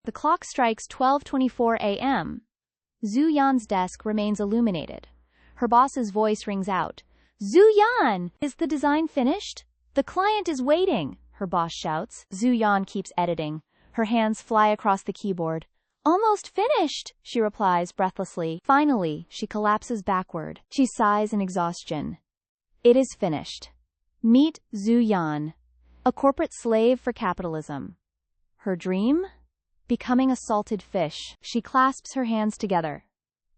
The clock strikes 12:24 a.m. Zhu Yan's desk remains illuminated. Her boss's voice rings out. Zhu Yan, is the design finished? The client is waiting, her boss shouts. Zhu Yan keeps editing. Her hands fly across the keyboard. Almost finished, she replies breathlessly. Finally, she collapses backward. She sighs in exhaustion. It is finished. Meet Zhu Yan, a corporate slave for capitalism. Her dream? Becoming a salted fish. She clasps her hands together.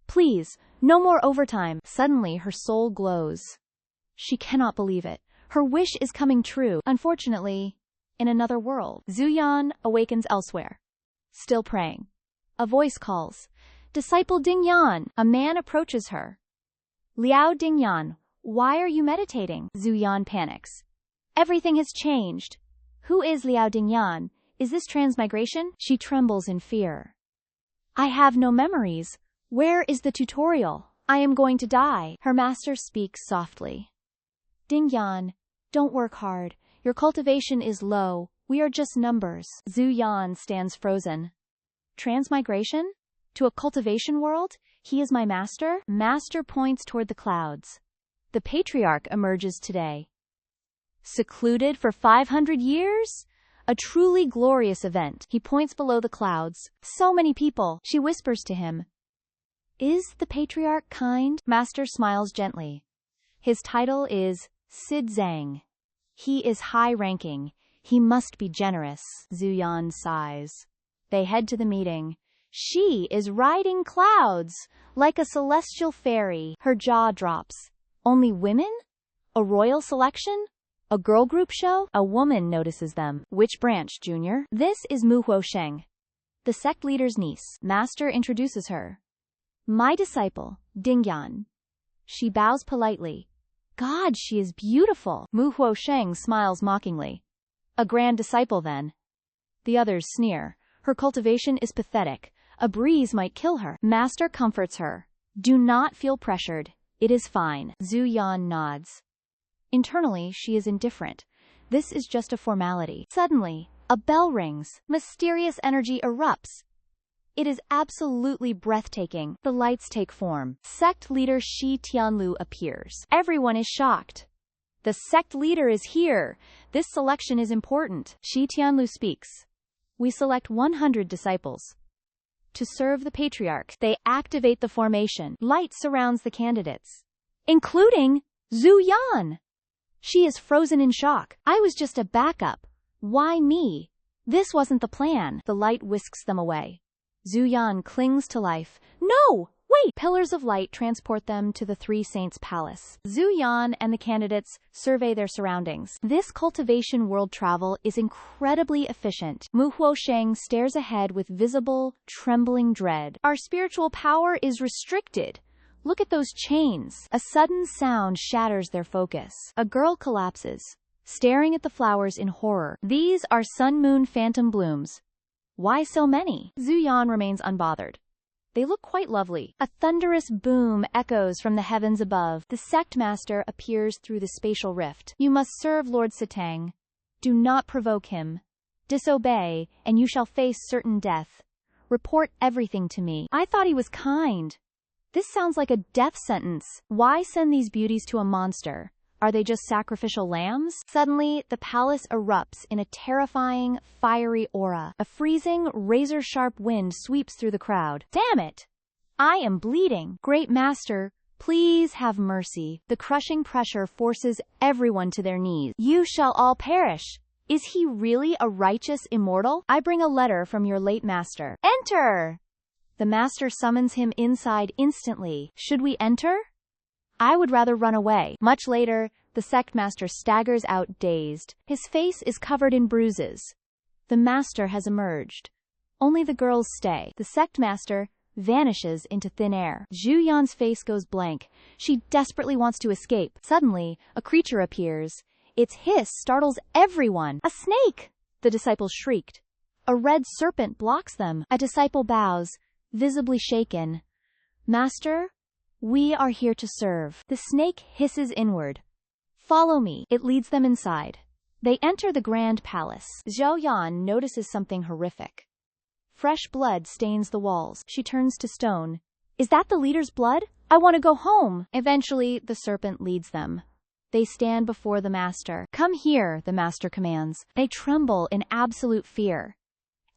Please, no more overtime. Suddenly, her soul glows. She cannot believe it. Her wish is coming true. Unfortunately, in another world. Zhu Yan awakens elsewhere. Still praying. A voice calls. Disciple Ding Yan. A man approaches her. Liao Ding Yan, why are you meditating? Zhu Yan panics. Everything has changed. Who is Liao Ding Yan? Is this transmigration? She trembles in fear. I have no memories. Where is the tutorial? I am going to die. Her master speaks softly. Ding Yan, don't work hard. Your cultivation is low. We are just numbers. Zhu Yan stands frozen. Transmigration? To a cultivation world? He is my master? Master points toward the clouds. The Patriarch emerges today. Secluded for 500 years? A truly glorious event. He points below the clouds. So many people. She whispers to him. Is the Patriarch kind? Master smiles gently. His title is Sid Zhang. He is high-ranking. He must be generous. Zhu Yan sighs. They head to the meeting. She is riding clouds, like a celestial fairy. Her jaw drops. Only women? A royal selection? A girl group show? A woman notices them. Which branch, Junior? This is Mu Huo Sheng, the sect leader's niece. Master introduces her. My disciple, Ding Yan. She bows politely. God, she is beautiful. Mu Huo Sheng smiles mockingly. A grand disciple, then. The others sneer. Her cultivation is pathetic. A breeze might kill her. Master comforts her. Do not feel pressured. It is fine. Zhu Yan nods. Internally, she is indifferent. This is just a formality. Suddenly, a bell rings. Mysterious energy erupts. It is absolutely breathtaking. The lights take form. Sect leader Shi Tianlu appears. Everyone is shocked. The sect leader is here. This selection is important. Shi Tianlu speaks. We select 100 disciples. To serve the Patriarch, they activate the formation. Light surrounds the candidates, including Zhu Yan. She is frozen in shock. I was just a backup. Why me? This wasn't the plan. The light whisks them away. Zhu Yan clings to life. No! Wait! Pillars of light transport them to the Three Saints' palace. Zhu Yan and the candidates survey their surroundings. This cultivation world travel is incredibly efficient. Mu Huo Sheng stares ahead with visible, trembling dread. Our spiritual power is restricted. Look at those chains. A sudden sound shatters their focus. A girl collapses, staring at the flowers in horror. These are sun-moon phantom blooms. Why so many? Zhu Yan remains unbothered. They look quite lovely. A thunderous boom echoes from the heavens above. The sect master appears through the spatial rift. You must serve Lord Sitang. Do not provoke him. Disobey, and you shall face certain death. Report everything to me. I thought he was kind. This sounds like a death sentence. Why send these beauties to a monster? Are they just sacrificial lambs? Suddenly, the palace erupts in a terrifying, fiery aura. A freezing, razor-sharp wind sweeps through the crowd. Damn it! I am bleeding. Great Master, please have mercy. The crushing pressure forces everyone to their knees. You shall all perish. Is he really a righteous immortal? I bring a letter from your late master. Enter! The master summons him inside instantly. Should we enter? I would rather run away. Much later, the sect master staggers out dazed. His face is covered in bruises. The master has emerged. Only the girls stay. The sect master vanishes into thin air. Zhu Yan's face goes blank. She desperately wants to escape. Suddenly, a creature appears. Its hiss startles everyone. A snake! The disciples shrieked. A red serpent blocks them. A disciple bows, visibly shaken. Master? We are here to serve. The snake hisses inward. Follow me. It leads them inside. They enter the grand palace. Zhao Yan notices something horrific. Fresh blood stains the walls. She turns to stone. Is that the leader's blood? I want to go home. Eventually, the serpent leads them. They stand before the master. Come here, the master commands. They tremble in absolute fear.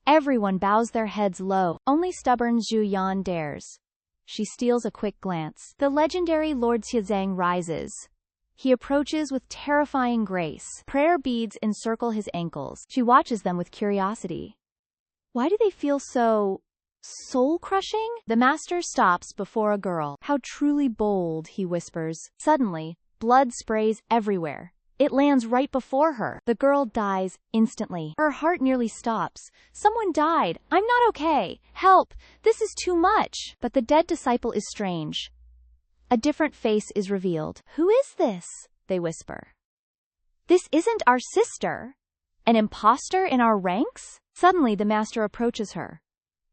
Everyone bows their heads low. Only stubborn Zhu Yan dares. She steals a quick glance. The legendary Lord Xiazang rises. He approaches with terrifying grace. Prayer beads encircle his ankles. She watches them with curiosity. Why do they feel so soul-crushing? The master stops before a girl. How truly bold, he whispers. Suddenly, blood sprays everywhere. It lands right before her. The girl dies instantly. Her heart nearly stops. Someone died. I'm not okay. Help. This is too much. But the dead disciple is strange. A different face is revealed. Who is this? They whisper. This isn't our sister. An imposter in our ranks? Suddenly the master approaches her.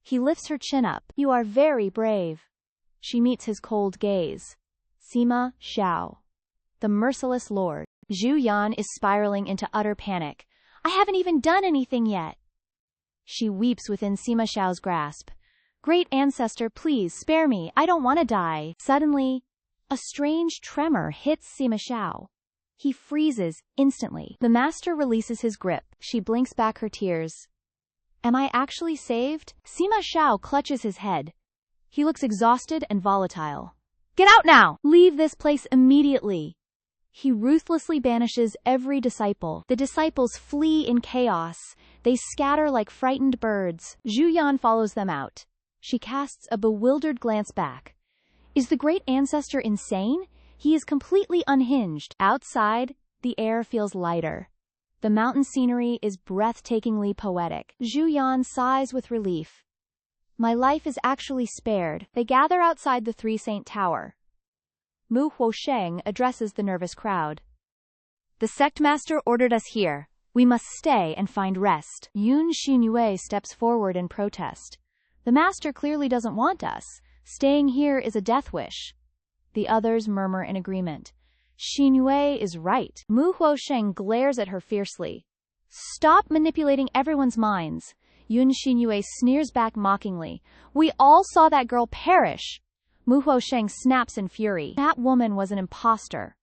He lifts her chin up. You are very brave. She meets his cold gaze. Sima Xiao, the merciless lord. Zhu Yan is spiraling into utter panic. I haven't even done anything yet. She weeps within Sima Xiao's grasp. Great Ancestor, please spare me. I don't want to die. Suddenly, a strange tremor hits Sima Xiao. He freezes instantly. The master releases his grip. She blinks back her tears. Am I actually saved? Sima Xiao clutches his head. He looks exhausted and volatile. Get out now! Leave this place immediately. He ruthlessly banishes every disciple. The disciples flee in chaos. They scatter like frightened birds. Zhu Yan follows them out. She casts a bewildered glance back. Is the great ancestor insane? He is completely unhinged. Outside, the air feels lighter. The mountain scenery is breathtakingly poetic. Zhu Yan sighs with relief. My life is actually spared. They gather outside the Three Saint Tower. Mu Huosheng addresses the nervous crowd. The sect master ordered us here. We must stay and find rest. Yun Xinyue steps forward in protest. The master clearly doesn't want us. Staying here is a death wish. The others murmur in agreement. Xinyue is right. Mu Huosheng glares at her fiercely. Stop manipulating everyone's minds. Yun Xinyue sneers back mockingly. We all saw that girl perish. Mu Huosheng snaps in fury. That woman was an imposter.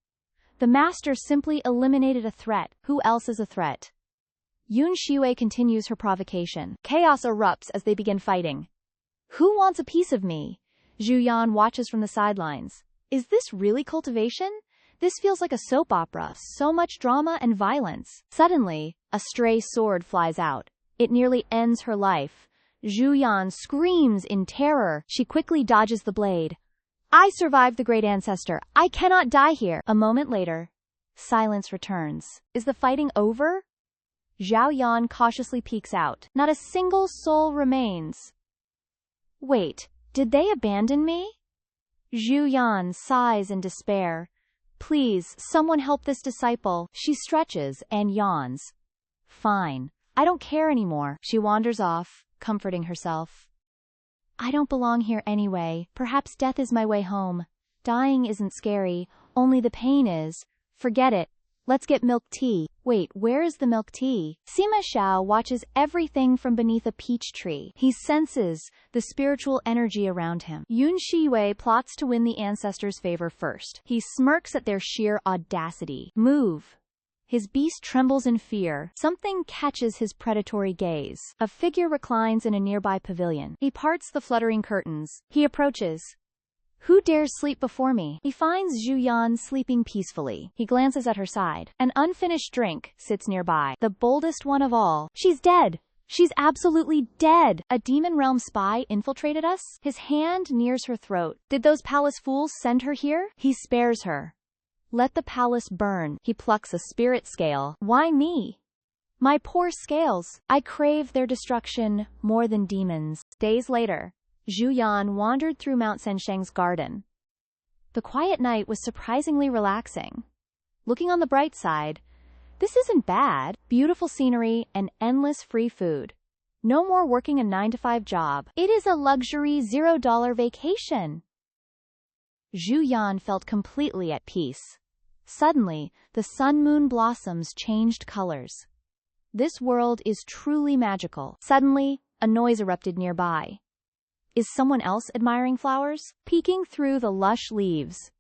The master simply eliminated a threat. Who else is a threat? Yun Xinyue continues her provocation. Chaos erupts as they begin fighting. Who wants a piece of me? Zhu Yan watches from the sidelines. Is this really cultivation? This feels like a soap opera. So much drama and violence. Suddenly, a stray sword flies out. It nearly ends her life. Zhu Yan screams in terror. She quickly dodges the blade. I survived the great ancestor. I cannot die here. A moment later, silence returns. Is the fighting over? Zhao Yan cautiously peeks out. Not a single soul remains. Wait, did they abandon me? Zhu Yan sighs in despair. Please, someone help this disciple. She stretches and yawns. Fine. I don't care anymore. She wanders off, comforting herself. I don't belong here anyway. Perhaps death is my way home. Dying isn't scary, only the pain is. Forget it. Let's get milk tea. Wait, where is the milk tea? Sima Xiao watches everything from beneath a peach tree. He senses the spiritual energy around him. Yun Shiyue plots to win the ancestors' favor first. He smirks at their sheer audacity. Move. His beast trembles in fear. Something catches his predatory gaze. A figure reclines in a nearby pavilion. He parts the fluttering curtains. He approaches. Who dares sleep before me? He finds Zhu Yan sleeping peacefully. He glances at her side. An unfinished drink sits nearby. The boldest one of all. She's dead. She's absolutely dead. A demon realm spy infiltrated us? His hand nears her throat. Did those palace fools send her here? He spares her. Let the palace burn. He plucks a spirit scale. Why me? My poor scales. I crave their destruction more than demons. Days later, Zhu Yan wandered through Mount Sensheng's garden. The quiet night was surprisingly relaxing. Looking on the bright side, this isn't bad. Beautiful scenery and endless free food. No more working a 9-to-5 job. It is a luxury $0 vacation. Zhu Yan felt completely at peace. Suddenly, the sun-moon blossoms changed colors. This world is truly magical. Suddenly, A noise erupted nearby. Is someone else admiring flowers? Peeking through the lush leaves.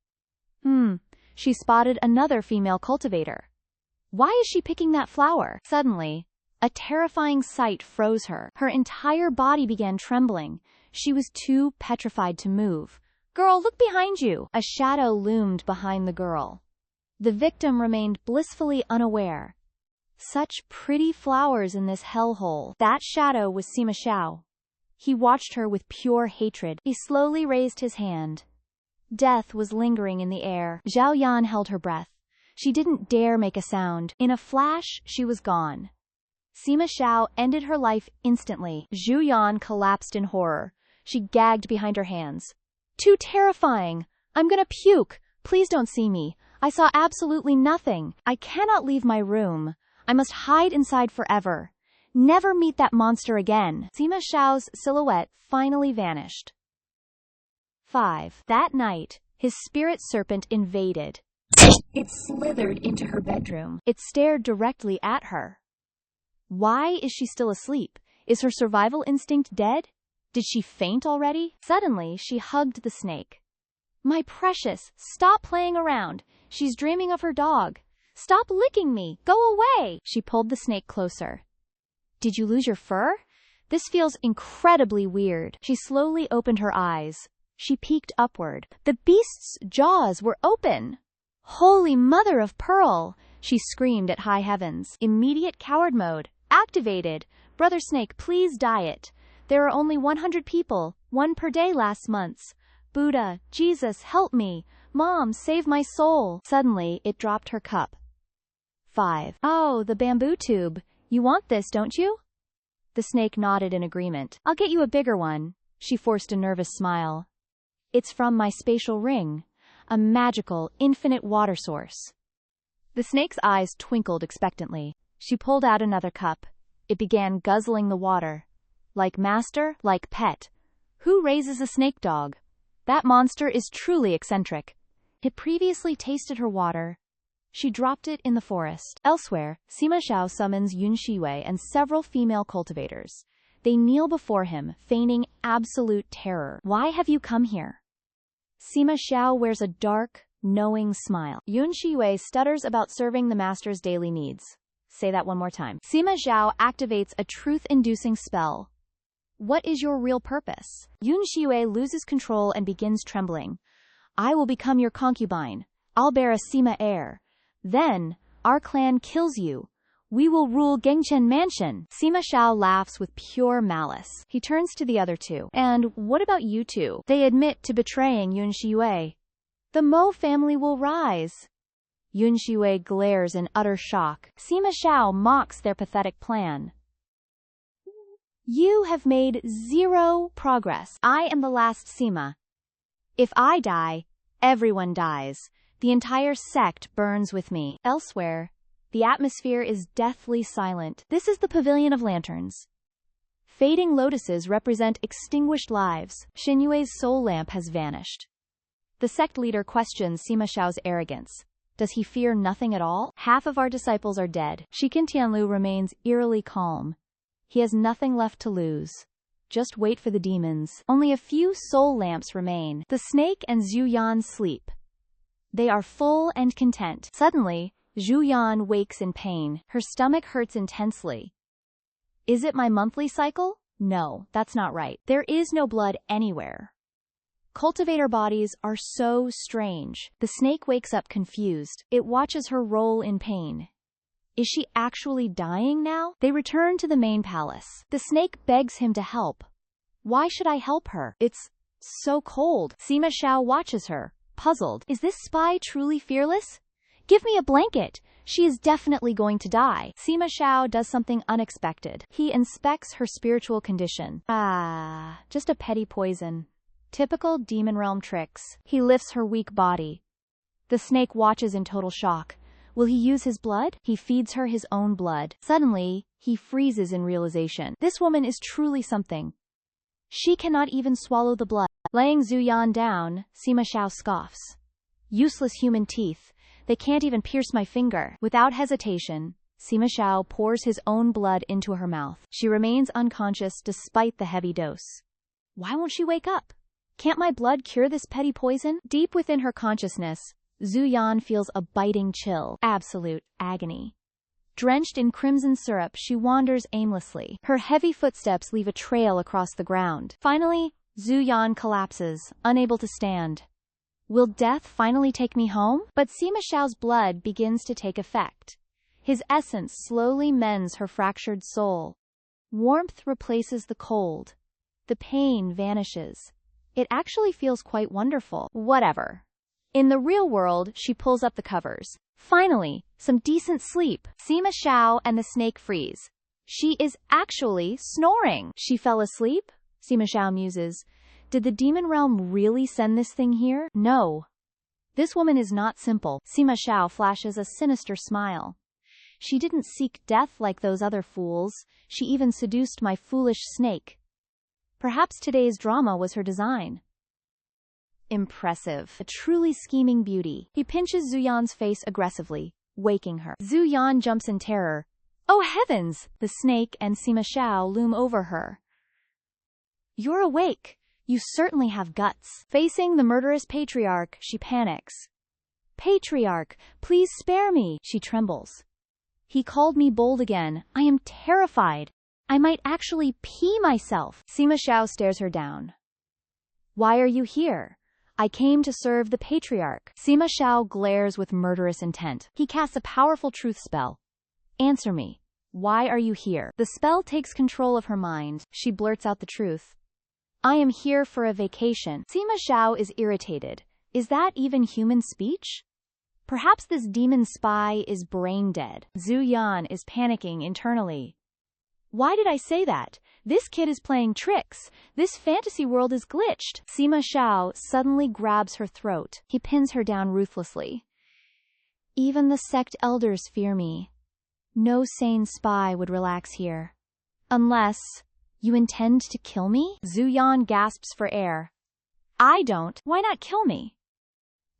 She spotted another female cultivator. Why is she picking that flower? Suddenly, a terrifying sight froze her. Her entire body began trembling. She was too petrified to move. Girl, look behind you! A shadow loomed behind the girl. The victim remained blissfully unaware. Such pretty flowers in this hellhole. That shadow was Sima Xiao. He watched her with pure hatred. He slowly raised his hand. Death was lingering in the air. Zhao Yan held her breath. She didn't dare make a sound. In a flash, she was gone. Sima Xiao ended her life instantly. Zhu Yan collapsed in horror. She gagged behind her hands. Too terrifying! I'm gonna puke! Please don't see me. I saw absolutely nothing. I cannot leave my room. I must hide inside forever. Never meet that monster again. Sima Xiao's silhouette finally vanished. 5. That night, his spirit serpent invaded. It slithered into her bedroom. It stared directly at her. Why is she still asleep? Is her survival instinct dead? Did she faint already? Suddenly, she hugged the snake. My precious, stop playing around. She's dreaming of her dog. Stop licking me. Go away. She pulled the snake closer. Did you lose your fur? This feels incredibly weird. She slowly opened her eyes. She peeked upward. The beast's jaws were open. Holy mother of pearl! She screamed at high heavens. Immediate coward mode activated. Brother Snake, please diet. There are only 100 people, 1 per day last months. Buddha, Jesus, help me. Mom, save my soul. Suddenly, it dropped her cup. 5. Oh, the bamboo tube. You want this, don't you? The snake nodded in agreement. I'll get you a bigger one. She forced a nervous smile. It's from my spatial ring, a magical, infinite water source. The snake's eyes twinkled expectantly. She pulled out another cup. It began guzzling the water. Like master, like pet. Who raises a snake dog? That monster is truly eccentric. It previously tasted her water. She dropped it in the forest. Elsewhere, Sima Xiao summons Yun Shiwei and several female cultivators. They kneel before him, feigning absolute terror. Why have you come here? Sima Xiao wears a dark, knowing smile. Yun Shiwei stutters about serving the master's daily needs. Say that one more time. Sima Xiao activates a truth-inducing spell. What is your real purpose? Yun Shiwei loses control and begins trembling. I will become your concubine. I'll bear a Sima heir. Then, our clan kills you. We will rule Gengchen Mansion. Sima Xiao laughs with pure malice. He turns to the other two. And what about you two? They admit to betraying Yun Shiwei. The Mo family will rise. Yun Shiwei glares in utter shock. Sima Xiao mocks their pathetic plan. You have made 0 progress. I am the last Sima. If I die, everyone dies. The entire sect burns with me. Elsewhere, the atmosphere is deathly silent. This is the Pavilion of Lanterns. Fading lotuses represent extinguished lives. Xinyue's soul lamp has vanished. The sect leader questions Sima Xiao's arrogance. Does he fear nothing at all? Half of our disciples are dead. Shikin Tianlu remains eerily calm. He has nothing left to lose. Just wait for the demons. Only a few soul lamps remain. The snake and Zhu Yan sleep. They are full and content. Suddenly, Zhu Yan wakes in pain. Her stomach hurts intensely. Is it my monthly cycle? No, that's not right. There is no blood anywhere. Cultivator bodies are so strange. The snake wakes up confused. It watches her roll in pain. Is she actually dying now? They return to the main palace. The snake begs him to help. Why should I help her? It's so cold. Sima Xiao watches her, puzzled. Is this spy truly fearless? Give me a blanket. She is definitely going to die. Sima Xiao does something unexpected. He inspects her spiritual condition. Just a petty poison. Typical demon realm tricks. He lifts her weak body. The snake watches in total shock. Will he use his blood? He feeds her his own blood. Suddenly, he freezes in realization. This woman is truly something. She cannot even swallow the blood. Laying Zhu Yan down, Sima Xiao scoffs. Useless human teeth. They can't even pierce my finger. Without hesitation, Sima Xiao pours his own blood into her mouth. She remains unconscious despite the heavy dose. Why won't she wake up? Can't my blood cure this petty poison? Deep within her consciousness, Zhu Yan feels a biting chill. Absolute agony. Drenched in crimson syrup, she wanders aimlessly. Her heavy footsteps leave a trail across the ground. Finally, Zhu Yan collapses, unable to stand. Will death finally take me home? But Sima Xiao's blood begins to take effect. His essence slowly mends her fractured soul. Warmth replaces the cold. The pain vanishes. It actually feels quite wonderful. Whatever. In the real world, she pulls up the covers. Finally, some decent sleep. Sima Xiao and the snake freeze. She is actually snoring. She fell asleep? Sima Xiao muses. Did the demon realm really send this thing here? No. This woman is not simple. Sima Xiao flashes a sinister smile. She didn't seek death like those other fools. She even seduced my foolish snake. Perhaps today's drama was her design. Impressive. A truly scheming beauty. He pinches Zhu Yan's face aggressively, waking her. Zhu Yan jumps in terror. Oh heavens! The snake and Sima Xiao loom over her. You're awake. You certainly have guts. Facing the murderous Patriarch, she panics. Patriarch, please spare me. She trembles. He called me bold again. I am terrified. I might actually pee myself. Sima Xiao stares her down. Why are you here? I came to serve the Patriarch. Sima Xiao glares with murderous intent. He casts a powerful truth spell. Answer me. Why are you here? The spell takes control of her mind. She blurts out the truth. I am here for a vacation. Sima Xiao is irritated. Is that even human speech? Perhaps this demon spy is brain dead. Zhu Yan is panicking internally. Why did I say that? This kid is playing tricks. This fantasy world is glitched. Sima Xiao suddenly grabs her throat. He pins her down ruthlessly. Even the sect elders fear me. No sane spy would relax here. Unless you intend to kill me? Zhu Yan gasps for air. I don't. Why not kill me?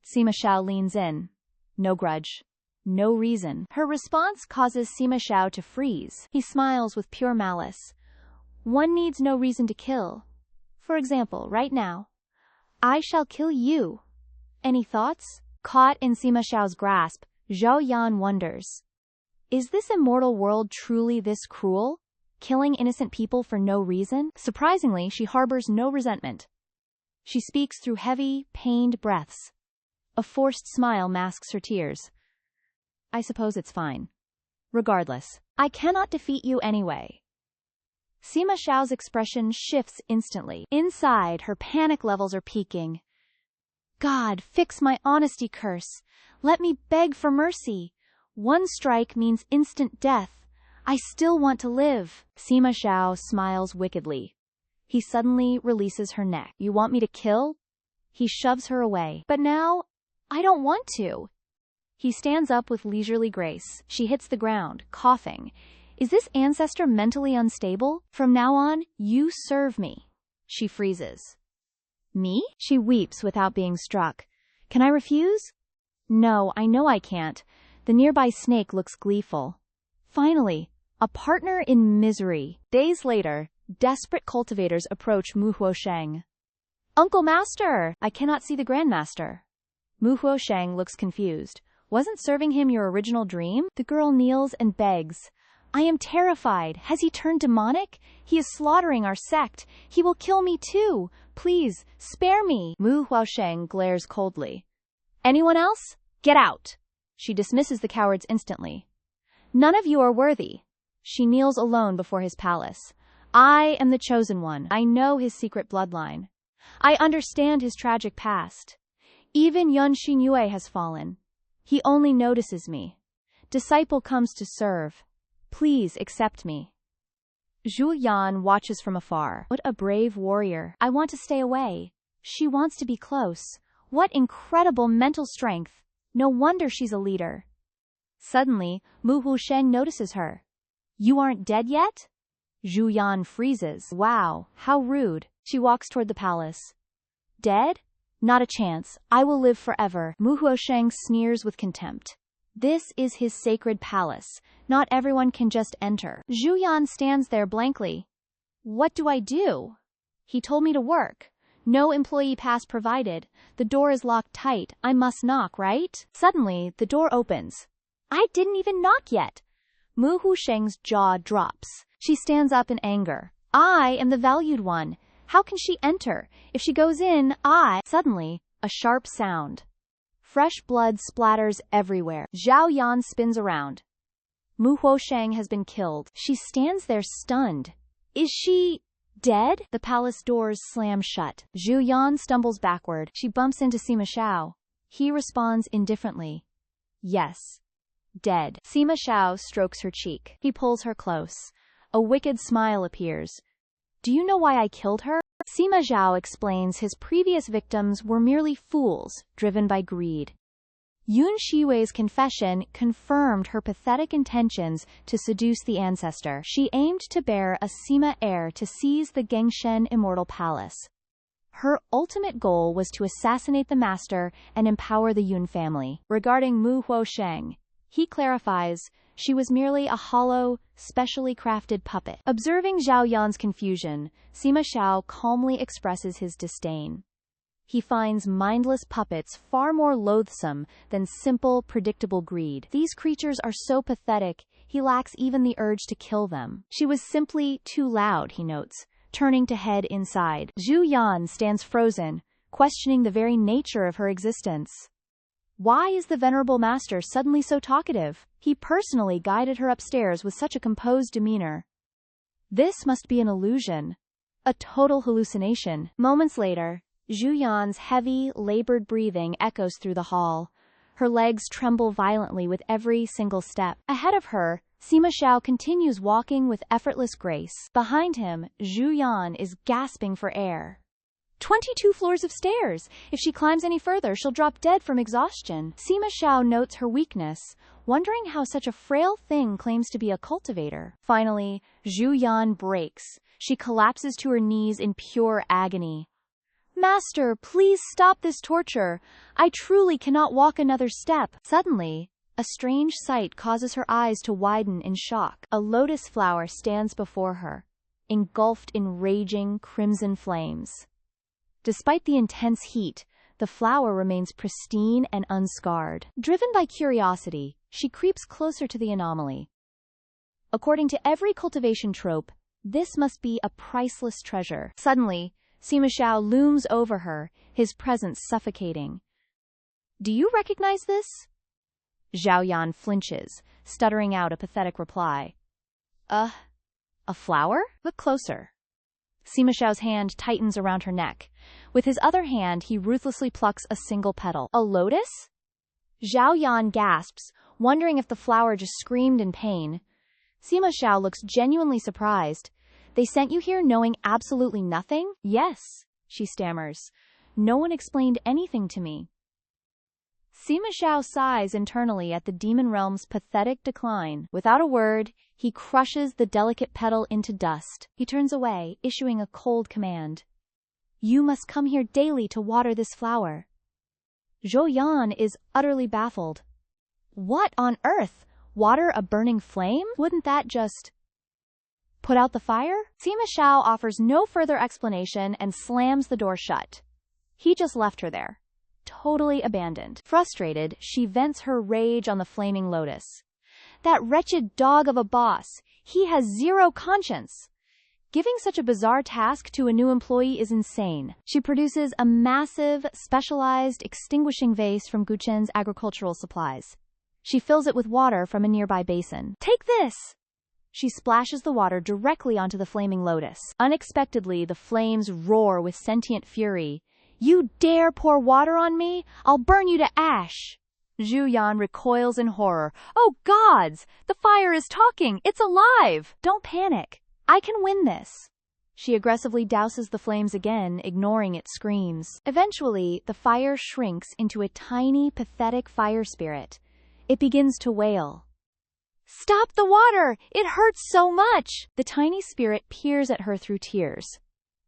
Sima Xiao leans in. No grudge. No reason. Her response causes Sima Xiao to freeze. He smiles with pure malice. One needs no reason to kill. For example, right now. I shall kill you. Any thoughts? Caught in Sima Xiao's grasp, Zhao Yan wonders. Is this immortal world truly this cruel? Killing innocent people for no reason? Surprisingly, she harbors no resentment. She speaks through heavy, pained breaths. A forced smile masks her tears. I suppose it's fine. Regardless, I cannot defeat you anyway. Sima Xiao's expression shifts instantly. Inside, her panic levels are peaking. God, fix my honesty curse. Let me beg for mercy. One strike means instant death. I still want to live. Sima Xiao smiles wickedly. He suddenly releases her neck. You want me to kill? He shoves her away. But now, I don't want to. He stands up with leisurely grace. She hits the ground, coughing. Is this ancestor mentally unstable? From now on, you serve me. She freezes. Me? She weeps without being struck. Can I refuse? No, I know I can't. The nearby snake looks gleeful. Finally, a partner in misery. Days later, desperate cultivators approach Mu Huosheng. Uncle Master! I cannot see the Grandmaster. Mu Huosheng looks confused. Wasn't serving him your original dream? The girl kneels and begs. I am terrified. Has he turned demonic? He is slaughtering our sect. He will kill me too. Please, spare me. Mu Huosheng glares coldly. Anyone else? Get out. She dismisses the cowards instantly. None of you are worthy. She kneels alone before his palace. I am the chosen one. I know his secret bloodline. I understand his tragic past. Even Yun Xingyue has fallen. He only notices me. Disciple comes to serve. Please accept me. Zhu Yan watches from afar. What a brave warrior. I want to stay away. She wants to be close. What incredible mental strength. No wonder she's a leader. Suddenly, Mu Huosheng notices her. You aren't dead yet? Zhu Yan freezes. Wow, how rude. She walks toward the palace. Dead? Not a chance. I will live forever. Mu Huosheng sneers with contempt. This is his sacred palace. Not everyone can just enter. Zhu Yan stands there blankly. What do I do? He told me to work. No employee pass provided. The door is locked tight. I must knock, right? Suddenly, the door opens. I didn't even knock yet. Mu Husheng's jaw drops. She stands up in anger. I am the valued one. How can she enter? If she goes in, Suddenly, a sharp sound. Fresh blood splatters everywhere. Zhao Yan spins around. Mu Huosheng has been killed. She stands there stunned. Is she dead? The palace doors slam shut. Zhu Yan stumbles backward. She bumps into Sima Xiao. He responds indifferently. Yes. Dead. Sima Xiao strokes her cheek. He pulls her close. A wicked smile appears. Do you know why I killed her? Sima Xiao explains his previous victims were merely fools, driven by greed. Yun Shiwei's confession confirmed her pathetic intentions to seduce the Ancestor. She aimed to bear a Sima heir to seize the Gengshen Immortal Palace. Her ultimate goal was to assassinate the master and empower the Yun family. Regarding Mu Huosheng, he clarifies, she was merely a hollow, specially crafted puppet. Observing Zhao Yan's confusion, Sima Xiao calmly expresses his disdain. He finds mindless puppets far more loathsome than simple, predictable greed. These creatures are so pathetic, he lacks even the urge to kill them. She was simply too loud, he notes, turning to head inside. Zhu Yan stands frozen, questioning the very nature of her existence. Why is the venerable master suddenly so talkative? He personally guided her upstairs with such a composed demeanor. This must be an illusion. A total hallucination. Moments later, Zhu Yan's heavy, labored breathing echoes through the hall. Her legs tremble violently with every single step. Ahead of her, Sima Xiao continues walking with effortless grace. Behind him, Zhu Yan is gasping for air. 22 floors of stairs! If she climbs any further, she'll drop dead from exhaustion. Sima Xiao notes her weakness, wondering how such a frail thing claims to be a cultivator. Finally, Zhu Yan breaks. She collapses to her knees in pure agony. Master, please stop this torture. I truly cannot walk another step. Suddenly, a strange sight causes her eyes to widen in shock. A lotus flower stands before her, engulfed in raging crimson flames. Despite the intense heat, the flower remains pristine and unscarred. Driven by curiosity, she creeps closer to the anomaly. According to every cultivation trope, this must be a priceless treasure. Suddenly, Sima Xiao looms over her, his presence suffocating. Do you recognize this? Zhao Yan flinches, stuttering out a pathetic reply. A flower? Look closer. Sima Xiao's hand tightens around her neck. With his other hand, he ruthlessly plucks a single petal. A lotus? Zhao Yan gasps, wondering if the flower just screamed in pain. Sima Xiao looks genuinely surprised. They sent you here knowing absolutely nothing? Yes, she stammers. No one explained anything to me. Sima Xiao sighs internally at the demon realm's pathetic decline. Without a word, he crushes the delicate petal into dust. He turns away, issuing a cold command. You must come here daily to water this flower. Zhou Yan is utterly baffled. What on earth? Water a burning flame? Wouldn't that just put out the fire? Sima Xiao offers no further explanation and slams the door shut. He just left her there, totally abandoned. Frustrated, she vents her rage on the flaming lotus. That wretched dog of a boss, he has zero conscience. Giving such a bizarre task to a new employee is insane. She produces a massive, specialized extinguishing vase from Guchen's agricultural supplies. She fills it with water from a nearby basin. Take this! She splashes the water directly onto the flaming lotus. Unexpectedly, the flames roar with sentient fury. You dare pour water on me? I'll burn you to ash! Zhu Yan recoils in horror. Oh gods! The fire is talking! It's alive! Don't panic. I can win this. She aggressively douses the flames again, ignoring its screams. Eventually, the fire shrinks into a tiny, pathetic fire spirit. It begins to wail. Stop the water! It hurts so much! The tiny spirit peers at her through tears.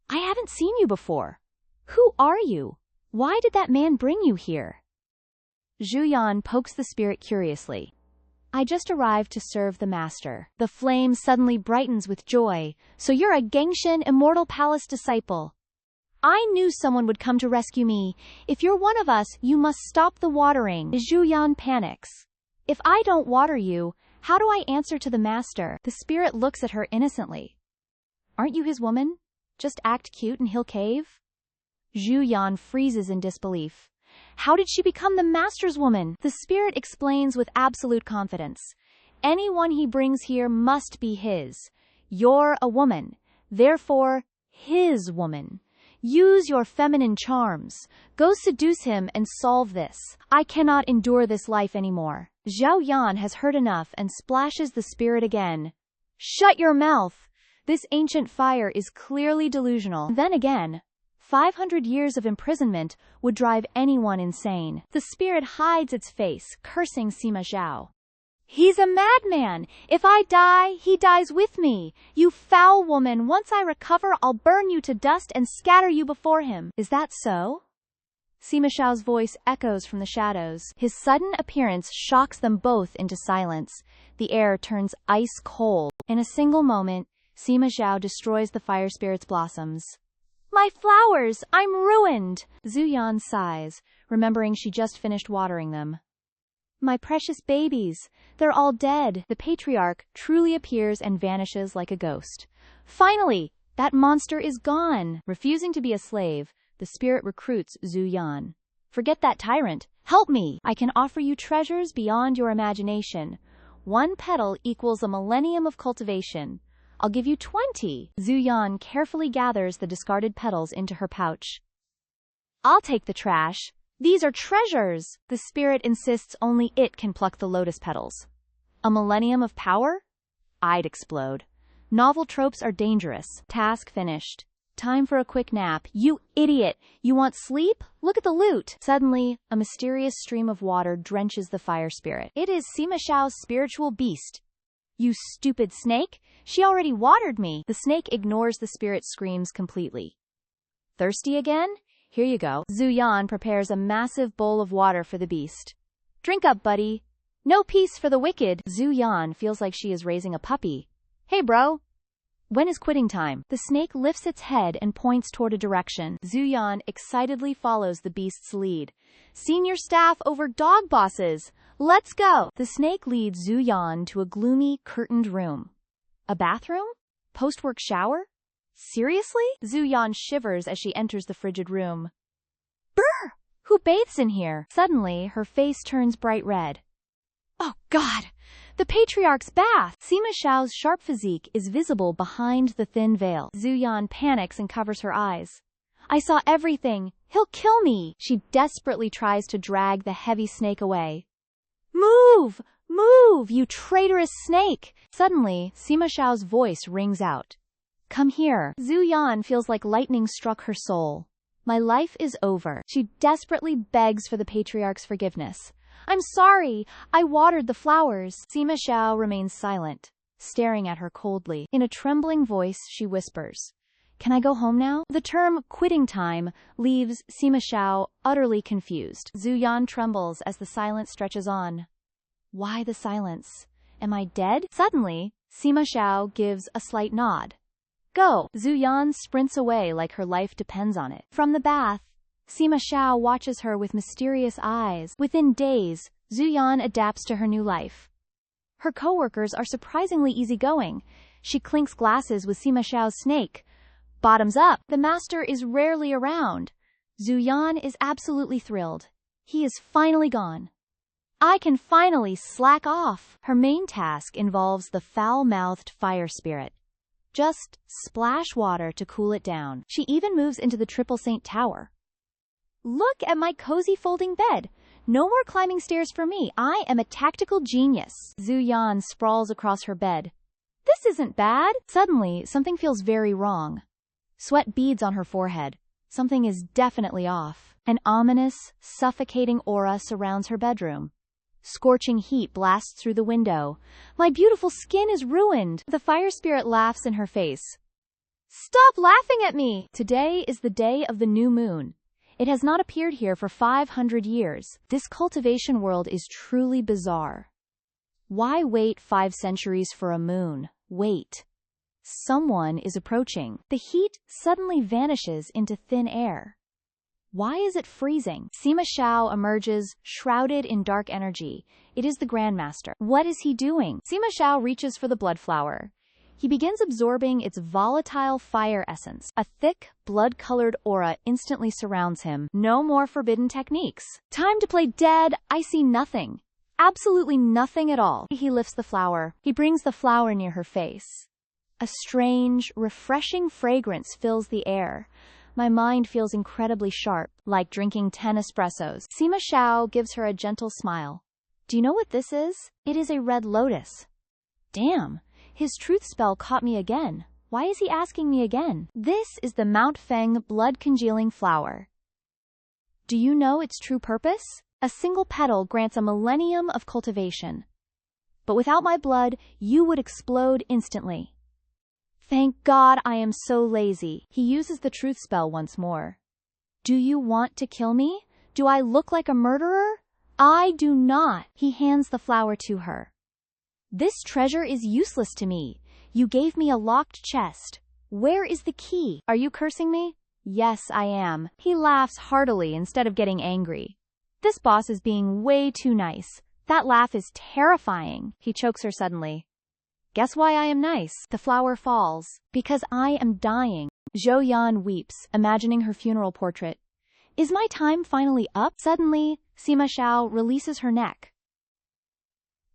I haven't seen you before. Who are you? Why did that man bring you here? Zhu Yan pokes the spirit curiously. I just arrived to serve the master. The flame suddenly brightens with joy. So you're a Gengxian Immortal Palace disciple. I knew someone would come to rescue me. If you're one of us, you must stop the watering. Zhu Yan panics. If I don't water you, how do I answer to the master? The spirit looks at her innocently. Aren't you his woman? Just act cute and he'll cave? Zhu Yan freezes in disbelief. How did she become the master's woman? The spirit explains with absolute confidence. Anyone he brings here must be his. You're a woman, therefore his woman. Use your feminine charms. Go seduce him and solve this. I cannot endure this life anymore. Zhao Yan has heard enough and splashes the spirit again. Shut your mouth! This ancient fire is clearly delusional. Then again, 500 years of imprisonment would drive anyone insane. The spirit hides its face, cursing Sima Xiao. He's a madman! If I die, he dies with me! You foul woman! Once I recover, I'll burn you to dust and scatter you before him. Is that so? Sima Xiao's voice echoes from the shadows. His sudden appearance shocks them both into silence. The air turns ice cold. In a single moment, Sima Xiao destroys the fire spirit's blossoms. My flowers! I'm ruined! Zhu Yan sighs, remembering she just finished watering them. My precious babies! They're all dead. The Patriarch truly appears and vanishes like a ghost. Finally! That monster is gone! Refusing to be a slave, the spirit recruits Zhu Yan. Forget that tyrant. Help me! I can offer you treasures beyond your imagination. 1 petal equals a millennium of cultivation. I'll give you 20. Zhu Yan carefully gathers the discarded petals into her pouch. I'll take the trash. These are treasures. The spirit insists only it can pluck the lotus petals. A millennium of power? I'd explode. Novel tropes are dangerous. Task finished. Time for a quick nap. You idiot! You want sleep? Look at the loot! Suddenly, a mysterious stream of water drenches the fire spirit. It is Sima Xiao's spiritual beast. You stupid snake! She already watered me! The snake ignores the spirit's screams completely. Thirsty again? Here you go. Zhu Yan prepares a massive bowl of water for the beast. Drink up, buddy. No peace for the wicked. Zhu Yan feels like she is raising a puppy. Hey, bro. When is quitting time? The snake lifts its head and points toward a direction. Zhu Yan excitedly follows the beast's lead. Senior staff over dog bosses. Let's go! The snake leads Zhu Yan to a gloomy, curtained room. A bathroom? Post-work shower? Seriously? Zhu Yan shivers as she enters the frigid room. Brr! Who bathes in here? Suddenly, her face turns bright red. Oh, God! The Patriarch's bath! Sima Xiao's sharp physique is visible behind the thin veil. Zhu Yan panics and covers her eyes. I saw everything! He'll kill me! She desperately tries to drag the heavy snake away. Move! Move, you traitorous snake! Suddenly, Sima Xiao's voice rings out. Come here. Zhu Yan feels like lightning struck her soul. My life is over. She desperately begs for the Patriarch's forgiveness. I'm sorry. I watered the flowers. Sima Xiao remains silent, staring at her coldly. In a trembling voice, she whispers, Can I go home now? The term quitting time leaves Sima Xiao utterly confused. Zhu Yan trembles as the silence stretches on. Why the silence? Am I dead? Suddenly, Sima Xiao gives a slight nod. Go! Zhu Yan sprints away like her life depends on it. From the bath, Sima Xiao watches her with mysterious eyes. Within days, Zhu Yan adapts to her new life. Her co-workers are surprisingly easygoing. She clinks glasses with Sima Xiao's snake. Bottoms up, the master is rarely around. Zhu Yan is absolutely thrilled. He is finally gone. I can finally slack off. Her main task involves the foul-mouthed fire spirit. Just splash water to cool it down. She even moves into the Triple Saint Tower. Look at my cozy folding bed. No more climbing stairs for me. I am a tactical genius. Zhu Yan sprawls across her bed. This isn't bad. Suddenly, something feels very wrong. Sweat beads on her forehead. Something is definitely off. An ominous, suffocating aura surrounds her bedroom. Scorching heat blasts through the window. My beautiful skin is ruined. The fire spirit laughs in her face. Stop laughing at me! Today is the day of the new moon. It has not appeared here for 500 years. This cultivation world is truly bizarre. Why wait 5 centuries for a moon? Wait. Someone is approaching. The heat suddenly vanishes into thin air. Why is it freezing? Sima Xiao emerges, shrouded in dark energy. It is the Grandmaster. What is he doing? Sima Xiao reaches for the blood flower. He begins absorbing its volatile fire essence. A thick, blood-colored aura instantly surrounds him. No more forbidden techniques. Time to play dead. I see nothing. Absolutely nothing at all. He lifts the flower. He brings the flower near her face. A strange, refreshing fragrance fills the air. My mind feels incredibly sharp, like drinking 10 espressos. Sima Xiao gives her a gentle smile. Do you know what this is? It is a red lotus. Damn, his truth spell caught me again. Why is he asking me again? This is the Mount Feng blood-congealing flower. Do you know its true purpose? A single petal grants a millennium of cultivation. But without my blood, you would explode instantly. Thank God I am so lazy. He uses the truth spell once more. Do you want to kill me? Do I look like a murderer? I do not. He hands the flower to her. This treasure is useless to me. You gave me a locked chest. Where is the key? Are you cursing me? Yes, I am. He laughs heartily instead of getting angry. This boss is being way too nice. That laugh is terrifying. He chokes her suddenly. Guess why I am nice? The flower falls. Because I am dying. Zhou Yan weeps, imagining her funeral portrait. Is my time finally up? Suddenly, Sima Xiao releases her neck.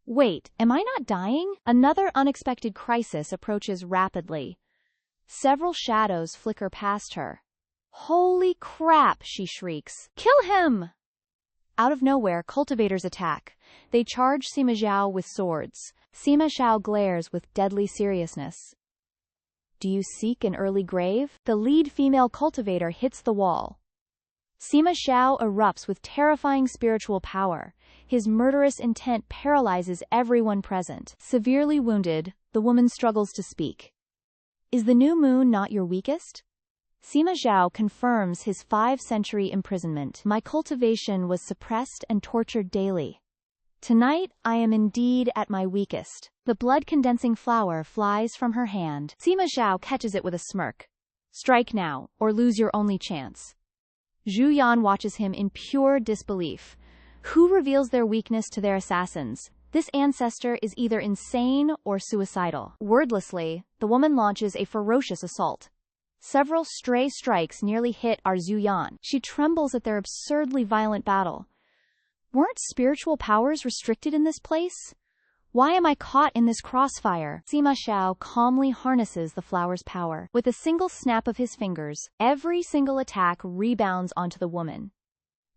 Wait, am I not dying? Another unexpected crisis approaches rapidly. Several shadows flicker past her. Holy crap, she shrieks. Kill him! Out of nowhere, cultivators attack. They charge Sima Xiao with swords. Sima Xiao glares with deadly seriousness. Do you seek an early grave? The lead female cultivator hits the wall. Sima Xiao erupts with terrifying spiritual power. His murderous intent paralyzes everyone present. Severely wounded, the woman struggles to speak. Is the new moon not your weakest? Sima Xiao confirms his 5-century imprisonment. My cultivation was suppressed and tortured daily. Tonight, I am indeed at my weakest. The blood-condensing flower flies from her hand. Sima Xiao catches it with a smirk. Strike now, or lose your only chance. Zhu Yan watches him in pure disbelief. Who reveals their weakness to their assassins? This ancestor is either insane or suicidal. Wordlessly, the woman launches a ferocious assault. Several stray strikes nearly hit our Zhu Yan. She trembles at their absurdly violent battle. Weren't spiritual powers restricted in this place? Why am I caught in this crossfire? Sima Xiao calmly harnesses the flower's power. With a single snap of his fingers, every single attack rebounds onto the woman.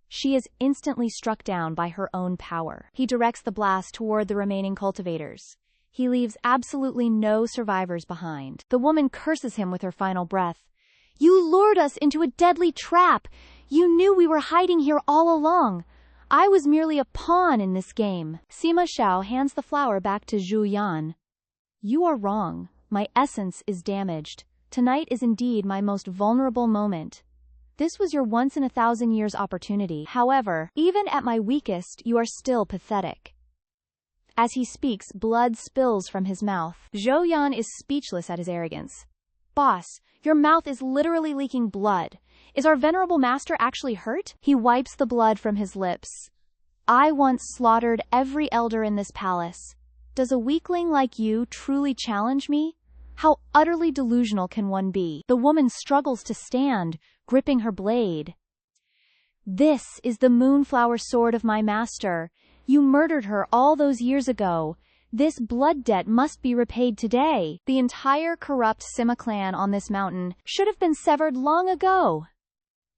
She is instantly struck down by her own power. He directs the blast toward the remaining cultivators. He leaves absolutely no survivors behind. The woman curses him with her final breath. You lured us into a deadly trap. You knew we were hiding here all along. I was merely a pawn in this game. Sima Xiao hands the flower back to Zhu Yan. You are wrong. My essence is damaged. Tonight is indeed my most vulnerable moment. This was your once-in-a-thousand-years opportunity. However, even at my weakest, you are still pathetic. As he speaks, blood spills from his mouth. Zhou Yan is speechless at his arrogance. Boss, your mouth is literally leaking blood. Is our venerable master actually hurt? He wipes the blood from his lips. I once slaughtered every elder in this palace. Does a weakling like you truly challenge me? How utterly delusional can one be? The woman struggles to stand, gripping her blade. This is the moonflower sword of my master. You murdered her all those years ago. This blood debt must be repaid today. The entire corrupt Sima clan on this mountain should have been severed long ago.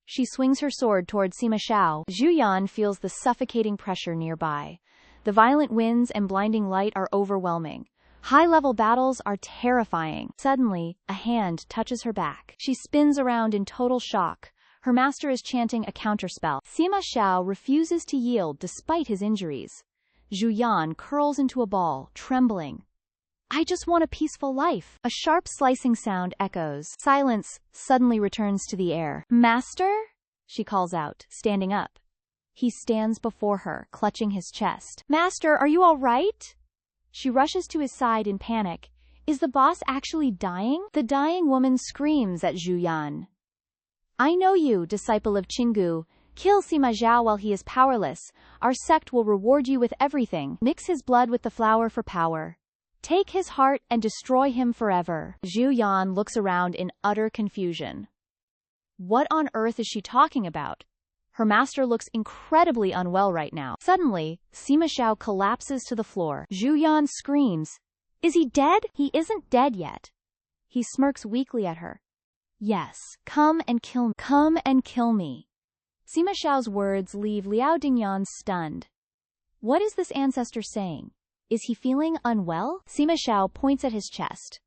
She swings her sword toward Sima Xiao. Zhu Yan feels the suffocating pressure nearby. The violent winds and blinding light are overwhelming. High-level battles are terrifying. Suddenly, a hand touches her back. She spins around in total shock. Her master is chanting a counterspell. Sima Xiao refuses to yield despite his injuries. Zhu Yan curls into a ball, trembling. I just want a peaceful life. A sharp slicing sound echoes. Silence suddenly returns to the air. Master? she calls out, standing up. He stands before her, clutching his chest. Master, are you all right? She rushes to his side in panic. Is the boss actually dying? The dying woman screams at Zhu Yan. I know you, disciple of Qinggu. Kill Sima Xiao while he is powerless. Our sect will reward you with everything. Mix his blood with the flower for power. Take his heart and destroy him forever. Zhu Yan looks around in utter confusion. What on earth is she talking about? Her master looks incredibly unwell right now. Suddenly, Sima Xiao collapses to the floor. Zhu Yan screams. Is he dead? He isn't dead yet. He smirks weakly at her. Yes, come and kill me. Come and kill me. Sima Xiao's words leave Liao Dingyan stunned. What is this ancestor saying? Is he feeling unwell? Sima Xiao points at his chest.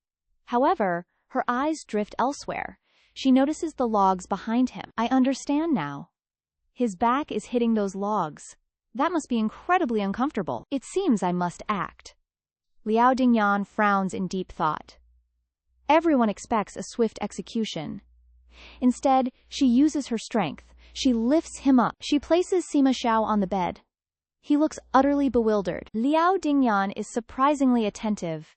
However, her eyes drift elsewhere. She notices the logs behind him. I understand now. His back is hitting those logs. That must be incredibly uncomfortable. It seems I must act. Liao Dingyan frowns in deep thought. Everyone expects a swift execution. Instead, she uses her strength. She lifts him up. She places Sima Xiao on the bed. He looks utterly bewildered. Liao Dingyan is surprisingly attentive.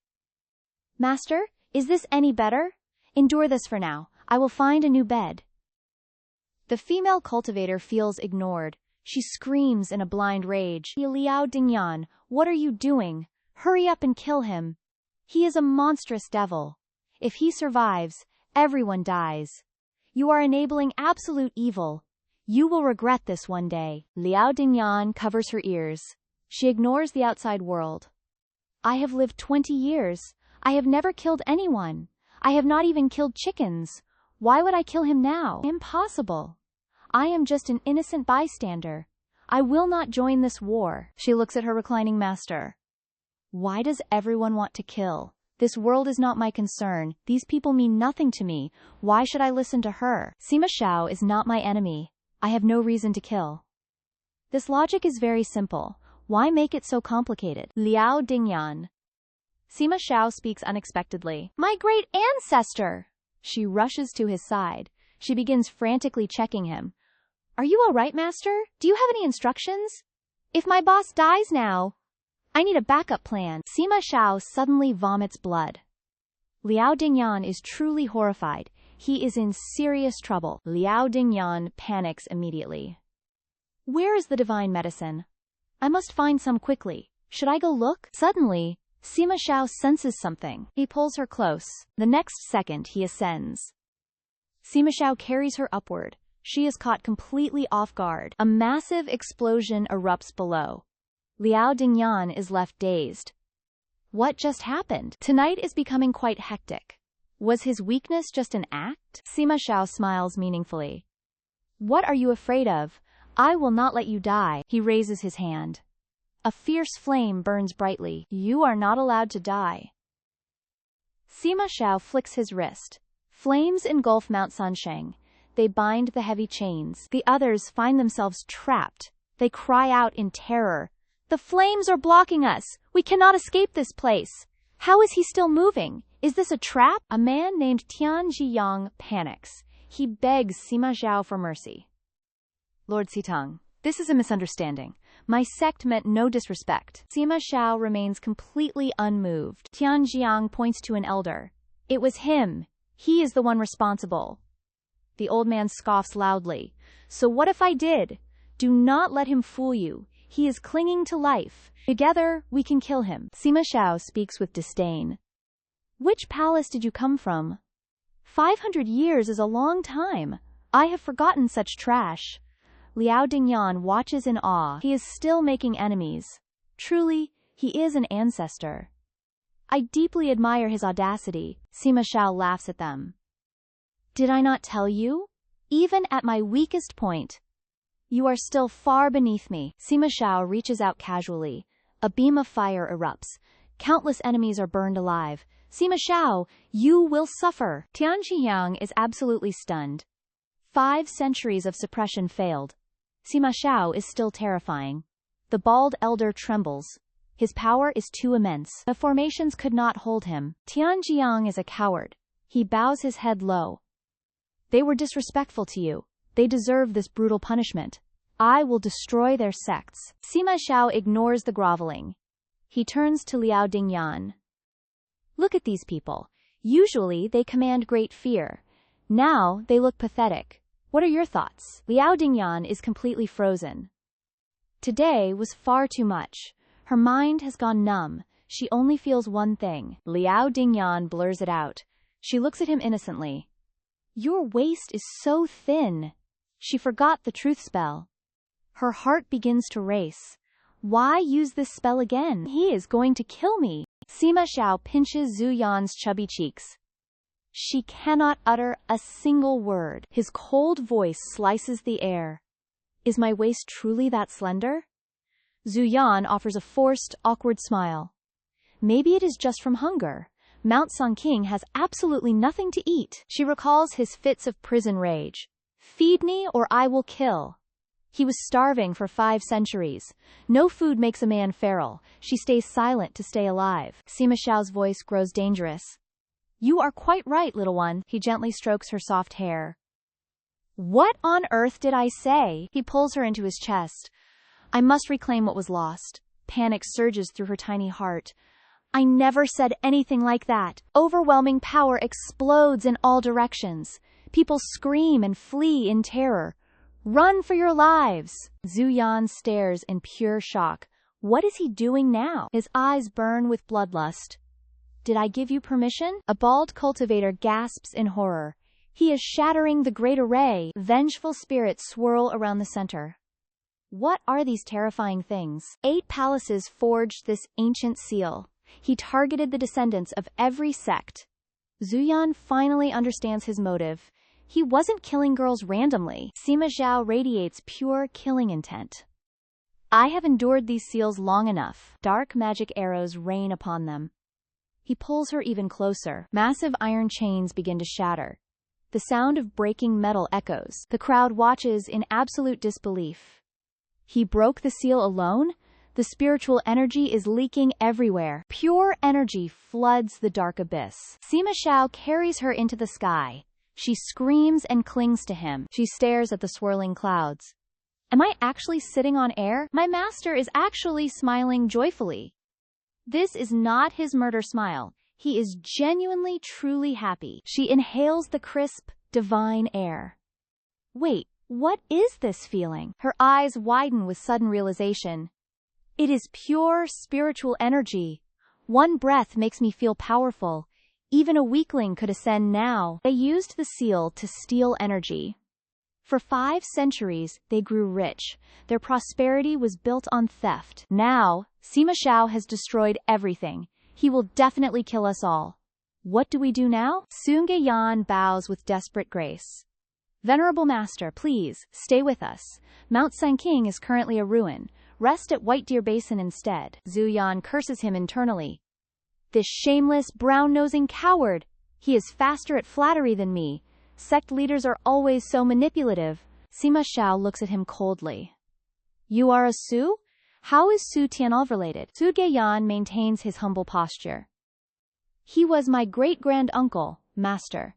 Master, is this any better? Endure this for now. I will find a new bed. The female cultivator feels ignored. She screams in a blind rage. Liao Dingyan, what are you doing? Hurry up and kill him. He is a monstrous devil. If he survives, everyone dies. You are enabling absolute evil. You will regret this one day. Liao Dingyan covers her ears. She ignores the outside world. I have lived 20 years. I have never killed anyone. I have not even killed chickens. Why would I kill him now? Impossible. I am just an innocent bystander. I will not join this war. She looks at her reclining master. Why does everyone want to kill? This world is not my concern. These people mean nothing to me. Why should I listen to her? Sima Xiao is not my enemy. I have no reason to kill. This logic is very simple. Why make it so complicated? Liao Dingyan. Sima Xiao speaks unexpectedly. My great ancestor! She rushes to his side. She begins frantically checking him. Are you all right, master? Do you have any instructions? If my boss dies now, I need a backup plan. Sima Xiao suddenly vomits blood. Liao Dingyan is truly horrified. He is in serious trouble. Liao Dingyan panics immediately. Where is the divine medicine? I must find some quickly. Should I go look? Suddenly, Sima Xiao senses something. He pulls her close. The next second he ascends. Sima Xiao carries her upward. She is caught completely off guard. A massive explosion erupts below. Liao Dingyan is left dazed. What just happened? Tonight is becoming quite hectic. Was his weakness just an act? Sima Xiao smiles meaningfully. What are you afraid of? I will not let you die. He raises his hand. A fierce flame burns brightly. You are not allowed to die. Sima Xiao flicks his wrist. Flames engulf Mount Sansheng. They bind the heavy chains. The others find themselves trapped. They cry out in terror. The flames are blocking us. We cannot escape this place. How is he still moving? Is this a trap? A man named Tian Zhiyang panics. He begs Sima Xiao for mercy. Lord Sitang, this is a misunderstanding. My sect meant no disrespect. Sima Xiao remains completely unmoved. Tian Zhiyang points to an elder. It was him. He is the one responsible. The old man scoffs loudly. So what if I did? Do not let him fool you. He is clinging to life. Together, we can kill him. Sima Xiao speaks with disdain. Which palace did you come from? 500 years is a long time. I have forgotten such trash. Liao Dingyan watches in awe. He is still making enemies. Truly, he is an ancestor. I deeply admire his audacity. Sima Xiao laughs at them. Did I not tell you? Even at my weakest point, you are still far beneath me. Sima Xiao reaches out casually. A beam of fire erupts. Countless enemies are burned alive. Sima Xiao, you will suffer. Tian Zhiyang is absolutely stunned. 5 centuries of suppression failed. Sima Xiao is still terrifying. The bald elder trembles. His power is too immense. The formations could not hold him. Tian Zhiyang is a coward. He bows his head low. They were disrespectful to you. They deserve this brutal punishment. I will destroy their sects. Sima Xiao ignores the groveling. He turns to Liao Dingyan. Look at these people. Usually they command great fear. Now they look pathetic. What are your thoughts? Liao Dingyan is completely frozen. Today was far too much. Her mind has gone numb. She only feels one thing. Liao Dingyan blurs it out. She looks at him innocently. Your waist is so thin. She forgot the truth spell. Her heart begins to race. Why use this spell again? He is going to kill me. Sima Xiao pinches Zhu Yan's chubby cheeks. She cannot utter a single word. His cold voice slices the air. Is my waist truly that slender? Zhu Yan offers a forced, awkward smile. Maybe it is just from hunger. Mount Songqing has absolutely nothing to eat. She recalls his fits of prison rage. Feed me or I will kill. He was starving for 5 centuries. No food makes a man feral. She stays silent to stay alive. Sima Xiao's voice grows dangerous. You are quite right, little one. He gently strokes her soft hair. What on earth did I say? He pulls her into his chest. I must reclaim what was lost. Panic surges through her tiny heart. I never said anything like that. Overwhelming power explodes in all directions. People scream and flee in terror. Run for your lives! Zhu Yan stares in pure shock. What is he doing now? His eyes burn with bloodlust. Did I give you permission? A bald cultivator gasps in horror. He is shattering the great array. Vengeful spirits swirl around the center. What are these terrifying things? 8 palaces forged this ancient seal. He targeted the descendants of every sect. Zhu Yan finally understands his motive. He wasn't killing girls randomly. Sima Xiao radiates pure killing intent. I have endured these seals long enough. Dark magic arrows rain upon them. He pulls her even closer. Massive iron chains begin to shatter. The sound of breaking metal echoes. The crowd watches in absolute disbelief. He broke the seal alone? The spiritual energy is leaking everywhere. Pure energy floods the dark abyss. Sima Xiao carries her into the sky. She screams and clings to him. She stares at the swirling clouds. Am I actually sitting on air? My master is actually smiling joyfully. This is not his murder smile. He is genuinely, truly happy. She inhales the crisp, divine air. Wait, what is this feeling? Her eyes widen with sudden realization. It is pure spiritual energy. One breath makes me feel powerful. Even a weakling could ascend now. They used the seal to steal energy. For 5 centuries, they grew rich. Their prosperity was built on theft. Now, Sima Xiao has destroyed everything. He will definitely kill us all. What do we do now? Sunge Yan bows with desperate grace. Venerable Master, please, stay with us. Mount Songqing is currently a ruin. Rest at White Deer Basin instead. Zhu Yan curses him internally. This shameless, brown-nosing coward! He is faster at flattery than me. Sect leaders are always so manipulative. Sima Xiao looks at him coldly. You are a Su? How is Su Tian'er related? Su Geyan maintains his humble posture. He was my great-grand-uncle, Master.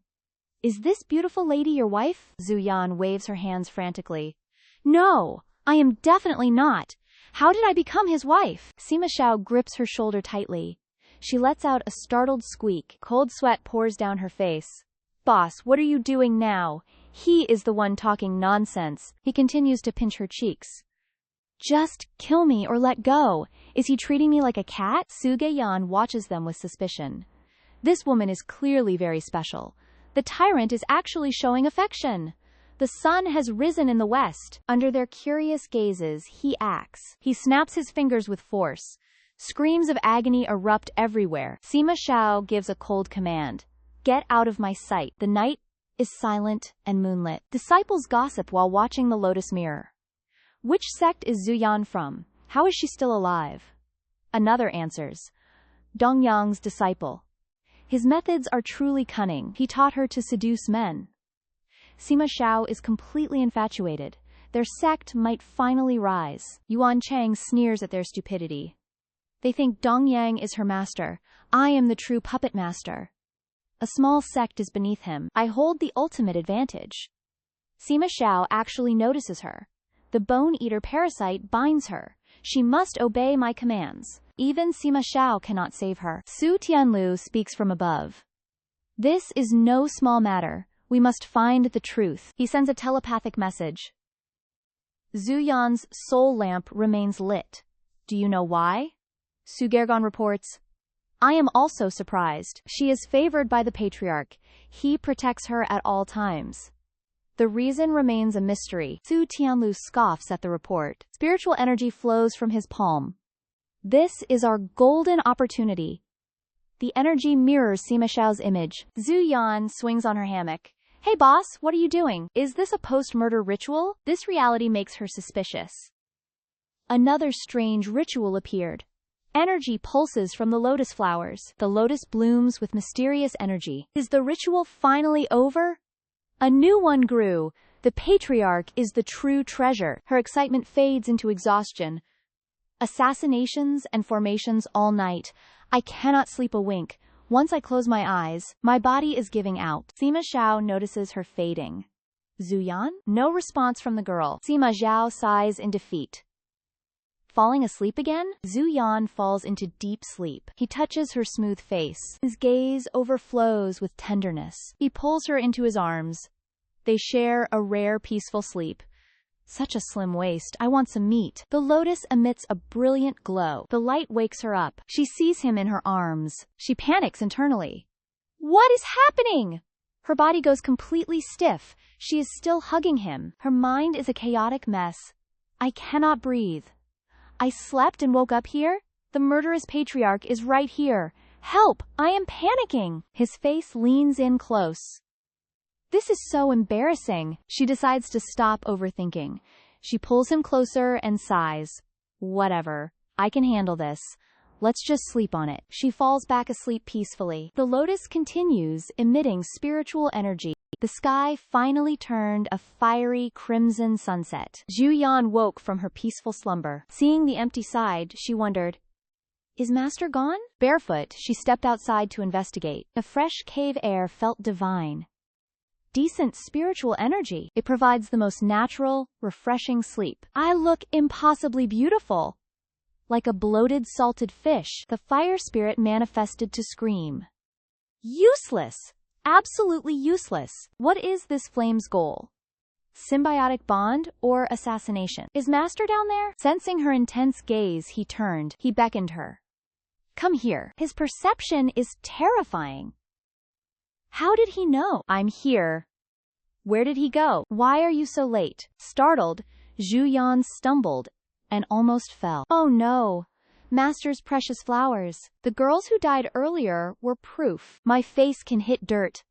Is this beautiful lady your wife? Zhu Yan waves her hands frantically. No, I am definitely not. How did I become his wife? Sima Xiao grips her shoulder tightly. She lets out a startled squeak. Cold sweat pours down her face. Boss, what are you doing now? He is the one talking nonsense. He continues to pinch her cheeks. Just kill me or let go. Is he treating me like a cat? Su Geyan watches them with suspicion. This woman is clearly very special. The tyrant is actually showing affection. The sun has risen in the west. Under their curious gazes, he acts. He snaps his fingers with force. Screams of agony erupt everywhere. Sima Xiao gives a cold command. Get out of my sight. The night is silent and moonlit. Disciples gossip while watching the lotus mirror. Which sect is Zhu Yan from? How is she still alive? Another answers. Dongyang's disciple. His methods are truly cunning. He taught her to seduce men. Sima Xiao is completely infatuated. Their sect might finally rise. Yuan Chang sneers at their stupidity. They think Dongyang is her master. I am the true puppet master. A small sect is beneath him. I hold the ultimate advantage. Sima Xiao actually notices her. The bone-eater parasite binds her. She must obey my commands. Even Sima Xiao cannot save her. Su Tianlu speaks from above. This is no small matter. We must find the truth. He sends a telepathic message. Zhu Yan's soul lamp remains lit. Do you know why? Su Gergon reports. I am also surprised. She is favored by the Patriarch. He protects her at all times. The reason remains a mystery. Su Tianlu scoffs at the report. Spiritual energy flows from his palm. This is our golden opportunity. The energy mirrors Sima Xiao's image. Zhu Yan swings on her hammock. Hey boss, what are you doing? Is this a post-murder ritual? This reality makes her suspicious. Another strange ritual appeared. Energy pulses from the lotus flowers. The lotus blooms with mysterious energy. Is the ritual finally over? A new one grew. The Patriarch is the true treasure. Her excitement fades into exhaustion. Assassinations and formations all night. I cannot sleep a wink. Once I close my eyes, my body is giving out. Sima Xiao notices her fading. Zhu Yan? No response from the girl. Sima Xiao sighs in defeat. Falling asleep again? Zhu Yan falls into deep sleep. He touches her smooth face. His gaze overflows with tenderness. He pulls her into his arms. They share a rare peaceful sleep. Such a slim waist, I want some meat. The lotus emits a brilliant glow. The light wakes her up. She sees him in her arms. She panics internally. What is happening? Her body goes completely stiff. She is still hugging him. Her mind is a chaotic mess. I cannot breathe. I slept and woke up here? The murderous Patriarch is right here. Help! I am panicking. His face leans in close. This is so embarrassing. She decides to stop overthinking. She pulls him closer and sighs. Whatever. I can handle this. Let's just sleep on it. She falls back asleep peacefully. The lotus continues, emitting spiritual energy. The sky finally turned a fiery crimson sunset. Zhu Yan woke from her peaceful slumber. Seeing the empty side, she wondered, is Master gone? Barefoot, she stepped outside to investigate. The fresh cave air felt divine. Decent spiritual energy. It provides the most natural, refreshing sleep. I look impossibly beautiful. Like a bloated salted fish, the fire spirit manifested to scream. Useless! Absolutely useless. What is this flame's goal? Symbiotic bond or assassination? Is Master down there? Sensing her intense gaze, he turned. He beckoned her. Come here. His perception is terrifying. How did he know? I'm here. Where did he go? Why are you so late? Startled, Zhu Yan stumbled and almost fell. Oh no! Master's precious flowers. The girls who died earlier were proof. My face can hit dirt.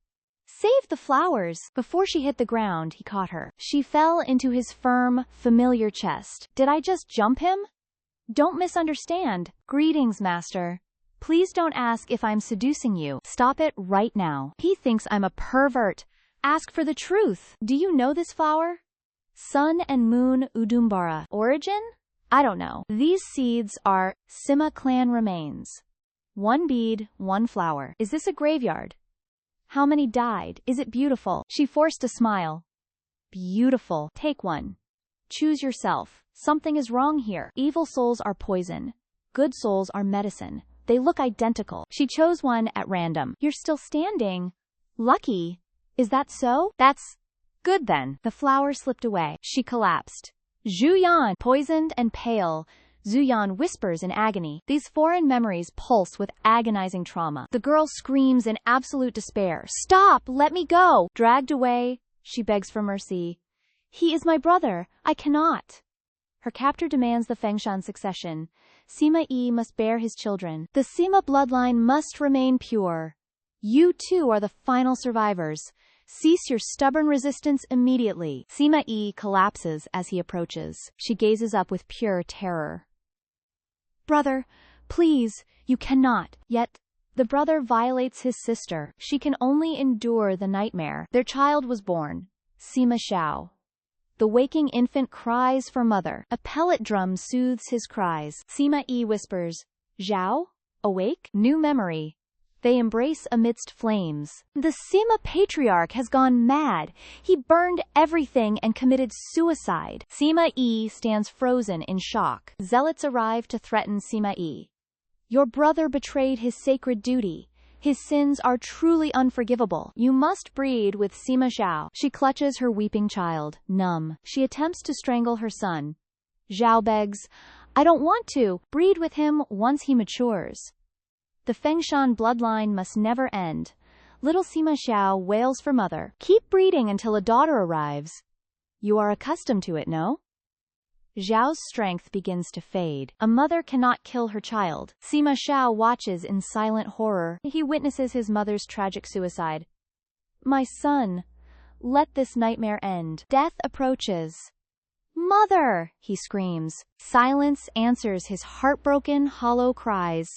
Save the flowers. Before she hit the ground, he caught her. She fell into his firm, familiar chest. Did I just jump him? Don't misunderstand. Greetings, Master. Please don't ask if I'm seducing you. Stop it right now. He thinks I'm a pervert. Ask for the truth. Do you know this flower? Sun and Moon Udumbara. Origin? I don't know. These seeds are Sima clan remains. One bead, one flower. Is this a graveyard? How many died? Is it beautiful? She forced a smile. Beautiful. Take one. Choose yourself. Something is wrong here. Evil souls are poison. Good souls are medicine. They look identical. She chose one at random. You're still standing. Lucky. Is that so? That's good then. The flower slipped away. She collapsed. Zhu Yan, poisoned and pale. Zhu Yan whispers in agony. These foreign memories pulse with agonizing trauma. The girl screams in absolute despair. Stop! Let me go! Dragged away, she begs for mercy. He is my brother. I cannot. Her captor demands the Fengshan succession. Sima Yi must bear his children. The Sima bloodline must remain pure. You too are the final survivors. Cease your stubborn resistance immediately. Sima Yi collapses as he approaches. She gazes up with pure terror. Brother, please, you cannot. Yet, the brother violates his sister. She can only endure the nightmare. Their child was born. Sima Xiao. The waking infant cries for mother. A pellet drum soothes his cries. Sima Yi whispers, Xiao? Awake? New memory. They embrace amidst flames. The Sima Patriarch has gone mad. He burned everything and committed suicide. Sima Yi stands frozen in shock. Zealots arrive to threaten Sima Yi. Your brother betrayed his sacred duty. His sins are truly unforgivable. You must breed with Sima Xiao. She clutches her weeping child, numb. She attempts to strangle her son. Xiao begs, I don't want to. Breed with him once he matures. The Fengshan bloodline must never end. Little Sima Xiao wails for mother. Keep breeding until a daughter arrives. You are accustomed to it, no? Xiao's strength begins to fade. A mother cannot kill her child. Sima Xiao watches in silent horror. He witnesses his mother's tragic suicide. My son, let this nightmare end. Death approaches. Mother, he screams. Silence answers his heartbroken, hollow cries.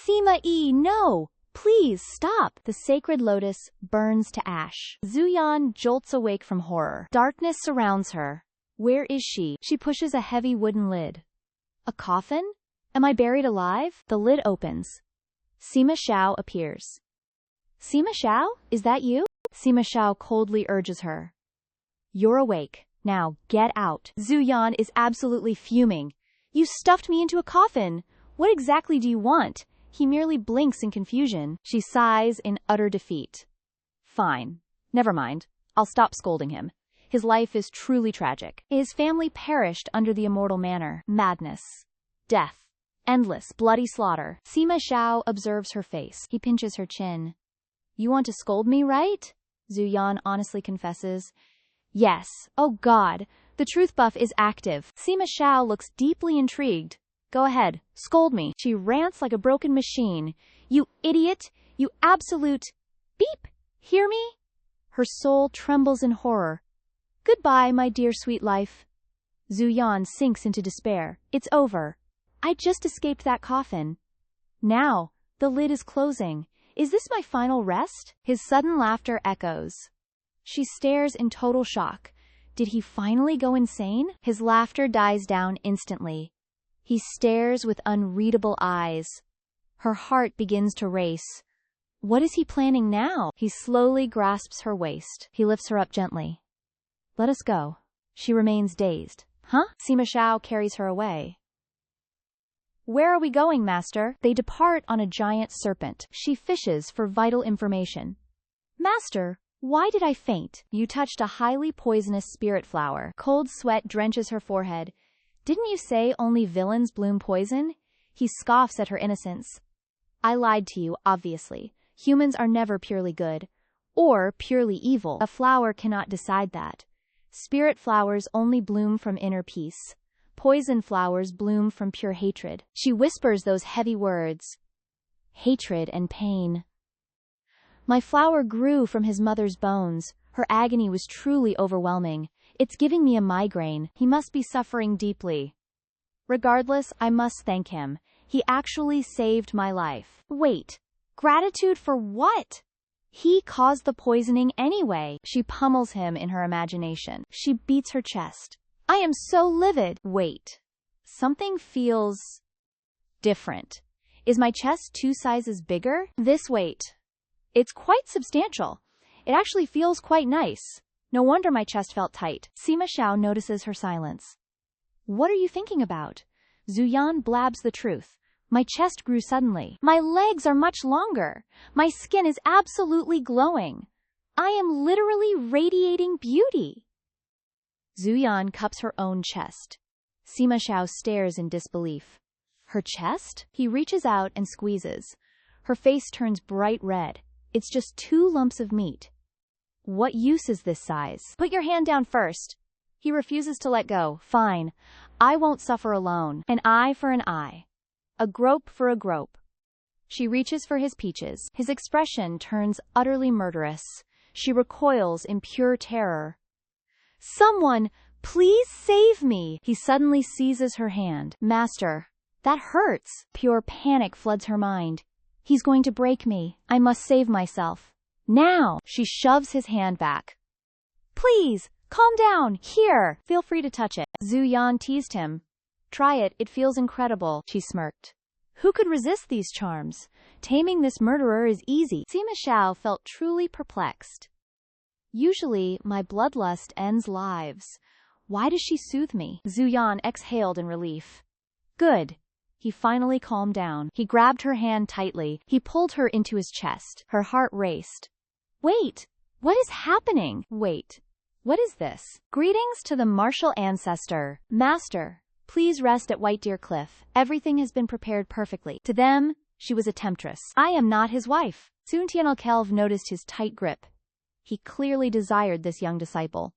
Sima Yi, no! Please stop! The sacred lotus burns to ash. Zuyan jolts awake from horror. Darkness surrounds her. Where is she? She pushes a heavy wooden lid. A coffin? Am I buried alive? The lid opens. Sima Xiao appears. Sima Xiao, is that you? Sima Xiao coldly urges her. You're awake. Now, get out. Zuyan is absolutely fuming. You stuffed me into a coffin. What exactly do you want? He merely blinks in confusion. She sighs in utter defeat. Fine. Never mind. I'll stop scolding him. His life is truly tragic. His family perished under the immortal manor. Madness. Death. Endless, bloody slaughter. Sima Xiao observes her face. He pinches her chin. You want to scold me, right? Zuyan honestly confesses. Yes. Oh God. The truth buff is active. Sima Xiao looks deeply intrigued. Go ahead. Scold me. She rants like a broken machine. You idiot. You absolute... Beep. Hear me? Her soul trembles in horror. Goodbye, my dear sweet life. Zuyan sinks into despair. It's over. I just escaped that coffin. Now, the lid is closing. Is this my final rest? His sudden laughter echoes. She stares in total shock. Did he finally go insane? His laughter dies down instantly. He stares with unreadable eyes. Her heart begins to race. What is he planning now? He slowly grasps her waist. He lifts her up gently. Let us go. She remains dazed. Huh? Sima Xiao carries her away. Where are we going, master? They depart on a giant serpent. She fishes for vital information. Master, why did I faint? You touched a highly poisonous spirit flower. Cold sweat drenches her forehead. Didn't you say only villains bloom poison? He scoffs at her innocence. I lied to you, obviously. Humans are never purely good. Or purely evil. A flower cannot decide that. Spirit flowers only bloom from inner peace. Poison flowers bloom from pure hatred. She whispers those heavy words. Hatred and pain. My flower grew from his mother's bones. Her agony was truly overwhelming. It's giving me a migraine. He must be suffering deeply. Regardless, I must thank him. He actually saved my life. Wait. Gratitude for what? He caused the poisoning anyway. She pummels him in her imagination. She beats her chest. I am so livid. Wait. Something feels different. Is my chest 2 sizes bigger? This weight. It's quite substantial. It actually feels quite nice. No wonder my chest felt tight. Sima Xiao notices her silence. What are you thinking about? Zuyan blabs the truth. My chest grew suddenly. My legs are much longer. My skin is absolutely glowing. I am literally radiating beauty. Zuyan cups her own chest. Sima Xiao stares in disbelief. Her chest? He reaches out and squeezes. Her face turns bright red. It's just 2 lumps of meat. What use is this size? Put your hand down first. He refuses to let go. Fine. I won't suffer alone. An eye for an eye. A grope for a grope. She reaches for his peaches. His expression turns utterly murderous. She recoils in pure terror. Someone, please save me! He suddenly seizes her hand. Master, that hurts. Pure panic floods her mind. He's going to break me. I must save myself. Now! She shoves his hand back. Please, calm down. Here, feel free to touch it. Zuyan teased him. Try it, it feels incredible. She smirked. Who could resist these charms? Taming this murderer is easy. Sima Xiao felt truly perplexed. Usually, my bloodlust ends lives. Why does she soothe me? Zhu Yan exhaled in relief. Good. He finally calmed down. He grabbed her hand tightly. He pulled her into his chest. Her heart raced. Wait! What is happening? Wait. What is this? Greetings to the martial ancestor. Master, please rest at White Deer Cliff. Everything has been prepared perfectly. To them, she was a temptress. I am not his wife. Soon Tianalkelv noticed his tight grip. He clearly desired this young disciple.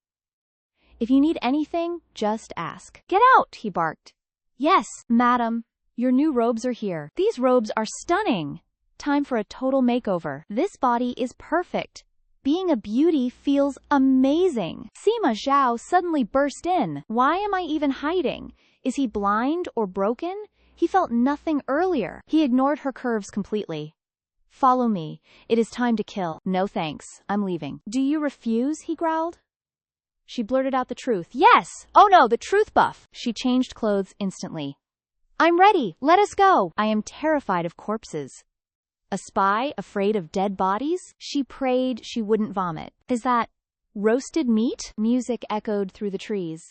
If you need anything, just ask. Get out, he barked. Yes, madam. Your new robes are here. These robes are stunning. Time for a total makeover. This body is perfect. Being a beauty feels amazing. Sima Xiao suddenly burst in. Why am I even hiding? Is he blind or broken? He felt nothing earlier. He ignored her curves completely. Follow me. It is time to kill. No thanks. I'm leaving. Do you refuse? He growled. She blurted out the truth. Yes! Oh no, the truth buff! She changed clothes instantly. I'm ready. Let us go. I am terrified of corpses. A spy afraid of dead bodies? She prayed she wouldn't vomit. Is that roasted meat? Music echoed through the trees.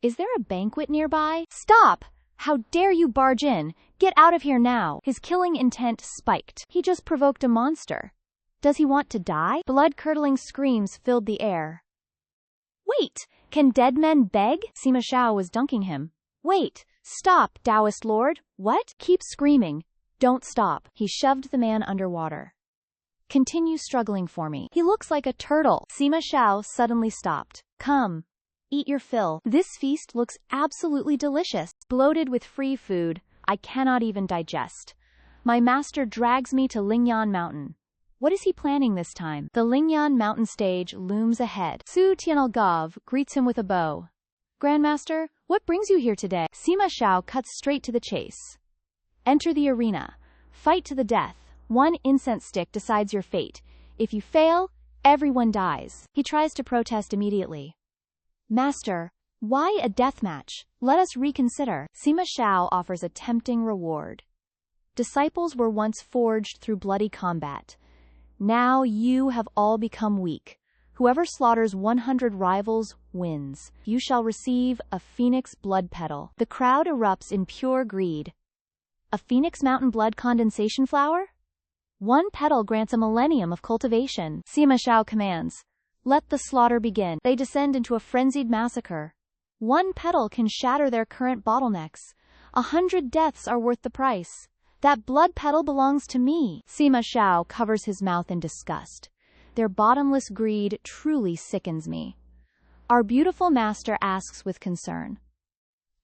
Is there a banquet nearby? Stop! How dare you barge in? Get out of here now. His killing intent spiked. He just provoked a monster. Does he want to die? Blood-curdling screams filled the air. Wait! Can dead men beg? Sima Xiao was dunking him. Wait! Stop, Taoist Lord! What? Keep screaming. Don't stop. He shoved the man underwater. Continue struggling for me. He looks like a turtle. Sima Xiao suddenly stopped. Come. Eat your fill. This feast looks absolutely delicious. Bloated with free food, I cannot even digest. My master drags me to Lingyan Mountain. What is he planning this time? The Lingyan Mountain stage looms ahead. Su Tianalgov greets him with a bow. Grandmaster, what brings you here today? Sima Xiao cuts straight to the chase. Enter the arena. Fight to the death. One incense stick decides your fate. If you fail, everyone dies. He tries to protest immediately. Master, why a death match? Let us reconsider. Sima Xiao offers a tempting reward. Disciples were once forged through bloody combat. Now you have all become weak. Whoever slaughters 100 rivals wins. You shall receive a phoenix blood petal. The crowd erupts in pure greed. A phoenix mountain blood condensation flower? One petal grants a millennium of cultivation. Sima Xiao commands. Let the slaughter begin. They descend into a frenzied massacre. One petal can shatter their current bottlenecks. 100 deaths are worth the price. That blood petal belongs to me. Sima Xiao covers his mouth in disgust. Their bottomless greed truly sickens me. Our beautiful master asks with concern.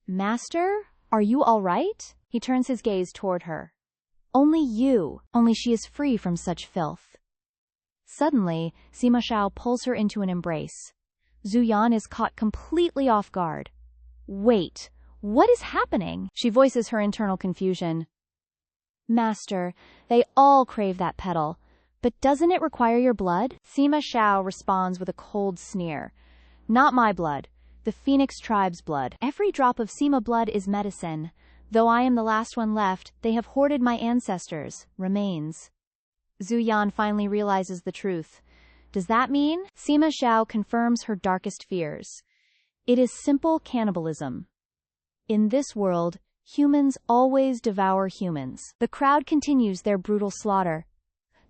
Master, are you all right? He turns his gaze toward her. Only you. Only she is free from such filth. Suddenly, Sima Xiao pulls her into an embrace. Zhu Yan is caught completely off guard. Wait, what is happening? She voices her internal confusion. Master, they all crave that petal. But doesn't it require your blood? Sima Xiao responds with a cold sneer. Not my blood. The Phoenix tribe's blood. Every drop of Sima blood is medicine. Though I am the last one left, they have hoarded my ancestors' remains. Zhu Yan finally realizes the truth. Does that mean? Sima Xiao confirms her darkest fears. It is simple cannibalism. In this world, humans always devour humans. The crowd continues their brutal slaughter.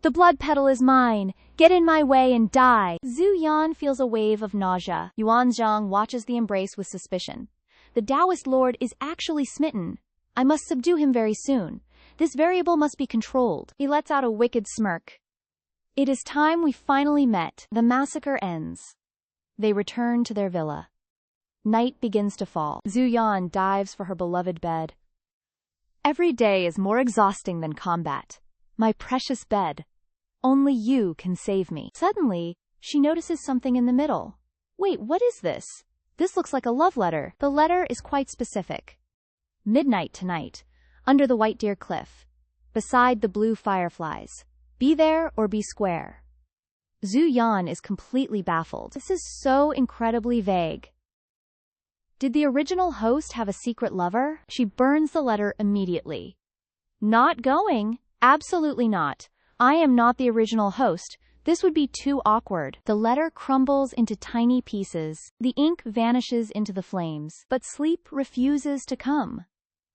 The blood petal is mine. Get in my way and die. Zhu Yan feels a wave of nausea. Yuanzhang watches the embrace with suspicion. The Taoist lord is actually smitten. I must subdue him very soon. This variable must be controlled. He lets out a wicked smirk. It is time we finally met. The massacre ends. They return to their villa. Night begins to fall. Zhu Yan dives for her beloved bed. Every day is more exhausting than combat. My precious bed. Only you can save me. Suddenly, she notices something in the middle. Wait, what is this? This looks like a love letter. The letter is quite specific. Midnight tonight, under the White Deer Cliff, beside the blue fireflies. Be there or be square. Zhu Yan is completely baffled. This is so incredibly vague. Did the original host have a secret lover? She burns the letter immediately. Not going? Absolutely not. I am not the original host. This would be too awkward. The letter crumbles into tiny pieces. The ink vanishes into the flames. But sleep refuses to come.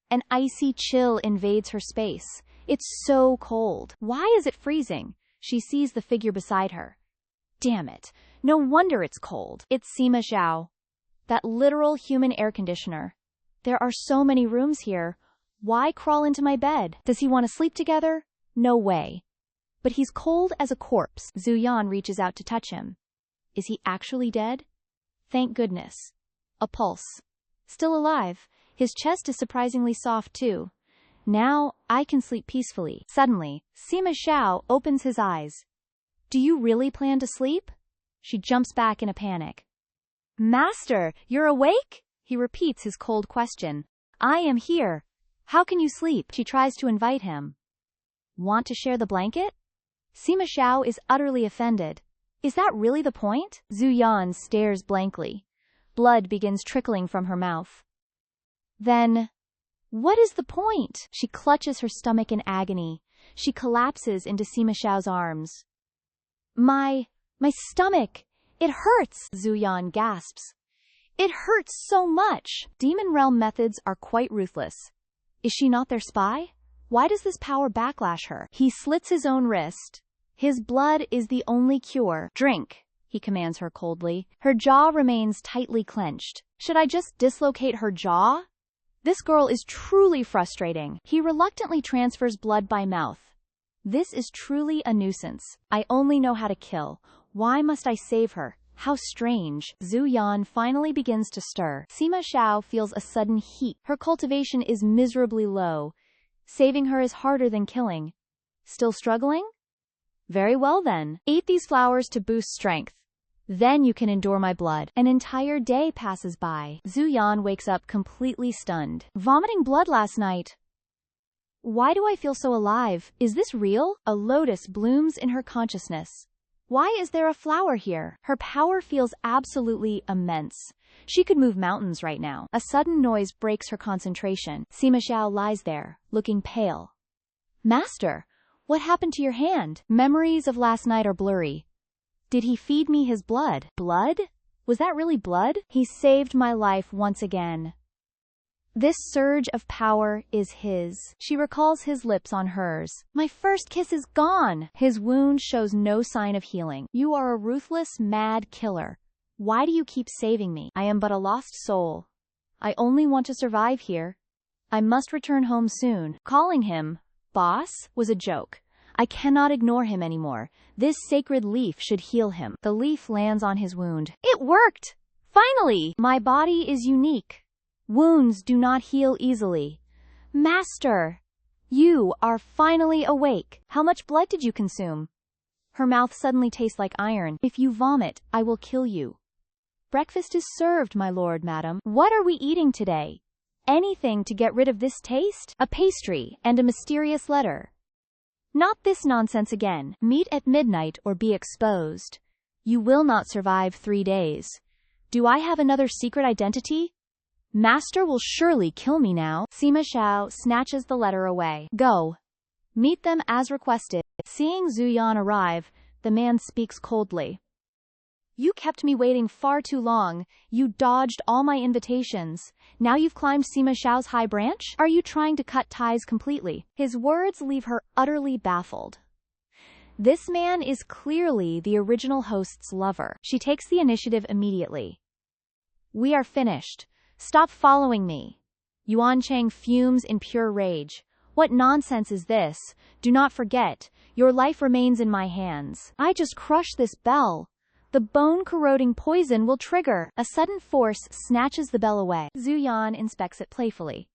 An icy chill invades her space. It's so cold. Why is it freezing? She sees the figure beside her. Damn it. No wonder it's cold. It's Sima Xiao. That literal human air conditioner. There are so many rooms here. Why crawl into my bed? Does he want to sleep together? No way. But he's cold as a corpse. Zhu Yan reaches out to touch him. Is he actually dead? Thank goodness. A pulse. Still alive. His chest is surprisingly soft too. Now, I can sleep peacefully. Suddenly, Sima Xiao opens his eyes. Do you really plan to sleep? She jumps back in a panic. Master, you're awake? He repeats his cold question. I am here. How can you sleep? She tries to invite him. Want to share the blanket? Sima Xiao is utterly offended. Is that really the point? Zhu Yan stares blankly. Blood begins trickling from her mouth. Then, what is the point? She clutches her stomach in agony. She collapses into Sima Xiao's arms. My stomach! It hurts! Zhu Yan gasps. It hurts so much! Demon realm methods are quite ruthless. Is she not their spy? Why does this power backlash her? He slits his own wrist. His blood is the only cure. Drink, he commands her coldly. Her jaw remains tightly clenched. Should I just dislocate her jaw? This girl is truly frustrating. He reluctantly transfers blood by mouth. This is truly a nuisance. I only know how to kill. Why must I save her? How strange. Zhu Yan finally begins to stir. Sima Xiao feels a sudden heat. Her cultivation is miserably low. Saving her is harder than killing. Still struggling? Very well then. Eat these flowers to boost strength. Then you can endure my blood. An entire day passes by. Zhu Yan wakes up completely stunned. Vomiting blood last night. Why do I feel so alive? Is this real? A lotus blooms in her consciousness. Why is there a flower here? Her power feels absolutely immense. She could move mountains right now. A sudden noise breaks her concentration. Sima Xiao lies there, looking pale. Master, what happened to your hand? Memories of last night are blurry. Did he feed me his blood? Blood? Was that really blood? He saved my life once again. This surge of power is his. She recalls his lips on hers. My first kiss is gone. His wound shows no sign of healing. You are a ruthless, mad killer. Why do you keep saving me? I am but a lost soul. I only want to survive here. I must return home soon. Calling him boss was a joke. I cannot ignore him anymore. This sacred leaf should heal him. The leaf lands on his wound. It worked! Finally! My body is unique. Wounds do not heal easily. Master! You are finally awake. How much blood did you consume? Her mouth suddenly tastes like iron. If you vomit, I will kill you. Breakfast is served, my lord, madam. What are we eating today? Anything to get rid of this taste? A pastry and a mysterious letter. Not this nonsense again. Meet at midnight or be exposed. You will not survive 3 days. Do I have another secret identity? Master will surely kill me now. Sima Xiao snatches the letter away. Go. Meet them as requested. Seeing Zhu Yan arrive, the man speaks coldly. You kept me waiting far too long. You dodged all my invitations. Now you've climbed Sima Xiao's high branch? Are you trying to cut ties completely? His words leave her utterly baffled. This man is clearly the original host's lover. She takes the initiative immediately. We are finished. Stop following me. Yuan Chang fumes in pure rage. What nonsense is this? Do not forget, your life remains in my hands. I just crushed this bell. The bone-corroding poison will trigger. A sudden force snatches the bell away. Zhu Yan inspects it playfully.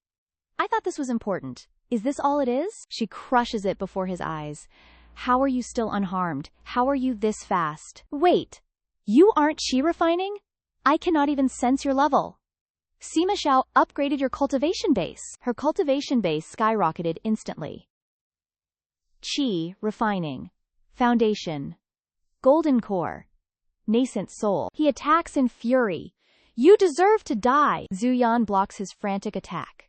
I thought this was important. Is this all it is? She crushes it before his eyes. How are you still unharmed? How are you this fast? Wait, you aren't qi refining? I cannot even sense your level. Sima Xiao upgraded your cultivation base. Her cultivation base skyrocketed instantly. Qi refining. Foundation. Golden core. Nascent soul. He attacks in fury. You deserve to die. Zhu Yan blocks his frantic attack.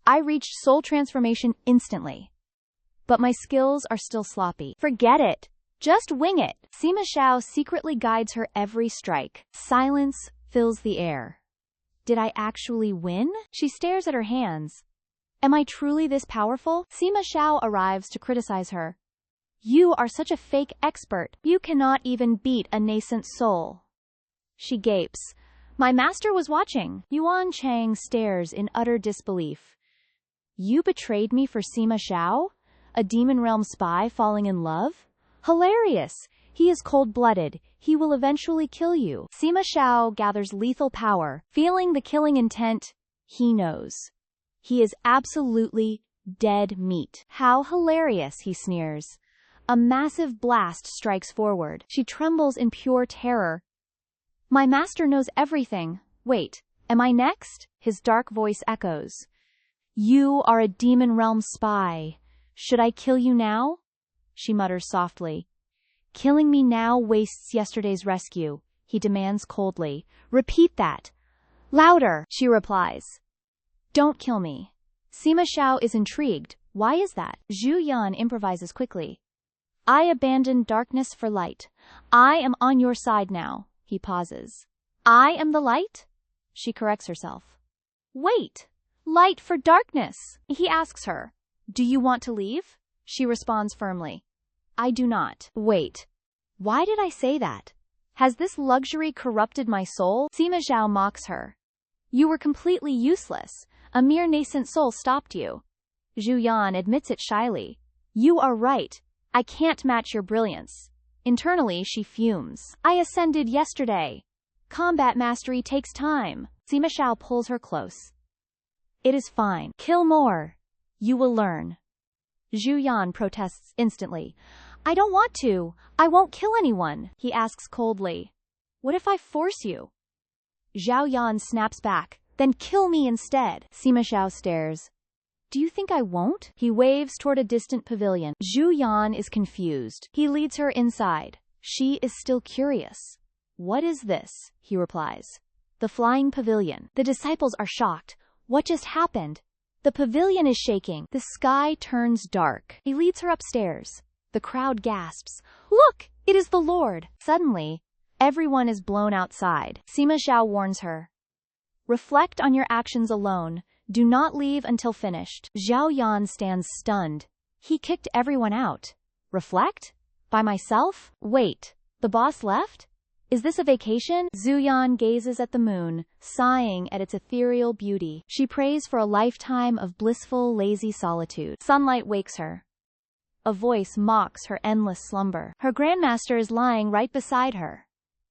I reached soul transformation instantly. But my skills are still sloppy. Forget it. Just wing it. Sima Xiao secretly guides her every strike. Silence fills the air. Did I actually win? She stares at her hands. Am I truly this powerful? Sima Xiao arrives to criticize her. You are such a fake expert. You cannot even beat a nascent soul. She gapes. My master was watching. Yuan Chang stares in utter disbelief. You betrayed me for Sima Xiao? A demon realm spy falling in love? Hilarious. He is cold-blooded. He will eventually kill you. Sima Xiao gathers lethal power. Feeling the killing intent, he knows. He is absolutely dead meat. How hilarious, he sneers. A massive blast strikes forward. She trembles in pure terror. My master knows everything. Wait, am I next? His dark voice echoes. You are a demon realm spy. Should I kill you now? She mutters softly. Killing me now wastes yesterday's rescue, he demands coldly. Repeat that. Louder, she replies. Don't kill me. Sima Xiao is intrigued. Why is that? Zhu Yan improvises quickly. I abandoned darkness for light. I am on your side now. He pauses. I am the light? She corrects herself. Wait! Light for darkness! He asks her. Do you want to leave? She responds firmly. I do not. Wait. Why did I say that? Has this luxury corrupted my soul? Sima Xiao mocks her. You were completely useless. A mere nascent soul stopped you. Zhu Yan admits it shyly. You are right. I can't match your brilliance. Internally, she fumes. I ascended yesterday. Combat mastery takes time. Sima Xiao pulls her close. It is fine. Kill more. You will learn. Zhu Yan protests instantly. I don't want to. I won't kill anyone. He asks coldly. What if I force you? Zhao Yan snaps back. Then kill me instead. Sima Xiao stares. Do you think I won't? He waves toward a distant pavilion. Zhu Yan is confused. He leads her inside. She is still curious. What is this? He replies. The flying pavilion. The disciples are shocked. What just happened? The pavilion is shaking. The sky turns dark. He leads her upstairs. The crowd gasps. Look! It is the Lord! Suddenly, everyone is blown outside. Sima Xiao warns her. Reflect on your actions alone. Do not leave until finished. Zhao Yan stands stunned. He kicked everyone out. Reflect? By myself? Wait. The boss left? Is this a vacation? Zhu Yan gazes at the moon, sighing at its ethereal beauty. She prays for a lifetime of blissful, lazy solitude. Sunlight wakes her. A voice mocks her endless slumber. Her grandmaster is lying right beside her.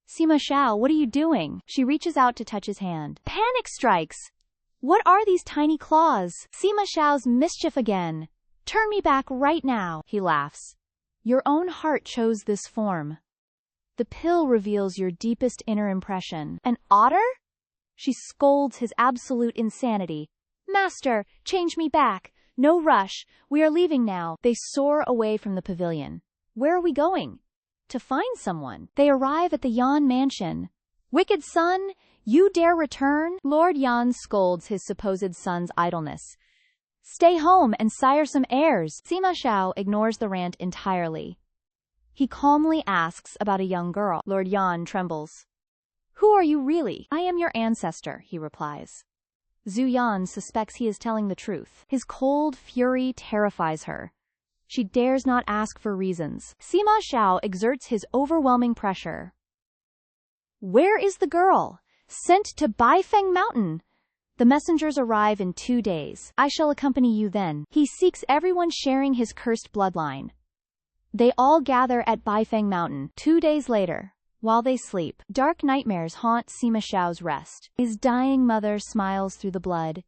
Sima Xiao, what are you doing? She reaches out to touch his hand. Panic strikes. What are these tiny claws? Sima Xiao's mischief again. Turn me back right now. He laughs. Your own heart chose this form. The pill reveals your deepest inner impression. An otter? She scolds his absolute insanity. Master, change me back. No rush. We are leaving now. They soar away from the pavilion. Where are we going? To find someone. They arrive at the Yan mansion. Wicked son, you dare return? Lord Yan scolds his supposed son's idleness. Stay home and sire some heirs. Sima Xiao ignores the rant entirely. He calmly asks about a young girl. Lord Yan trembles. Who are you really? I am your ancestor, he replies. Zhu Yan suspects he is telling the truth. His cold fury terrifies her. She dares not ask for reasons. Sima Xiao exerts his overwhelming pressure. Where is the girl? Sent to Baifeng Mountain. The messengers arrive in 2 days. I shall accompany you then. He seeks everyone sharing his cursed bloodline. They all gather at Baifeng Mountain. 2 days later, while they sleep, dark nightmares haunt Sima Xiao's rest. His dying mother smiles through the blood.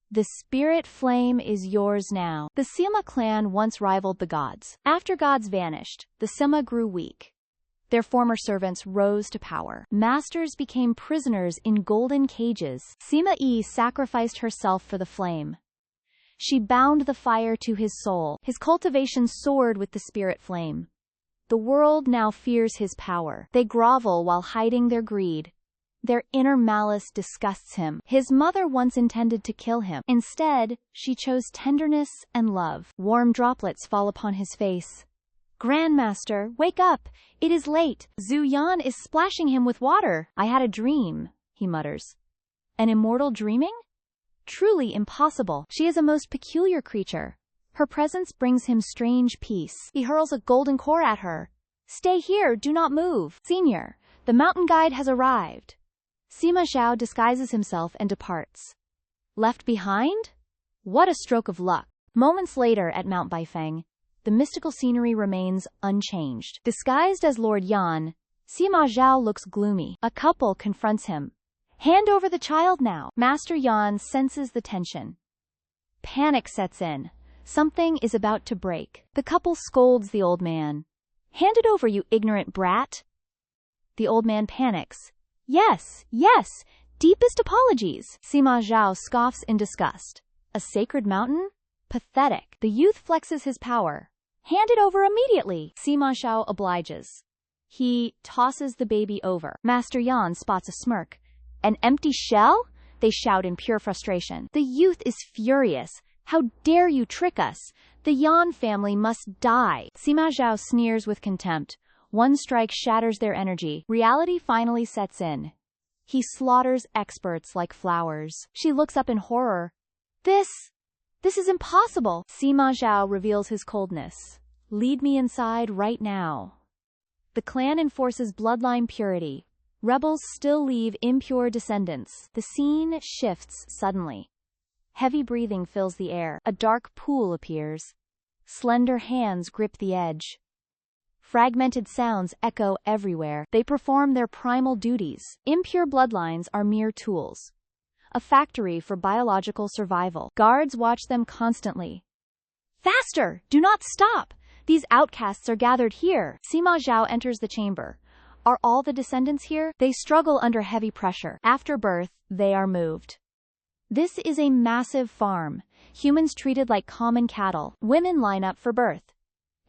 The spirit flame is yours now. The Sima clan once rivaled the gods. After gods vanished, the Sima grew weak. Their former servants rose to power. Masters became prisoners in golden cages. Sima Yi sacrificed herself for the flame. She bound the fire to his soul. His cultivation soared with the spirit flame. The world now fears his power. They grovel while hiding their greed. Their inner malice disgusts him. His mother once intended to kill him. Instead, she chose tenderness and love. Warm droplets fall upon his face. Grandmaster, wake up! It is late. Zhu Yan is splashing him with water. I had a dream, he mutters. An immortal dreaming? Truly impossible. She is a most peculiar creature. Her presence brings him strange peace. He hurls a golden core at her. Stay here, do not move. Senior, the mountain guide has arrived. Sima Xiao disguises himself and departs. Left behind? What a stroke of luck. Moments later at Mount Baifeng, the mystical scenery remains unchanged. Disguised as Lord Yan, Sima Xiao looks gloomy. A couple confronts him. Hand over the child now. Master Yan senses the tension. Panic sets in. Something is about to break. The couple scolds the old man. Hand it over, you ignorant brat. The old man panics. Yes, yes, deepest apologies. Sima Xiao scoffs in disgust. A sacred mountain? Pathetic. The youth flexes his power. Hand it over immediately. Sima Xiao obliges. He tosses the baby over. Master Yan spots a smirk. An empty shell? They shout in pure frustration. The youth is furious. How dare you trick us? The Yan family must die. Sima Xiao sneers with contempt. One strike shatters their energy. Reality finally sets in. He slaughters experts like flowers. She looks up in horror. This is impossible. Sima Xiao reveals his coldness. Lead me inside right now. The clan enforces bloodline purity. Rebels still leave impure descendants. The scene shifts suddenly. Heavy breathing fills the air. A dark pool appears. Slender hands grip the edge. Fragmented sounds echo everywhere. They perform their primal duties. Impure bloodlines are mere tools. A factory for biological survival. Guards watch them constantly. Faster! Do not stop! These outcasts are gathered here. Sima Xiao enters the chamber. Are all the descendants here? They struggle under heavy pressure. After birth, they are moved. This is a massive farm. Humans treated like common cattle. Women line up for birth.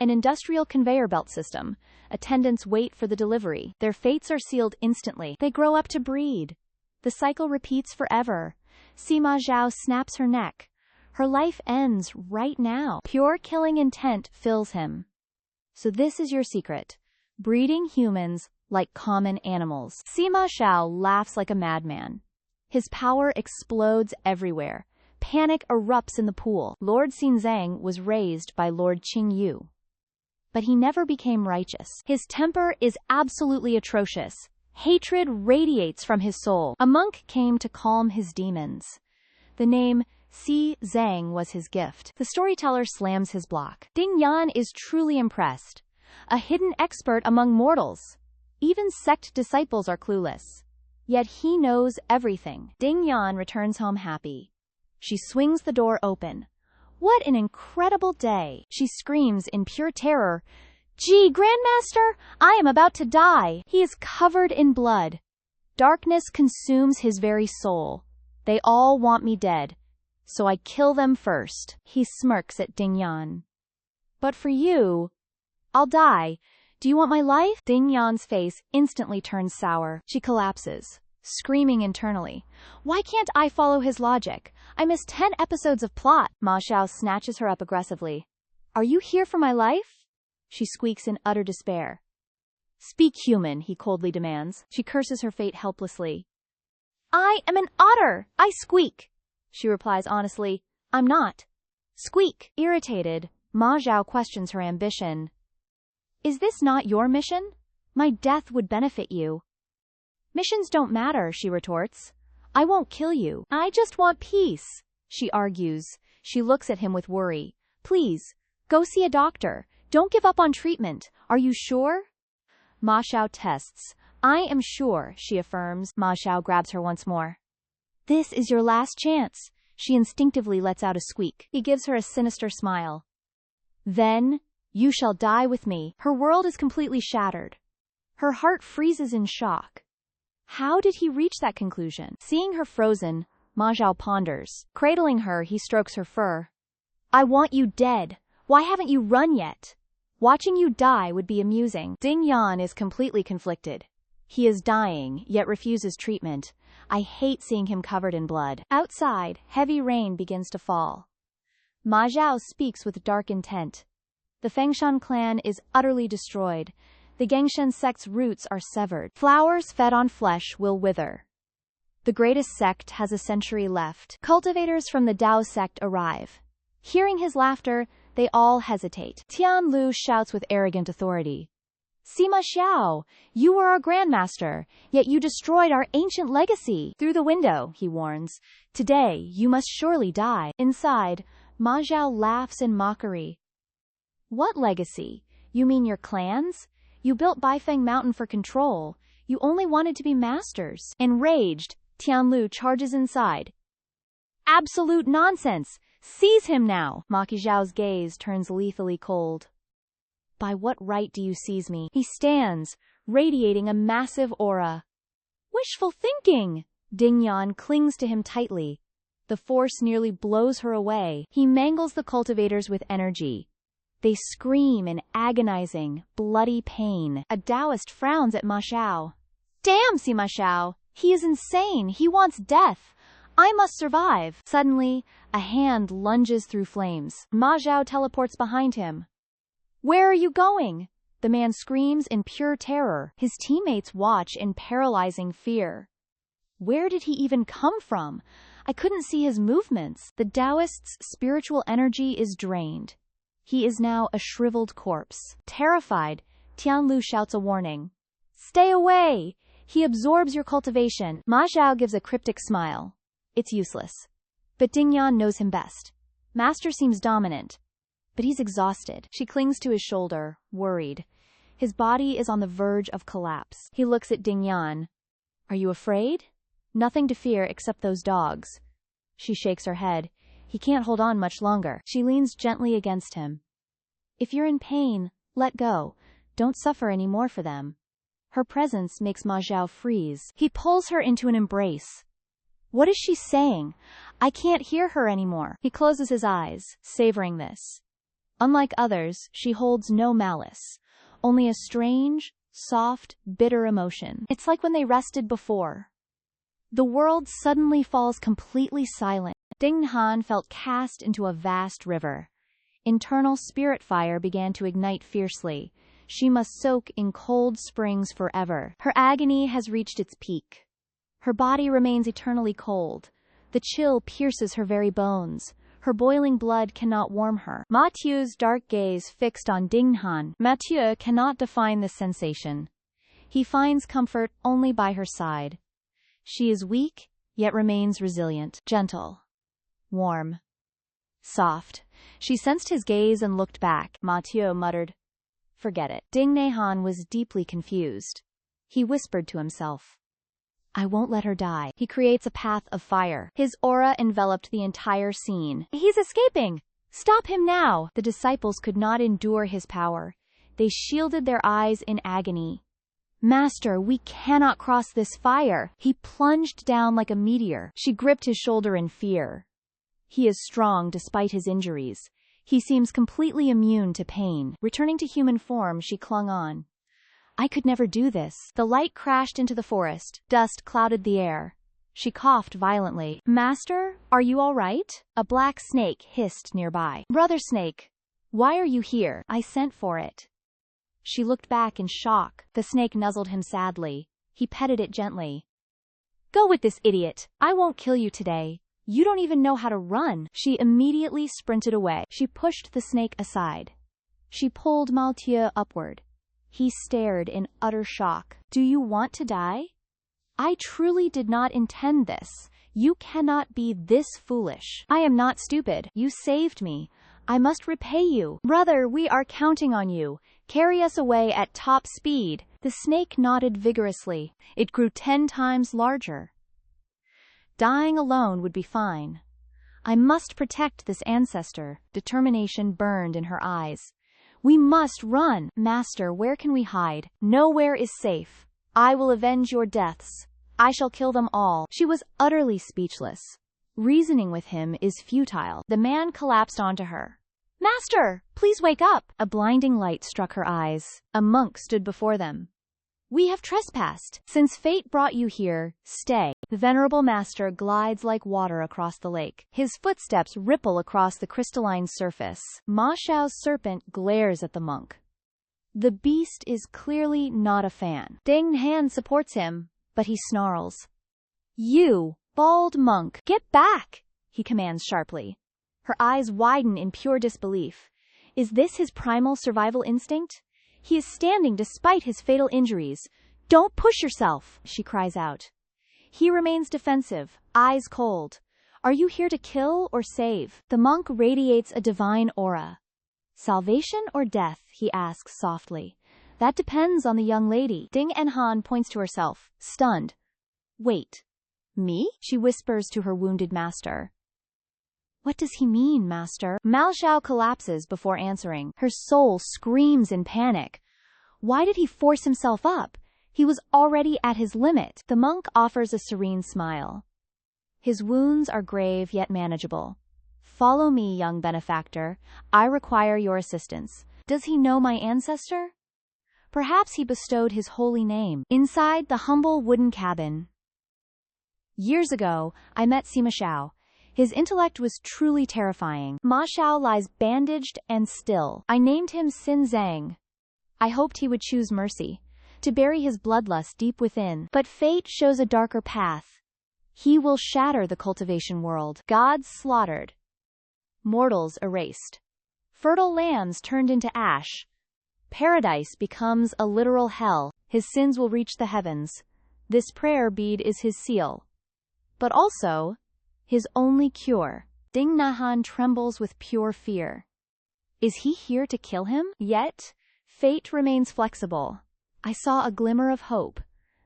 An industrial conveyor belt system. Attendants wait for the delivery. Their fates are sealed instantly. They grow up to breed. The cycle repeats forever. Sima Xiao snaps her neck. Her life ends right now. Pure killing intent fills him. So this is your secret. Breeding humans like common animals. Sima Xiao laughs like a madman. His power explodes everywhere. Panic erupts in the pool. Lord Xinzang was raised by Lord Qingyu. But he never became righteous. His temper is absolutely atrocious. Hatred radiates from his soul. A monk came to calm his demons. The name Si Zhang was his gift. The storyteller slams his block. Ding Yan is truly impressed. A hidden expert among mortals. Even sect disciples are clueless. Yet he knows everything. Ding Yan returns home happy. She swings the door open. What an incredible day! She screams in pure terror. Gee, Grandmaster, I am about to die. He is covered in blood. Darkness consumes his very soul. They all want me dead. So I kill them first. He smirks at Ding Yan. But for you, I'll die. Do you want my life? Ding Yan's face instantly turns sour. She collapses, screaming internally. Why can't I follow his logic? I missed 10 episodes of plot. Ma Xiao snatches her up aggressively. Are you here for my life? She squeaks in utter despair. Speak human, he coldly demands. She curses her fate helplessly. I am an otter. I squeak. She replies honestly. I'm not. Squeak. Irritated, Ma Xiao questions her ambition. Is this not your mission? My death would benefit you. Missions don't matter, she retorts. I won't kill you. I just want peace, she argues. She looks at him with worry. Please, go see a doctor. Don't give up on treatment. Are you sure? Ma Xiao tests. I am sure, she affirms. Ma Xiao grabs her once more. This is your last chance. She instinctively lets out a squeak. He gives her a sinister smile. Then, you shall die with me. Her world is completely shattered. Her heart freezes in shock. How did he reach that conclusion? Seeing her frozen, Ma Xiao ponders. Cradling her, he strokes her fur. I want you dead. Why haven't you run yet? Watching you die would be amusing. Ding Yan is completely conflicted. He is dying, yet refuses treatment. I hate seeing him covered in blood. Outside, heavy rain begins to fall. Ma Xiao speaks with dark intent. The Fengshan clan is utterly destroyed. The Gengshen sect's roots are severed. Flowers fed on flesh will wither. The greatest sect has a century left. Cultivators from the Dao sect arrive. Hearing his laughter, they all hesitate. Tian Lu shouts with arrogant authority. Sima Xiao, you were our grandmaster, yet you destroyed our ancient legacy. Through the window, he warns. Today, you must surely die. Inside, Ma Xiao laughs in mockery. What legacy? You mean your clans? You built Baifeng Mountain for control. You only wanted to be masters. Enraged, Tianlu charges inside. Absolute nonsense! Seize him now! Ma Xiao's gaze turns lethally cold. By what right do you seize me? He stands, radiating a massive aura. Wishful thinking! Ding Yan clings to him tightly. The force nearly blows her away. He mangles the cultivators with energy. They scream in agonizing, bloody pain. A Taoist frowns at Ma Xiao. Damn Sima Xiao! He is insane! He wants death! I must survive! Suddenly, a hand lunges through flames. Ma Xiao teleports behind him. Where are you going? The man screams in pure terror. His teammates watch in paralyzing fear. Where did he even come from? I couldn't see his movements. The Taoist's spiritual energy is drained. He is now a shriveled corpse. Terrified, Tianlu shouts a warning. Stay away! He absorbs your cultivation. Ma Xiao gives a cryptic smile. It's useless. But Ding Yan knows him best. Master seems dominant. But he's exhausted. She clings to his shoulder, worried. His body is on the verge of collapse. He looks at Ding Yan. Are you afraid? Nothing to fear except those dogs. She shakes her head. He can't hold on much longer. She leans gently against him. If you're in pain, let go. Don't suffer any more for them. Her presence makes Ma Xiao freeze. He pulls her into an embrace. What is she saying? I can't hear her anymore. He closes his eyes, savoring this. Unlike others, she holds no malice. Only a strange, soft, bitter emotion. It's like when they rested before. The world suddenly falls completely silent. Ding Han felt cast into a vast river. Internal spirit fire began to ignite fiercely. She must soak in cold springs forever. Her agony has reached its peak. Her body remains eternally cold. The chill pierces her very bones. Her boiling blood cannot warm her. Mathieu's dark gaze fixed on Ding Han. Mathieu cannot define this sensation. He finds comfort only by her side. She is weak, yet remains resilient. Gentle. Warm. Soft. She sensed his gaze and looked back. Mathieu muttered, Forget it. Ding Han was deeply confused. He whispered to himself. I won't let her die. He creates a path of fire. His aura enveloped the entire scene. He's escaping! Stop him now! The disciples could not endure his power. They shielded their eyes in agony. Master, we cannot cross this fire. He plunged down like a meteor. She gripped his shoulder in fear. He is strong despite his injuries. He seems completely immune to pain. Returning to human form, she clung on. I could never do this. The light crashed into the forest. Dust clouded the air. She coughed violently. Master, are you all right? A black snake hissed nearby. Brother Snake, why are you here? I sent for it. She looked back in shock. The snake nuzzled him sadly. He petted it gently. Go with this idiot. I won't kill you today. You don't even know how to run. She immediately sprinted away. She pushed the snake aside. She pulled Mathieu upward. He stared in utter shock. Do you want to die? I truly did not intend this. You cannot be this foolish. I am not stupid. You saved me. I must repay you. Brother, we are counting on you. Carry us away at top speed. The snake nodded vigorously. It grew 10 times larger. Dying alone would be fine. I must protect this ancestor. Determination burned in her eyes. We must run. Master, where can we hide? Nowhere is safe. I will avenge your deaths. I shall kill them all. She was utterly speechless. Reasoning with him is futile. The man collapsed onto her. Master, please wake up. A blinding light struck her eyes. A monk stood before them. We have trespassed. Since fate brought you here, stay. The venerable master glides like water across the lake. His footsteps ripple across the crystalline surface. Ma Xiao's serpent glares at the monk. The beast is clearly not a fan. Ding Han supports him, but he snarls. You, bald monk, get back, he commands sharply. Her eyes widen in pure disbelief. Is this his primal survival instinct? He is standing despite his fatal injuries. Don't push yourself, she cries out. He remains defensive, eyes cold. Are you here to kill or save? The monk radiates a divine aura. Salvation or death, he asks softly. That depends on the young lady. Ding Han points to herself, stunned. Wait. Me? She whispers to her wounded master. What does he mean, master? Ma Xiao collapses before answering. Her soul screams in panic. Why did he force himself up? He was already at his limit. The monk offers a serene smile. His wounds are grave yet manageable. Follow me, young benefactor. I require your assistance. Does he know my ancestor? Perhaps he bestowed his holy name. Inside the humble wooden cabin. Years ago, I met Sima Xiao. His intellect was truly terrifying. Ma Xiao lies bandaged and still. I named him Xin Zhang. I hoped he would choose mercy, to bury his bloodlust deep within. But fate shows a darker path. He will shatter the cultivation world. Gods slaughtered. Mortals erased. Fertile lands turned into ash. Paradise becomes a literal hell. His sins will reach the heavens. This prayer bead is his seal. But also his only cure. Ding Han trembles with pure fear. Is he here to kill him? Yet, fate remains flexible. I saw a glimmer of hope.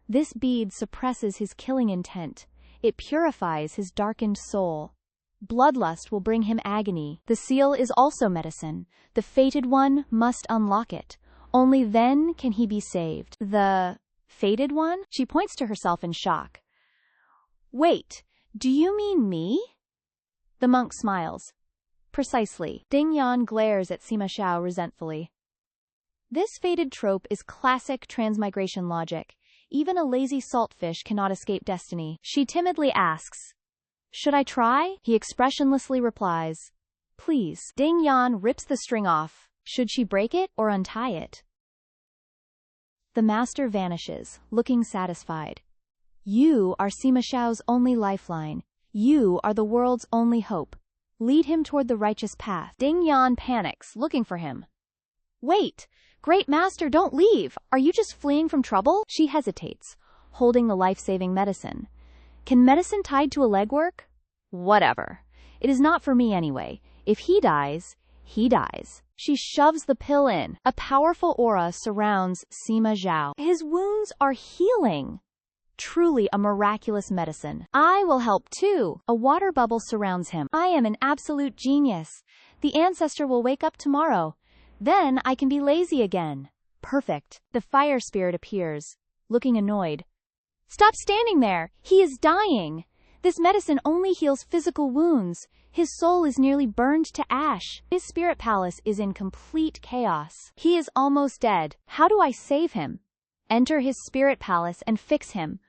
This bead suppresses his killing intent. It purifies his darkened soul. Bloodlust will bring him agony. The seal is also medicine. The fated one must unlock it. Only then can he be saved. The fated one? She points to herself in shock. Wait. Do you mean me? The monk smiles. Precisely. Ding Yan glares at Sima Xiao resentfully. This fated trope is classic transmigration logic. Even a lazy saltfish cannot escape destiny. She timidly asks. Should I try? He expressionlessly replies. Please. Ding Yan rips the string off. Should she break it or untie it? The master vanishes, looking satisfied. You are Sima Xiao's only lifeline. You are the world's only hope. Lead him toward the righteous path. Ding Yan panics, looking for him. Wait! Great master, don't leave! Are you just fleeing from trouble? She hesitates, holding the life-saving medicine. Can medicine tied to a leg work? Whatever. It is not for me anyway. If he dies, he dies. She shoves the pill in. A powerful aura surrounds Sima Xiao. His wounds are healing. Truly a miraculous medicine. I will help too. A water bubble surrounds him. I am an absolute genius. The ancestor will wake up tomorrow. Then I can be lazy again. Perfect. The fire spirit appears, looking annoyed. Stop standing there! He is dying! This medicine only heals physical wounds. His soul is nearly burned to ash. His spirit palace is in complete chaos. He is almost dead. How do I save him? Enter his spirit palace and fix him.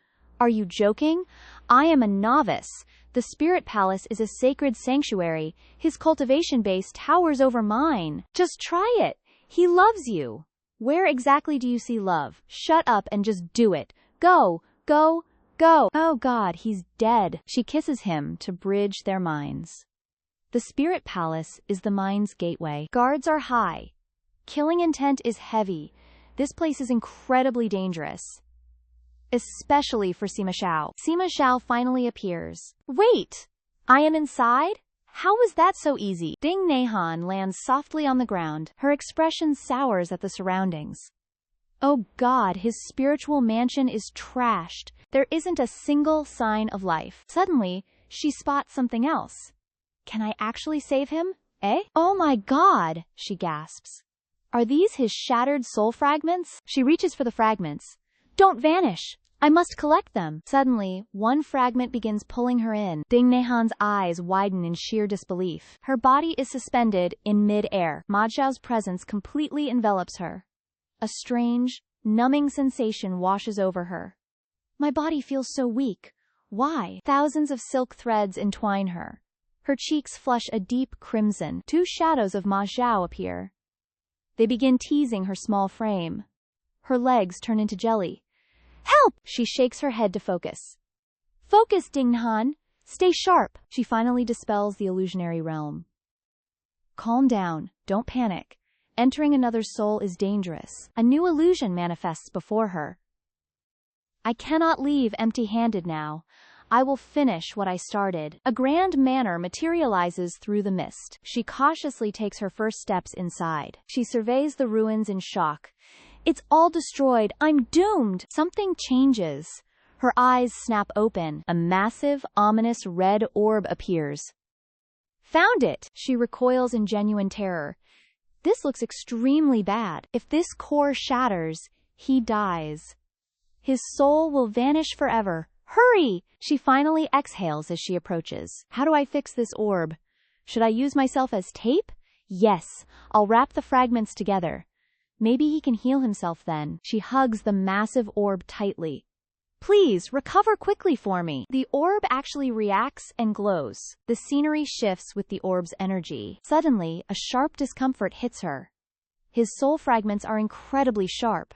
Are you joking? I am a novice. The spirit palace is a sacred sanctuary. His cultivation base towers over mine. Just try it. He loves you. Where exactly do you see love? Shut up and just do it. Go, go, go. Oh God, he's dead. She kisses him to bridge their minds. The spirit palace is the mind's gateway. Guards are high. Killing intent is heavy. This place is incredibly dangerous. Especially for Sima Xiao. Sima Xiao finally appears. Wait! I am inside? How was that so easy? Ding Han lands softly on the ground. Her expression sours at the surroundings. Oh God, his spiritual mansion is trashed. There isn't a single sign of life. Suddenly, she spots something else. Can I actually save him? Eh? Oh my God, she gasps. Are these his shattered soul fragments? She reaches for the fragments. Don't vanish! I must collect them! Suddenly, one fragment begins pulling her in. Ding Han's eyes widen in sheer disbelief. Her body is suspended in mid-air. Ma Xiao's presence completely envelops her. A strange, Numbing sensation washes over her. My body feels so weak. Why? Thousands of silk threads entwine her. Her cheeks flush a deep crimson. Two shadows of Ma Xiao appear. They begin teasing her small frame. Her legs turn into jelly. Help! She shakes her head to focus. Focus, Dinghan! Stay sharp! She finally dispels the illusionary realm. Calm down. Don't panic. Entering another's soul is dangerous. A new illusion manifests before her. I cannot leave empty-handed now. I will finish what I started. A grand manner materializes through the mist. She cautiously takes her first steps inside. She surveys the ruins in shock. It's all destroyed. I'm doomed. Something changes. Her eyes snap open. A massive, ominous red orb appears. Found it! She recoils in genuine terror. This looks extremely bad. If this core shatters, he dies. His soul will vanish forever. Hurry! She finally exhales as she approaches. How do I fix this orb? Should I use myself as tape? Yes, I'll wrap the fragments together. Maybe he can heal himself then. She hugs the massive orb tightly. Please, recover quickly for me. The orb actually reacts and glows. The scenery shifts with the orb's energy. Suddenly, a sharp discomfort hits her. His soul fragments are incredibly sharp.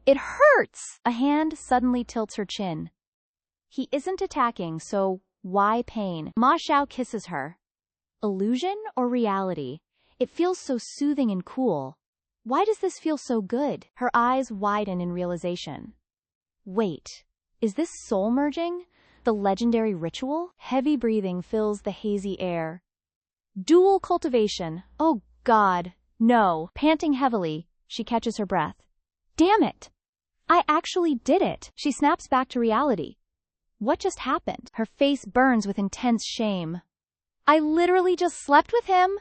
It hurts! A hand suddenly tilts her chin. He isn't attacking, so why pain? Ma Xiao kisses her. Illusion or reality? It feels so soothing and cool. Why does this feel so good? Her eyes widen in realization. Wait, is this soul merging? The legendary ritual? Heavy breathing fills the hazy air. Dual cultivation. Oh God, no. Panting heavily, she catches her breath. Damn it! I actually did it. She snaps back to reality. What just happened? Her face burns with intense shame. I literally just slept with him?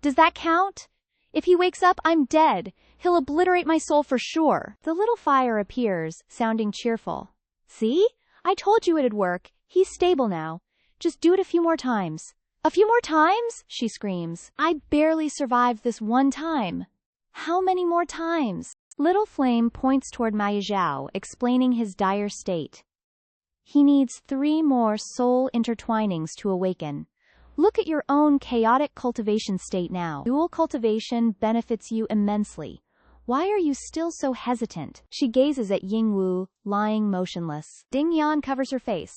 Does that count? If he wakes up, I'm dead. He'll obliterate my soul for sure. The little fire appears, sounding cheerful. See? I told you it'd work. He's stable now. Just do it a few more times. A few more times? She screams. I barely survived this one time. How many more times? Little Flame points toward Ma Xiao, explaining his dire state. He needs 3 more soul intertwinings to awaken. Look at your own chaotic cultivation state now. Dual cultivation benefits you immensely. Why are you still so hesitant? She gazes at Yingwu, lying motionless. Ding Yan covers her face.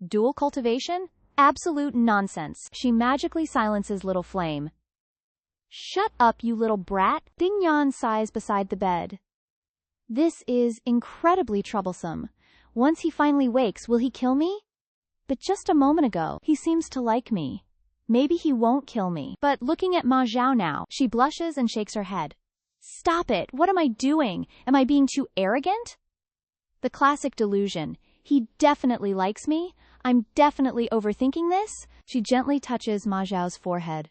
Dual cultivation? Absolute nonsense. She magically silences Little Flame. Shut up, you little brat. Ding Yan sighs beside the bed. This is incredibly troublesome. Once he finally wakes, will he kill me? But just a moment ago, he seems to like me. Maybe he won't kill me. But looking at Ma Xiao now, she blushes and shakes her head. Stop it! What am I doing? Am I being too arrogant? The classic delusion. He definitely likes me. I'm definitely overthinking this. She gently touches Ma Xiao's forehead.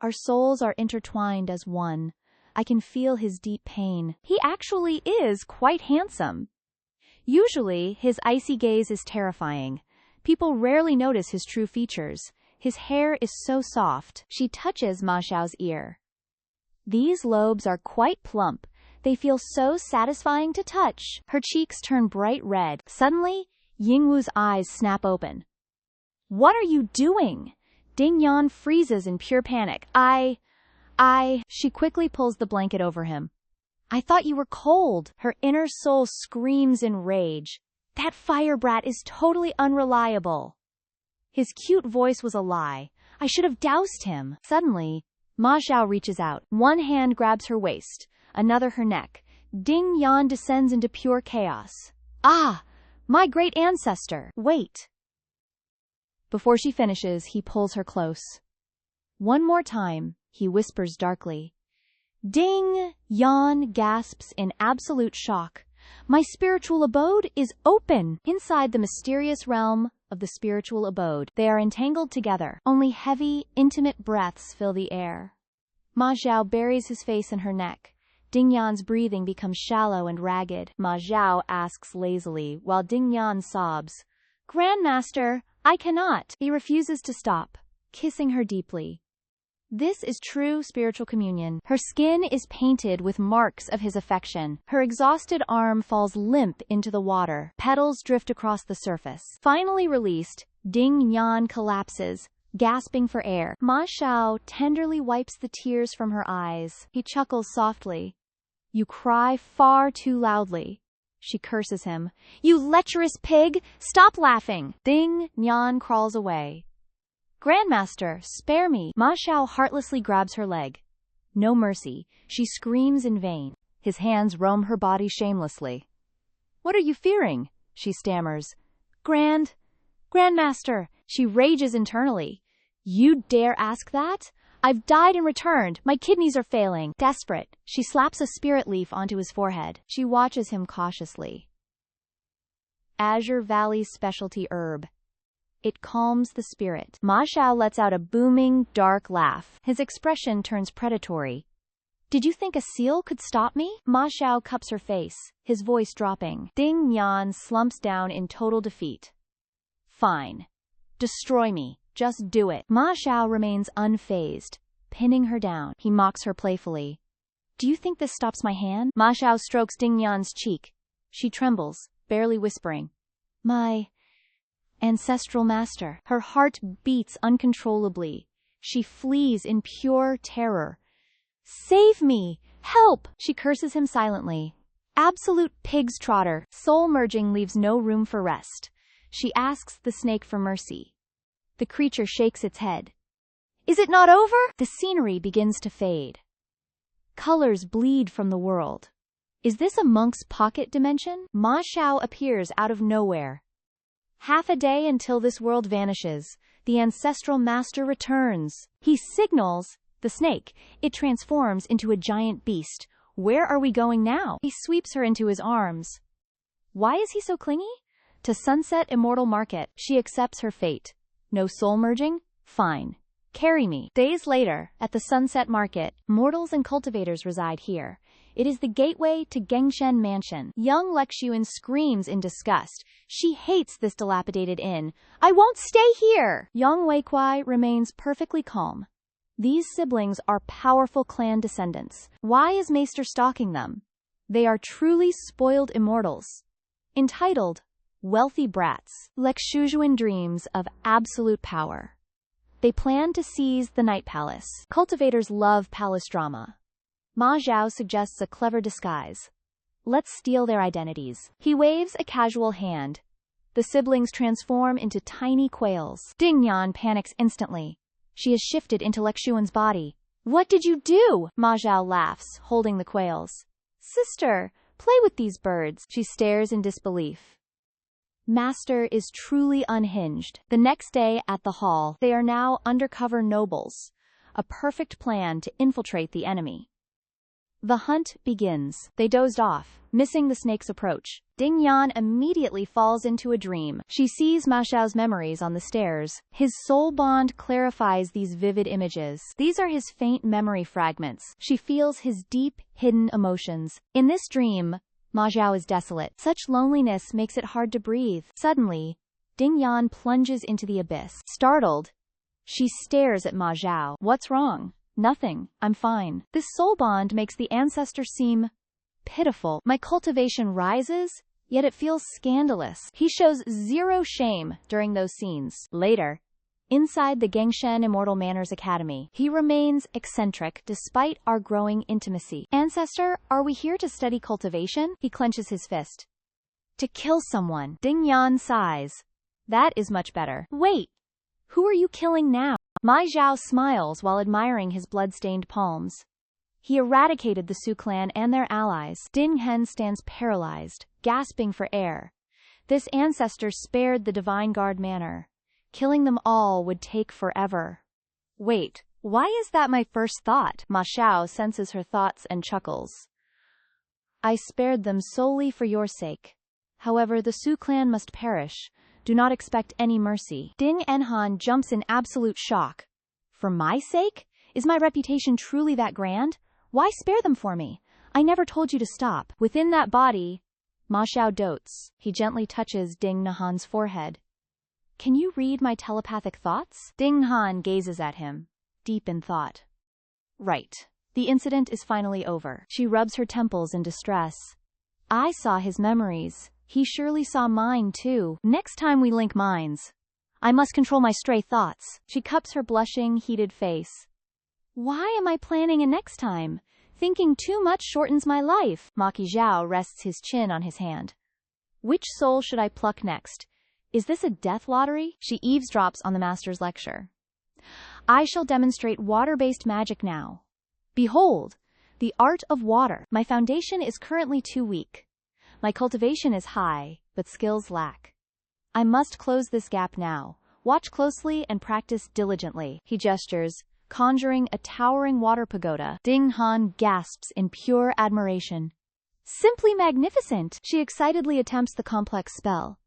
Our souls are intertwined as one. I can feel his deep pain. He actually is quite handsome. Usually, his icy gaze is terrifying. People rarely notice his true features. His hair is so soft. She touches Ma Xiao's ear. These lobes are quite plump. They feel so satisfying to touch. Her cheeks turn bright red. Suddenly, Yingwu's eyes snap open. What are you doing? Ding Yan freezes in pure panic. She quickly pulls the blanket over him. I thought you were cold. Her inner soul screams in rage. That fire brat is totally unreliable. His cute voice was a lie. I should have doused him. Suddenly, Ma Xiao reaches out. One hand grabs her waist, another her neck. Ding Yan descends into pure chaos. Ah! My great ancestor! Wait! Before she finishes, he pulls her close. One more time, he whispers darkly. Ding! Yan gasps in absolute shock. My spiritual abode is open! Inside the mysterious realm of the spiritual abode, they are entangled together. Only heavy, intimate breaths fill the air. Ma Xiao buries his face in her neck. Ding Yan's breathing becomes shallow and ragged. Ma Xiao asks lazily, while Ding Yan sobs, Grandmaster, I cannot. He refuses to stop, kissing her deeply. This is true spiritual communion. Her skin is painted with marks of his affection. Her exhausted arm falls limp into the water. Petals drift across the surface. Finally released, Ding Yan collapses, gasping for air. Ma Xiao tenderly wipes the tears from her eyes. He chuckles softly. You cry far too loudly. She curses him. You lecherous pig! Stop laughing! Ding Yan crawls away. Grandmaster, spare me! Ma Xiao heartlessly grabs her leg. No mercy. She screams in vain. His hands roam her body shamelessly. What are you fearing? She stammers. Grandmaster! She rages internally. You dare ask that? I've died and returned. My kidneys are failing. Desperate, she slaps a spirit leaf onto his forehead. She watches him cautiously. Azure Valley's specialty herb. It calms the spirit. Ma Xiao lets out a booming, dark laugh. His expression turns predatory. Did you think a seal could stop me? Ma Xiao cups her face, his voice dropping. Ding Yan slumps down in total defeat. Fine. Destroy me. Just do it. Ma Xiao remains unfazed, pinning her down. He mocks her playfully. Do you think this stops my hand? Ma Xiao strokes Ding Yan's cheek. She trembles, barely whispering. My ancestral master. Her heart beats uncontrollably. She flees in pure terror. Save me! Help! She curses him silently. Absolute pig's trotter. Soul merging leaves no room for rest. She asks the snake for mercy. The creature shakes its head. Is it not over? The scenery begins to fade. Colors bleed from the world. Is this a monk's pocket dimension? Ma Xiao appears out of nowhere. Half a day until this world vanishes. The ancestral master returns. He signals the snake. It transforms into a giant beast. Where are we going now? He sweeps her into his arms. Why is he so clingy? To Sunset Immortal Market. She accepts her fate. No soul merging? Fine. Carry me. Days later, at the Sunset Market, mortals and cultivators reside here. It is the gateway to Gengshen Mansion. Young Lexuan screams in disgust. She hates this dilapidated inn. I won't stay here! Young Weiquai remains perfectly calm. These siblings are powerful clan descendants. Why is Maester stalking them? They are truly spoiled immortals. Entitled, Wealthy Brats. Lexuan dreams of absolute power. They plan to seize the Night Palace. Cultivators love palace drama. Ma Xiao suggests a clever disguise. Let's steal their identities. He waves a casual hand. The siblings transform into tiny quails. Ding Yan panics instantly. She has shifted into Lexuan's body. What did you do? Ma Xiao laughs, holding the quails. Sister, play with these birds. She stares in disbelief. Master is truly unhinged. The next day at the hall, they are now undercover nobles. A perfect plan to infiltrate the enemy. The hunt begins. They dozed off, missing the snake's approach. Ding Yan immediately falls into a dream. She sees Ma Xiao's memories on the stairs. His soul bond clarifies these vivid images. These are his faint memory fragments. She feels his deep, hidden emotions. In this dream, Ma Xiao is desolate. Such loneliness makes it hard to breathe. Suddenly, Ding Yan plunges into the abyss. Startled, she stares at Ma Xiao. What's wrong? Nothing. I'm fine. This soul bond makes the ancestor seem pitiful. My cultivation rises, yet it feels scandalous. He shows zero shame during those scenes. Later, inside the Gengshen Immortal Manners Academy, he remains eccentric despite our growing intimacy. Ancestor, are we here to study cultivation? He clenches his fist. To kill someone. Ding Yan sighs. That is much better. Wait, who are you killing now? Ma Xiao smiles while admiring his blood-stained palms. He eradicated the Su clan and their allies. Ding Hen stands paralyzed, gasping for air. This ancestor spared the Divine Guard Manor. Killing them all would take forever. Wait, why is that my first thought? Ma Xiao senses her thoughts and chuckles. I spared them solely for your sake. However, the Su clan must perish. Do not expect any mercy. Ding Enhan jumps in absolute shock. For my sake? Is my reputation truly that grand? Why spare them for me? I never told you to stop. Within that body, Ma Xiao dotes. He gently touches Ding Nahan's forehead. Can you read my telepathic thoughts? Ding Han gazes at him. deep in thought. Right. The incident is finally over. She rubs her temples in distress. I saw his memories. He surely saw mine too. Next time we link minds. I must control my stray thoughts. She cups her blushing, heated face. Why am I planning a next time? Thinking too much shortens my life. Maki Zhao rests his chin on his hand. Which soul should I pluck next? Is this a death lottery? She eavesdrops on the master's lecture. I shall demonstrate water-based magic now. Behold, the art of water. My foundation is currently too weak. My cultivation is high, but skills lack. I must close this gap now. Watch closely and practice diligently. He gestures, conjuring a towering water pagoda. Ding Han gasps in pure admiration. Simply magnificent! She excitedly attempts the complex spell.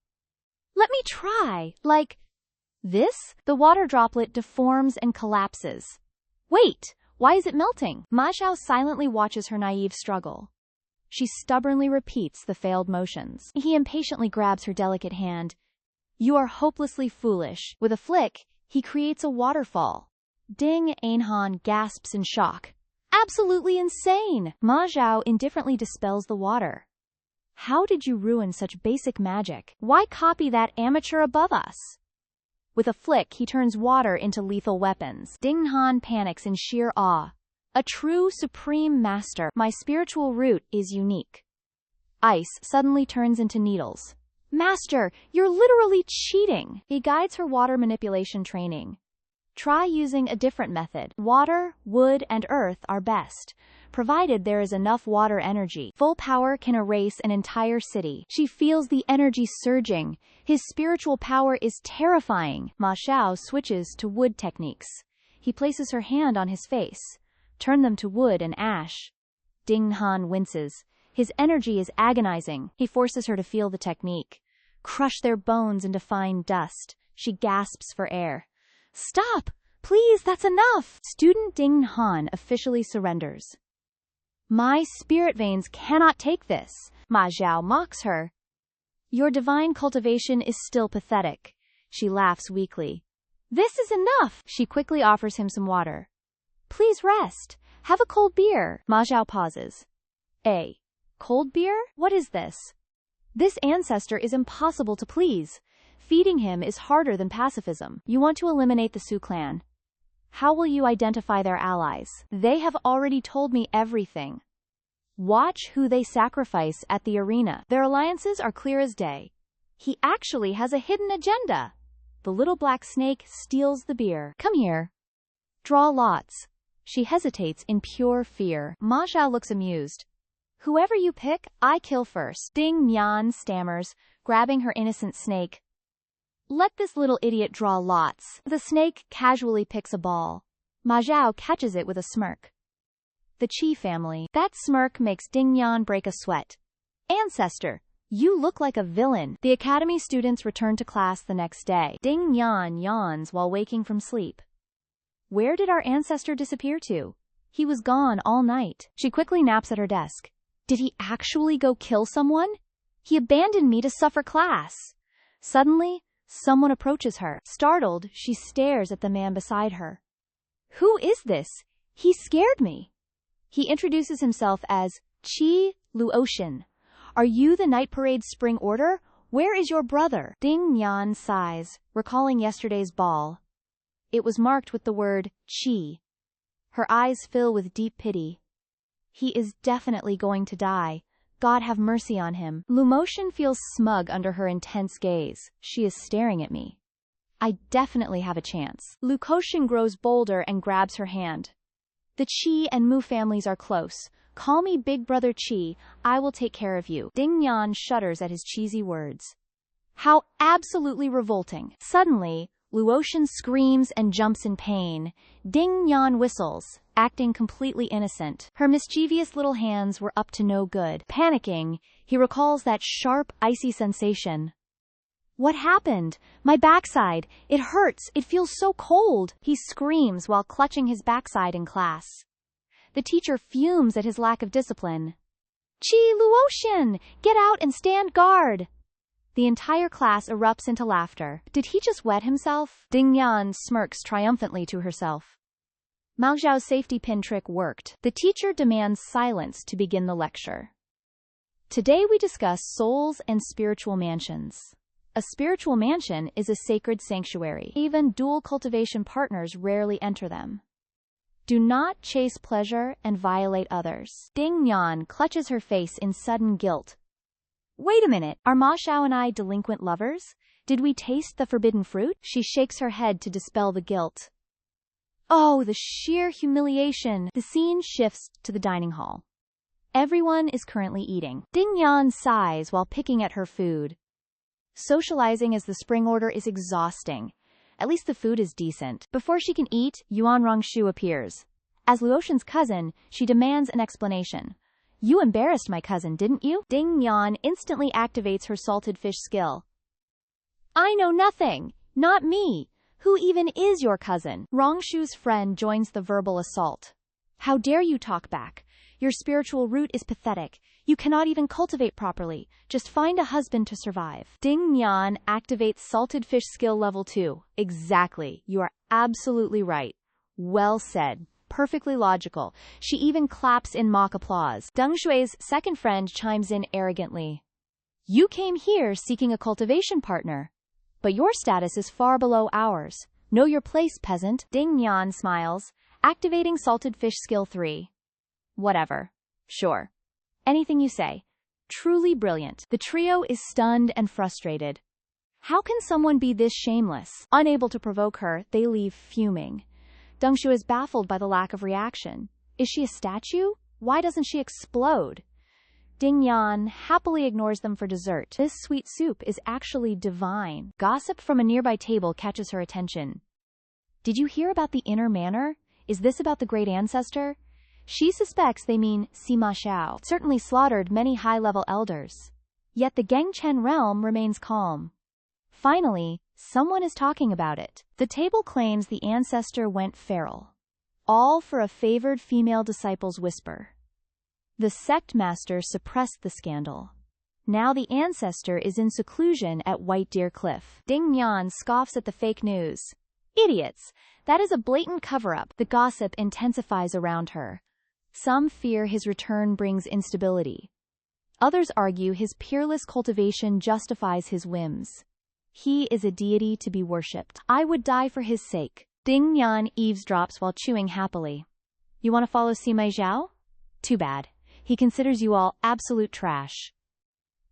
Let me try. Like this? The water droplet deforms and collapses. Wait! Why is it melting? Ma Xiao silently watches her naive struggle. She stubbornly repeats the failed motions. He impatiently grabs her delicate hand. You are hopelessly foolish. With a flick, he creates a waterfall. Ding Ainhan gasps in shock. Absolutely insane! Ma Xiao indifferently dispels the water. How did you ruin such basic magic? Why copy that amateur above us? With a flick, he turns water into lethal weapons. Ding Han panics in sheer awe. A true supreme master. My spiritual root is unique. Ice suddenly turns into needles. Master, you're literally cheating. He guides her water manipulation training. Try using a different method. Water, wood, and earth are best, provided there is enough water energy. Full power can erase an entire city. She feels the energy surging. His spiritual power is terrifying. Ma Xiao switches to wood techniques. He places her hand on his face. Turn them to wood and ash. Ding Han winces. His energy is agonizing. He forces her to feel the technique. Crush their bones into fine dust. She gasps for air. Stop! Please, that's enough! Student Ding Han officially surrenders. My spirit veins cannot take this. Ma Xiao mocks her. Your divine cultivation is still pathetic. She laughs weakly. This is enough! She quickly offers him some water. Please rest. Have a cold beer. Ma Xiao pauses. A cold beer? What is this? This ancestor is impossible to please. Feeding him is harder than pacifism. You want to eliminate the Su clan. How will you identify their allies? They have already told me everything. Watch who they sacrifice at the arena. Their alliances are clear as day. He actually has a hidden agenda. The little black snake steals the beer. Come here. Draw lots. She hesitates in pure fear. Ma Xiao looks amused. Whoever you pick, I kill first. Ding Mian stammers, grabbing her innocent snake. Let this little idiot draw lots. The snake casually picks a ball. Ma Xiao catches it with a smirk. The Qi family. That smirk makes Ding Yan break a sweat. Ancestor, you look like a villain. The academy students return to class the next day. Ding Yan yawns while waking from sleep. Where did our ancestor disappear to? He was gone all night. She quickly naps at her desk. Did he actually go kill someone? He abandoned me to suffer class. Suddenly, someone approaches her. Startled, she stares at the man beside her. Who is this? He scared me. He introduces himself as Qi Luotian. Are you the Night Parade Spring Order? Where is your brother? Ding Yan sighs, recalling yesterday's ball. It was marked with the word Qi. Her eyes fill with deep pity. He is definitely going to die. God have mercy on him. Luotian feels smug under her intense gaze. She is staring at me. I definitely have a chance. Luotian grows bolder and grabs her hand. The Qi and Mu families are close. Call me Big Brother Qi. I will take care of you. Ding Yan shudders at his cheesy words. How absolutely revolting. Suddenly, Luotian screams and jumps in pain. Ding Yan whistles, acting completely innocent. Her mischievous little hands were up to no good. Panicking, he recalls that sharp, icy sensation. What happened? My backside. It hurts. It feels so cold. He screams while clutching his backside in class. The teacher fumes at his lack of discipline. Qi Luotian! Get out and stand guard! The entire class erupts into laughter. Did he just wet himself? Ding Yan smirks triumphantly to herself. Ma Xiao's safety pin trick worked. The teacher demands silence to begin the lecture. Today we discuss souls and spiritual mansions. A spiritual mansion is a sacred sanctuary. Even dual cultivation partners rarely enter them. Do not chase pleasure and violate others. Ding Yan clutches her face in sudden guilt. Wait a minute, are Ma Xiao and I delinquent lovers? Did we taste the forbidden fruit? She shakes her head to dispel the guilt. Oh, the sheer humiliation. The scene shifts to the dining hall. Everyone is currently eating. Ding Yan sighs while picking at her food. Socializing as the spring order is exhausting. At least the food is decent. Before she can eat, Yuan Rongshu appears. As Luotian's cousin, she demands an explanation. You embarrassed my cousin, didn't you? Ding Yan instantly activates her salted fish skill. I know nothing. Not me. Who even is your cousin? Rongshu's friend joins the verbal assault. How dare you talk back? Your spiritual root is pathetic. You cannot even cultivate properly. Just find a husband to survive. Ding Yan activates salted fish skill level 2. Exactly. You are absolutely right. Well said. Perfectly logical. She even claps in mock applause. Deng Shui's second friend chimes in arrogantly. You came here seeking a cultivation partner. But your status is far below ours. Know your place, peasant. Ding Yan smiles, activating salted fish skill 3. Whatever. Sure. Anything you say. Truly brilliant. The trio is stunned and frustrated. How can someone be this shameless? Unable to provoke her, they leave fuming. Deng Shu is baffled by the lack of reaction. Is she a statue? Why doesn't she explode? Ding Yan happily ignores them for dessert. This sweet soup is actually divine. Gossip from a nearby table catches her attention. Did you hear about the inner manor? Is this about the great ancestor? She suspects they mean Sima Xiao. Certainly slaughtered many high-level elders. Yet the Gengchen realm remains calm. Finally, someone is talking about it. The table claims the ancestor went feral. All for a favored female disciple's whisper. The sect master suppressed the scandal. Now the ancestor is in seclusion at White Deer Cliff. Ding Yan scoffs at the fake news. Idiots! That is a blatant cover-up. The gossip intensifies around her. Some fear his return brings instability. Others argue his peerless cultivation justifies his whims. He is a deity to be worshipped. I would die for his sake. Ding Yan eavesdrops while chewing happily. You want to follow Sima Xiao? Too bad. He considers you all absolute trash.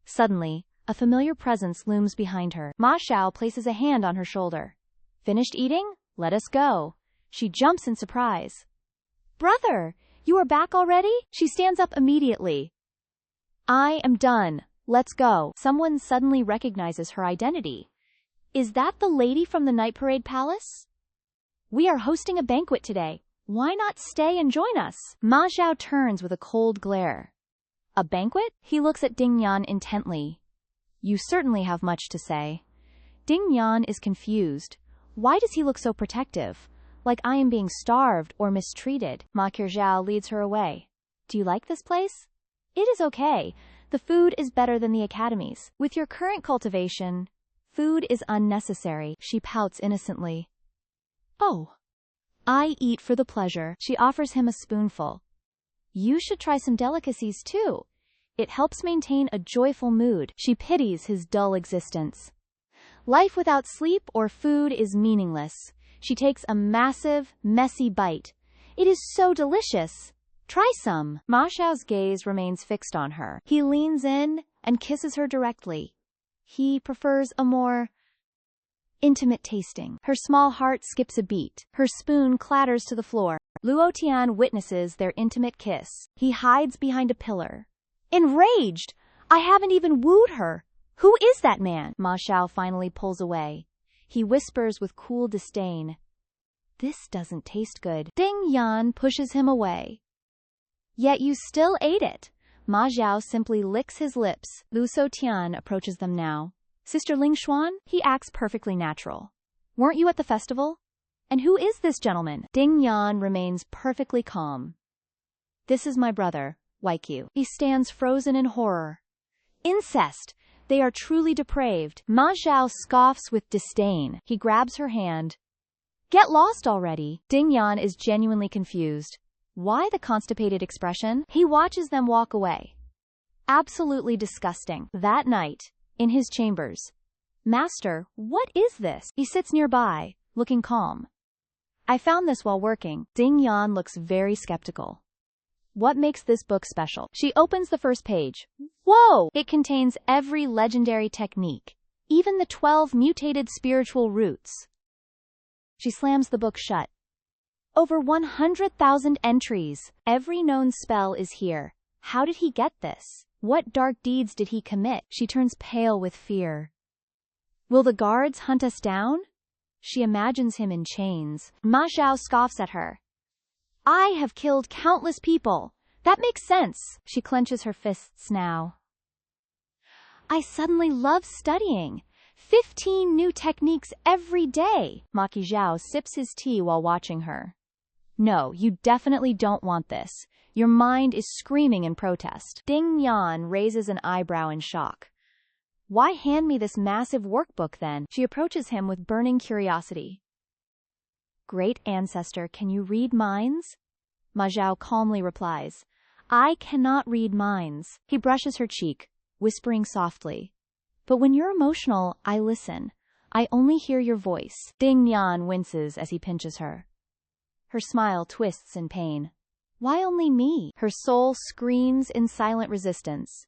Suddenly, a familiar presence looms behind her. Ma Xiao places a hand on her shoulder. Finished eating? Let us go. She jumps in surprise. Brother, you are back already? She stands up immediately. I am done. Let's go. Someone suddenly recognizes her identity. Is that the lady from the Night Parade Palace? We are hosting a banquet today. Why not stay and join us? Ma Xiao turns with a cold glare. A banquet? He looks at Ding Yan intently. You certainly have much to say. Ding Yan is confused. Why does he look so protective? Like I am being starved or mistreated. Ma Xiao leads her away. Do you like this place? It is okay. The food is better than the academy's. With your current cultivation, food is unnecessary. She pouts innocently. Oh. I eat for the pleasure. She offers him a spoonful. You should try some delicacies too. It helps maintain a joyful mood. She pities his dull existence. Life without sleep or food is meaningless. She takes a massive, messy bite. It is so delicious. Try some. Ma Xiao's gaze remains fixed on her. He leans in and kisses her directly. He prefers a more intimate tasting. Her small heart skips a beat. Her spoon clatters to the floor. Luo Tian witnesses their intimate kiss. He hides behind a pillar. Enraged! I haven't even wooed her. Who is that man? Ma Xiao finally pulls away. He whispers with cool disdain. This doesn't taste good. Ding Yan pushes him away. Yet you still ate it. Ma Xiao simply licks his lips. Lu Tian approaches them now. Sister Ling Xuan? He acts perfectly natural. Weren't you at the festival? And who is this gentleman? Ding Yan remains perfectly calm. This is my brother, Weiqiu. He stands frozen in horror. Incest! They are truly depraved. Ma Xiao scoffs with disdain. He grabs her hand. Get lost already. Ding Yan is genuinely confused. Why the constipated expression? He watches them walk away. Absolutely disgusting. That night, in his chambers. Master, what is this? He sits nearby, looking calm. I found this while working. Ding Yan looks very skeptical. What makes this book special? She opens the first page. Whoa! It contains every legendary technique, even the 12 mutated spiritual roots. She slams the book shut. Over 100,000 entries. Every known spell is here. How did he get this? What dark deeds did he commit? She turns pale with fear. Will the guards hunt us down? She imagines him in chains. Ma Xiao scoffs at her. I have killed countless people. That makes sense. She clenches her fists now. I suddenly love studying. 15 new techniques every day. Ma Xiao sips his tea while watching her. No, you definitely don't want this. Your mind is screaming in protest. Ding Yan raises an eyebrow in shock. Why hand me this massive workbook then? She approaches him with burning curiosity. Great Ancestor, can you read minds? Ma Xiao calmly replies. I cannot read minds. He brushes her cheek, whispering softly. But when you're emotional, I listen. I only hear your voice. Ding Yan winces as he pinches her. Her smile twists in pain. Why only me? Her soul screams in silent resistance.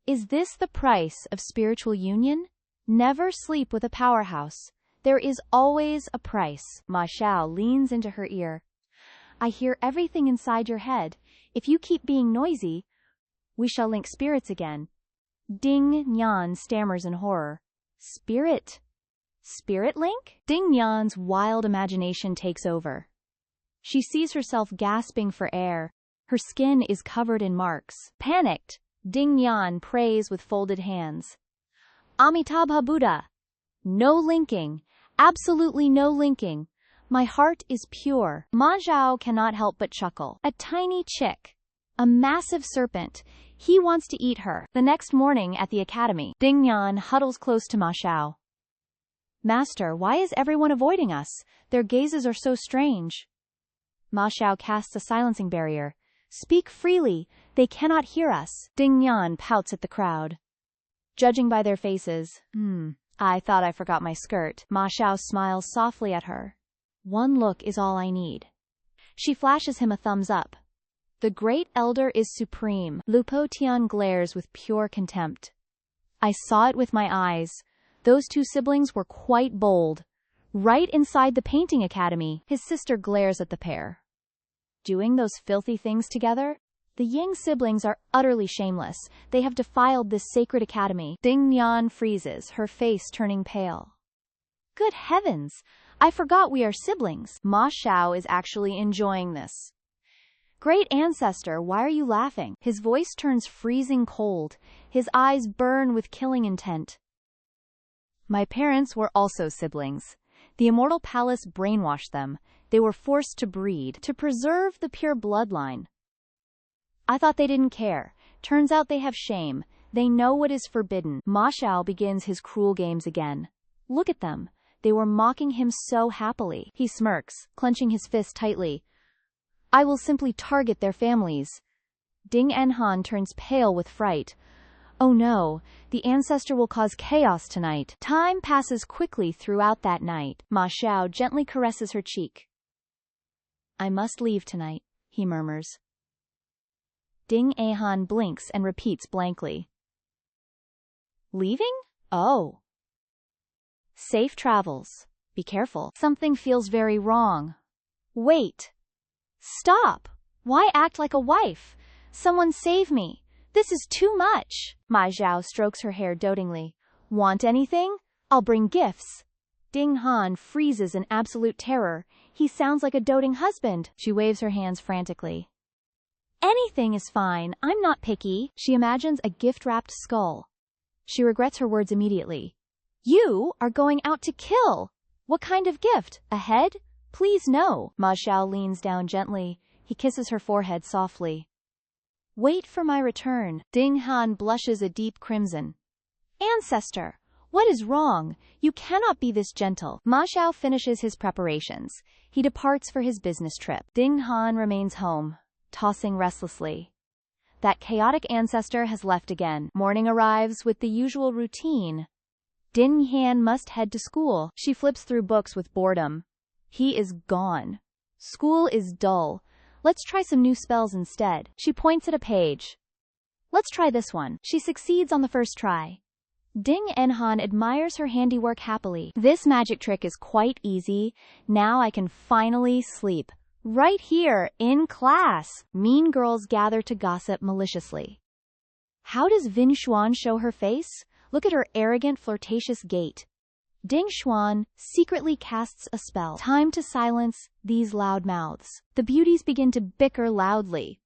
Is this the price of spiritual union? Never sleep with a powerhouse. There is always a price. Ma Xiao leans into her ear. I hear everything inside your head. If you keep being noisy, we shall link spirits again. Ding Yan stammers in horror. Spirit? Spirit link? Ding Yan's wild imagination takes over. She sees herself gasping for air. Her skin is covered in marks. Panicked, Ding Yan prays with folded hands. Amitabha Buddha! No linking. Absolutely no linking. My heart is pure. Ma Xiao cannot help but chuckle. A tiny chick. A massive serpent. He wants to eat her. The next morning at the academy, Ding Yan huddles close to Ma Xiao. Master, why is everyone avoiding us? Their gazes are so strange. Ma Xiao casts a silencing barrier. Speak freely. They cannot hear us. Ding Yan pouts at the crowd. Judging by their faces, I thought I forgot my skirt. Ma Xiao smiles softly at her. One look is all I need. She flashes him a thumbs up. The great elder is supreme. Lupo Tian glares with pure contempt. I saw it with my eyes. Those two siblings were quite bold. Right inside the painting academy, his sister glares at the pair. Doing those filthy things together? The Ying siblings are utterly shameless. They have defiled this sacred academy. Ding Yan freezes, her face turning pale. Good heavens! I forgot we are siblings. Ma Xiao is actually enjoying this. Great Ancestor, why are you laughing? His voice turns freezing cold. His eyes burn with killing intent. My parents were also siblings. The Immortal Palace brainwashed them. They were forced to breed, to preserve the pure bloodline. I thought they didn't care. Turns out they have shame. They know what is forbidden. Ma Xiao begins his cruel games again. Look at them. They were mocking him so happily. He smirks, clenching his fist tightly. I will simply target their families. Ding Enhan turns pale with fright. Oh no, the Ancestor will cause chaos tonight. Time passes quickly throughout that night. Ma Xiao gently caresses her cheek. I must leave tonight, he murmurs. Ding Enhan blinks and repeats blankly. Leaving? Oh. Safe travels. Be careful. Something feels very wrong. Wait. Stop. Why act like a wife? Someone save me. This is too much. Ma Xiao strokes her hair dotingly. Want anything? I'll bring gifts. Ding Han freezes in absolute terror. He sounds like a doting husband. She waves her hands frantically. Anything is fine. I'm not picky. She imagines a gift-wrapped skull. She regrets her words immediately. You are going out to kill. What kind of gift? A head? Please no. Ma Xiao leans down gently. He kisses her forehead softly. Wait for my return. Ding Han blushes a deep crimson. Ancestor, What is wrong? You cannot be this gentle. Ma Xiao finishes his preparations. He departs for his business trip. Ding Han remains home, tossing restlessly. That chaotic ancestor has left again. Morning arrives with the usual routine. Ding Han must head to school. She flips through books with boredom. He is gone. School is dull. Let's try some new spells instead. She points at a page. Let's try this one. She succeeds on the first try. Ding Han admires her handiwork happily. This magic trick is quite easy. Now I can finally sleep. Right here, in class. Mean girls gather to gossip maliciously. How does Vin Xuan show her face? Look at her arrogant, flirtatious gait. Ding Xuan secretly casts a spell. Time to silence these loud mouths. The beauties begin to bicker loudly.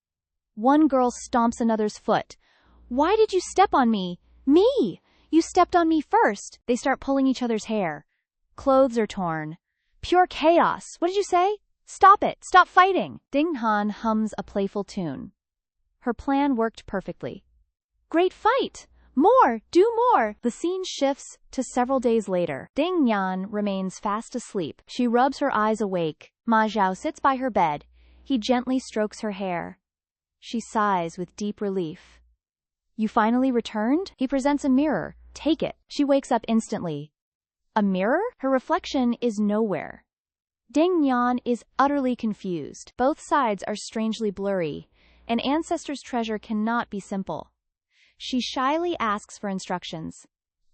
One girl stomps another's foot. Why did you step on me? Me! You stepped on me first. They start pulling each other's hair. Clothes are torn. Pure chaos. What did you say? Stop it. Stop fighting. Ding Han hums a playful tune. Her plan worked perfectly. Great fight. More. Do more. The scene shifts to several days later. Ding Yan remains fast asleep. She rubs her eyes awake. Ma Xiao sits by her bed. He gently strokes her hair. She sighs with deep relief. You finally returned? He presents a mirror. Take it. She wakes up instantly. A mirror? Her reflection is nowhere. Ding Yan is utterly confused. Both sides are strangely blurry. An ancestor's treasure cannot be simple. She shyly asks for instructions.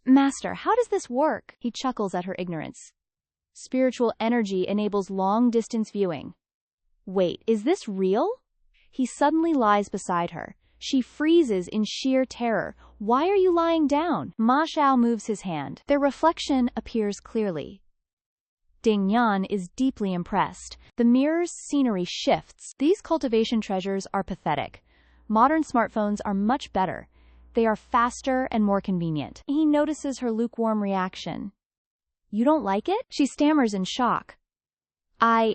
Master, how does this work? He chuckles at her ignorance. Spiritual energy enables long-distance viewing. Wait, is this real? He suddenly lies beside her. She freezes in sheer terror. Why are you lying down? Ma Xiao moves his hand. Their reflection appears clearly. Ding Yan is deeply impressed. The mirror's scenery shifts. These cultivation treasures are pathetic. Modern smartphones are much better. They are faster and more convenient. He notices her lukewarm reaction. You don't like it? She stammers in shock.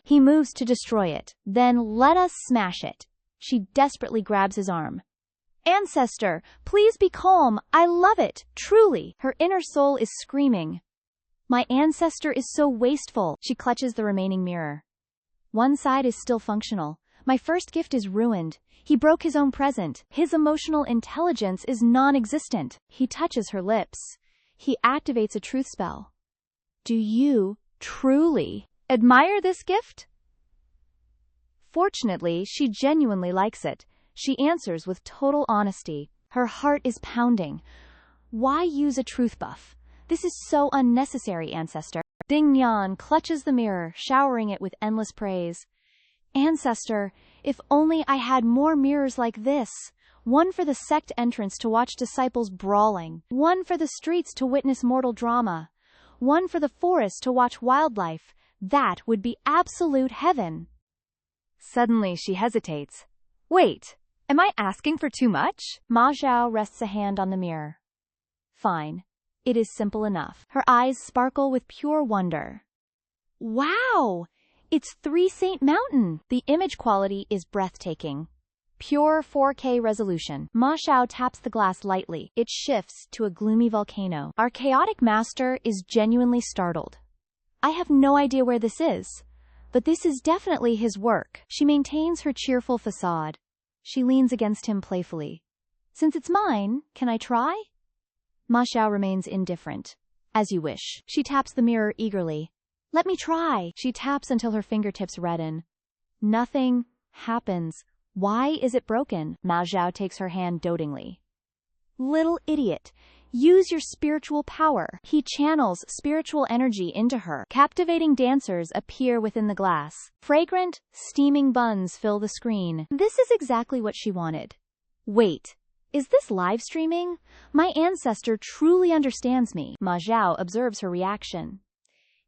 He moves to destroy it. Then let us smash it. She desperately grabs his arm. Ancestor, please be calm. I love it, truly. Her inner soul is screaming. My ancestor is so wasteful. She clutches the remaining mirror. One side is still functional. My first gift is ruined. He broke his own present. His emotional intelligence is non-existent. He touches her lips. He activates a truth spell. Do you truly admire this gift? Fortunately, she genuinely likes it. She answers with total honesty. Her heart is pounding. Why use a truth buff? This is so unnecessary, Ancestor. Ding Yan clutches the mirror, showering it with endless praise. Ancestor, if only I had more mirrors like this. One for the sect entrance to watch disciples brawling. One for the streets to witness mortal drama. One for the forest to watch wildlife. That would be absolute heaven. Suddenly she hesitates. Wait, am I asking for too much? Ma Xiao rests a hand on the mirror. Fine. It is simple enough. Her eyes sparkle with pure wonder. Wow! It's 3 Saint Mountain! The image quality is breathtaking. Pure 4K resolution. Ma Xiao taps the glass lightly. It shifts to a gloomy volcano. Our chaotic master is genuinely startled. I have no idea where this is. But this is definitely his work. She maintains her cheerful facade. She leans against him playfully. Since it's mine, can I try? Ma Xiao remains indifferent. As you wish. She taps the mirror eagerly. Let me try. She taps until her fingertips redden. Nothing happens. Why is it broken? Ma Xiao takes her hand dotingly. Little idiot. Use your spiritual power. He channels spiritual energy into her. Captivating dancers appear within the glass. Fragrant, steaming buns fill the screen. This is exactly what she wanted. Wait. Is this live streaming? My ancestor truly understands me. Ma Xiao observes her reaction.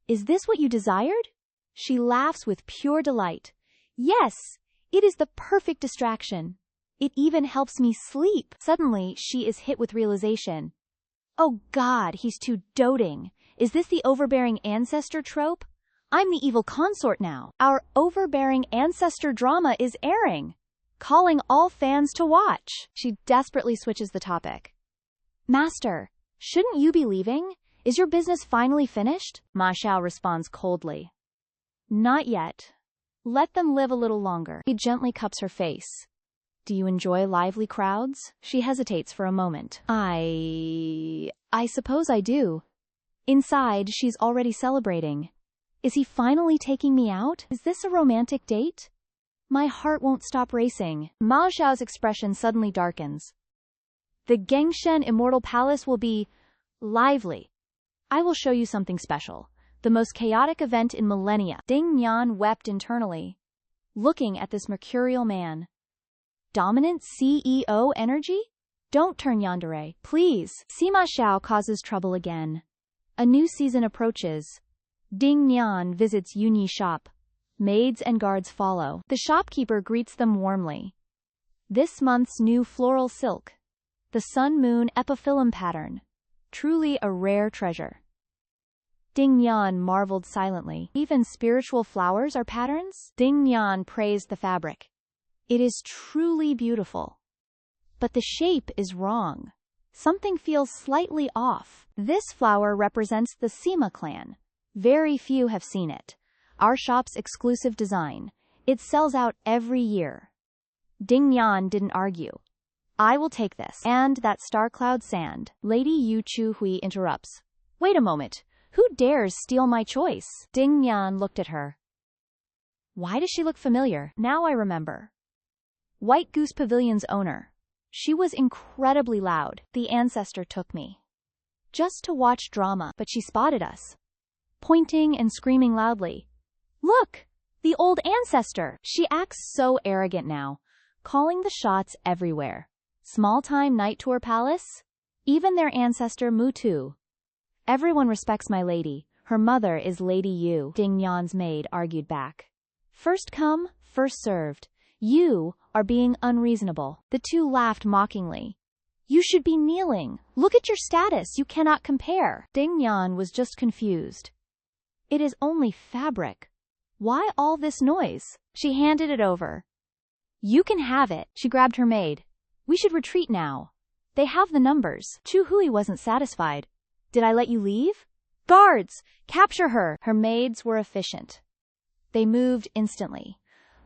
Is this what you desired? She laughs with pure delight. Yes, it is the perfect distraction. It even helps me sleep. Suddenly, she is hit with realization. Oh God, he's too doting. Is this the overbearing ancestor trope? I'm the evil consort now. Our overbearing ancestor drama is airing. Calling all fans to watch. She desperately switches the topic. Master, shouldn't you be leaving? Is your business finally finished? Ma Xiao responds coldly. Not yet. Let them live a little longer. He gently cups her face. Do you enjoy lively crowds? She hesitates for a moment. I suppose I do. Inside, she's already celebrating. Is he finally taking me out? Is this a romantic date? My heart won't stop racing. Ma Xiao's expression suddenly darkens. The Gengshen Immortal Palace will be lively. I will show you something special. The most chaotic event in millennia. Ding Yan wept internally, looking at this mercurial man. Dominant CEO energy? Don't turn yandere, please. Sima Xiao causes trouble again. A new season approaches. Ding Yan visits Yunyi shop. Maids and guards follow. The shopkeeper greets them warmly. This month's new floral silk. The sun-moon epiphyllum pattern. Truly a rare treasure. Ding Yan marveled silently. Even spiritual flowers are patterns? Ding Yan praised the fabric. It is truly beautiful. But the shape is wrong. Something feels slightly off. This flower represents the Sima clan. Very few have seen it. Our shop's exclusive design. It sells out every year. Ding Yan didn't argue. I will take this. And that star cloud sand. Lady Yu Chu Hui interrupts. Wait a moment. Who dares steal my choice? Ding Yan looked at her. Why does she look familiar? Now I remember. White Goose Pavilion's owner. She was incredibly loud. The Ancestor took me. Just to watch drama, but she spotted us. Pointing and screaming loudly. Look! The old Ancestor! She acts so arrogant now, calling the shots everywhere. Small-time night tour palace? Even their Ancestor Mutu. Everyone respects my lady. Her mother is Lady Yu. Ding Yan's maid argued back. First come, first served. You are being unreasonable. The two laughed mockingly. You should be kneeling. Look at your status. You cannot compare. Ding Yan was just confused. It is only fabric. Why all this noise? She handed it over. You can have it. She grabbed her maid. We should retreat now. They have the numbers. Chu Hui wasn't satisfied. Did I let you leave? Guards! Capture her! Her maids were efficient. They moved instantly,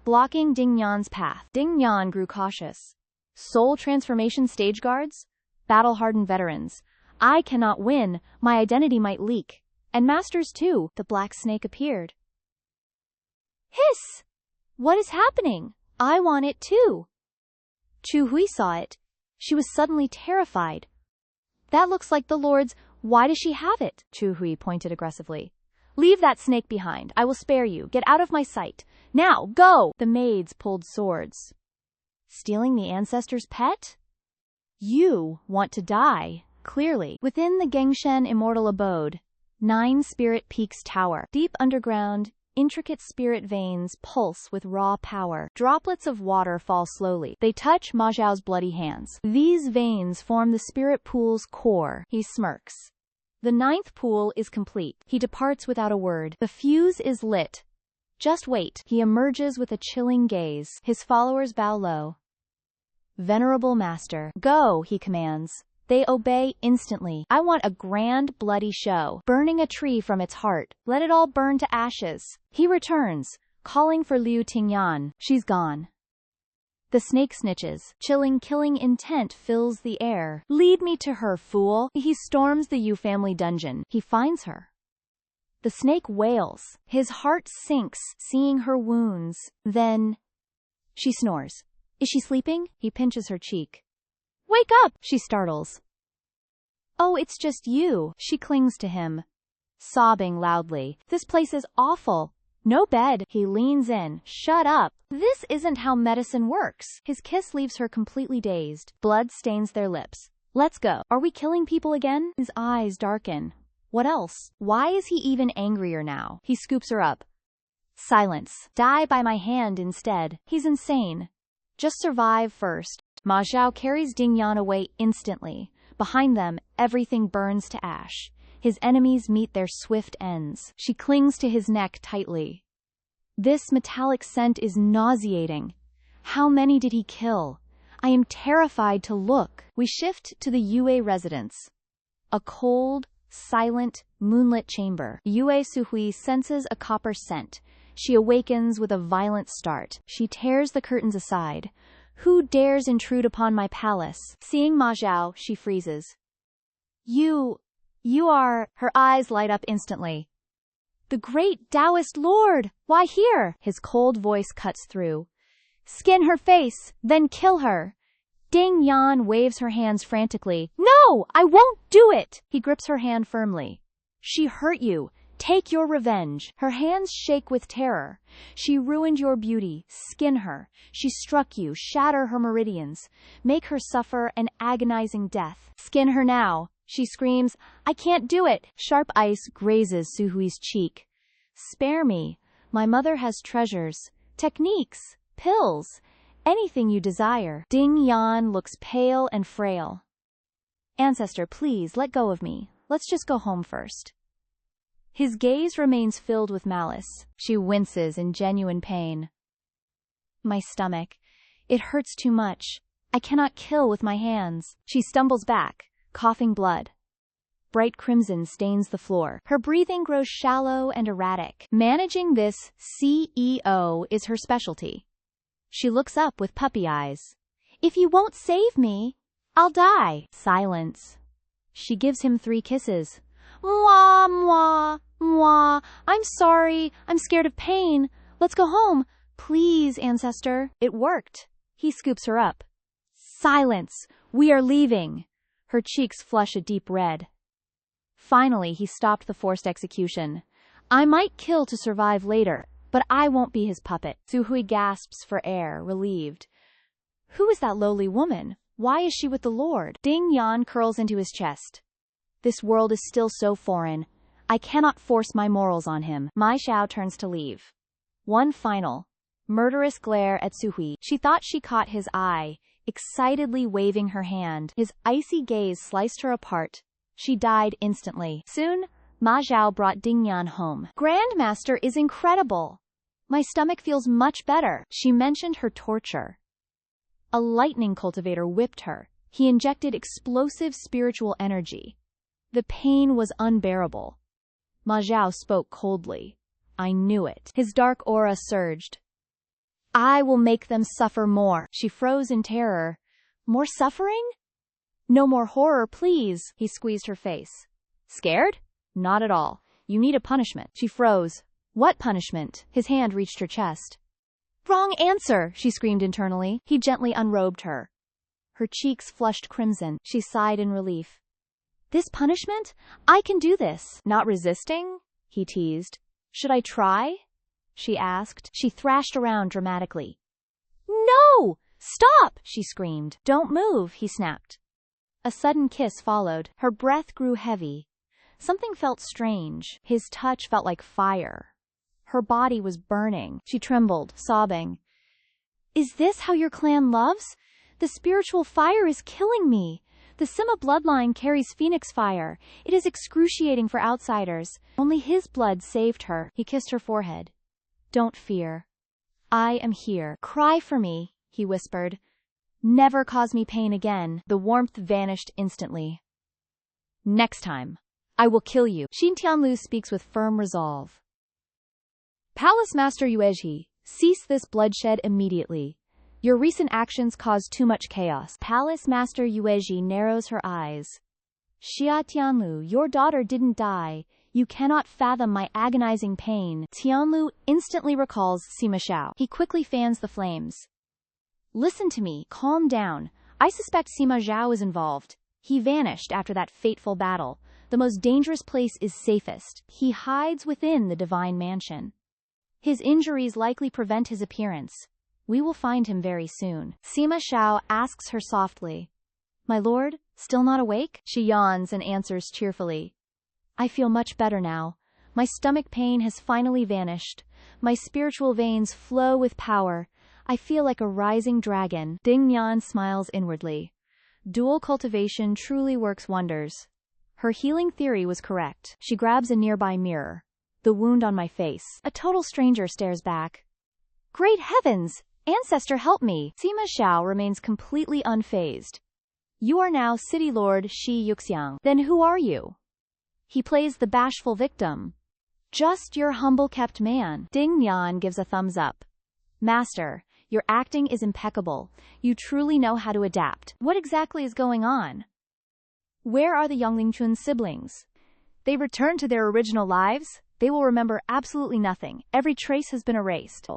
blocking Ding Yan's path. Ding Yan grew cautious. Soul transformation stage guards? Battle-hardened veterans. I cannot win. My identity might leak. And masters too. The black snake appeared. Hiss! What is happening? I want it too. Chu Hui saw it. She was suddenly terrified. That looks like the Lord's. Why does she have it? Chu Hui pointed aggressively. Leave that snake behind. I will spare you. Get out of my sight. Now, go! The maids pulled swords. Stealing the Ancestor's pet? You want to die, clearly. Within the Gengshen Immortal Abode, 9 Spirit Peaks tower. Deep underground, intricate spirit veins pulse with raw power. Droplets of water fall slowly. They touch Ma Xiao's bloody hands. These veins form the spirit pool's core. He smirks. The 9th pool is complete. He departs without a word. The fuse is lit. Just wait. He emerges with a chilling gaze. His followers bow low. Venerable Master. Go, he commands. They obey instantly. I want a grand, bloody show. Burning a tree from its heart. Let it all burn to ashes. He returns, calling for Liu Tingyan. She's gone. The snake snitches. Chilling, killing intent fills the air. Lead me to her, fool. He storms the Yu family dungeon. He finds her. The snake wails. His heart sinks, seeing her wounds. Then she snores. Is she sleeping? He pinches her cheek. Wake up! She startles. Oh, it's just you. She clings to him, sobbing loudly. This place is awful. No bed. He leans in. Shut up. This isn't how medicine works. His kiss leaves her completely dazed. Blood stains their lips. Let's go. Are we killing people again? His eyes darken. What else? Why is he even angrier now? He scoops her up. Silence. Die by my hand instead. He's insane. Just survive first. Ma Xiao carries Ding Yan away instantly. Behind them, everything burns to ash. His enemies meet their swift ends. She clings to his neck tightly. This metallic scent is nauseating. How many did he kill? I am terrified to look. We shift to the Yue residence. A cold, silent, moonlit chamber. Yue Suhui senses a copper scent. She awakens with a violent start. She tears the curtains aside. Who dares intrude upon my palace? Seeing Ma Xiao, she freezes. You are... Her eyes light up instantly. The great Taoist lord! Why here? His cold voice cuts through. Skin her face, then kill her. Ding Yan waves her hands frantically. No, I won't do it! He grips her hand firmly. She hurt you. Take your revenge. Her hands shake with terror. She ruined your beauty. Skin her. She struck you. Shatter her meridians. Make her suffer an agonizing death. Skin her now. She screams, I can't do it. Sharp ice grazes Suhui's cheek. Spare me. My mother has treasures, techniques, pills, anything you desire. Ding Yan looks pale and frail. Ancestor, please, let go of me. Let's just go home first. His gaze remains filled with malice. She winces in genuine pain. My stomach. It hurts too much. I cannot kill with my hands. She stumbles back, coughing blood. Bright crimson stains the floor. Her breathing grows shallow and erratic. Managing this CEO is her specialty. She looks up with puppy eyes. If you won't save me, I'll die. Silence. She gives him 3 kisses. Mwah, mwah, mwah. I'm sorry. I'm scared of pain. Let's go home. Please, Ancestor. It worked. He scoops her up. Silence. We are leaving. Her cheeks flush a deep red. Finally, he stopped the forced execution. I might kill to survive later, but I won't be his puppet. Suhui gasps for air, relieved. Who is that lowly woman? Why is she with the Lord? Ding Yan curls into his chest. This world is still so foreign. I cannot force my morals on him. Ma Xiao turns to leave. One final, murderous glare at Suhui. She thought she caught his eye, excitedly waving her hand. His icy gaze sliced her apart. She died instantly. Soon, Ma Xiao brought Ding Yan home. Grandmaster is incredible. My stomach feels much better. She mentioned her torture. A lightning cultivator whipped her. He injected explosive spiritual energy. The pain was unbearable. Ma Xiao spoke coldly. I knew it. His dark aura surged. I will make them suffer more. She froze in terror. More suffering? No more horror, please. He squeezed her face. Scared? Not at all. You need a punishment. She froze. What punishment? His hand reached her chest. Wrong answer, she screamed internally. He gently unrobed her. Her cheeks flushed crimson. She sighed in relief. This punishment? I can do this. Not resisting? He teased. Should I try? She asked. She thrashed around dramatically. No! Stop! She screamed. Don't move, he snapped. A sudden kiss followed. Her breath grew heavy. Something felt strange. His touch felt like fire. Her body was burning. She trembled, sobbing. Is this how your clan loves? The spiritual fire is killing me. The Sima bloodline carries phoenix fire. It is excruciating for outsiders. Only his blood saved her. He kissed her forehead. Don't fear. I am here. Cry for me, he whispered. Never cause me pain again. The warmth vanished instantly. Next time, I will kill you. Xin Tianlu speaks with firm resolve. Palace Master Yuezhi, cease this bloodshed immediately. Your recent actions caused too much chaos. Palace Master Yuezhi narrows her eyes. Xia Tianlu, your daughter didn't die. You cannot fathom my agonizing pain. Tianlu instantly recalls Sima Xiao. He quickly fans the flames. Listen to me, calm down. I suspect Sima Xiao is involved. He vanished after that fateful battle. The most dangerous place is safest. He hides within the divine mansion. His injuries likely prevent his appearance. We will find him very soon. Sima Xiao asks her softly. My lord, still not awake? She yawns and answers cheerfully. I feel much better now. My stomach pain has finally vanished. My spiritual veins flow with power. I feel like a rising dragon. Ding Yan smiles inwardly. Dual cultivation truly works wonders. Her healing theory was correct. She grabs a nearby mirror. The wound on my face. A total stranger stares back. Great heavens! Ancestor, help me! Sima Xiao remains completely unfazed. You are now City Lord Shi Yuxiang. Then who are you? He plays the bashful victim. Just your humble kept man. Ding Yan gives a thumbs up. Master, your acting is impeccable. You truly know how to adapt. What exactly is going on? Where are the Yonglingchun's siblings? They return to their original lives? They will remember absolutely nothing. Every trace has been erased.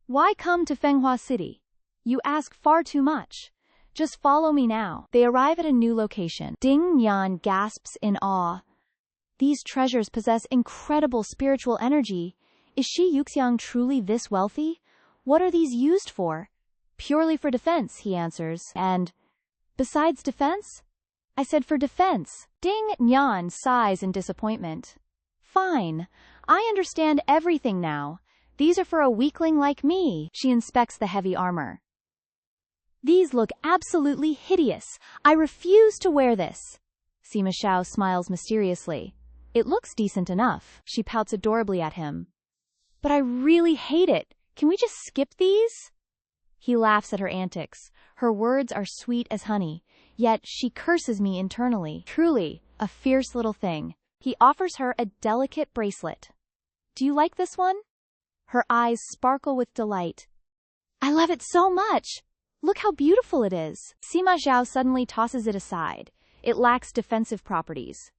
Why come to Fenghua City? You ask far too much. Just follow me now. They arrive at a new location. Ding Yan gasps in awe. These treasures possess incredible spiritual energy. Is Shi Yuxiang truly this wealthy? What are these used for? Purely for defense, he answers. And besides defense? I said for defense. Ding Yan sighs in disappointment. Fine. I understand everything now. These are for a weakling like me. She inspects the heavy armor. These look absolutely hideous. I refuse to wear this. Sima Xiao smiles mysteriously. It looks decent enough. She pouts adorably at him. But I really hate it. Can we just skip these? He laughs at her antics. Her words are sweet as honey, yet she curses me internally. Truly, a fierce little thing. He offers her a delicate bracelet. Do you like this one? Her eyes sparkle with delight. I love it so much. Look how beautiful it is. Sima Xiao suddenly tosses it aside. It lacks defensive properties.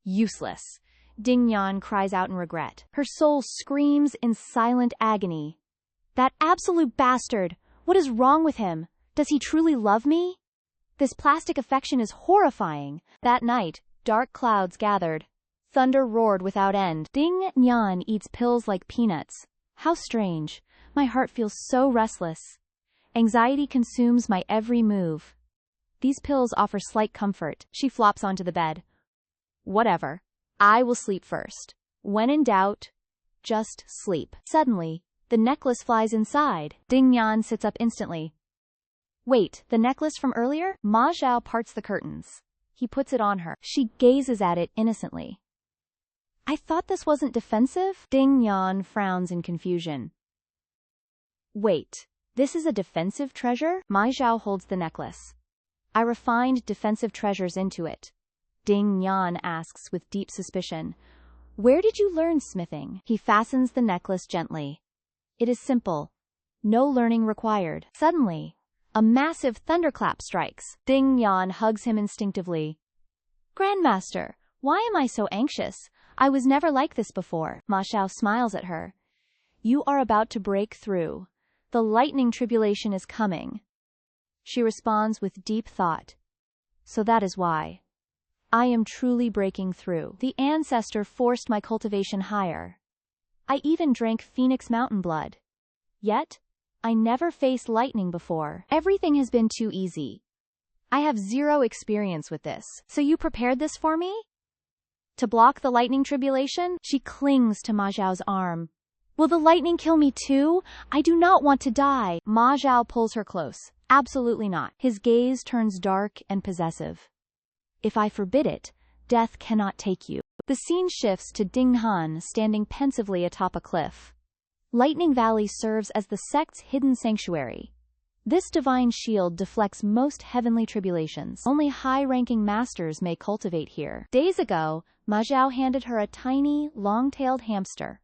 Useless. Ding Yan cries out in regret. Her soul screams in silent agony. That absolute bastard! What is wrong with him? Does he truly love me? This plastic affection is horrifying. That night, dark clouds gathered. Thunder roared without end. Ding Yan eats pills like peanuts. How strange. My heart feels so restless. Anxiety consumes my every move. These pills offer slight comfort. She flops onto the bed. Whatever. I will sleep first. When in doubt, just sleep. Suddenly, the necklace flies inside. Ding Yan sits up instantly. Wait, the necklace from earlier? Ma Xiao parts the curtains. He puts it on her. She gazes at it innocently. I thought this wasn't defensive? Ding Yan frowns in confusion. Wait. This is a defensive treasure? Ma Xiao holds the necklace. I refined defensive treasures into it. Ding Yan asks with deep suspicion. Where did you learn smithing? He fastens the necklace gently. It is simple. No learning required. Suddenly, a massive thunderclap strikes. Ding Yan hugs him instinctively. Grandmaster, why am I so anxious? I was never like this before. Ma Xiao smiles at her. You are about to break through. The lightning tribulation is coming. She responds with deep thought. So that is why. I am truly breaking through. The Ancestor forced my cultivation higher. I even drank Phoenix Mountain blood. Yet, I never faced lightning before. Everything has been too easy. I have zero experience with this. So you prepared this for me? To block the lightning tribulation? She clings to Ma Xiao's arm. Will the lightning kill me too? I do not want to die. Ma Xiao pulls her close. Absolutely not. His gaze turns dark and possessive. If I forbid it, death cannot take you. The scene shifts to Ding Han standing pensively atop a cliff. Lightning Valley serves as the sect's hidden sanctuary. This divine shield deflects most heavenly tribulations. Only high-ranking masters may cultivate here. Days ago, Ma Xiao handed her a tiny, long-tailed hamster.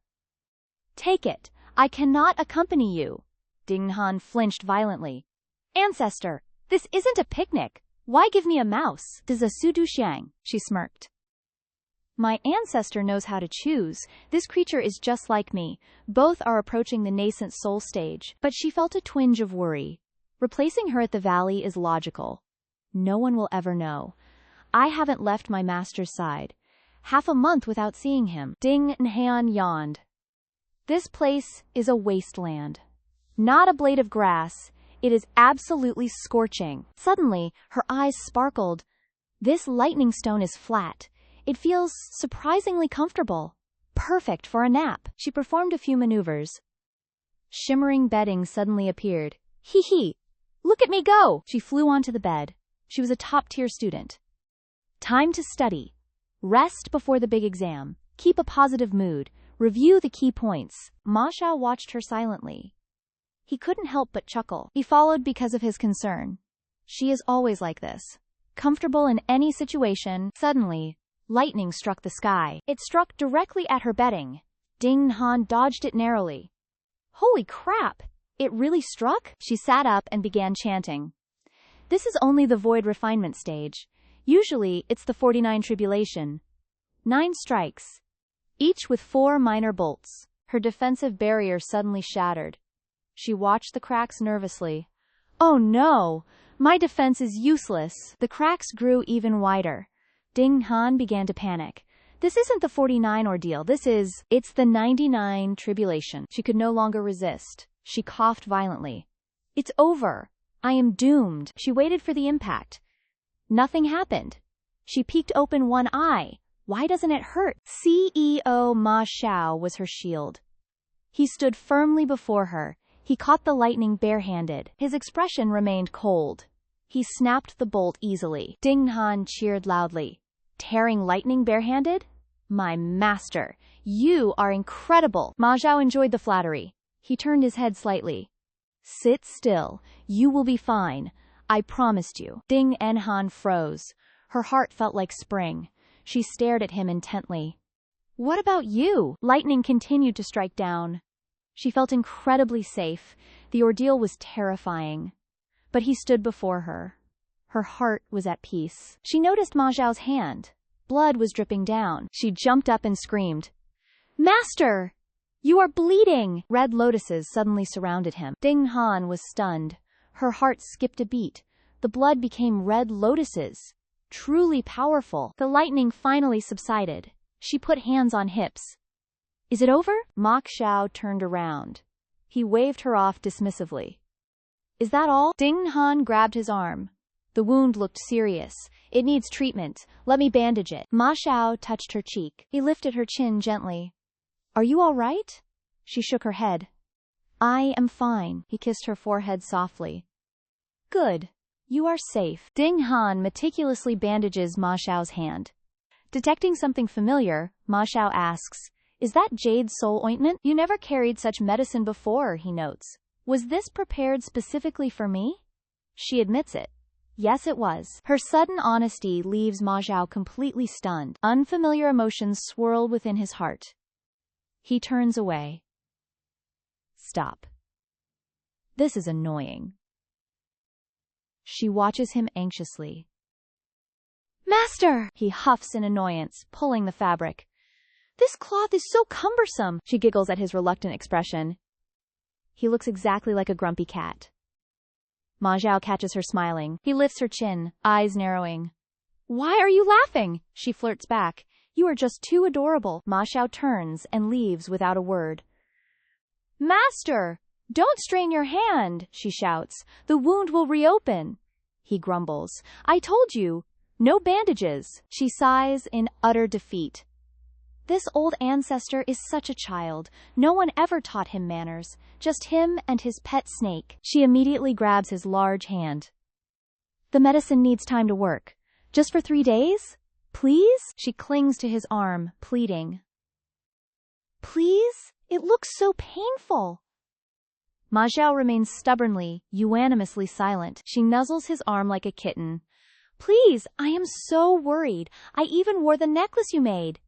Take it. I cannot accompany you. Ding Han flinched violently. Ancestor, this isn't a picnic. Why give me a mouse? Does a Suduxiang? She smirked. My ancestor knows how to choose. This creature is just like me. Both are approaching the nascent soul stage. But she felt a twinge of worry. Replacing her at the valley is logical. No one will ever know. I haven't left my master's side. Half a month without seeing him. Ding Han yawned. This place is a wasteland. Not a blade of grass. It is absolutely scorching. Suddenly, her eyes sparkled. This lightning stone is flat. It feels surprisingly comfortable. Perfect for a nap. She performed a few maneuvers. Shimmering bedding suddenly appeared. Hee hee. Look at me go! She flew onto the bed. She was a top-tier student. Time to study. Rest before the big exam. Keep a positive mood. Review the key points. Ma Xiao watched her silently. He couldn't help but chuckle. He followed because of his concern. She is always like this. Comfortable in any situation. Suddenly, Lightning struck the sky. It struck directly at her bedding. Ding Han dodged it narrowly. Holy crap! It really struck? She sat up and began chanting. This is only the void refinement stage. Usually, it's the 49 tribulation. 9 strikes, each with 4 minor bolts. Her defensive barrier suddenly shattered. She watched the cracks nervously. Oh no! My defense is useless. The cracks grew even wider. Ding Han began to panic. This isn't the 49 ordeal, it's the 99 tribulation. She could no longer resist. She coughed violently. It's over. I am doomed. She waited for the impact. Nothing happened. She peeked open one eye. Why doesn't it hurt? CEO Ma Xiao was her shield. He stood firmly before her. He caught the lightning barehanded. His expression remained cold. He snapped the bolt easily. Ding Han cheered loudly. Tearing lightning barehanded? My master, you are incredible. Ma Xiao enjoyed the flattery. He turned his head slightly. Sit still. You will be fine. I promised you. Ding Han froze. Her heart felt like spring. She stared at him intently. What about you? Lightning continued to strike down. She felt incredibly safe. The ordeal was terrifying. But he stood before her. Her heart was at peace. She noticed Ma Xiao's hand. Blood was dripping down. She jumped up and screamed. Master! You are bleeding! Red lotuses suddenly surrounded him. Ding Han was stunned. Her heart skipped a beat. The blood became red lotuses. Truly powerful. The lightning finally subsided. She put hands on hips. Is it over? Ma Xiao turned around. He waved her off dismissively. Is that all? Ding Han grabbed his arm. The wound looked serious. It needs treatment. Let me bandage it. Ma Xiao touched her cheek. He lifted her chin gently. Are you all right? She shook her head. I am fine. He kissed her forehead softly. Good. You are safe. Ding Han meticulously bandages Ma Xiao's hand. Detecting something familiar, Ma Xiao asks, Is that jade soul ointment? You never carried such medicine before, he notes. Was this prepared specifically for me? She admits it. Yes, it was. Her sudden honesty leaves Ma Xiao completely stunned. Unfamiliar emotions swirl within his heart. He turns away. Stop. This is annoying. She watches him anxiously. Master! He huffs in annoyance, pulling the fabric. This cloth is so cumbersome! She giggles at his reluctant expression. He looks exactly like a grumpy cat. Ma Xiao catches her smiling. He lifts her chin, eyes narrowing. Why are you laughing? She flirts back. You are just too adorable. Ma Xiao turns and leaves without a word. Master! Don't strain your hand, she shouts. The wound will reopen. He grumbles. I told you. No bandages. She sighs in utter defeat. This old ancestor is such a child. No one ever taught him manners. Just him and his pet snake. She immediately grabs his large hand. The medicine needs time to work. Just for 3 days? Please? She clings to his arm, pleading. Please? It looks so painful. Ma Xiao remains stubbornly, unanimously silent. She nuzzles his arm like a kitten. Please, I am so worried. I even wore the necklace you made.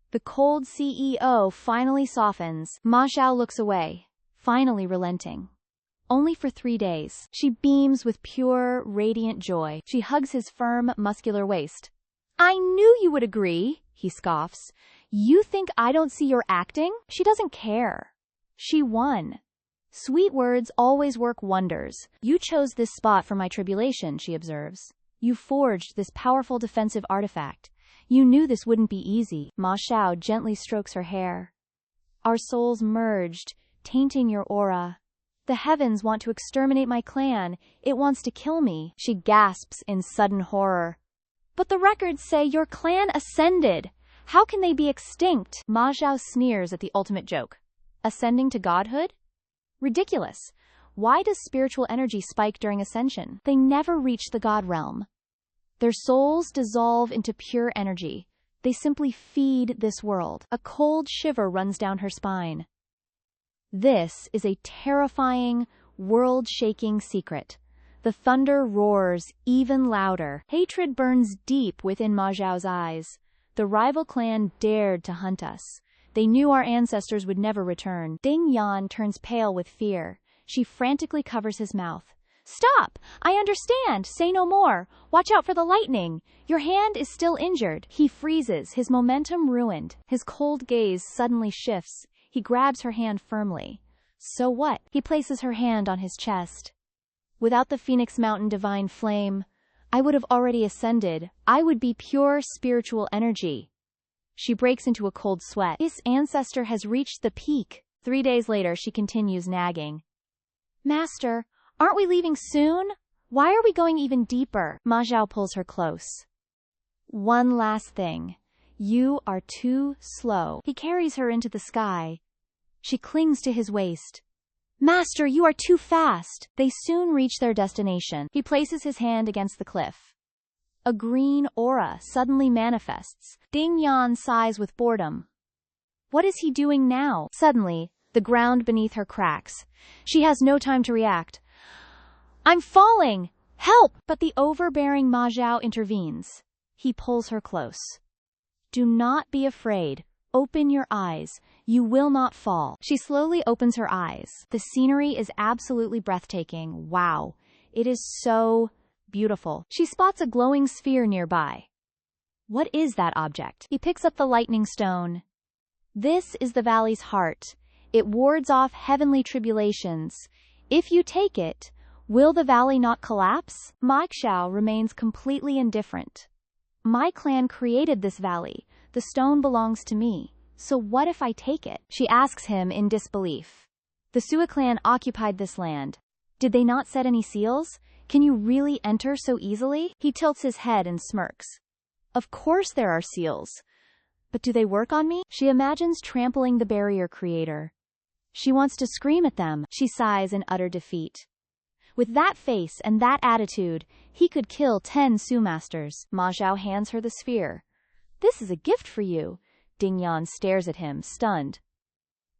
The cold CEO finally softens. Ma Xiao looks away, finally relenting. Only for 3 days. She beams with pure, radiant joy. She hugs his firm, muscular waist. I knew you would agree, he scoffs. You think I don't see your acting? She doesn't care. She won. Sweet words always work wonders. You chose this spot for my tribulation, she observes. You forged this powerful defensive artifact. You knew this wouldn't be easy. Ma Xiao gently strokes her hair. Our souls merged, tainting your aura. The heavens want to exterminate my clan. It wants to kill me. She gasps in sudden horror. But the records say your clan ascended. How can they be extinct? Ma Xiao sneers at the ultimate joke. Ascending to godhood? Ridiculous. Why does spiritual energy spike during ascension? They never reach the god realm. Their souls dissolve into pure energy. They simply feed this world. A cold shiver runs down her spine. This is a terrifying, world-shaking secret. The thunder roars even louder. Hatred burns deep within Ma Xiao's eyes. The rival clan dared to hunt us. They knew our ancestors would never return. Ding Yan turns pale with fear. She frantically covers his mouth. Stop! I understand! Say no more! Watch out for the lightning! Your hand is still injured. He freezes, his momentum ruined. His cold gaze suddenly shifts. He grabs her hand firmly. So what? He places her hand on his chest. Without the Phoenix Mountain divine flame, I would have already ascended. I would be pure spiritual energy. She breaks into a cold sweat. This ancestor has reached the peak. 3 days later, she continues nagging. Master, aren't we leaving soon? Why are we going even deeper? Ma Xiao pulls her close. One last thing. You are too slow. He carries her into the sky. She clings to his waist. Master, you are too fast. They soon reach their destination. He places his hand against the cliff. A green aura suddenly manifests. Ding Yan sighs with boredom. What is he doing now? Suddenly, the ground beneath her cracks. She has no time to react. I'm falling! Help! But the overbearing Ma Xiao intervenes. He pulls her close. Do not be afraid. Open your eyes. You will not fall. She slowly opens her eyes. The scenery is absolutely breathtaking. Wow. It is so beautiful. She spots a glowing sphere nearby. What is that object? He picks up the lightning stone. This is the valley's heart. It wards off heavenly tribulations. If you take it, will the valley not collapse? Ma Xiao remains completely indifferent. My clan created this valley. The stone belongs to me. So what if I take it? She asks him in disbelief. The Sua clan occupied this land. Did they not set any seals? Can you really enter so easily? He tilts his head and smirks. Of course there are seals. But do they work on me? She imagines trampling the barrier creator. She wants to scream at them. She sighs in utter defeat. With that face and that attitude, he could kill 10 Su masters. Ma Xiao hands her the sphere. This is a gift for you. Ding Yan stares at him, stunned.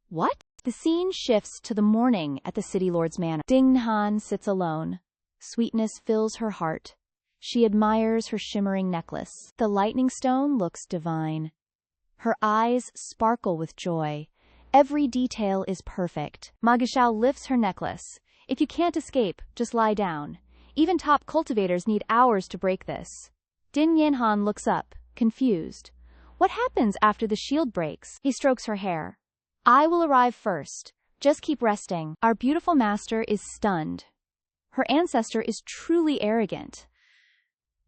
What? The scene shifts to the morning at the city lord's manor. Ding Han sits alone. Sweetness fills her heart. She admires her shimmering necklace. The lightning stone looks divine. Her eyes sparkle with joy. Every detail is perfect. Ma Xiao lifts her necklace. If you can't escape, just lie down. Even top cultivators need hours to break this. Din Yanhan looks up, confused. What happens after the shield breaks? He strokes her hair. I will arrive first. Just keep resting. Our beautiful master is stunned. Her ancestor is truly arrogant.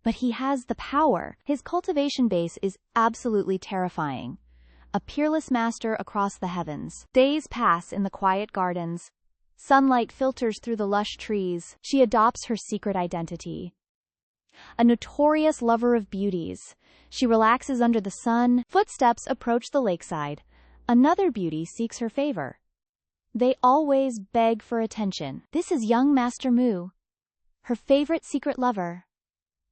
But he has the power. His cultivation base is absolutely terrifying. A peerless master across the heavens. Days pass in the quiet gardens. Sunlight filters through the lush trees. She adopts her secret identity. A notorious lover of beauties. She relaxes under the sun. Footsteps approach the lakeside. Another beauty seeks her favor. They always beg for attention. This is young Master Mu, her favorite secret lover.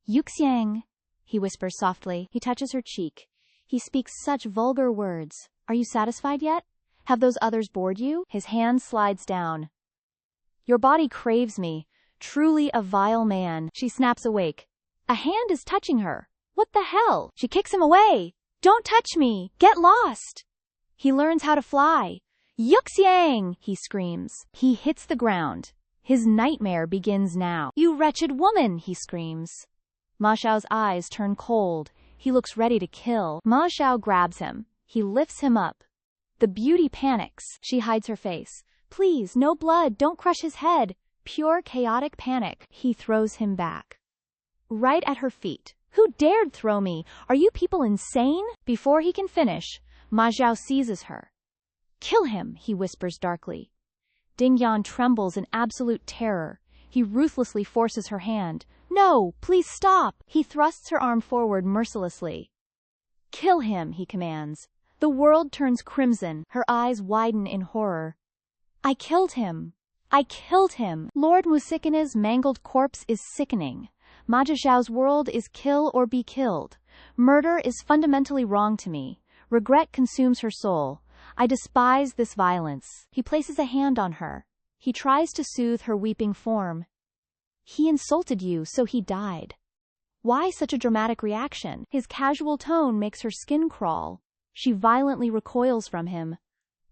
Yuxiang, he whispers softly. He touches her cheek. He speaks such vulgar words. Are you satisfied yet? Have those others bored you? His hand slides down. Your body craves me. Truly a vile man. She snaps awake. A hand is touching her. What the hell? She kicks him away. Don't touch me. Get lost. He learns how to fly. Yuxiang, he screams. He hits the ground. His nightmare begins now. You wretched woman, he screams. Ma Xiao's eyes turn cold. He looks ready to kill. Ma Xiao grabs him. He lifts him up. The beauty panics. She hides her face. Please, no blood. Don't crush his head. Pure chaotic panic. He throws him back. Right at her feet. Who dared throw me? Are you people insane? Before he can finish, Ma Xiao seizes her. Kill him, he whispers darkly. Ding Yan trembles in absolute terror. He ruthlessly forces her hand. No, please stop. He thrusts her arm forward mercilessly. Kill him, he commands. The world turns crimson. Her eyes widen in horror. I killed him. I killed him. Lord Musikina's mangled corpse is sickening. Ma Xiao's world is kill or be killed. Murder is fundamentally wrong to me. Regret consumes her soul. I despise this violence. He places a hand on her. He tries to soothe her weeping form. He insulted you, so he died. Why such a dramatic reaction? His casual tone makes her skin crawl. She violently recoils from him.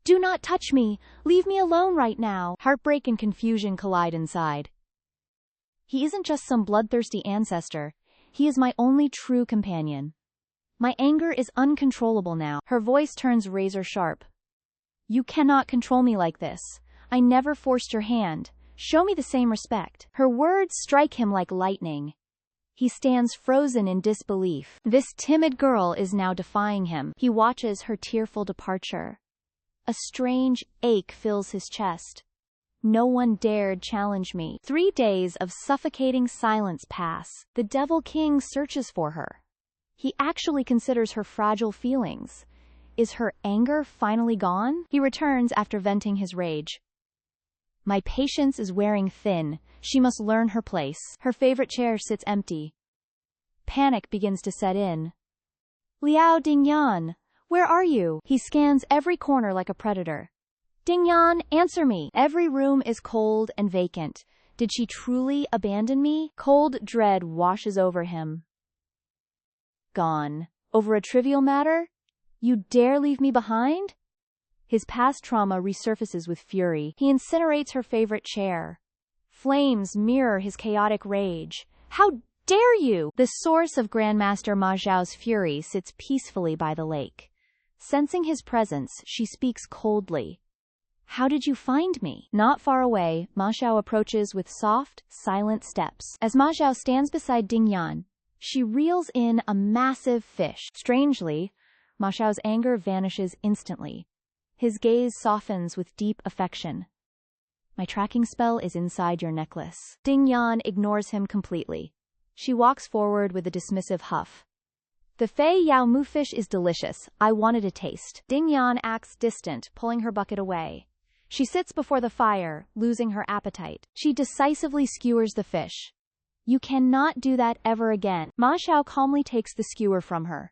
Do not touch me! Leave me alone right now! Heartbreak and confusion collide inside. He isn't just some bloodthirsty ancestor. He is my only true companion. My anger is uncontrollable now. Her voice turns razor sharp. You cannot control me like this. I never forced your hand. Show me the same respect. Her words strike him like lightning. He stands frozen in disbelief. This timid girl is now defying him. He watches her tearful departure. A strange ache fills his chest. No one dared challenge me. 3 days of suffocating silence pass. The Devil King searches for her. He actually considers her fragile feelings. Is her anger finally gone? He returns after venting his rage. My patience is wearing thin. She must learn her place. Her favorite chair sits empty. Panic begins to set in. Liao Dingyan, where are you? He scans every corner like a predator. Dingyan, answer me. Every room is cold and vacant. Did she truly abandon me? Cold dread washes over him. Gone. Over a trivial matter? You dare leave me behind? His past trauma resurfaces with fury. He incinerates her favorite chair. Flames mirror his chaotic rage. How dare you? The source of Grandmaster Ma Xiao's fury sits peacefully by the lake. Sensing his presence, she speaks coldly. How did you find me? Not far away, Ma Xiao approaches with soft, silent steps. As Ma Xiao stands beside Dingyan, she reels in a massive fish. Strangely, Ma Xiao's anger vanishes instantly. His gaze softens with deep affection. My tracking spell is inside your necklace. Dingyan ignores him completely. She walks forward with a dismissive huff. The Fei Yao Mu fish is delicious. I wanted a taste. Dingyan acts distant, pulling her bucket away. She sits before the fire, losing her appetite. She decisively skewers the fish. You cannot do that ever again. Ma Xiao calmly takes the skewer from her.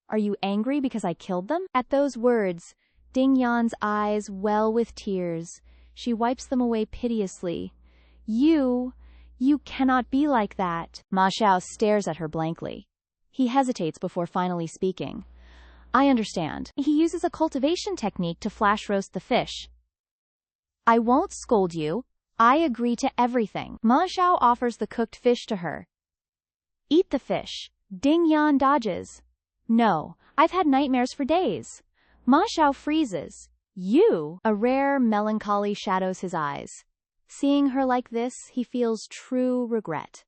Are you angry because I killed them? At those words, Dingyan's eyes well with tears. She wipes them away piteously. You cannot be like that. Ma Xiao stares at her blankly. He hesitates before finally speaking. I understand. He uses a cultivation technique to flash roast the fish. I won't scold you. I agree to everything. Ma Xiao offers the cooked fish to her. Eat the fish. Dingyan dodges. No, I've had nightmares for days. Ma Xiao freezes. You? A rare melancholy shadows his eyes. Seeing her like this, he feels true regret.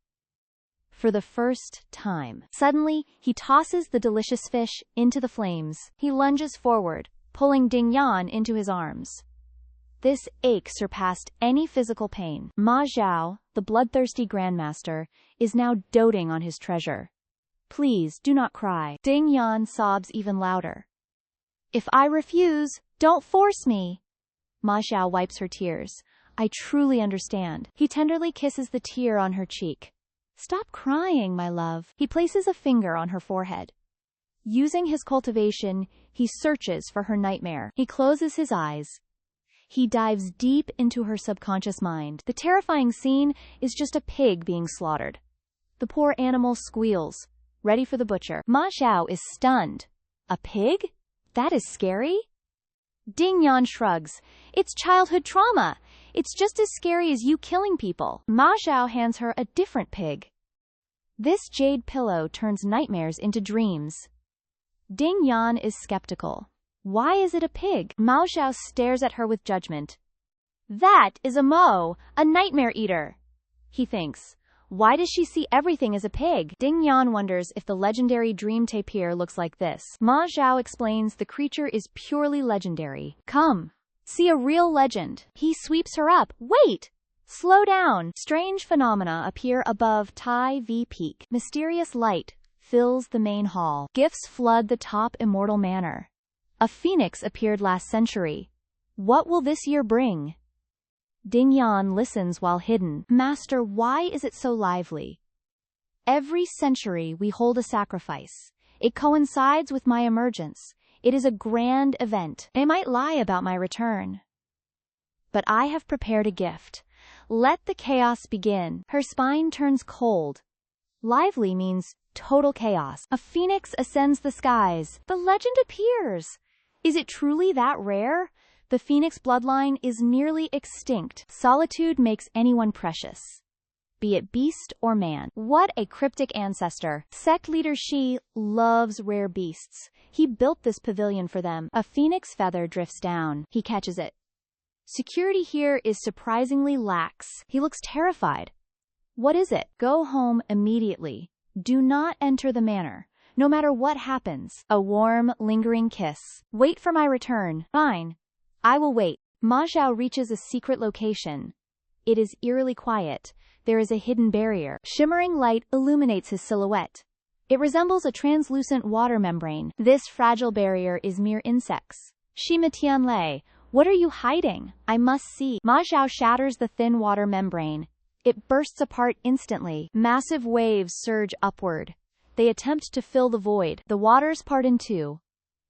For the first time. Suddenly, he tosses the delicious fish into the flames. He lunges forward, pulling Dingyan into his arms. This ache surpassed any physical pain. Ma Xiao, the bloodthirsty grandmaster, is now doting on his treasure. Please do not cry. Dingyan sobs even louder. If I refuse, don't force me. Ma Xiao wipes her tears. I truly understand. He tenderly kisses the tear on her cheek. Stop crying, my love. He places a finger on her forehead. Using his cultivation, he searches for her nightmare. He closes his eyes. He dives deep into her subconscious mind. The terrifying scene is just a pig being slaughtered. The poor animal squeals, ready for the butcher. Ma Xiao is stunned. A pig? That is scary? Dingyan shrugs. It's childhood trauma. It's just as scary as you killing people. Ma Xiao hands her a different pig. This jade pillow turns nightmares into dreams. Dingyan is skeptical. Why is it a pig? Ma Xiao stares at her with judgment. That is a mo, a nightmare eater. He thinks. Why does she see everything as a pig? Dingyan wonders if the legendary dream tapir looks like this. Ma Xiao explains the creature is purely legendary. Come, see a real legend. He sweeps her up. Wait! Slow down. Strange phenomena appear above Tai V Peak. Mysterious light fills the main hall. Gifts flood the top immortal manor. A phoenix appeared last century. What will this year bring? Dingyan listens while hidden. Master, why is it so lively? Every century we hold a sacrifice. It coincides with my emergence. It is a grand event. They might lie about my return. But I have prepared a gift. Let the chaos begin. Her spine turns cold. Lively means total chaos. A phoenix ascends the skies. The legend appears. Is it truly that rare? The phoenix bloodline is nearly extinct. Solitude makes anyone precious, be it beast or man. What a cryptic ancestor. Sect leader Shi loves rare beasts. He built this pavilion for them. A phoenix feather drifts down. He catches it. Security here is surprisingly lax. He looks terrified. What is it? Go home immediately. Do not enter the manor. No matter what happens. A warm, lingering kiss. Wait for my return. Fine. I will wait. Ma Xiao reaches a secret location. It is eerily quiet. There is a hidden barrier. Shimmering light illuminates his silhouette. It resembles a translucent water membrane. This fragile barrier is mere insects. Sima Xiao, what are you hiding? I must see. Ma Xiao shatters the thin water membrane. It bursts apart instantly. Massive waves surge upward. They attempt to fill the void. The waters part in two.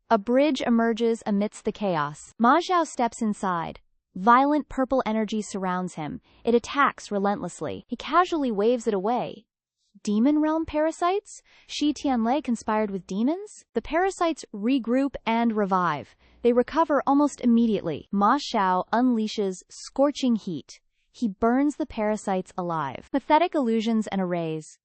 A bridge emerges amidst the chaos. Ma Xiao steps inside. Violent purple energy surrounds him. It attacks relentlessly. He casually waves it away. Demon realm parasites? Shi Tianlei conspired with demons? The parasites regroup and revive. They recover almost immediately. Ma Xiao unleashes scorching heat. He burns the parasites alive. Pathetic illusions and arrays.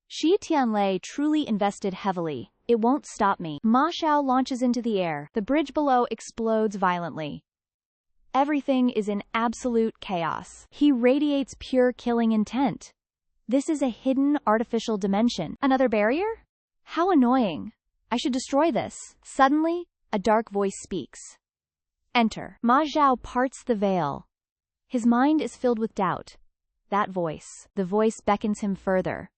Shi Tianlei truly invested heavily. It won't stop me. Ma Xiao launches into the air. The bridge below explodes violently. Everything is in absolute chaos. He radiates pure killing intent. This is a hidden artificial dimension. Another barrier? How annoying. I should destroy this. Suddenly, a dark voice speaks. Enter. Ma Xiao parts the veil. His mind is filled with doubt. That voice. The voice beckons him further.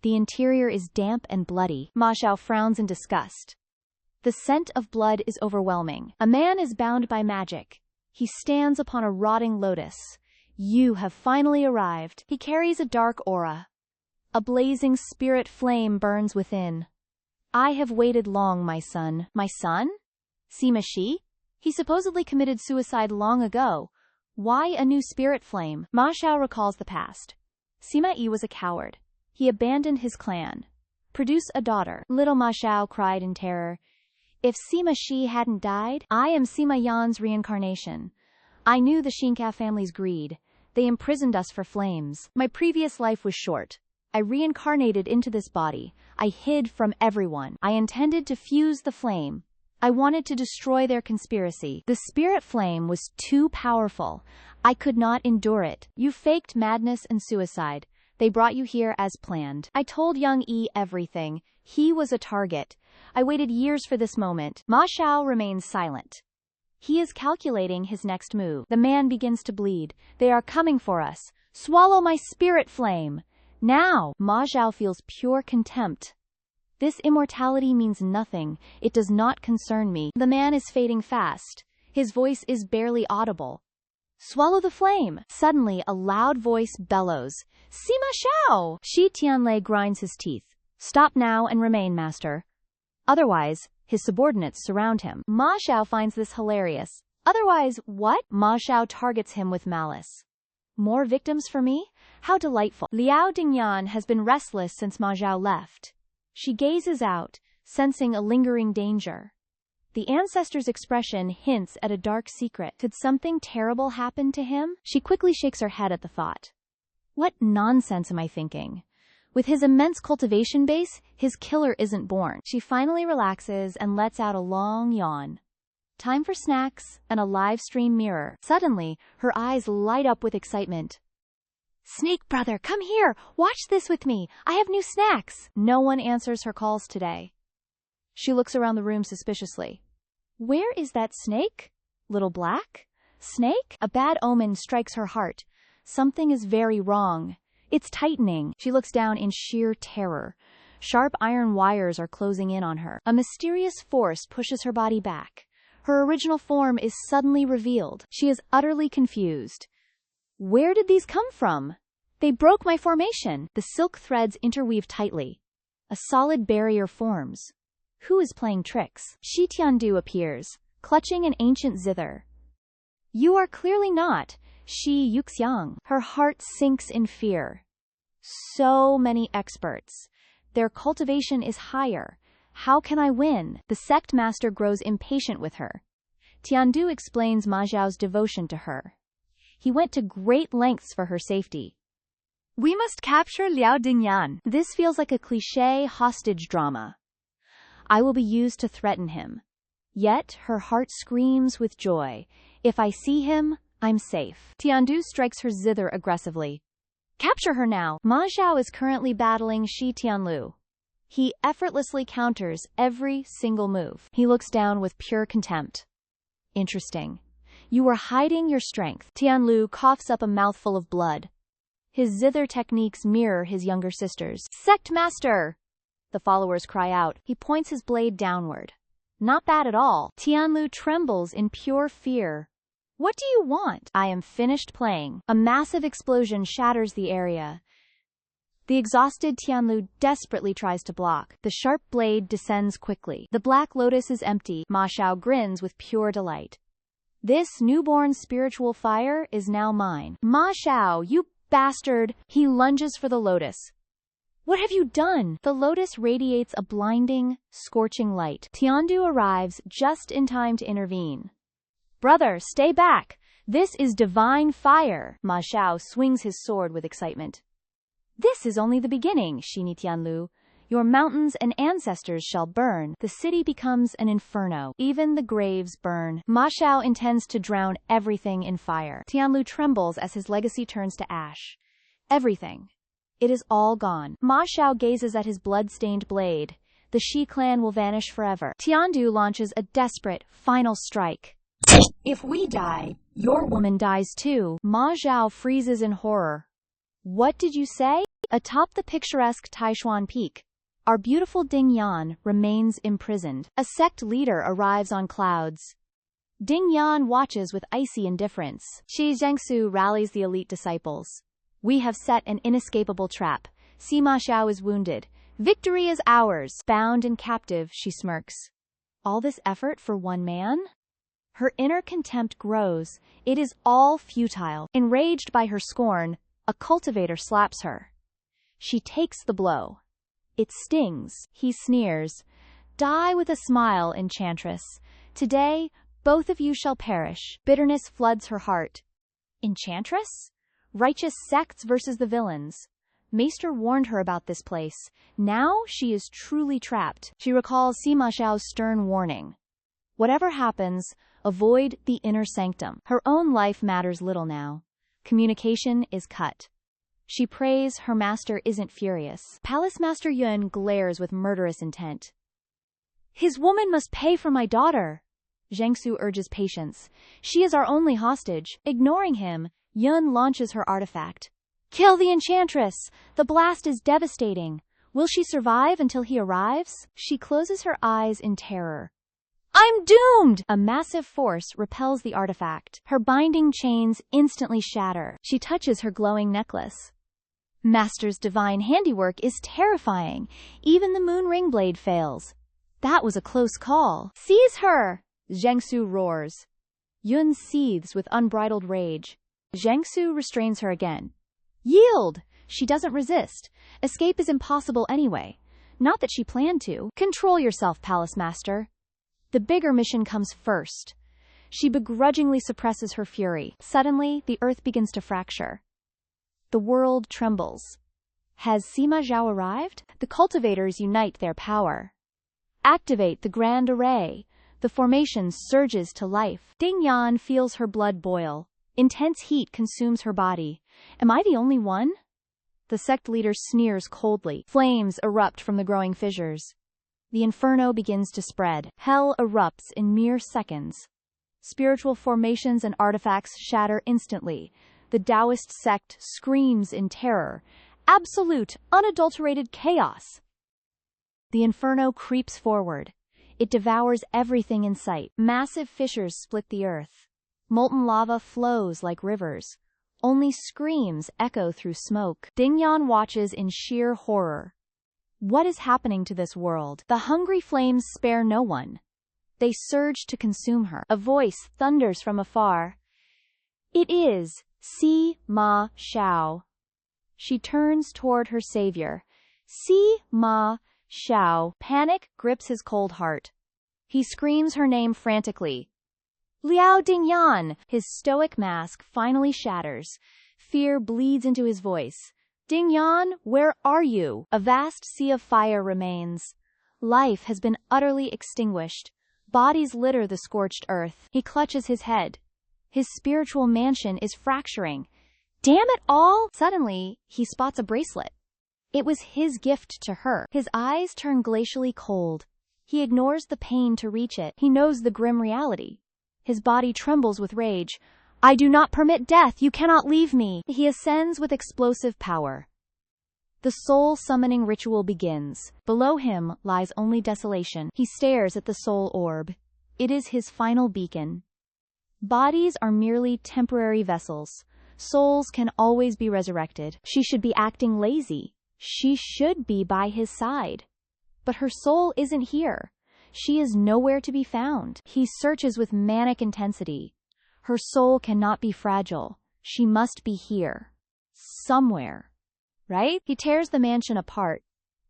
The interior is damp and bloody. Ma Xiao frowns in disgust. The scent of blood is overwhelming. A man is bound by magic. He stands upon a rotting lotus. You have finally arrived. He carries a dark aura. A blazing spirit flame burns within. I have waited long, my son. My son? Sima Shi? He supposedly committed suicide long ago. Why a new spirit flame? Ma Xiao recalls the past. Sima Yi was a coward. He abandoned his clan. Produce a daughter. Little Ma Xiao cried in terror. If Sima Shi hadn't died, I am Sima Yan's reincarnation. I knew the Xinca family's greed. They imprisoned us for flames. My previous life was short. I reincarnated into this body. I hid from everyone. I intended to fuse the flame. I wanted to destroy their conspiracy. The spirit flame was too powerful. I could not endure it. You faked madness and suicide. They brought you here as planned. I told Young Yi everything. He was a target. I waited years for this moment. Ma Xiao remains silent. He is calculating his next move. The man begins to bleed. They are coming for us. Swallow my spirit flame. Now! Ma Xiao feels pure contempt. This immortality means nothing. It does not concern me. The man is fading fast. His voice is barely audible. Swallow the flame! Suddenly, a loud voice bellows. Sima Xiao! Shi Tianlei grinds his teeth. Stop now and remain, master. Otherwise, his subordinates surround him. Ma Xiao finds this hilarious. Otherwise, what? Ma Xiao targets him with malice. More victims for me? How delightful. Liao Dingyan has been restless since Ma Xiao left. She gazes out, sensing a lingering danger. The ancestor's expression hints at a dark secret. Could something terrible happen to him? She quickly shakes her head at the thought. What nonsense am I thinking? With his immense cultivation base, his killer isn't born. She finally relaxes and lets out a long yawn. Time for snacks and a live stream mirror. Suddenly, her eyes light up with excitement. Snake brother, come here! Watch this with me! I have new snacks! No one answers her calls today. She looks around the room suspiciously. Where is that snake? Little Black? Snake? A bad omen strikes her heart. Something is very wrong. It's tightening. She looks down in sheer terror. Sharp iron wires are closing in on her. A mysterious force pushes her body back. Her original form is suddenly revealed. She is utterly confused. Where did these come from? They broke my formation. The silk threads interweave tightly. A solid barrier forms. Who is playing tricks? Shi Tiandu appears, clutching an ancient zither. You are clearly not Shi Yuxiang. Her heart sinks in fear. So many experts. Their cultivation is higher. How can I win? The sect master grows impatient with her. Tiandu explains Ma Xiao's devotion to her. He went to great lengths for her safety. We must capture Liao Dingyan. This feels like a cliché hostage drama. I will be used to threaten him. Yet her heart screams with joy. If I see him, I'm safe. Tiandu strikes her zither aggressively. Capture her now. Ma Xiao is currently battling Shi Tianlu. He effortlessly counters every single move. He looks down with pure contempt. Interesting. You were hiding your strength. Tianlu coughs up a mouthful of blood. His zither techniques mirror his younger sister's. Sect master! The followers cry out. He points his blade downward. Not bad at all. Tianlu trembles in pure fear. What do you want? I am finished playing. A massive explosion shatters the area. The exhausted Tianlu desperately tries to block. The sharp blade descends quickly. The black lotus is empty. Ma Xiao grins with pure delight. This newborn spiritual fire is now mine. Ma Xiao, you bastard! He lunges for the lotus. What have you done? The lotus radiates a blinding, scorching light. Tiandu arrives just in time to intervene. Brother, stay back! This is divine fire! Ma Xiao swings his sword with excitement. This is only the beginning, Shini Tianlu. Your mountains and ancestors shall burn. The city becomes an inferno. Even the graves burn. Ma Xiao intends to drown everything in fire. Tianlu trembles as his legacy turns to ash. Everything. It is all gone. Ma Xiao gazes at his blood-stained blade. The Shi clan will vanish forever. Tiandu launches a desperate, final strike. If we die, your woman dies too. Ma Xiao freezes in horror. What did you say? Atop the picturesque Taishuan Peak, our beautiful Ding Yan remains imprisoned. A sect leader arrives on clouds. Ding Yan watches with icy indifference. Shi Zhengsu rallies the elite disciples. We have set an inescapable trap. Sima Xiao is wounded. Victory is ours. Bound and captive, she smirks. All this effort for one man? Her inner contempt grows. It is all futile. Enraged by her scorn, a cultivator slaps her. She takes the blow. It stings. He sneers. Die with a smile, enchantress. Today, both of you shall perish. Bitterness floods her heart. Enchantress? Righteous sects versus the villains. Maester warned her about this place. Now she is truly trapped. She recalls Sima Xiao's stern warning. Whatever happens, avoid the inner sanctum. Her own life matters little now. Communication is cut. She prays her master isn't furious. Palace Master Yun glares with murderous intent. His woman must pay for my daughter. Zhengsu urges patience. She is our only hostage. Ignoring him, Yun launches her artifact. Kill the enchantress! The blast is devastating. Will she survive until he arrives? She closes her eyes in terror. I'm doomed! A massive force repels the artifact. Her binding chains instantly shatter. She touches her glowing necklace. Master's divine handiwork is terrifying. Even the moon ring blade fails. That was a close call. Seize her! Zhengsu roars. Yun seethes with unbridled rage. Zhengsu restrains her again. Yield! She doesn't resist. Escape is impossible anyway. Not that she planned to. Control yourself, Palace Master. The bigger mission comes first. She begrudgingly suppresses her fury. Suddenly, the earth begins to fracture. The world trembles. Has Sima Xiao arrived? The cultivators unite their power. Activate the grand array. The formation surges to life. Ding Yan feels her blood boil. Intense heat consumes her body. Am I the only one? The sect leader sneers coldly. Flames erupt from the growing fissures. The inferno begins to spread. Hell erupts in mere seconds. Spiritual formations and artifacts shatter instantly. The Taoist sect screams in terror. Absolute, unadulterated chaos. The inferno creeps forward. It devours everything in sight. Massive fissures split the earth. Molten lava flows like rivers. Only screams echo through smoke. Ding Yan watches in sheer horror. What is happening to this world? The hungry flames spare no one. They surge to consume her. A voice thunders from afar. It is Sima Xiao. She turns toward her savior. Sima Xiao. Panic grips his cold heart. He screams her name frantically. Liao Dingyan! His stoic mask finally shatters. Fear bleeds into his voice. Dingyan, where are you? A vast sea of fire remains. Life has been utterly extinguished. Bodies litter the scorched earth. He clutches his head. His spiritual mansion is fracturing. Damn it all! Suddenly, he spots a bracelet. It was his gift to her. His eyes turn glacially cold. He ignores the pain to reach it. He knows the grim reality. His body trembles with rage. I do not permit death. You cannot leave me. He ascends with explosive power. The soul-summoning ritual begins. Below him lies only desolation. He stares at the soul orb. It is his final beacon. Bodies are merely temporary vessels. Souls can always be resurrected. She should be acting lazy. She should be by his side. But her soul isn't here. She is nowhere to be found. He searches with manic intensity. Her soul cannot be fragile. She must be here. Somewhere. Right? He tears the mansion apart.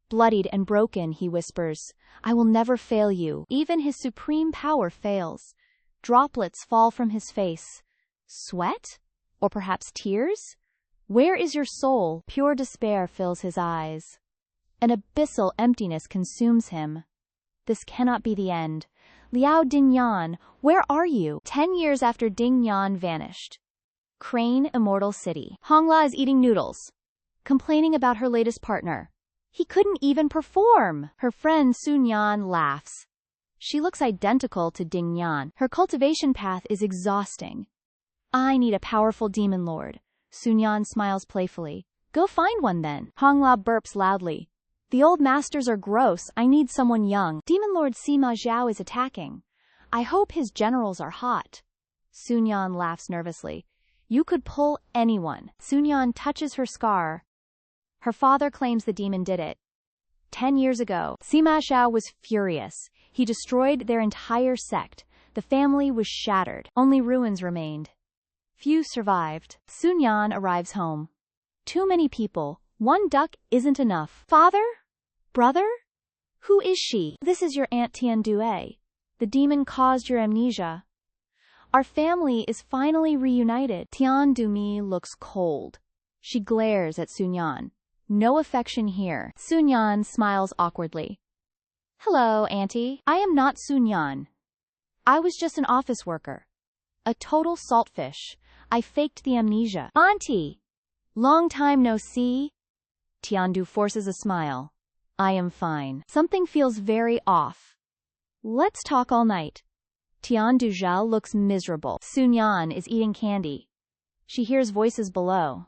Bloodied and broken, he whispers, I will never fail you. Even his supreme power fails. Droplets fall from his face. Sweat? Or perhaps tears? Where is your soul? Pure despair fills his eyes. An abyssal emptiness consumes him. This cannot be the end. Liao Dingyan, where are you? 10 years after Dingyan vanished. Crane Immortal City. Hongla is eating noodles, complaining about her latest partner. He couldn't even perform. Her friend Sunyan laughs. She looks identical to Dingyan. Her cultivation path is exhausting. I need a powerful demon lord. Sunyan smiles playfully. Go find one then. Hongla burps loudly. The old masters are gross. I need someone young. Demon Lord Sima Xiao is attacking. I hope his generals are hot. Sunyan laughs nervously. You could pull anyone. Sunyan touches her scar. Her father claims the demon did it. 10 years ago, Sima Xiao was furious. He destroyed their entire sect. The family was shattered. Only ruins remained. Few survived. Sunyan arrives home. Too many people. One duck isn't enough. Father? Brother? Who is she? This is your Aunt Tiandue. The demon caused your amnesia. Our family is finally reunited. Tiandue looks cold. She glares at Sunyan. No affection here. Sunyan smiles awkwardly. Hello, Auntie. I am not Sunyan. I was just an office worker. A total saltfish. I faked the amnesia. Auntie! Long time no see. Tiandue forces a smile. I am fine. Something feels very off. Let's talk all night. Tiandue Zhao looks miserable. Sunyan is eating candy. She hears voices below.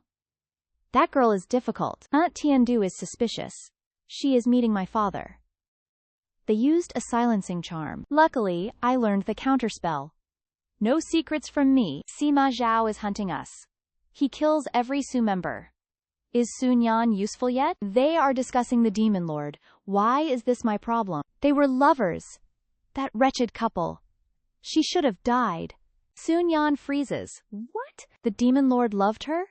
That girl is difficult. Aunt Tiandue is suspicious. She is meeting my father. They used a silencing charm. Luckily, I learned the counterspell. No secrets from me. Sima Xiao is hunting us. He kills every Su member. Is Sunyan useful yet? They are discussing the Demon Lord. Why is this my problem? They were lovers. That wretched couple. She should have died. Sunyan freezes. What? The Demon Lord loved her?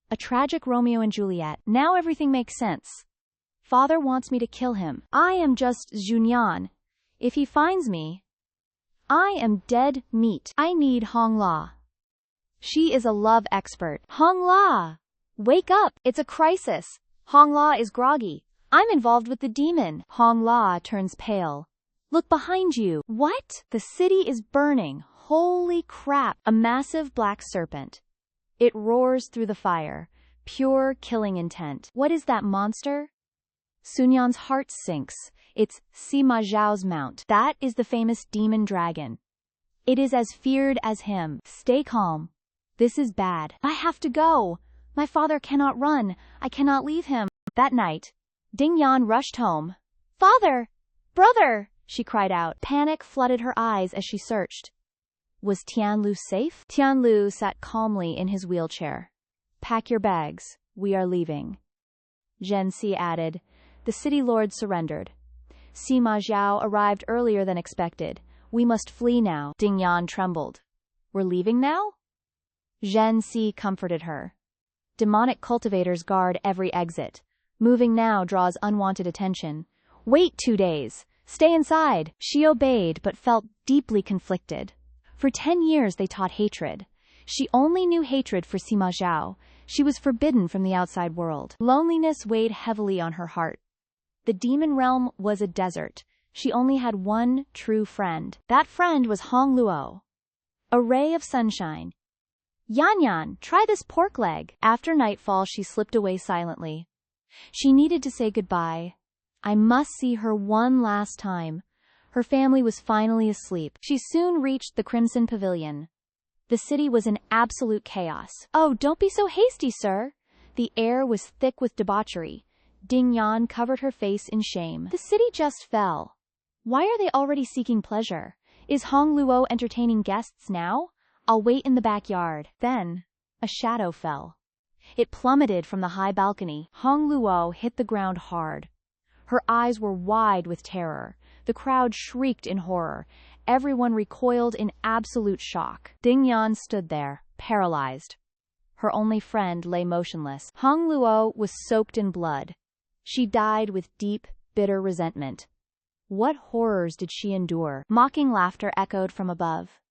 A tragic Romeo and Juliet. Now everything makes sense. Father wants me to kill him. I am just Junyan. If he finds me, I am dead meat. I need Hongla. She is a love expert. Hongla! Wake up! It's a crisis. Hongla is groggy. I'm involved with the demon. Hongla turns pale. Look behind you. What? The city is burning. Holy crap. A massive black serpent. It roars through the fire. Pure killing intent. What is that monster? Sunyan's heart sinks. It's Sima Zhao's mount. That is the famous demon dragon. It is as feared as him. Stay calm. This is bad. I have to go. My father cannot run. I cannot leave him. That night, Dingyan rushed home. Father! Brother! She cried out. Panic flooded her eyes as she searched. Was Tianlu safe? Tianlu sat calmly in his wheelchair. Pack your bags. We are leaving. Zhen Si added. The city lord surrendered. Sima Xiao arrived earlier than expected. We must flee now. Dingyan trembled. We're leaving now? Zhen Si comforted her. Demonic cultivators guard every exit. Moving now draws unwanted attention. Wait 2 days. Stay inside. She obeyed but felt deeply conflicted. For 10 years they taught hatred. She only knew hatred for Sima Xiao. She was forbidden from the outside world. Loneliness weighed heavily on her heart. The demon realm was a desert. She only had one true friend. That friend was Hong Luo. A ray of sunshine. Yan Yan, try this pork leg. After nightfall she slipped away silently. She needed to say goodbye. I must see her one last time. Her family was finally asleep. She soon reached the Crimson Pavilion. The city was in absolute chaos. Oh, don't be so hasty, sir. The air was thick with debauchery. Ding Yan covered her face in shame. The city just fell. Why are they already seeking pleasure? Is Hong Luo entertaining guests now? I'll wait in the backyard. Then, a shadow fell. It plummeted from the high balcony. Hong Luo hit the ground hard. Her eyes were wide with terror. The crowd shrieked in horror. Everyone recoiled in absolute shock. Ding Yan stood there, paralyzed. Her only friend lay motionless. Hong Luo was soaked in blood. She died with deep, bitter resentment. What horrors did she endure? Mocking laughter echoed from above.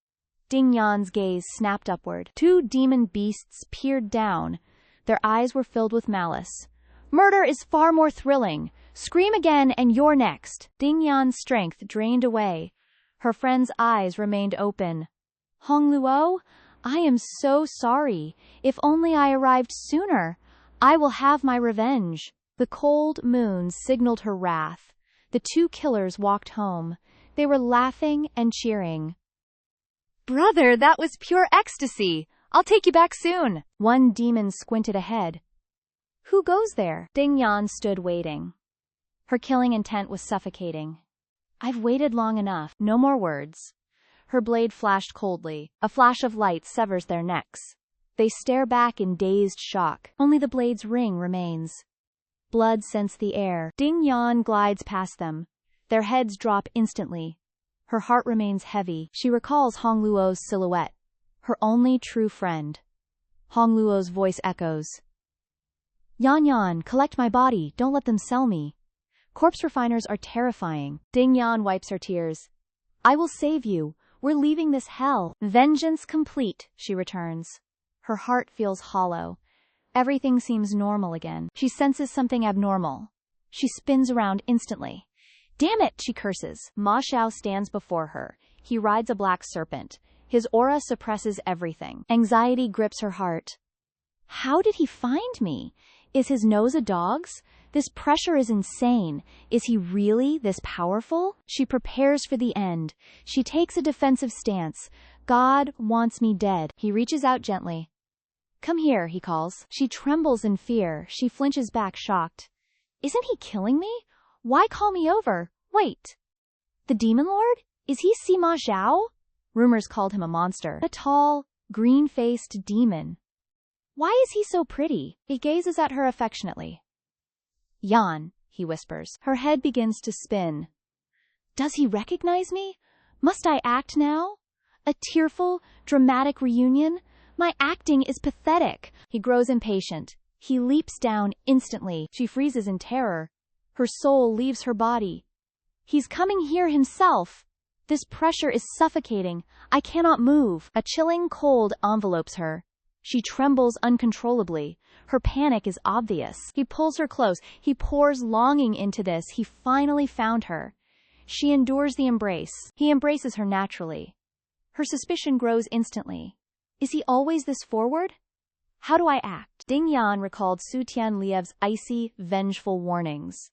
Ding Yan's gaze snapped upward. 2 demon beasts peered down. Their eyes were filled with malice. Murder is far more thrilling. Scream again and you're next. Ding Yan's strength drained away. Her friend's eyes remained open. Hong Luo, I am so sorry. If only I arrived sooner. I will have my revenge. The cold moon signaled her wrath. The 2 killers walked home. They were laughing and cheering. Brother, that was pure ecstasy. I'll take you back soon. One demon squinted ahead. Who goes there? Ding Yan stood waiting. Her killing intent was suffocating. I've waited long enough. No more words. Her blade flashed coldly. A flash of light severs their necks. They stare back in dazed shock. Only the blade's ring remains. Blood scents the air. Ding Yan glides past them. Their heads drop instantly. Her heart remains heavy. She recalls Hong Luo's silhouette. Her only true friend. Hong Luo's voice echoes. Yan Yan, collect my body. Don't let them sell me. Corpse refiners are terrifying. Ding Yan wipes her tears. I will save you. We're leaving this hell. Vengeance complete, she returns. Her heart feels hollow. Everything seems normal again. She senses something abnormal. She spins around instantly. Damn it, she curses. Ma Xiao stands before her. He rides a black serpent. His aura suppresses everything. Anxiety grips her heart. How did he find me? Is his nose a dog's? This pressure is insane. Is he really this powerful? She prepares for the end. She takes a defensive stance. God wants me dead. He reaches out gently. Come here, he calls. She trembles in fear. She flinches back, shocked. Isn't he killing me? Why call me over? Wait. The Demon Lord? Is he Sima Xiao? Rumors called him a monster. A tall, green-faced demon. Why is he so pretty? He gazes at her affectionately. Yan, he whispers. Her head begins to spin. Does he recognize me? Must I act now? A tearful, dramatic reunion? My acting is pathetic. He grows impatient. He leaps down instantly. She freezes in terror. Her soul leaves her body. He's coming here himself. This pressure is suffocating. I cannot move. A chilling cold envelopes her. She trembles uncontrollably. Her panic is obvious. He pulls her close. He pours longing into this. He finally found her. She endures the embrace. He embraces her naturally. Her suspicion grows instantly. Is he always this forward? How do I act? Ding Yan recalled Su Tianliev's icy, vengeful warnings.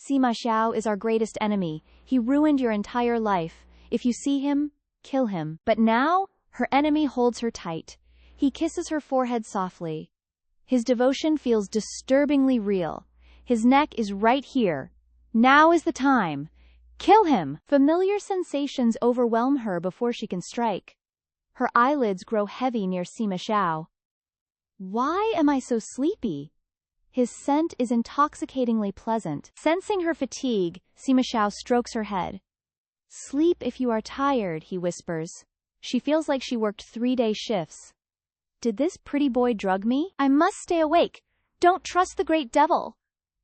Sima Xiao is our greatest enemy. He ruined your entire life. If you see him, kill him. But now, her enemy holds her tight. He kisses her forehead softly. His devotion feels disturbingly real. His neck is right here. Now is the time. Kill him! Familiar sensations overwhelm her before she can strike. Her eyelids grow heavy near Sima Xiao. Why am I so sleepy? His scent is intoxicatingly pleasant. Sensing her fatigue, Sima Xiao strokes her head. Sleep if you are tired, he whispers. She feels like she worked 3-day shifts. Did this pretty boy drug me? I must stay awake. Don't trust the great devil.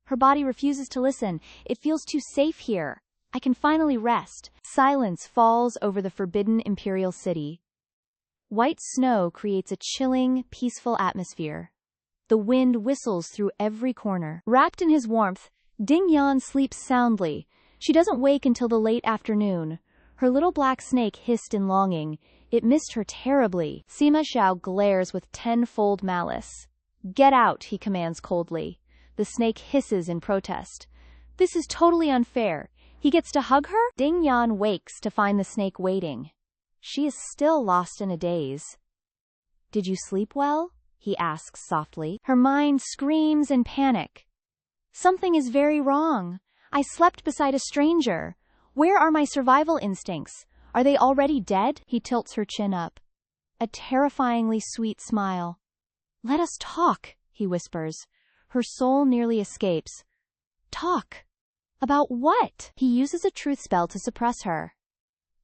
Her body refuses to listen. It feels too safe here. I can finally rest. Silence falls over the forbidden imperial city. White snow creates a chilling, peaceful atmosphere. The wind whistles through every corner. Wrapped in his warmth, Ding Yan sleeps soundly. She doesn't wake until the late afternoon. Her little black snake hissed in longing. It missed her terribly. Sima Xiao glares with tenfold malice. Get out, he commands coldly. The snake hisses in protest. This is totally unfair. He gets to hug her? Ding Yan wakes to find the snake waiting. She is still lost in a daze. Did you sleep well? He asks softly. Her mind screams in panic. Something is very wrong. I slept beside a stranger. Where are my survival instincts? Are they already dead? He tilts her chin up. A terrifyingly sweet smile. Let us talk, he whispers. Her soul nearly escapes. Talk. About what? He uses a truth spell to suppress her.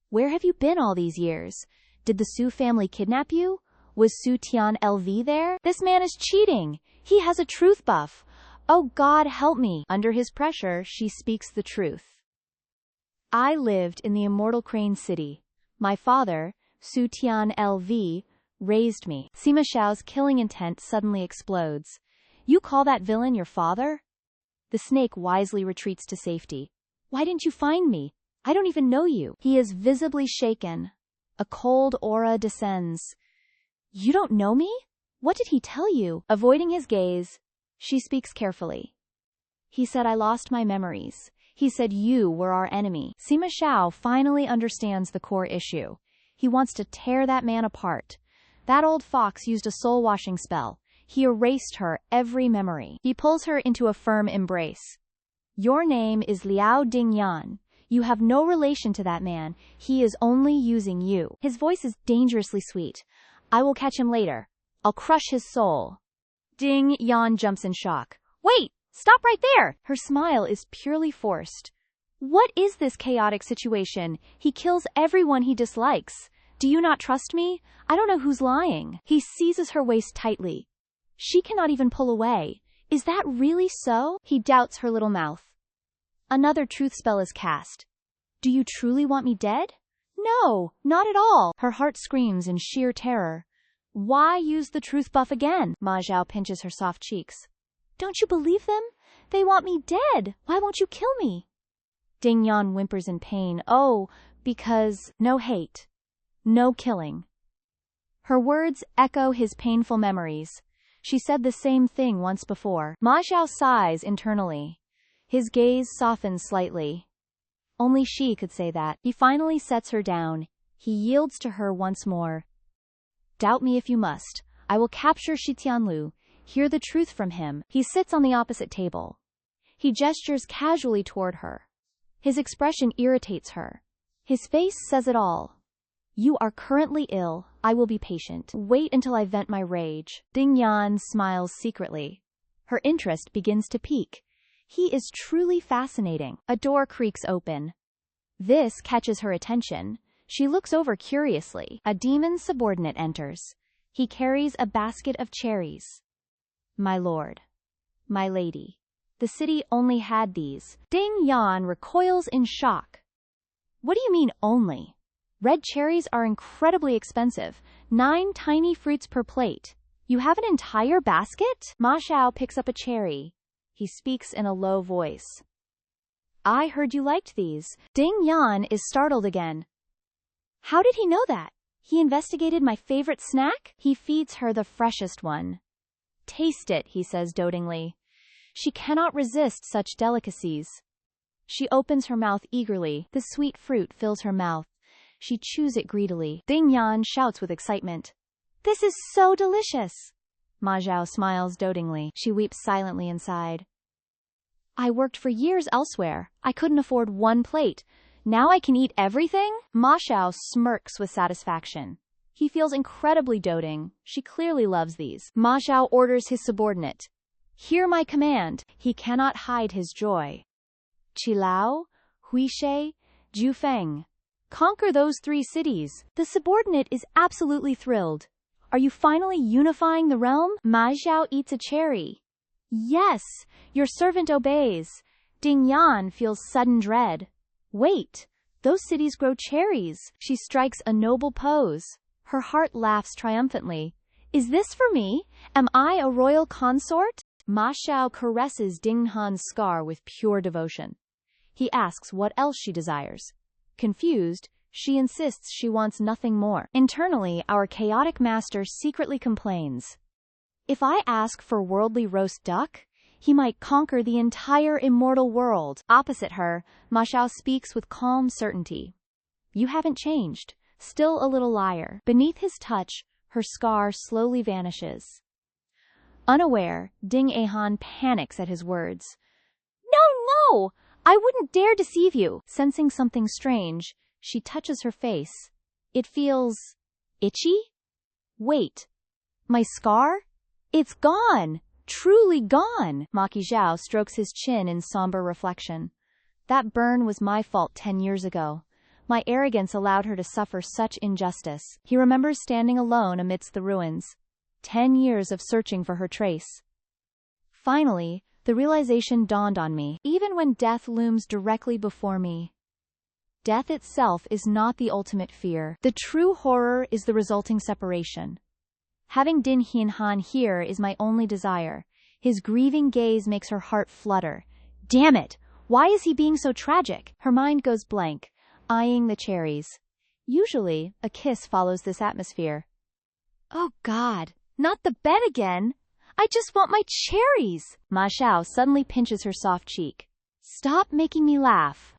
Where have you been all these years? Did the Su family kidnap you? Was Su Tian LV there? This man is cheating. He has a truth buff. Oh God, help me. Under his pressure, she speaks the truth. I lived in the immortal Crane City. My father, Su Tian LV, raised me. Sima Xiao's killing intent suddenly explodes. You call that villain your father? The snake wisely retreats to safety. Why didn't you find me? I don't even know you. He is visibly shaken. A cold aura descends. You don't know me? What did he tell you? Avoiding his gaze, she speaks carefully. He said I lost my memories. He said you were our enemy. Sima Xiao finally understands the core issue. He wants to tear that man apart. That old fox used a soul-washing spell. He erased her every memory. He pulls her into a firm embrace. Your name is Liao Dingyan. You have no relation to that man. He is only using you. His voice is dangerously sweet. I will catch him later. I'll crush his soul. Ding Yan jumps in shock. Wait! Stop right there! Her smile is purely forced. What is this chaotic situation? He kills everyone he dislikes. Do you not trust me? I don't know who's lying. He seizes her waist tightly. She cannot even pull away. Is that really so? He doubts her little mouth. Another truth spell is cast. Do you truly want me dead? No, not at all. Her heart screams in sheer terror. Why use the truth buff again? Ma Zhao pinches her soft cheeks. Don't you believe them? They want me dead. Why won't you kill me? Ding Yan whimpers in pain. Oh, because no hate. No killing. Her words echo his painful memories. She said the same thing once before. Ma Zhao sighs internally. His gaze softens slightly. Only she could say that. He finally sets her down. He yields to her once more. Doubt me if you must. I will capture Shi Tianlu. Hear the truth from him. He sits on the opposite table. He gestures casually toward her. His expression irritates her. His face says it all. You are currently ill. I will be patient. Wait until I vent my rage. Ding Yan smiles secretly. Her interest begins to peak. He is truly fascinating. A door creaks open. This catches her attention. She looks over curiously. A demon subordinate enters. He carries a basket of cherries. My lord. My lady. The city only had these. Ding Yan recoils in shock. What do you mean only? Red cherries are incredibly expensive. 9 tiny fruits per plate. You have an entire basket? Ma Xiao picks up a cherry. He speaks in a low voice. I heard you liked these. Ding Yan is startled again. How did he know that? He investigated my favorite snack? He feeds her the freshest one. Taste it, he says dotingly. She cannot resist such delicacies. She opens her mouth eagerly. The sweet fruit fills her mouth. She chews it greedily. Ding Yan shouts with excitement. This is so delicious! Ma Zhao smiles dotingly. She weeps silently inside. I worked for years elsewhere. I couldn't afford 1 plate. Now I can eat everything? Ma Xiao smirks with satisfaction. He feels incredibly doting. She clearly loves these. Ma Xiao orders his subordinate. Hear my command. He cannot hide his joy. Qilao, Huishe, Jufeng. Conquer those 3 cities. The subordinate is absolutely thrilled. Are you finally unifying the realm? Ma Xiao eats a cherry. Yes, your servant obeys. Ding Yan feels sudden dread. Wait, those cities grow cherries. She strikes a noble pose. Her heart laughs triumphantly. Is this for me? Am I a royal consort? Ma Xiao caresses Ding Han's scar with pure devotion. He asks what else she desires. Confused, she insists she wants nothing more. Internally, our chaotic master secretly complains. If I ask for worldly roast duck, he might conquer the entire immortal world. Opposite her, Ma Xiao speaks with calm certainty. You haven't changed. Still a little liar. Beneath his touch, her scar slowly vanishes. Unaware, Ding Ahan panics at his words. No! I wouldn't dare deceive you. Sensing something strange, she touches her face. It feels itchy? Wait, my scar? It's gone! Truly gone! Maki Zhao strokes his chin in somber reflection. That burn was my fault 10 years ago. My arrogance allowed her to suffer such injustice. He remembers standing alone amidst the ruins. 10 years of searching for her trace. Finally, the realization dawned on me, even when death looms directly before me. Death itself is not the ultimate fear. The true horror is the resulting separation. Having Din Han here is my only desire. His grieving gaze makes her heart flutter. Damn it! Why is he being so tragic? Her mind goes blank, eyeing the cherries. Usually, a kiss follows this atmosphere. Oh God, not the bed again! I just want my cherries! Ma Xiao suddenly pinches her soft cheek. Stop making me laugh.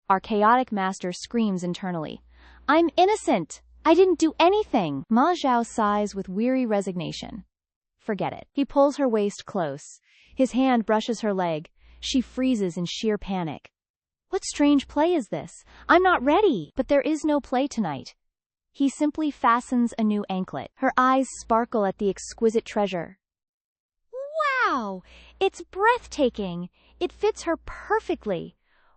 Our chaotic master screams internally. I'm innocent! I didn't do anything! Ma Xiao sighs with weary resignation. Forget it. He pulls her waist close. His hand brushes her leg. She freezes in sheer panic. What strange play is this? I'm not ready! But there is no play tonight. He simply fastens a new anklet. Her eyes sparkle at the exquisite treasure. Wow! It's breathtaking! It fits her perfectly.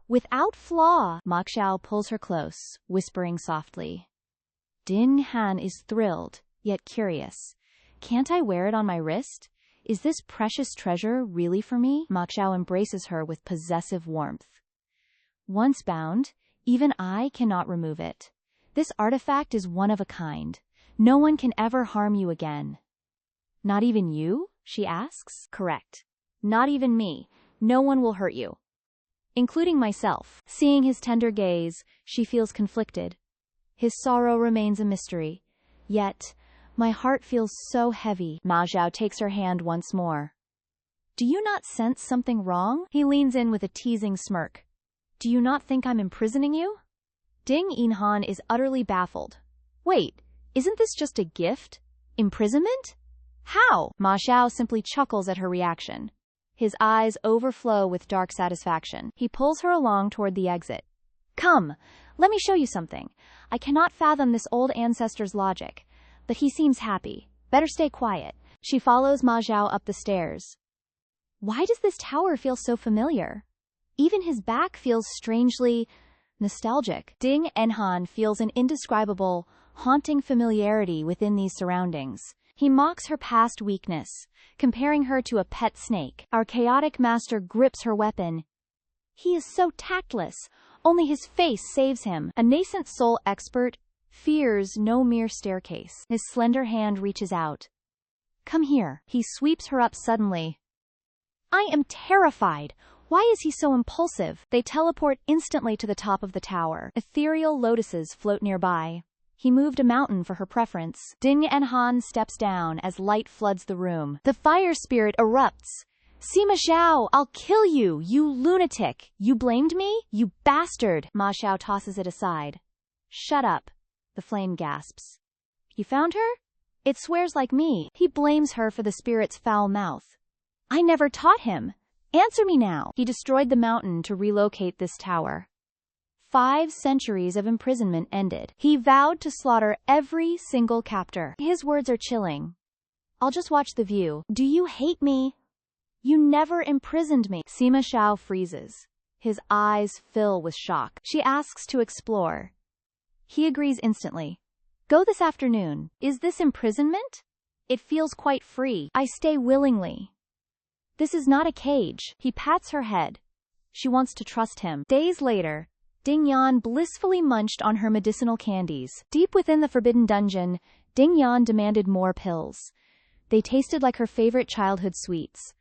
Without flaw. Ma Xiao pulls her close, whispering softly. Din Han is thrilled, yet curious. Can't I wear it on my wrist? Is this precious treasure really for me? Ma Xiao embraces her with possessive warmth. Once bound, even I cannot remove it. This artifact is one of a kind. No one can ever harm you again. Not even you? She asks. Correct. Not even me. No one will hurt you. Including myself. Seeing his tender gaze, she feels conflicted. His sorrow remains a mystery. Yet, my heart feels so heavy. Ma Xiao takes her hand once more. Do you not sense something wrong? He leans in with a teasing smirk. Do you not think I'm imprisoning you? Ding Han is utterly baffled. Wait, isn't this just a gift? Imprisonment? How? Ma Xiao simply chuckles at her reaction. His eyes overflow with dark satisfaction. He pulls her along toward the exit. Come, let me show you something. I cannot fathom this old ancestor's logic, but he seems happy. Better stay quiet. She follows Ma Xiao up the stairs. Why does this tower feel so familiar? Even his back feels strangely nostalgic. Ding Han feels an indescribable, haunting familiarity within these surroundings. He mocks her past weakness, comparing her to a pet snake. Our chaotic master grips her weapon. He is so tactless. Only his face saves him. A nascent soul expert fears no mere staircase. His slender hand reaches out. Come here. He sweeps her up suddenly. I am terrified. Why is he so impulsive? They teleport instantly to the top of the tower. Ethereal lotuses float nearby. He moved a mountain for her preference. Ding Han steps down as light floods the room. The fire spirit erupts. Sima Xiao, I'll kill you, you lunatic! You blamed me? You bastard! Ma Xiao tosses it aside. Shut up. The flame gasps. You found her? It swears like me. He blames her for the spirit's foul mouth. I never taught him. Answer me now. He destroyed the mountain to relocate this tower. 5 centuries of imprisonment ended. He vowed to slaughter every single captor. His words are chilling. I'll just watch the view. Do you hate me? You never imprisoned me. Sima Xiao freezes. His eyes fill with shock. She asks to explore. He agrees instantly. Go this afternoon. Is this imprisonment? It feels quite free. I stay willingly. This is not a cage. He pats her head. She wants to trust him. Days later, Ding Yan blissfully munched on her medicinal candies. Deep within the forbidden dungeon, Ding Yan demanded more pills. They tasted like her favorite childhood sweets.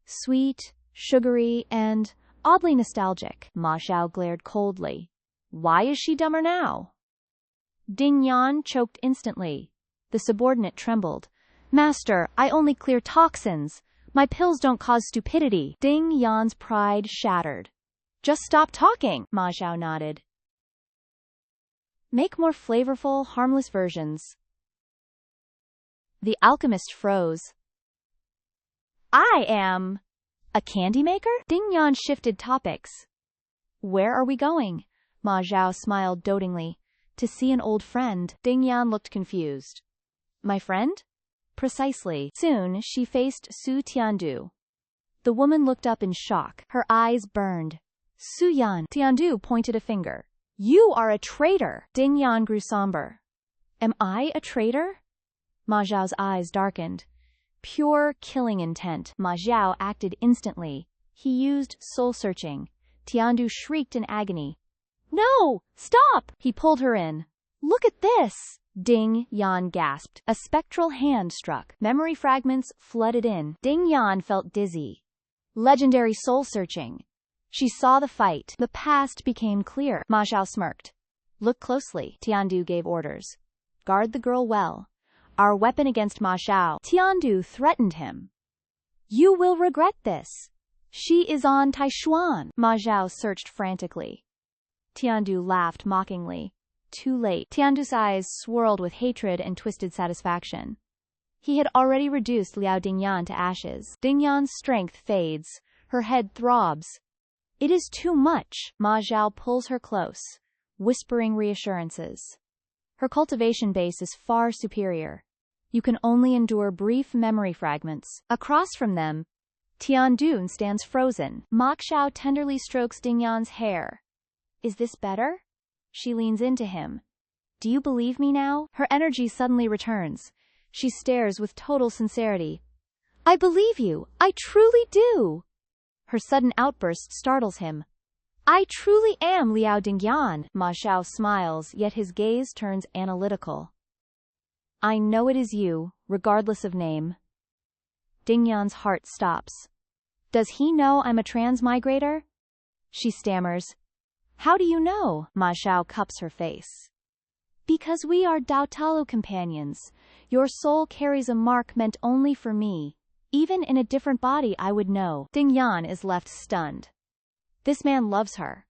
Sweet, sugary, and oddly nostalgic. Ma Xiao glared coldly. Why is she dumber now? Ding Yan choked instantly. The subordinate trembled. Master, I only clear toxins. My pills don't cause stupidity. Ding Yan's pride shattered. Just stop talking, Ma Xiao nodded. Make more flavorful, harmless versions. The alchemist froze. I am a candy maker? Ding Yan shifted topics. Where are we going? Ma Xiao smiled dotingly. To see an old friend. Ding Yan looked confused. My friend? Precisely. Soon, she faced Su Tiandu. The woman looked up in shock. Her eyes burned. Su Yan. Tiandu pointed a finger. You are a traitor. Ding Yan grew somber. Am I a traitor? Ma Xiao's eyes darkened. Pure killing intent. Ma Xiao acted instantly. He used soul-searching. Tiandu shrieked in agony. No! Stop! He pulled her in. Look at this! Ding Yan gasped. A spectral hand struck. Memory fragments flooded in. Ding Yan felt dizzy. Legendary soul-searching. She saw the fight. The past became clear. Ma Xiao smirked. Look closely. Tiandu gave orders. Guard the girl well. Our weapon against Ma Xiao. Tiandu threatened him. You will regret this. She is on Taishuan. Ma Xiao searched frantically. Tiandu laughed mockingly. Too late. Tiandu's eyes swirled with hatred and twisted satisfaction. He had already reduced Liao Dingyan to ashes. Dingyan's strength fades. Her head throbs. It is too much. Ma Xiao pulls her close, whispering reassurances. Her cultivation base is far superior. You can only endure brief memory fragments. Across from them, Tiandu stands frozen. Ma Xiao tenderly strokes Dingyan's hair. Is this better? She leans into him. Do you believe me now? Her energy suddenly returns. She stares with total sincerity. I believe you. I truly do. Her sudden outburst startles him. I truly am Liao Dingyan. Ma Xiao smiles, yet his gaze turns analytical. I know it is you, regardless of name. Dingyan's heart stops. Does he know I'm a transmigrator? She stammers. How do you know? Ma Xiao cups her face. Because we are Daotalo companions. Your soul carries a mark meant only for me. Even in a different body I would know. Ding Yan is left stunned. This man loves her.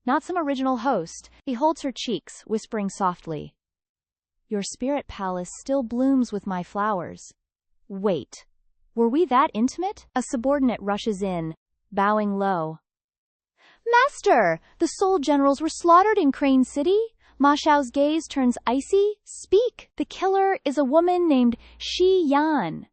Not some original host. He holds her cheeks, whispering softly. Your spirit palace still blooms with my flowers. Wait. Were we that intimate? A subordinate rushes in, bowing low. Master! The soul generals were slaughtered in Crane City? Ma Xiao's gaze turns icy. Speak! The killer is a woman named Shi Yan.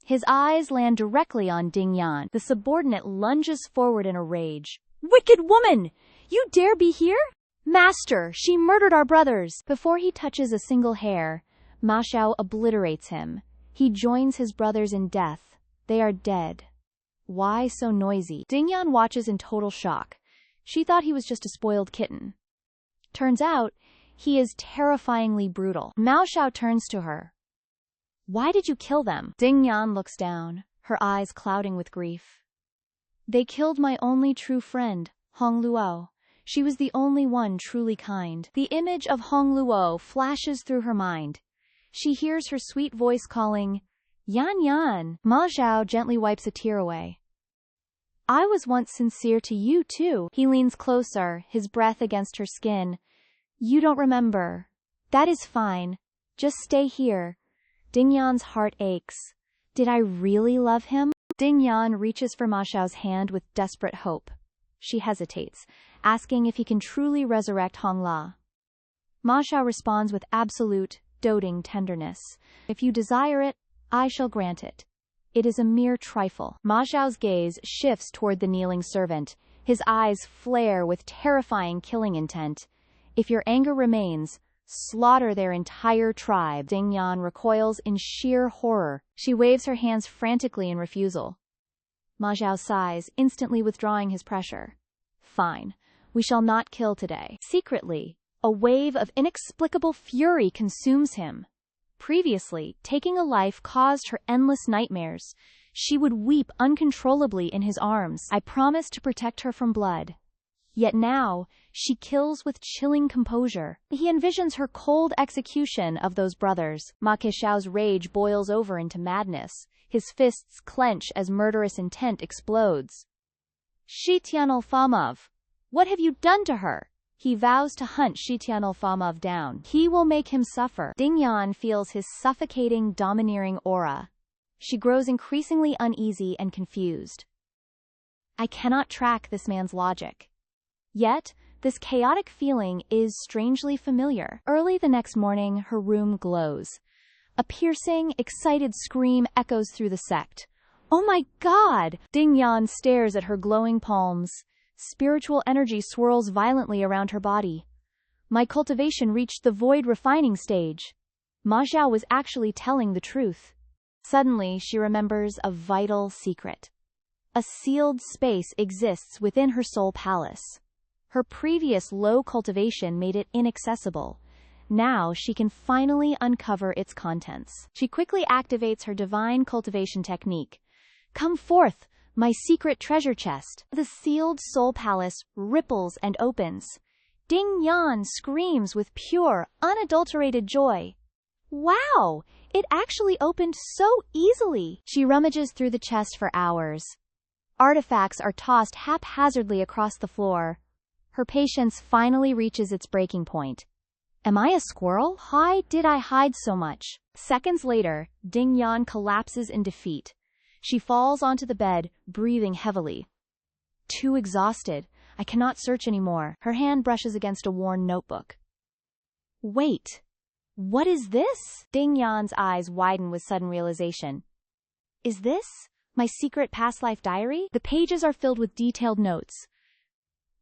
His eyes land directly on Ding Yan. The subordinate lunges forward in a rage. Wicked woman! You dare be here? Master, she murdered our brothers! Before he touches a single hair, Ma Xiao obliterates him. He joins his brothers in death. They are dead. Why so noisy? Ding Yan watches in total shock. She thought he was just a spoiled kitten. Turns out, he is terrifyingly brutal. Mao Xiao turns to her. Why did you kill them? Ding Yan looks down, her eyes clouding with grief. They killed my only true friend, Hong Luo. She was the only one truly kind. The image of Hong Luo flashes through her mind. She hears her sweet voice calling, Yan Yan. Ma Xiao gently wipes a tear away. I was once sincere to you too. He leans closer, his breath against her skin. You don't remember. That is fine. Just stay here. Ding Yan's heart aches. Did I really love him? Ding Yan reaches for Ma Xiao's hand with desperate hope. She hesitates, asking if he can truly resurrect Hong La. Ma Xiao responds with absolute, doting tenderness. If you desire it, I shall grant it. It is a mere trifle. Ma Xiao's gaze shifts toward the kneeling servant. His eyes flare with terrifying killing intent. If your anger remains, slaughter their entire tribe. Ding Yan recoils in sheer horror. She waves her hands frantically in refusal. Ma Xiao sighs, instantly withdrawing his pressure. Fine. We shall not kill today. Secretly, a wave of inexplicable fury consumes him. Previously, taking a life caused her endless nightmares. She would weep uncontrollably in his arms. I promised to protect her from blood. Yet now, she kills with chilling composure. He envisions her cold execution of those brothers. Ma Xiao's rage boils over into madness. His fists clench as murderous intent explodes. Shi Tianlfamov, what have you done to her? He vows to hunt Shi Tianlfamov down. He will make him suffer. Ding Yan feels his suffocating, domineering aura. She grows increasingly uneasy and confused. I cannot track this man's logic. Yet, this chaotic feeling is strangely familiar. Early the next morning, her room glows. A piercing, excited scream echoes through the sect. Oh my God! Ding Yan stares at her glowing palms. Spiritual energy swirls violently around her body. My cultivation reached the void refining stage. Ma Xiao was actually telling the truth. Suddenly, she remembers a vital secret. A sealed space exists within her soul palace. Her previous low cultivation made it inaccessible. Now she can finally uncover its contents. She quickly activates her divine cultivation technique. Come forth, my secret treasure chest. The sealed soul palace ripples and opens. Ding Yan screams with pure, unadulterated joy. Wow! It actually opened so easily! She rummages through the chest for hours. Artifacts are tossed haphazardly across the floor. Her patience finally reaches its breaking point. Am I a squirrel? Why did I hide so much? Seconds later, Ding Yan collapses in defeat. She falls onto the bed, breathing heavily. Too exhausted. I cannot search anymore. Her hand brushes against a worn notebook. Wait. What is this? Ding Yan's eyes widen with sudden realization. Is this my secret past life diary? The pages are filled with detailed notes.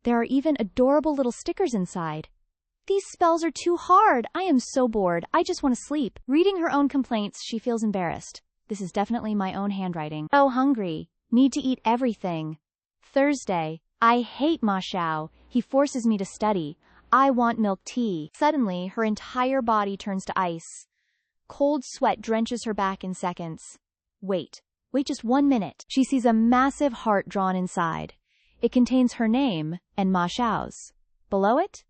There are even adorable little stickers inside. These spells are too hard. I am so bored. I just want to sleep. Reading her own complaints, she feels embarrassed. This is definitely my own handwriting. Oh, hungry. Need to eat everything. Thursday. I hate Ma Xiao. He forces me to study. I want milk tea. Suddenly, her entire body turns to ice. Cold sweat drenches her back in seconds. Wait just 1 minute. She sees a massive heart drawn inside. It contains her name and Ma Xiao's. Below it?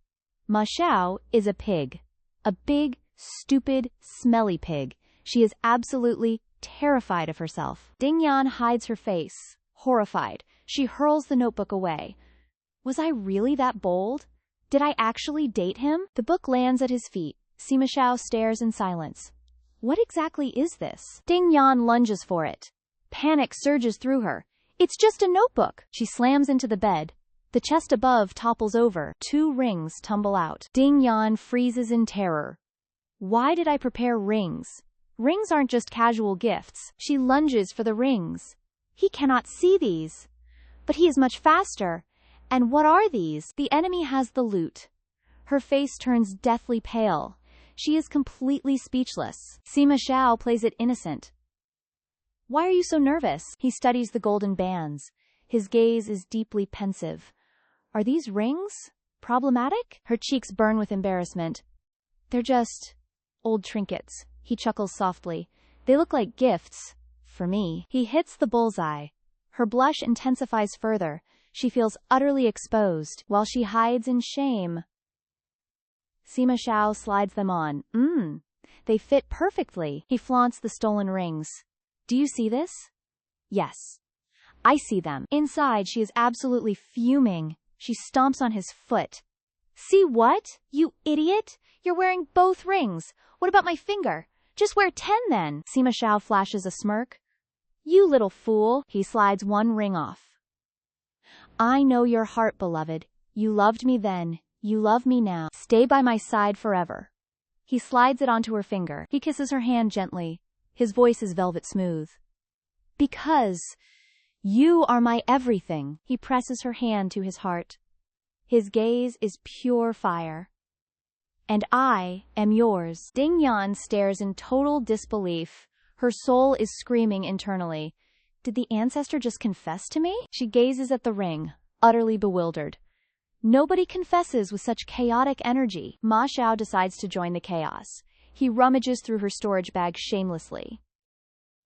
Ma Xiao is a pig. A big, stupid, smelly pig. She is absolutely terrified of herself. Ding Yan hides her face. Horrified, she hurls the notebook away. Was I really that bold? Did I actually date him? The book lands at his feet. Sima Xiao stares in silence. What exactly is this? Ding Yan lunges for it. Panic surges through her. It's just a notebook. She slams into the bed. The chest above topples over. 2 rings tumble out. Ding Yan freezes in terror. Why did I prepare rings? Rings aren't just casual gifts. She lunges for the rings. He cannot see these. But he is much faster. And what are these? The enemy has the loot. Her face turns deathly pale. She is completely speechless. Sima Xiao plays it innocent. Why are you so nervous? He studies the golden bands. His gaze is deeply pensive. Are these rings problematic? Her cheeks burn with embarrassment. They're just old trinkets. He chuckles softly. They look like gifts. For me. He hits the bullseye. Her blush intensifies further. She feels utterly exposed, while she hides in shame. Sima Xiao slides them on. They fit perfectly. He flaunts the stolen rings. Do you see this? Yes. I see them. Inside, she is absolutely fuming. She stomps on his foot. See what? You idiot! You're wearing both rings. What about my finger? Just wear 10 then. Sima Xiao flashes a smirk. You little fool. He slides 1 ring off. I know your heart, beloved. You loved me then. You love me now. Stay by my side forever. He slides it onto her finger. He kisses her hand gently. His voice is velvet smooth. Because you are my everything. He presses her hand to his heart. His gaze is pure fire. And I am yours. Ding Yan stares in total disbelief. Her soul is screaming internally. Did the ancestor just confess to me? She gazes at the ring, utterly bewildered. Nobody confesses with such chaotic energy. Ma Xiao decides to join the chaos. He rummages through her storage bag shamelessly.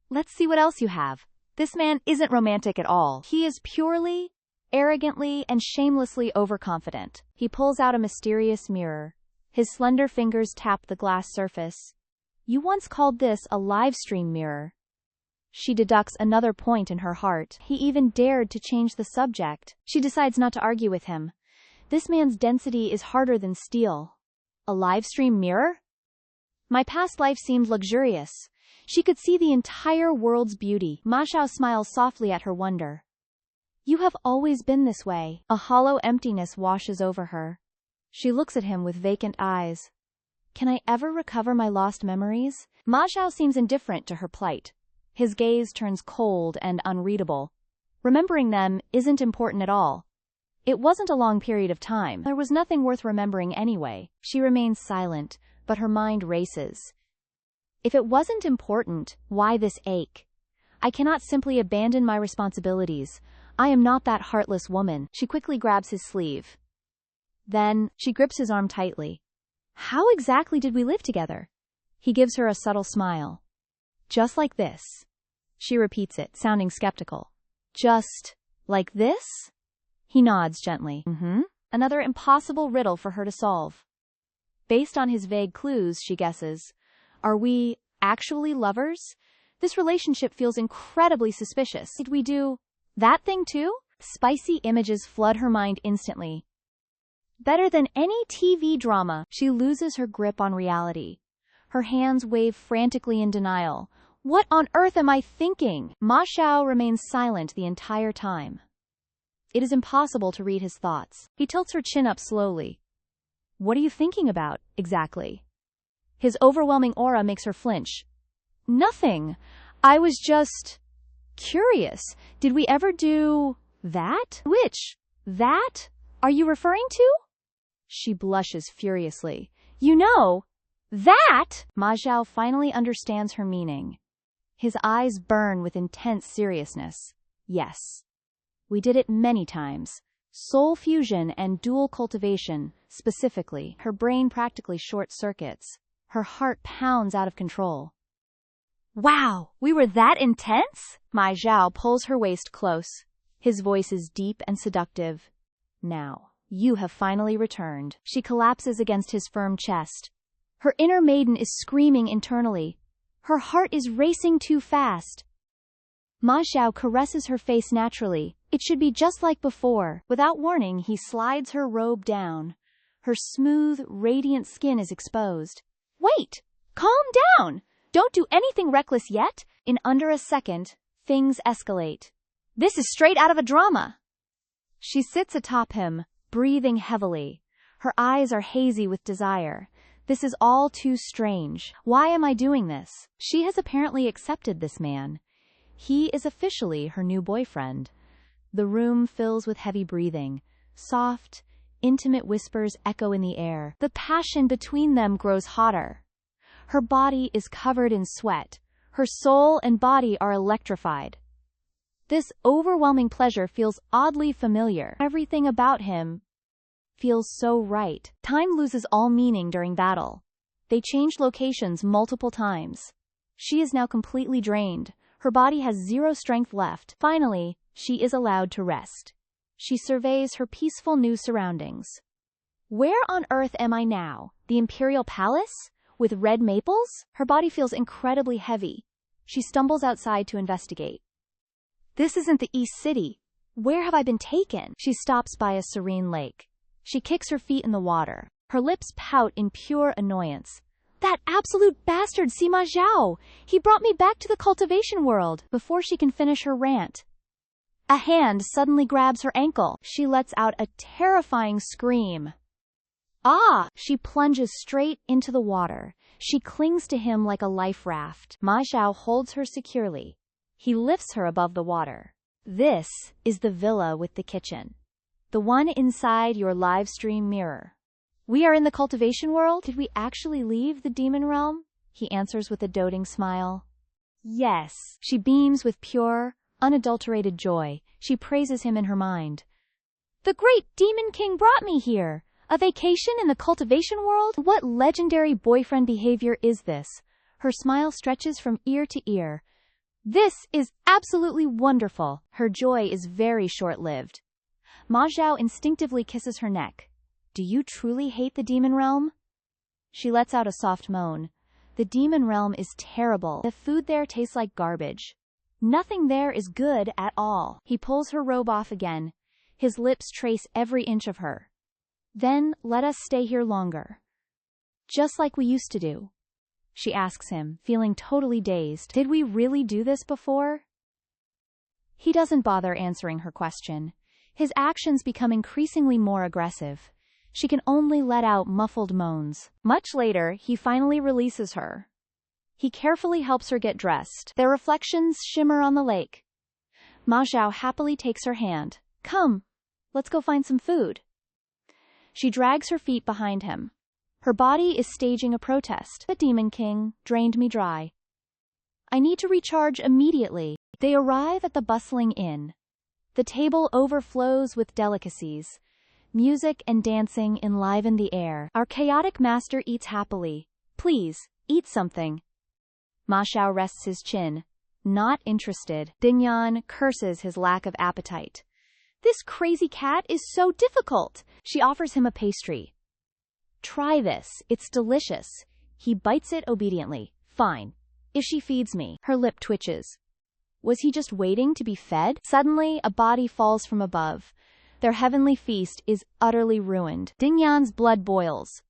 Let's see what else you have. This man isn't romantic at all. He is purely, arrogantly, and shamelessly overconfident. He pulls out a mysterious mirror. His slender fingers tap the glass surface. You once called this a live stream mirror. She deducts another point in her heart. He even dared to change the subject. She decides not to argue with him. This man's density is harder than steel. A live stream mirror? My past life seemed luxurious. She could see the entire world's beauty. Ma Xiao smiles softly at her wonder. You have always been this way. A hollow emptiness washes over her. She looks at him with vacant eyes. Can I ever recover my lost memories? Ma Xiao seems indifferent to her plight. His gaze turns cold and unreadable. Remembering them isn't important at all. It wasn't a long period of time. There was nothing worth remembering anyway. She remains silent, but her mind races. If it wasn't important, why this ache? I cannot simply abandon my responsibilities. I am not that heartless woman. She quickly grabs his sleeve. Then, she grips his arm tightly. How exactly did we live together? He gives her a subtle smile. Just like this. She repeats it, sounding skeptical. Just like this? He nods gently. Another impossible riddle for her to solve. Based on his vague clues, she guesses. Are we actually lovers? This relationship feels incredibly suspicious. Did we do that thing too? Spicy images flood her mind instantly. Better than any TV drama, she loses her grip on reality. Her hands wave frantically in denial. What on earth am I thinking? Ma Xiao remains silent the entire time. It is impossible to read his thoughts. He tilts her chin up slowly. What are you thinking about, exactly? His overwhelming aura makes her flinch. Nothing. I was just curious. Did we ever do that? Which? That? Are you referring to? She blushes furiously. You know, that! Ma Xiao finally understands her meaning. His eyes burn with intense seriousness. Yes. We did it many times. Soul fusion and dual cultivation, specifically. Her brain practically short-circuits. Her heart pounds out of control. Wow, we were that intense? Ma Xiao pulls her waist close. His voice is deep and seductive. Now, you have finally returned. She collapses against his firm chest. Her inner maiden is screaming internally. Her heart is racing too fast. Ma Xiao caresses her face naturally. It should be just like before. Without warning, he slides her robe down. Her smooth, radiant skin is exposed. Wait! Calm down! Don't do anything reckless yet. In under a second, things escalate. This is straight out of a drama. She sits atop him, breathing heavily. Her eyes are hazy with desire. This is all too strange. Why am I doing this? She has apparently accepted this man. He is officially her new boyfriend. The room fills with heavy breathing. Soft, intimate whispers echo in the air. The passion between them grows hotter. Her body is covered in sweat. Her soul and body are electrified. This overwhelming pleasure feels oddly familiar. Everything about him feels so right. Time loses all meaning during battle. They changed locations multiple times. She is now completely drained. Her body has zero strength left. Finally, she is allowed to rest. She surveys her peaceful new surroundings. Where on earth am I now? The Imperial Palace? With red maples? Her body feels incredibly heavy. She stumbles outside to investigate. This isn't the East City. Where have I been taken? She stops by a serene lake. She kicks her feet in the water. Her lips pout in pure annoyance. That absolute bastard Sima Xiao! He brought me back to the cultivation world. Before she can finish her rant, a hand suddenly grabs her ankle. She lets out a terrifying scream. Ah! She plunges straight into the water. She clings to him like a life raft. Ma Xiao holds her securely. He lifts her above the water. This is the villa with the kitchen. The one inside your live stream mirror. We are in the cultivation world? Did we actually leave the demon realm? He answers with a doting smile. Yes. She beams with pure, unadulterated joy. She praises him in her mind. The great demon king brought me here. A vacation in the cultivation world? What legendary boyfriend behavior is this? Her smile stretches from ear to ear. This is absolutely wonderful. Her joy is very short-lived. Ma Xiao instinctively kisses her neck. Do you truly hate the demon realm? She lets out a soft moan. The demon realm is terrible. The food there tastes like garbage. Nothing there is good at all. He pulls her robe off again. His lips trace every inch of her. Then let us stay here longer. Just like we used to do. She asks him, feeling totally dazed. Did we really do this before? He doesn't bother answering her question. His actions become increasingly more aggressive. She can only let out muffled moans. Much later, he finally releases her. He carefully helps her get dressed. Their reflections shimmer on the lake. Ma Xiao happily takes her hand. Come, let's go find some food. She drags her feet behind him. Her body is staging a protest. The Demon King drained me dry. I need to recharge immediately. They arrive at the bustling inn. The table overflows with delicacies. Music and dancing enliven the air. Our chaotic master eats happily. Please, eat something. Ma Xiao rests his chin. Not interested. Dingyan curses his lack of appetite. This crazy cat is so difficult. She offers him a pastry. Try this. It's delicious. He bites it obediently. Fine. If she feeds me. Her lip twitches. Was he just waiting to be fed? Suddenly, a body falls from above. Their heavenly feast is utterly ruined. Dingyan's blood boils.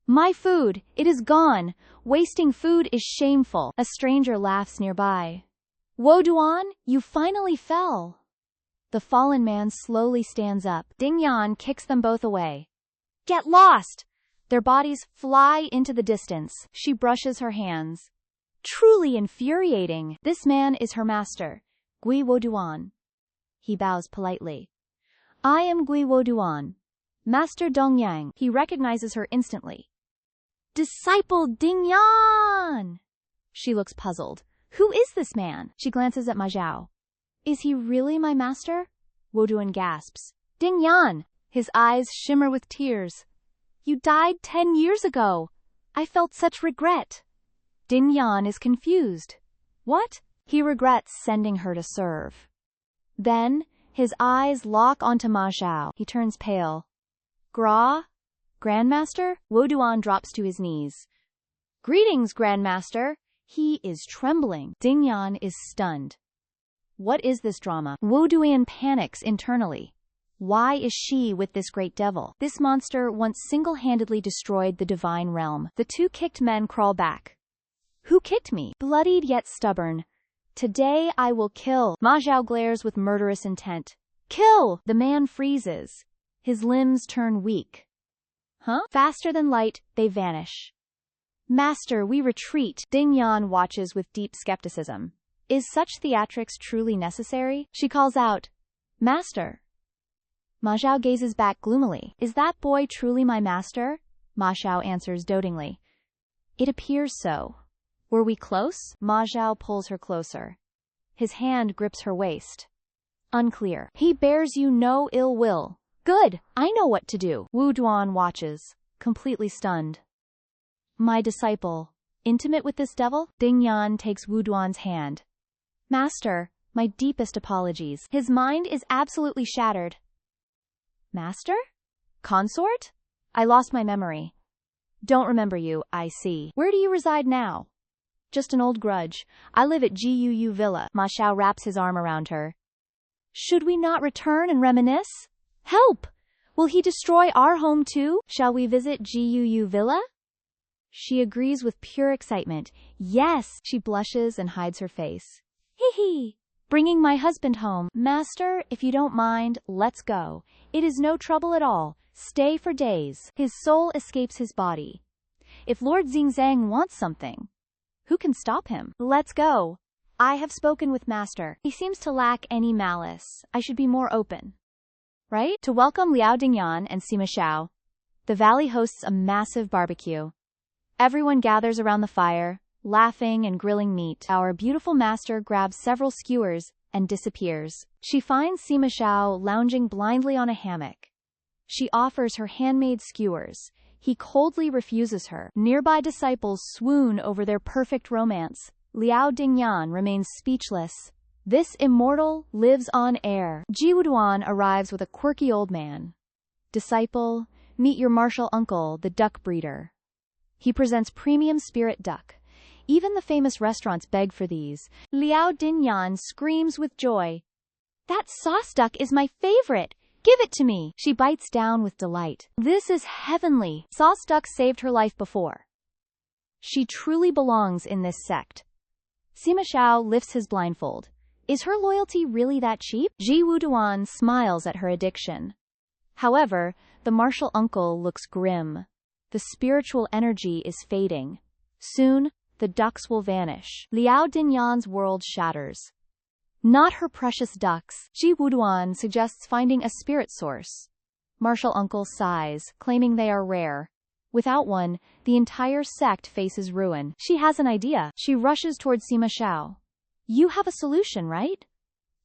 My food! It is gone! Wasting food is shameful. A stranger laughs nearby. Woduan, you finally fell. The fallen man slowly stands up. Dingyan kicks them both away. Get lost! Their bodies fly into the distance. She brushes her hands. Truly infuriating. This man is her master, Gui Woduan. He bows politely. I am Gui Woduan. Master Dongyang. He recognizes her instantly. Disciple Dingyan! She looks puzzled. Who is this man? She glances at Ma Xiao. Is he really my master? Woduan gasps. Dingyan! His eyes shimmer with tears. You died 10 years ago. I felt such regret. Dingyan is confused. What? He regrets sending her to serve. Then, his eyes lock onto Ma Xiao. He turns pale. Gra? Grandmaster? Woduan drops to his knees. Greetings, Grandmaster. He is trembling. Dingyan is stunned. What is this drama? Woduan panics internally. Why is she with this great devil? This monster once single-handedly destroyed the divine realm. The two kicked men crawl back. Who kicked me? Bloodied yet stubborn. Today I will kill. Ma Xiao glares with murderous intent. Kill! The man freezes. His limbs turn weak. Huh? Faster than light, they vanish. Master, we retreat. Dingyan watches with deep skepticism. Is such theatrics truly necessary? She calls out. Master. Ma Xiao gazes back gloomily. Is that boy truly my master? Ma Xiao answers dotingly. It appears so. Were we close? Ma Xiao pulls her closer. His hand grips her waist. Unclear. He bears you no ill will. Good, I know what to do. Woduan watches, completely stunned. My disciple, intimate with this devil? Dingyan takes Woduan's hand. Master, my deepest apologies. His mind is absolutely shattered. Master? Consort? I lost my memory. Don't remember you, I see. Where do you reside now? Just an old grudge. I live at Guu Villa. Ma Xiao wraps his arm around her. Should we not return and reminisce? Help! Will he destroy our home too? Shall we visit Guu Villa? She agrees with pure excitement. Yes! She blushes and hides her face. Hee hee! Bringing my husband home. Master, if you don't mind, let's go. It is no trouble at all. Stay for days. His soul escapes his body. If Lord Xingzang wants something, who can stop him? Let's go. I have spoken with Master. He seems to lack any malice. I should be more open. Right? To welcome Liao Dingyan and Sima Xiao. The valley hosts a massive barbecue. Everyone gathers around the fire, laughing and grilling meat. Our beautiful master grabs several skewers and disappears. She finds Sima Xiao lounging blindly on a hammock. She offers her handmade skewers. He coldly refuses her. Nearby disciples swoon over their perfect romance. Liao Dingyan remains speechless. This immortal lives on air. Jiwuduan arrives with a quirky old man. Disciple, meet your martial uncle, the duck breeder. He presents premium spirit duck. Even the famous restaurants beg for these. Liao Dingyan screams with joy. That sauce duck is my favorite. Give it to me. She bites down with delight. This is heavenly. Sauce duck saved her life before. She truly belongs in this sect. Sima Xiao lifts his blindfold. Is her loyalty really that cheap? Ji Wuduan smiles at her addiction. However, the martial uncle looks grim. The spiritual energy is fading. Soon, the ducks will vanish. Liao Dingyan's world shatters. Not her precious ducks. Ji Wuduan suggests finding a spirit source. Martial uncle sighs, claiming they are rare. Without one, the entire sect faces ruin. She has an idea. She rushes towards Sima Xiao. You have a solution, right?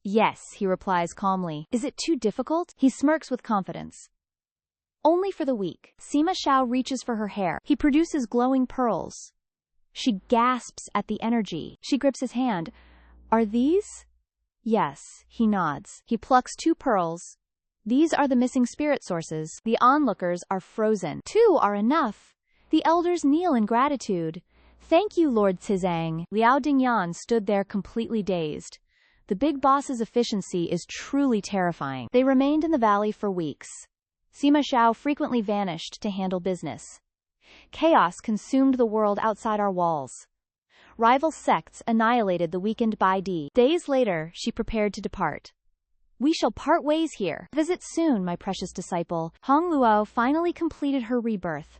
Yes, he replies calmly. Is it too difficult? He smirks with confidence. Only for the weak. Sima Xiao reaches for her hair. He produces glowing pearls. She gasps at the energy. She grips his hand. Are these? Yes, he nods. He plucks 2 pearls. These are the missing spirit sources. The onlookers are frozen. 2 are enough. The elders kneel in gratitude. Thank you, Lord Tizang. Liao Dingyan stood there completely dazed. The big boss's efficiency is truly terrifying. They remained in the valley for weeks. Sima Xiao frequently vanished to handle business. Chaos consumed the world outside our walls. Rival sects annihilated the weakened Bai Di. Days later, she prepared to depart. We shall part ways here. Visit soon, my precious disciple. Hong Luo finally completed her rebirth.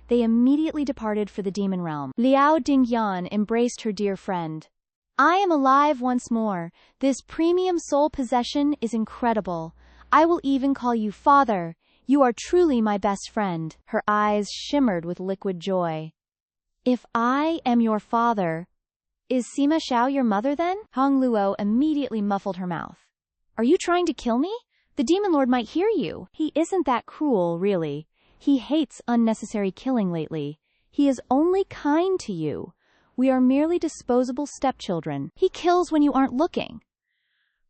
They immediately departed for the demon realm. Liao Dingyan embraced her dear friend. I am alive once more. This premium soul possession is incredible. I will even call you father. You are truly my best friend. Her eyes shimmered with liquid joy. If I am your father, is Sima Xiao your mother then? Hong Luo immediately muffled her mouth. Are you trying to kill me? The demon lord might hear you. He isn't that cruel, really. He hates unnecessary killing lately. He is only kind to you. We are merely disposable stepchildren. He kills when you aren't looking.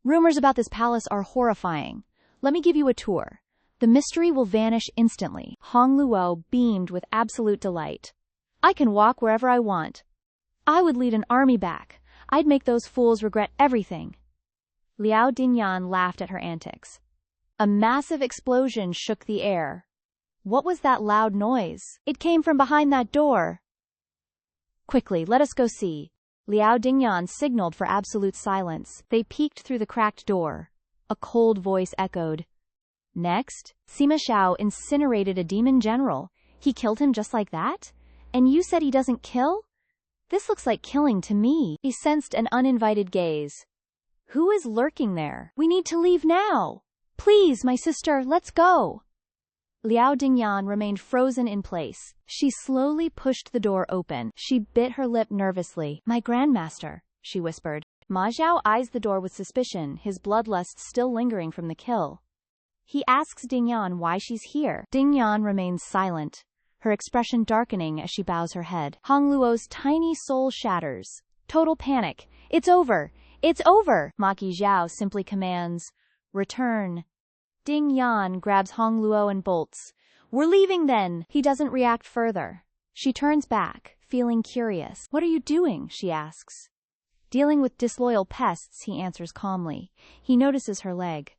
Rumors about this palace are horrifying. Let me give you a tour. The mystery will vanish instantly. Hong Luo beamed with absolute delight. I can walk wherever I want. I would lead an army back. I'd make those fools regret everything. Liao Dingyan laughed at her antics. A massive explosion shook the air. What was that loud noise? It came from behind that door. Quickly, let us go see. Liao Dingyan signaled for absolute silence. They peeked through the cracked door. A cold voice echoed. Next, Sima Xiao incinerated a demon general. He killed him just like that? And you said he doesn't kill? This looks like killing to me. He sensed an uninvited gaze. Who is lurking there? We need to leave now. Please, my sister, let's go. Liao Dingyan remained frozen in place. She slowly pushed the door open. She bit her lip nervously. My grandmaster, she whispered. Ma Zhao eyes the door with suspicion, his bloodlust still lingering from the kill. He asks Dingyan why she's here. Dingyan remains silent, her expression darkening as she bows her head. Hong Luo's tiny soul shatters. Total panic. It's over! It's over! Maki Zhao simply commands, return. Dingyan grabs Hong Luo and bolts. We're leaving then! He doesn't react further. She turns back, feeling curious. What are you doing? She asks. Dealing with disloyal pests, he answers calmly. He notices her leg.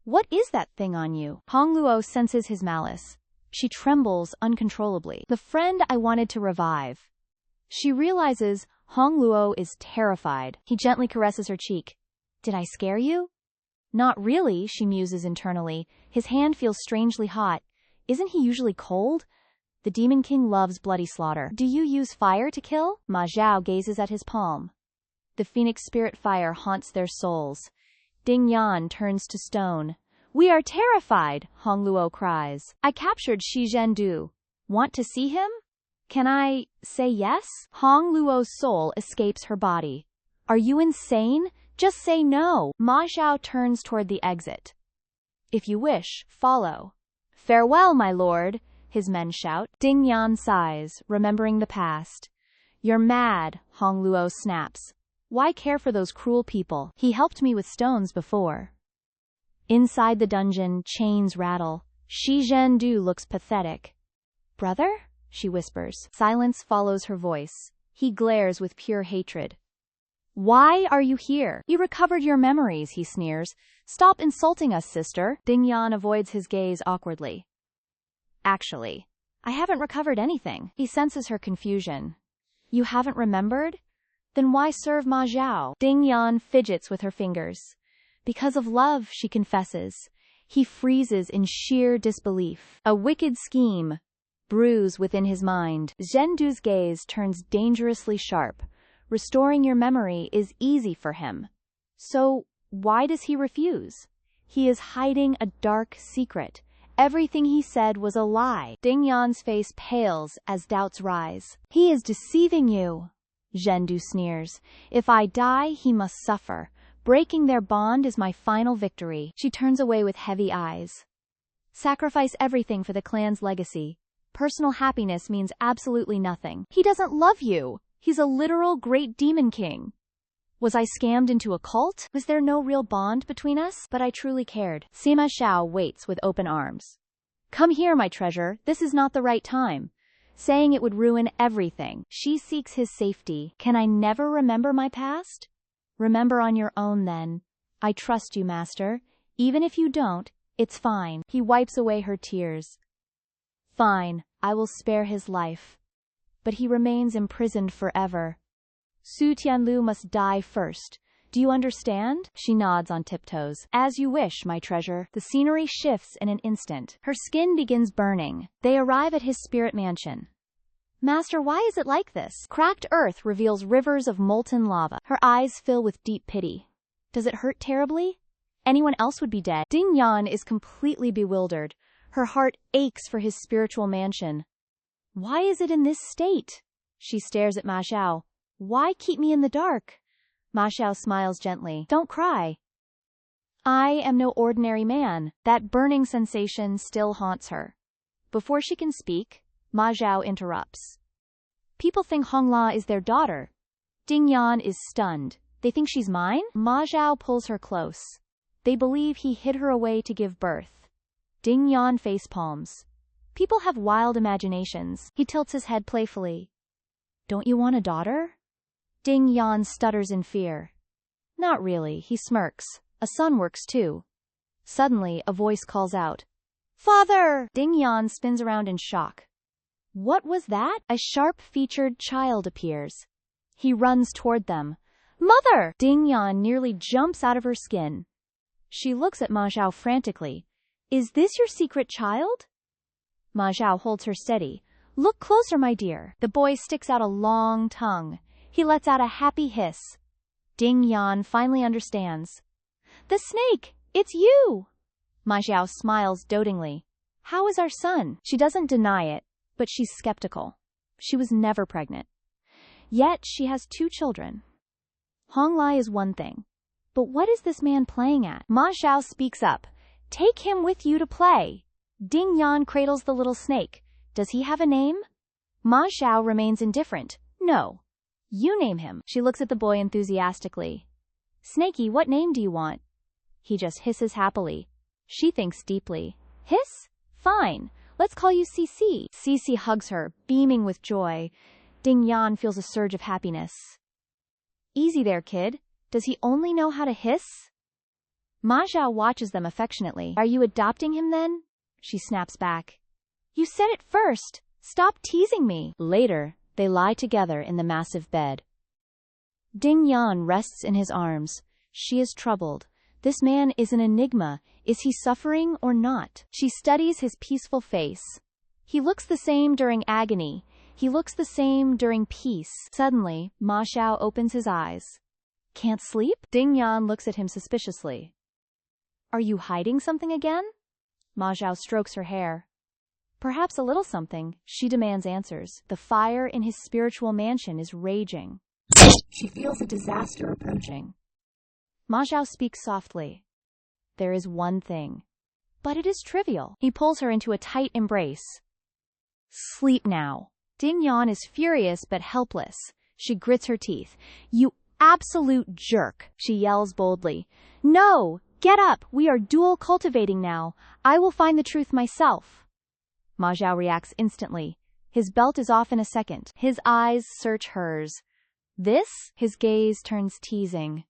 What is that thing on you? Hong Luo senses his malice. She trembles uncontrollably. The friend I wanted to revive. She realizes Hong Luo is terrified. He gently caresses her cheek. Did I scare you? Not really, she muses internally. His hand feels strangely hot. Isn't he usually cold? The Demon King loves bloody slaughter. Do you use fire to kill? Ma Zhao gazes at his palm. The phoenix spirit fire haunts their souls. Ding Yan turns to stone. We are terrified, Hongluo cries. I captured Shi Zhendu. Want to see him? Can I say yes? Hongluo's soul escapes her body. Are you insane? Just say no. Ma Xiao turns toward the exit. If you wish, follow. Farewell, my lord, his men shout. Ding Yan sighs, remembering the past. You're mad, Hongluo snaps. Why care for those cruel people? He helped me with stones before. Inside the dungeon, chains rattle. Shi Zhendu looks pathetic. Brother? She whispers. Silence follows her voice. He glares with pure hatred. Why are you here? You recovered your memories, he sneers. Stop insulting us, sister. Ding Yan avoids his gaze awkwardly. Actually, I haven't recovered anything. He senses her confusion. You haven't remembered? Then why serve Ma Xiao? Ding Yan fidgets with her fingers. Because of love, she confesses. He freezes in sheer disbelief. A wicked scheme brews within his mind. Zhendu's gaze turns dangerously sharp. Restoring your memory is easy for him. So, why does he refuse? He is hiding a dark secret. Everything he said was a lie. Ding Yan's face pales as doubts rise. He is deceiving you, Zhendu sneers. If I die, he must suffer. Breaking their bond is my final victory. She turns away with heavy eyes. Sacrifice everything for the clan's legacy. Personal happiness means absolutely nothing. He doesn't love you. He's a literal great demon king. Was I scammed into a cult? Was there no real bond between us? But I truly cared. Sima Xiao waits with open arms. Come here, my treasure. This is not the right time. Saying it would ruin everything. She seeks his safety. Can I never remember my past? Remember on your own then. I trust you, master. Even if you don't, it's fine. He wipes away her tears. Fine, I will spare his life. But he remains imprisoned forever. Su Tianlu must die first. Do you understand? She nods on tiptoes. As you wish, my treasure. The scenery shifts in an instant. Her skin begins burning. They arrive at his spirit mansion. Master, why is it like this? Cracked earth reveals rivers of molten lava. Her eyes fill with deep pity. Does it hurt terribly? Anyone else would be dead. Ding Yan is completely bewildered. Her heart aches for his spiritual mansion. Why is it in this state? She stares at Ma Xiao. Why keep me in the dark? Ma Xiao smiles gently. Don't cry. I am no ordinary man. That burning sensation still haunts her. Before she can speak, Ma Xiao interrupts. People think Hongla is their daughter. Ding Yan is stunned. They think she's mine? Ma Xiao pulls her close. They believe he hid her away to give birth. Ding Yan facepalms. People have wild imaginations. He tilts his head playfully. Don't you want a daughter? Ding Yan stutters in fear. Not really, he smirks. A son works too. Suddenly, a voice calls out. Father! Ding Yan spins around in shock. What was that? A sharp-featured child appears. He runs toward them. Mother! Ding Yan nearly jumps out of her skin. She looks at Ma Xiao frantically. Is this your secret child? Ma Xiao holds her steady. Look closer, my dear. The boy sticks out a long tongue. He lets out a happy hiss. Ding Yan finally understands. The snake! It's you! Ma Xiao smiles dotingly. How is our son? She doesn't deny it, but she's skeptical. She was never pregnant. Yet she has 2 children. Honglai is one thing. But what is this man playing at? Ma Xiao speaks up. Take him with you to play. Ding Yan cradles the little snake. Does he have a name? Ma Xiao remains indifferent. No. You name him. She looks at the boy enthusiastically. Snakey, what name do you want? He just hisses happily. She thinks deeply. Hiss? Fine. Let's call you Cici. Cici hugs her, beaming with joy. Ding Yan feels a surge of happiness. Easy there, kid. Does he only know how to hiss? Ma Xiao watches them affectionately. Are you adopting him then? She snaps back. You said it first. Stop teasing me. Later, they lie together in the massive bed. Ding Yan rests in his arms. She is troubled. This man is an enigma. Is he suffering or not? She studies his peaceful face. He looks the same during agony. He looks the same during peace. Suddenly, Ma Xiao opens his eyes. Can't sleep? Ding Yan looks at him suspiciously. Are you hiding something again? Ma Xiao strokes her hair. Perhaps a little something, she demands answers. The fire in his spiritual mansion is raging. She feels a disaster approaching. Ma Xiao speaks softly. There is one thing. But it is trivial. He pulls her into a tight embrace. Sleep now. Ding Yan is furious but helpless. She grits her teeth. You absolute jerk, she yells boldly. No! Get up! We are dual cultivating now. I will find the truth myself. Ma Xiao reacts instantly. His belt is off in a second. His eyes search hers. This? His gaze turns teasing.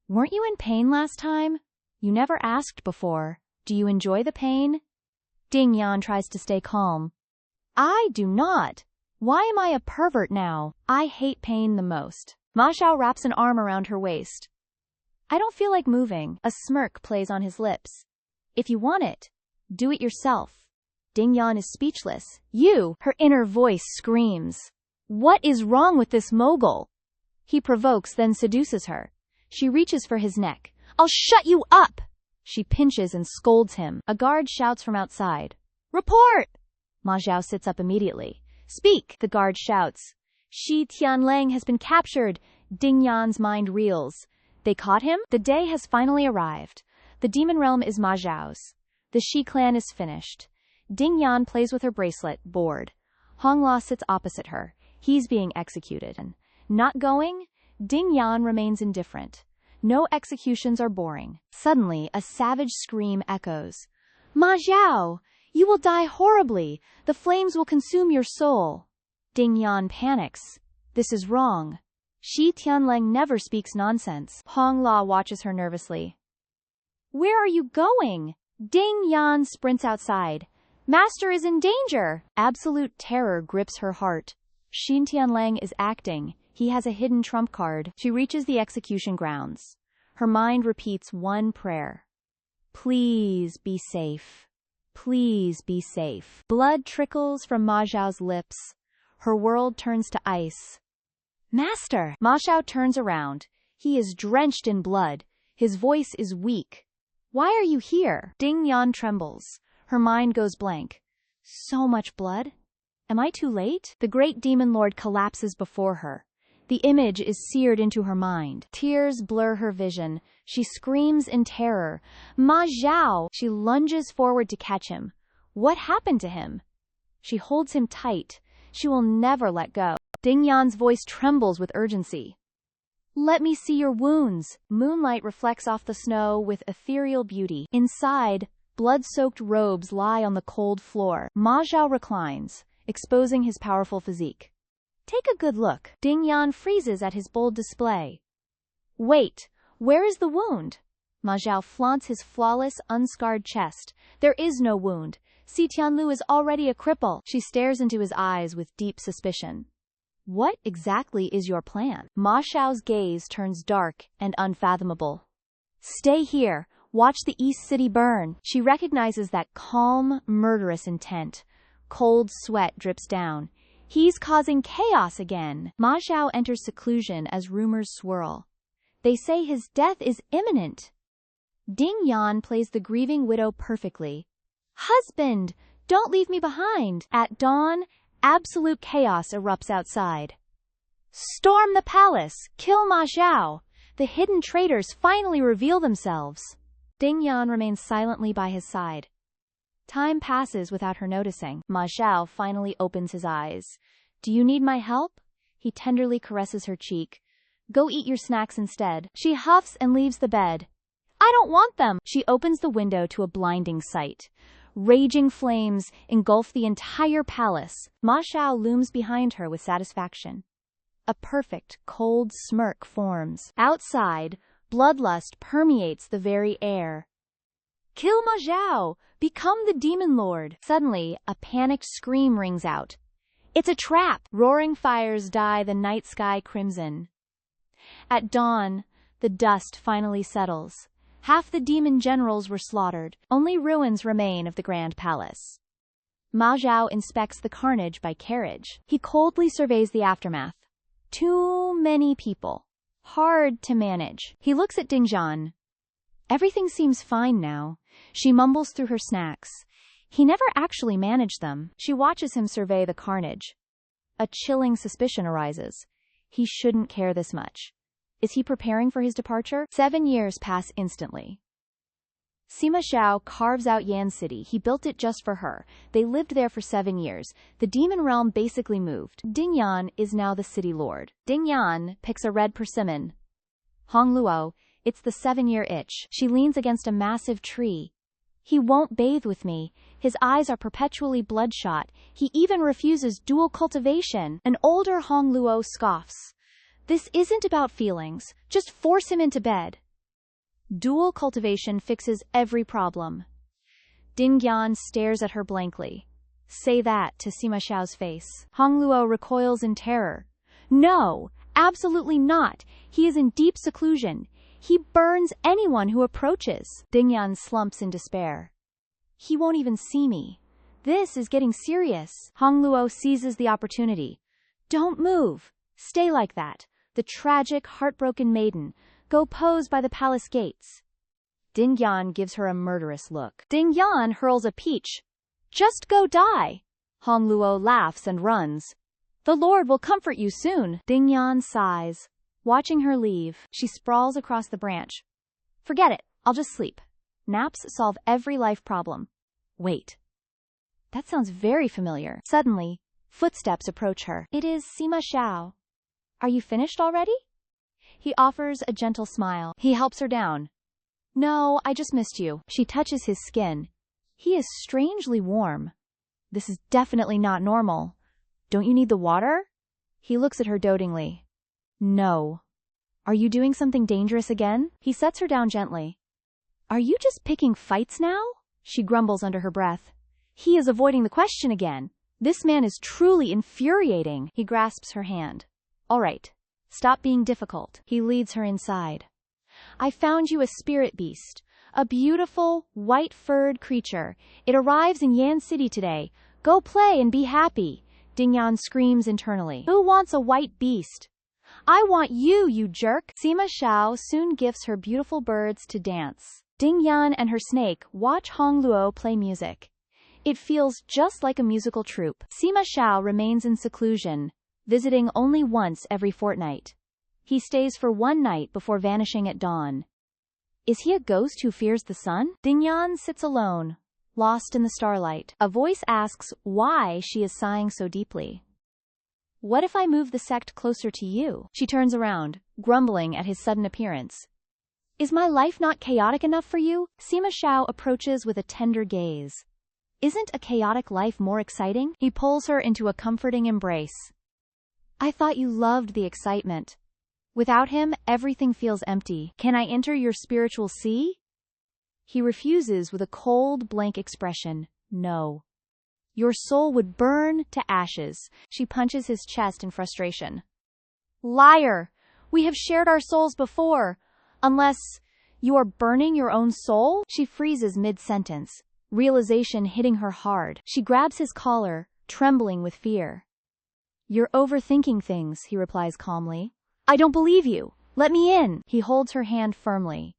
Weren't you in pain last time? You never asked before. Do you enjoy the pain? Ding Yan tries to stay calm. I do not. Why am I a pervert now? I hate pain the most. Ma Xiao wraps an arm around her waist. I don't feel like moving. A smirk plays on his lips. If you want it, do it yourself. Ding Yan is speechless. You! Her inner voice screams. What is wrong with this mogul? He provokes, then seduces her. She reaches for his neck. I'll shut you up! She pinches and scolds him. A guard shouts from outside. Report! Ma Xiao sits up immediately. Speak! The guard shouts. Shi Tianlang has been captured. Ding Yan's mind reels. They caught him? The day has finally arrived. The demon realm is Ma Xiao's. The Shi clan is finished. Ding Yan plays with her bracelet, bored. Hong La sits opposite her. He's being executed. Not going? Ding Yan remains indifferent. No executions are boring. Suddenly, a savage scream echoes. Ma Xiao! You will die horribly. The flames will consume your soul. Ding Yan panics. This is wrong. Shi Tianlang never speaks nonsense. Hong La watches her nervously. Where are you going? Ding Yan sprints outside. Master is in danger. Absolute terror grips her heart. Shi Tianlang is acting. He has a hidden trump card. She reaches the execution grounds. Her mind repeats one prayer. Please be safe. Please be safe. Blood trickles from Ma Xiao's lips. Her world turns to ice. Master! Ma Xiao turns around. He is drenched in blood. His voice is weak. Why are you here? Ding Yan trembles. Her mind goes blank. So much blood? Am I too late? The great demon lord collapses before her. The image is seared into her mind. Tears blur her vision. She screams in terror. Ma Xiao! She lunges forward to catch him. What happened to him? She holds him tight. She will never let go. Ding Yan's voice trembles with urgency. Let me see your wounds. Moonlight reflects off the snow with ethereal beauty. Inside, blood-soaked robes lie on the cold floor. Ma Xiao reclines, exposing his powerful physique. Take a good look. Ding Yan freezes at his bold display. Wait, where is the wound? Ma Xiao flaunts his flawless, unscarred chest. There is no wound. Si Tianlu is already a cripple. She stares into his eyes with deep suspicion. What exactly is your plan? Ma Xiao's gaze turns dark and unfathomable. Stay here. Watch the East City burn. She recognizes that calm, murderous intent. Cold sweat drips down. He's causing chaos again. Ma Xiao enters seclusion as rumors swirl. They say his death is imminent. Ding Yan plays the grieving widow perfectly. Husband, don't leave me behind. At dawn, absolute chaos erupts outside. Storm the palace! Kill Ma Xiao! The hidden traitors finally reveal themselves. Ding Yan remains silently by his side. Time passes without her noticing. Ma Xiao finally opens his eyes. Do you need my help? He tenderly caresses her cheek. Go eat your snacks instead. She huffs and leaves the bed. I don't want them! She opens the window to a blinding sight. Raging flames engulf the entire palace. Ma Xiao looms behind her with satisfaction. A perfect, cold smirk forms. Outside, bloodlust permeates the very air. Kill Ma Xiao! Become the demon lord! Suddenly, a panicked scream rings out. It's a trap! Roaring fires dye the night sky crimson. At dawn, the dust finally settles. Half the demon generals were slaughtered. Only ruins remain of the grand palace. Ma Xiao inspects the carnage by carriage. He coldly surveys the aftermath. Too many people. Hard to manage. He looks at Ding Yan. Everything seems fine now. She mumbles through her snacks. He never actually managed them. She watches him survey the carnage. A chilling suspicion arises. He shouldn't care this much. Is he preparing for his departure? 7 years pass instantly. Sima Xiao carves out Yan City. He built it just for her. They lived there for 7 years. The demon realm basically moved. Ding Yan is now the city lord. Ding Yan picks a red persimmon. Hong Luo, it's the 7-year itch. She leans against a massive tree. He won't bathe with me. His eyes are perpetually bloodshot. He even refuses dual cultivation. An older Hong Luo scoffs. This isn't about feelings. Just force him into bed. Dual cultivation fixes every problem. Ding Yan stares at her blankly. Say that to Sima Xiao's face. Hong Luo recoils in terror. No, absolutely not. He is in deep seclusion. He burns anyone who approaches. Ding Yan slumps in despair. He won't even see me. This is getting serious. Hong Luo seizes the opportunity. Don't move. Stay like that. The tragic, heartbroken maiden. Go pose by the palace gates. Ding Yan gives her a murderous look. Ding Yan hurls a peach. Just go die. Hong Luo laughs and runs. The Lord will comfort you soon. Ding Yan sighs. Watching her leave, she sprawls across the branch. Forget it. I'll just sleep. Naps solve every life problem. Wait. That sounds very familiar. Suddenly, footsteps approach her. It is Sima Xiao. Are you finished already? He offers a gentle smile. He helps her down. No, I just missed you. She touches his skin. He is strangely warm. This is definitely not normal. Don't you need the water? He looks at her dotingly. No. Are you doing something dangerous again? He sets her down gently. Are you just picking fights now? She grumbles under her breath. He is avoiding the question again. This man is truly infuriating. He grasps her hand. All right. Stop being difficult. He leads her inside. I found you a spirit beast. A beautiful, white-furred creature. It arrives in Yan City today. Go play and be happy. Ding Yan screams internally. Who wants a white beast? I want you, you jerk. Sima Xiao soon gifts her beautiful birds to dance. Ding Yan and her snake watch Hong Luo play music. It feels just like a musical troupe. Sima Xiao remains in seclusion, visiting only once every fortnight. He stays for 1 night before vanishing at dawn. Is he a ghost who fears the sun? Ding Yan sits alone, lost in the starlight. A voice asks why she is sighing so deeply. What if I move the sect closer to you? She turns around, grumbling at his sudden appearance. Is my life not chaotic enough for you? Sima Xiao approaches with a tender gaze. Isn't a chaotic life more exciting? He pulls her into a comforting embrace. I thought you loved the excitement. Without him, everything feels empty. Can I enter your spiritual sea? He refuses with a cold, blank expression. No. Your soul would burn to ashes. She punches his chest in frustration. Liar! We have shared our souls before. Unless you are burning your own soul? She freezes mid-sentence, realization hitting her hard. She grabs his collar, trembling with fear. You're overthinking things, he replies calmly. I don't believe you. Let me in. He holds her hand firmly.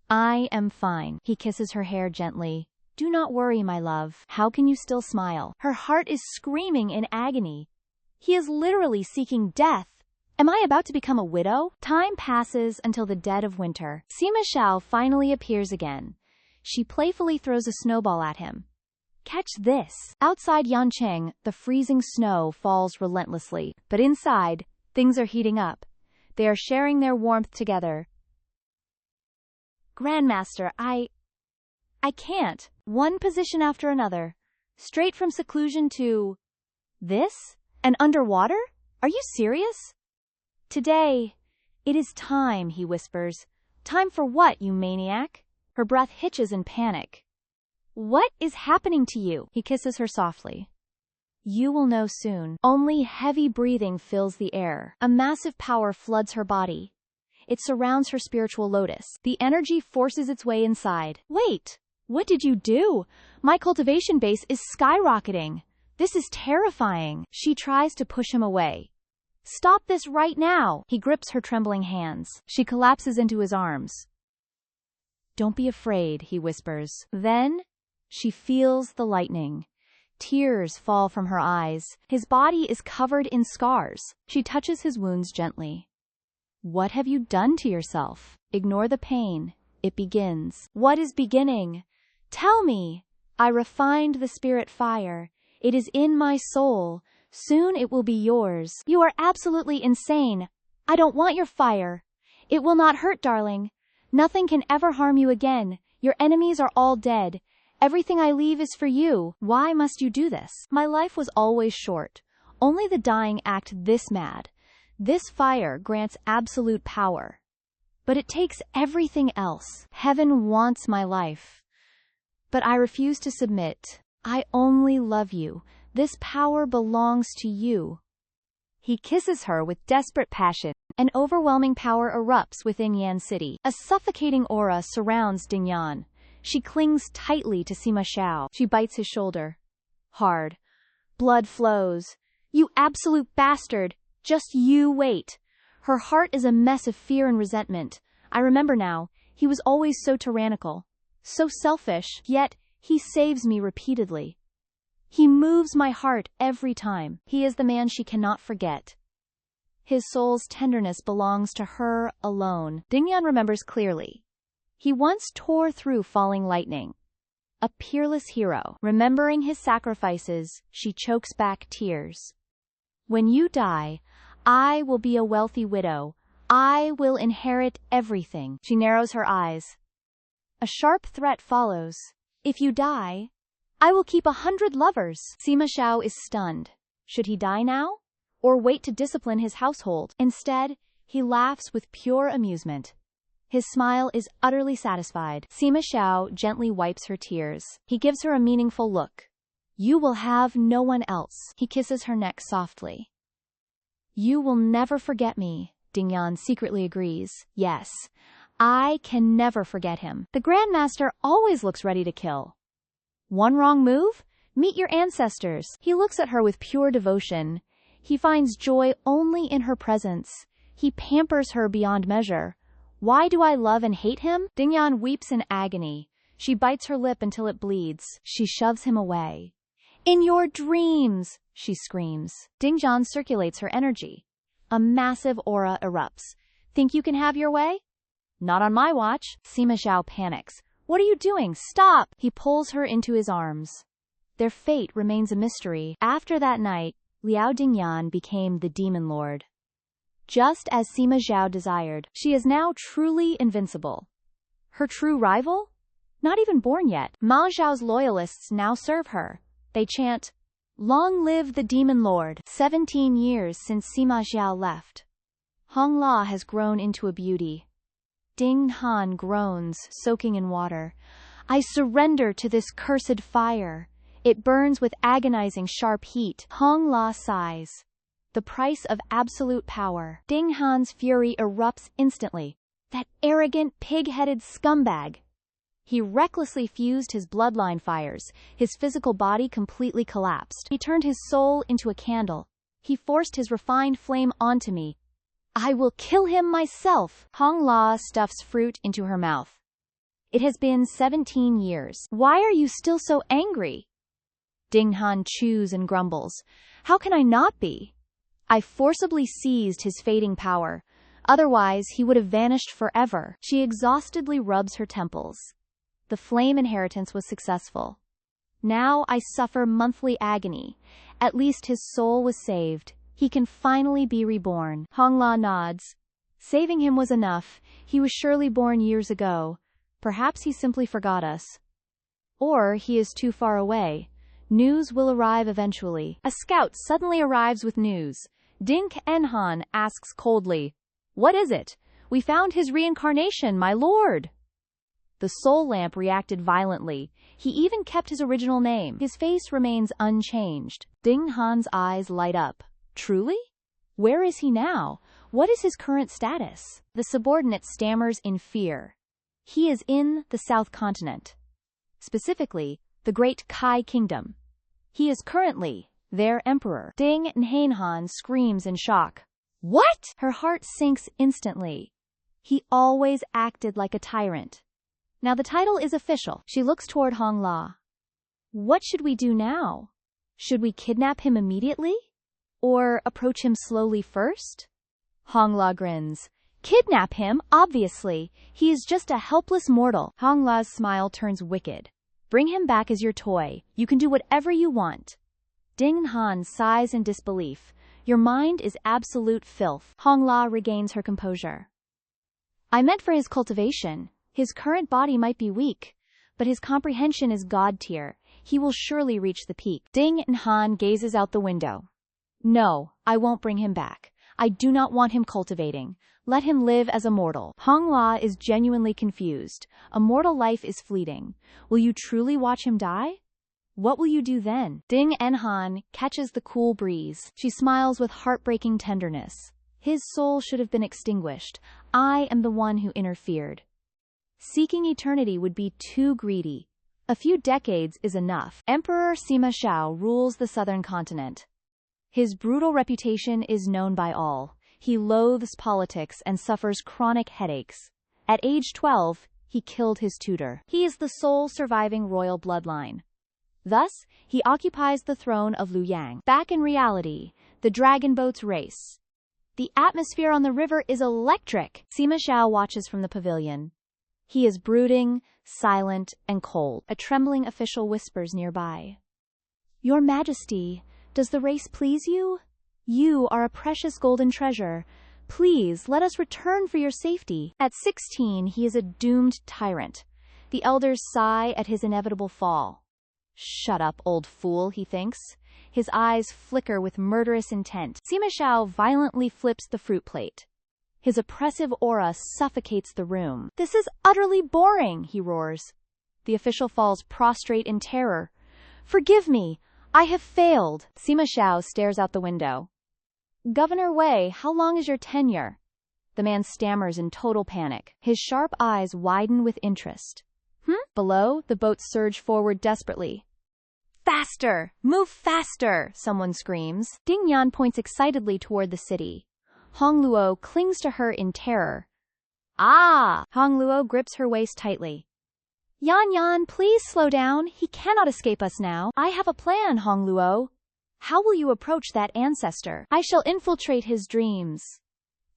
I am fine. He kisses her hair gently. Do not worry, my love. How can you still smile? Her heart is screaming in agony. He is literally seeking death. Am I about to become a widow? Time passes until the dead of winter. Sima Xiao finally appears again. She playfully throws a snowball at him. Catch this. Outside Yancheng, the freezing snow falls relentlessly, but inside, things are heating up. They are sharing their warmth together. Grandmaster, I can't. One position after another. Straight from seclusion to... This? And underwater? Are you serious? Today, it is time, he whispers. Time for what, you maniac? Her breath hitches in panic. What is happening to you? He kisses her softly. You will know soon. Only heavy breathing fills the air. A massive power floods her body. It surrounds her spiritual lotus. The energy forces its way inside. Wait! What did you do? My cultivation base is skyrocketing. This is terrifying. She tries to push him away. Stop this right now. He grips her trembling hands. She collapses into his arms. Don't be afraid, he whispers. Then, she feels the lightning. Tears fall from her eyes. His body is covered in scars. She touches his wounds gently. What have you done to yourself? Ignore the pain. It begins. What is beginning? Tell me. I refined the spirit fire. It is in my soul. Soon it will be yours. You are absolutely insane. I don't want your fire. It will not hurt, darling. Nothing can ever harm you again. Your enemies are all dead. Everything I leave is for you. Why must you do this? My life was always short. Only the dying act this mad. This fire grants absolute power. But it takes everything else. Heaven wants my life. But I refuse to submit. I only love you. This power belongs to you. He kisses her with desperate passion. An overwhelming power erupts within Yan City. A suffocating aura surrounds Ding Yan. She clings tightly to Sima Xiao. She bites his shoulder. Hard. Blood flows. You absolute bastard! Just you wait. Her heart is a mess of fear and resentment. I remember now. He was always so tyrannical. So selfish, yet he saves me repeatedly. He moves my heart every time. He is the man she cannot forget. His soul's tenderness belongs to her alone. Ding Yan remembers clearly. He once tore through falling lightning. A peerless hero. Remembering his sacrifices, she chokes back tears. When you die, I will be a wealthy widow. I will inherit everything. She narrows her eyes. A sharp threat follows. If you die, I will keep 100 lovers. Sima Xiao is stunned. Should he die now? Or wait to discipline his household? Instead, he laughs with pure amusement. His smile is utterly satisfied. Sima Xiao gently wipes her tears. He gives her a meaningful look. You will have no one else. He kisses her neck softly. You will never forget me. Ding Yan secretly agrees. Yes, I can never forget him. The Grandmaster always looks ready to kill. One wrong move? Meet your ancestors. He looks at her with pure devotion. He finds joy only in her presence. He pampers her beyond measure. Why do I love and hate him? Ding Yan weeps in agony. She bites her lip until it bleeds. She shoves him away. In your dreams, she screams. Ding Yan circulates her energy. A massive aura erupts. Think you can have your way? Not on my watch. Sima Xiao panics. What are you doing? Stop! He pulls her into his arms. Their fate remains a mystery. After that night, Liao Dingyan became the Demon Lord. Just as Sima Xiao desired, she is now truly invincible. Her true rival? Not even born yet. Ma Zhao's loyalists now serve her. They chant, Long live the Demon Lord. 17 years since Sima Xiao left. Hong La has grown into a beauty. Ding Han groans, soaking in water. I surrender to this cursed fire. It burns with agonizing sharp heat. Hong La sighs. The price of absolute power. Ding Han's fury erupts instantly. That arrogant, pig-headed scumbag. He recklessly fused his bloodline fires. His physical body completely collapsed. He turned his soul into a candle. He forced his refined flame onto me. I will kill him myself. Hong La stuffs fruit into her mouth. It has been 17 years. Why are you still so angry? Ding Han chews and grumbles. How can I not be? I forcibly seized his fading power. Otherwise, he would have vanished forever. She exhaustedly rubs her temples. The flame inheritance was successful. Now I suffer monthly agony. At least his soul was saved. He can finally be reborn. Hong La nods. Saving him was enough. He was surely born years ago. Perhaps he simply forgot us. Or he is too far away. News will arrive eventually. A scout suddenly arrives with news. Ding Enhan asks coldly, What is it? We found his reincarnation, my lord. The soul lamp reacted violently. He even kept his original name. His face remains unchanged. Ding Han's eyes light up. Truly? Where is he now? What is his current status? The subordinate stammers in fear. He is in the South Continent. Specifically, the Great Kai Kingdom. He is currently their emperor. Ding Nhanhan screams in shock. What? Her heart sinks instantly. He always acted like a tyrant. Now the title is official. She looks toward Hong La. What should we do now? Should we kidnap him immediately? Or approach him slowly first? Hong La grins. Kidnap him, obviously. He is just a helpless mortal. Hong La's smile turns wicked. Bring him back as your toy. You can do whatever you want. Ding Han sighs in disbelief. Your mind is absolute filth. Hong La regains her composure. I meant for his cultivation. His current body might be weak, but his comprehension is god tier. He will surely reach the peak. Ding Han gazes out the window. No, I won't bring him back. I do not want him cultivating. Let him live as a mortal. Hong La is genuinely confused. A mortal life is fleeting. Will you truly watch him die? What will you do then? Ding Han catches the cool breeze. She smiles with heartbreaking tenderness. His soul should have been extinguished. I am the one who interfered. Seeking eternity would be too greedy. A few decades is enough. Emperor Sima Xiao rules the southern continent. His brutal reputation is known by all. He loathes politics and suffers chronic headaches. At age 12, he killed his tutor. He is the sole surviving royal bloodline. Thus, he occupies the throne of Luoyang. Back in reality, the dragon boats race. The atmosphere on the river is electric. Sima Xiao watches from the pavilion. He is brooding, silent, and cold. A trembling official whispers nearby. Your Majesty, does the race please you? You are a precious golden treasure. Please, let us return for your safety. At 16, he is a doomed tyrant. The elders sigh at his inevitable fall. Shut up, old fool, he thinks. His eyes flicker with murderous intent. Sima Xiao violently flips the fruit plate. His oppressive aura suffocates the room. This is utterly boring, he roars. The official falls prostrate in terror. Forgive me, I have failed. Sima Xiao stares out the window. Governor Wei, how long is your tenure? The man stammers in total panic. His sharp eyes widen with interest. Below, the boats surge forward desperately. Faster! Move faster! Someone screams. Ding Yan points excitedly toward the city. Hong Luo clings to her in terror. Ah! Hong Luo grips her waist tightly. Yan, please slow down. He cannot escape us now. I have a plan, Hong Luo. How will you approach that ancestor? I shall infiltrate his dreams.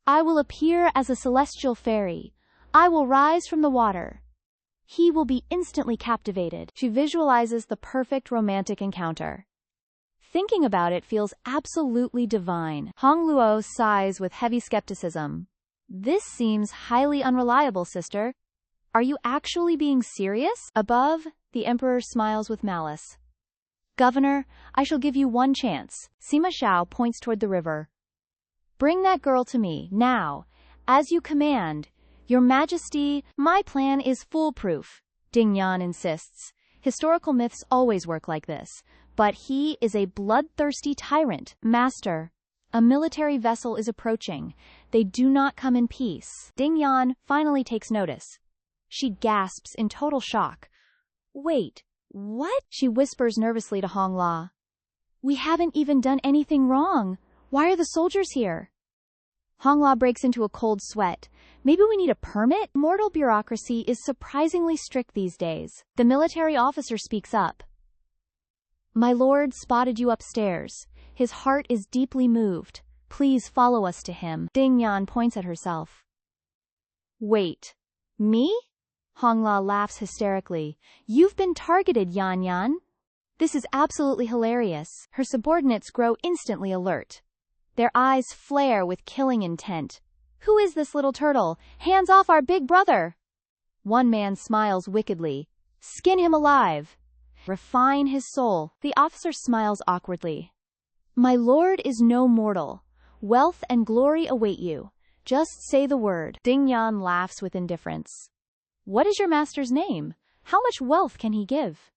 I will appear as a celestial fairy. I will rise from the water. He will be instantly captivated. She visualizes the perfect romantic encounter. Thinking about it feels absolutely divine. Hong Luo sighs with heavy skepticism. This seems highly unreliable, sister. Are you actually being serious? Above, the emperor smiles with malice. Governor, I shall give you one chance. Sima Xiao points toward the river. Bring that girl to me, now. As you command. Your Majesty, my plan is foolproof. Ding Yan insists. Historical myths always work like this. But he is a bloodthirsty tyrant. Master, a military vessel is approaching. They do not come in peace. Ding Yan finally takes notice. She gasps in total shock. Wait, what? She whispers nervously to Hong La. We haven't even done anything wrong. Why are the soldiers here? Hong La breaks into a cold sweat. Maybe we need a permit? Mortal bureaucracy is surprisingly strict these days. The military officer speaks up. My lord spotted you upstairs. His heart is deeply moved. Please follow us to him. Ding Yan points at herself. Wait, me? Hong La laughs hysterically. You've been targeted, Yan. This is absolutely hilarious. Her subordinates grow instantly alert. Their eyes flare with killing intent. Who is this little turtle? Hands off our big brother! One man smiles wickedly. Skin him alive. Refine his soul. The officer smiles awkwardly. My lord is no mortal. Wealth and glory await you. Just say the word. Ding Yan laughs with indifference. What is your master's name? How much wealth can he give?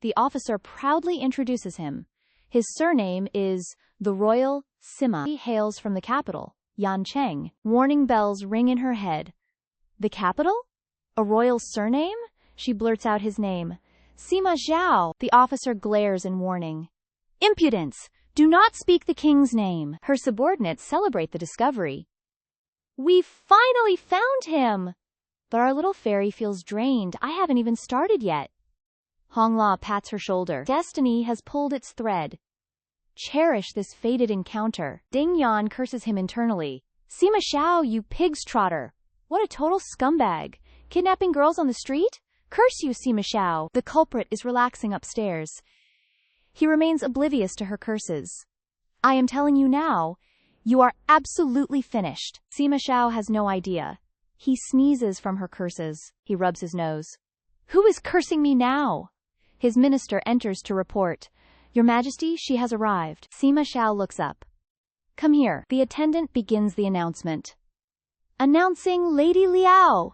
The officer proudly introduces him. His surname is the Royal Sima. He hails from the capital, Yancheng. Warning bells ring in her head. The capital? A royal surname? She blurts out his name. Sima Xiao. The officer glares in warning. Impudence! Do not speak the king's name. Her subordinates celebrate the discovery. We finally found him! But our little fairy feels drained. I haven't even started yet. Hongla pats her shoulder. Destiny has pulled its thread. Cherish this fated encounter. Ding Yan curses him internally. Sima Xiao, you pig's trotter. What a total scumbag. Kidnapping girls on the street? Curse you, Sima Xiao. The culprit is relaxing upstairs. He remains oblivious to her curses. I am telling you now, you are absolutely finished. Sima Xiao has no idea. He sneezes from her curses. He rubs his nose. Who is cursing me now? His minister enters to report. Your Majesty, she has arrived. Sima Xiao looks up. Come here. The attendant begins the announcement. Announcing Lady Liao.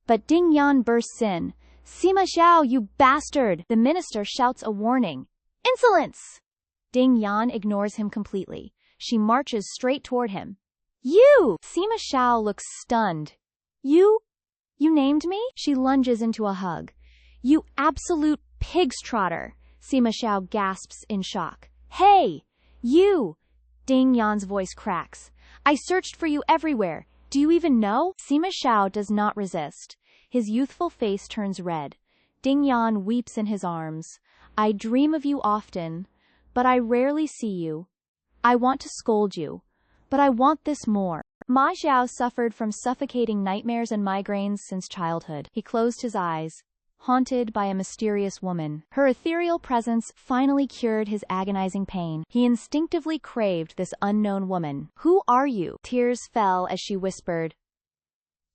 But Ding Yan bursts in. Sima Xiao, you bastard! The minister shouts a warning. Insolence! Ding Yan ignores him completely. She marches straight toward him. You! Sima Xiao looks stunned. You named me? She lunges into a hug. You absolute pig's trotter! Sima Xiao gasps in shock. Hey! You! Ding Yan's voice cracks. I searched for you everywhere. Do you even know? Sima Xiao does not resist. His youthful face turns red. Ding Yan weeps in his arms. I dream of you often, but I rarely see you. I want to scold you, but I want this more. Ma Xiao suffered from suffocating nightmares and migraines since childhood. He closed his eyes, haunted by a mysterious woman. Her ethereal presence finally cured his agonizing pain. He instinctively craved this unknown woman. Who are you? Tears fell as she whispered.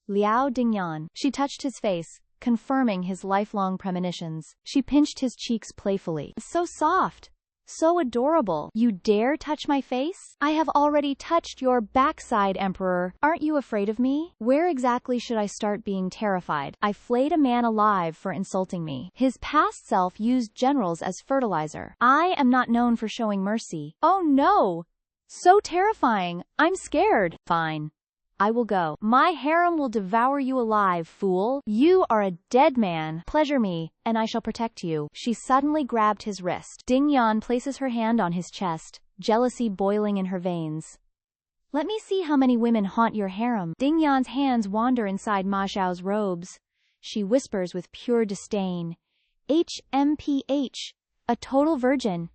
Liao Dingyan. She touched his face, confirming his lifelong premonitions. She pinched his cheeks playfully. So soft. So adorable. You dare touch my face? I have already touched your backside, Emperor. Aren't you afraid of me? Where exactly should I start being terrified? I flayed a man alive for insulting me. His past self used generals as fertilizer. I am not known for showing mercy. Oh no! So terrifying. I'm scared. Fine. I will go. My harem will devour you alive, fool. You are a dead man. Pleasure me, and I shall protect you. She suddenly grabbed his wrist. Ding Yan places her hand on his chest, jealousy boiling in her veins. Let me see how many women haunt your harem. Ding Yan's hands wander inside Ma Xiao's robes. She whispers with pure disdain. HMPH. A total virgin.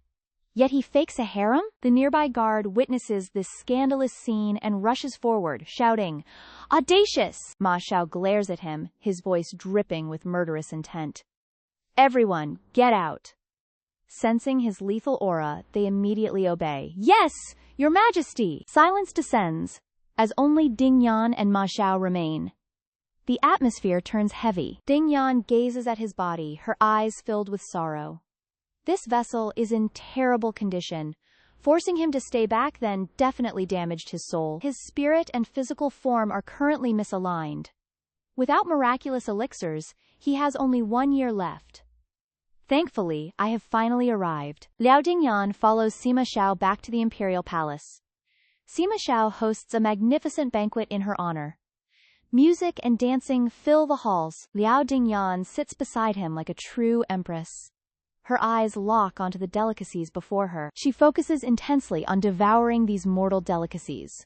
Yet he fakes a harem? The nearby guard witnesses this scandalous scene and rushes forward, shouting, Audacious! Ma Xiao glares at him, his voice dripping with murderous intent. Everyone, get out! Sensing his lethal aura, they immediately obey. Yes, Your Majesty! Silence descends, as only Ding Yan and Ma Xiao remain. The atmosphere turns heavy. Ding Yan gazes at his body, her eyes filled with sorrow. This vessel is in terrible condition. Forcing him to stay back then definitely damaged his soul. His spirit and physical form are currently misaligned. Without miraculous elixirs, he has only 1 year left. Thankfully, I have finally arrived. Liao Dingyan follows Sima Xiao back to the imperial palace. Sima Xiao hosts a magnificent banquet in her honor. Music and dancing fill the halls. Liao Dingyan sits beside him like a true empress. Her eyes lock onto the delicacies before her. She focuses intensely on devouring these mortal delicacies.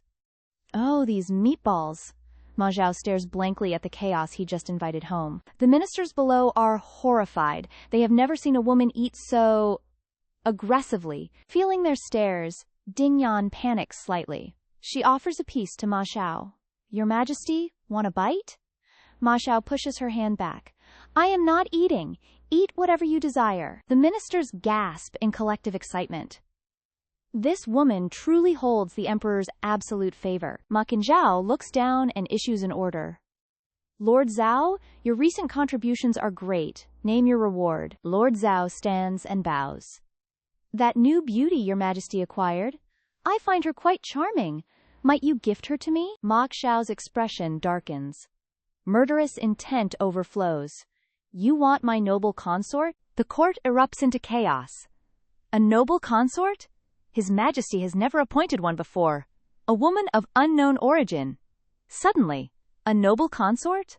Oh, these meatballs. Ma Xiao stares blankly at the chaos he just invited home. The ministers below are horrified. They have never seen a woman eat so aggressively. Feeling their stares, Ding Yan panics slightly. She offers a piece to Ma Xiao. Your Majesty, want a bite? Ma Xiao pushes her hand back. I am not eating. Eat whatever you desire. The ministers gasp in collective excitement. This woman truly holds the emperor's absolute favor. Ma Qinzhao looks down and issues an order. Lord Zhao, your recent contributions are great. Name your reward. Lord Zhao stands and bows. That new beauty your Majesty acquired? I find her quite charming. Might you gift her to me? Ma Xiao's expression darkens. Murderous intent overflows. You want my noble consort? The court erupts into chaos. A noble consort? His Majesty has never appointed one before. A woman of unknown origin. Suddenly, a noble consort?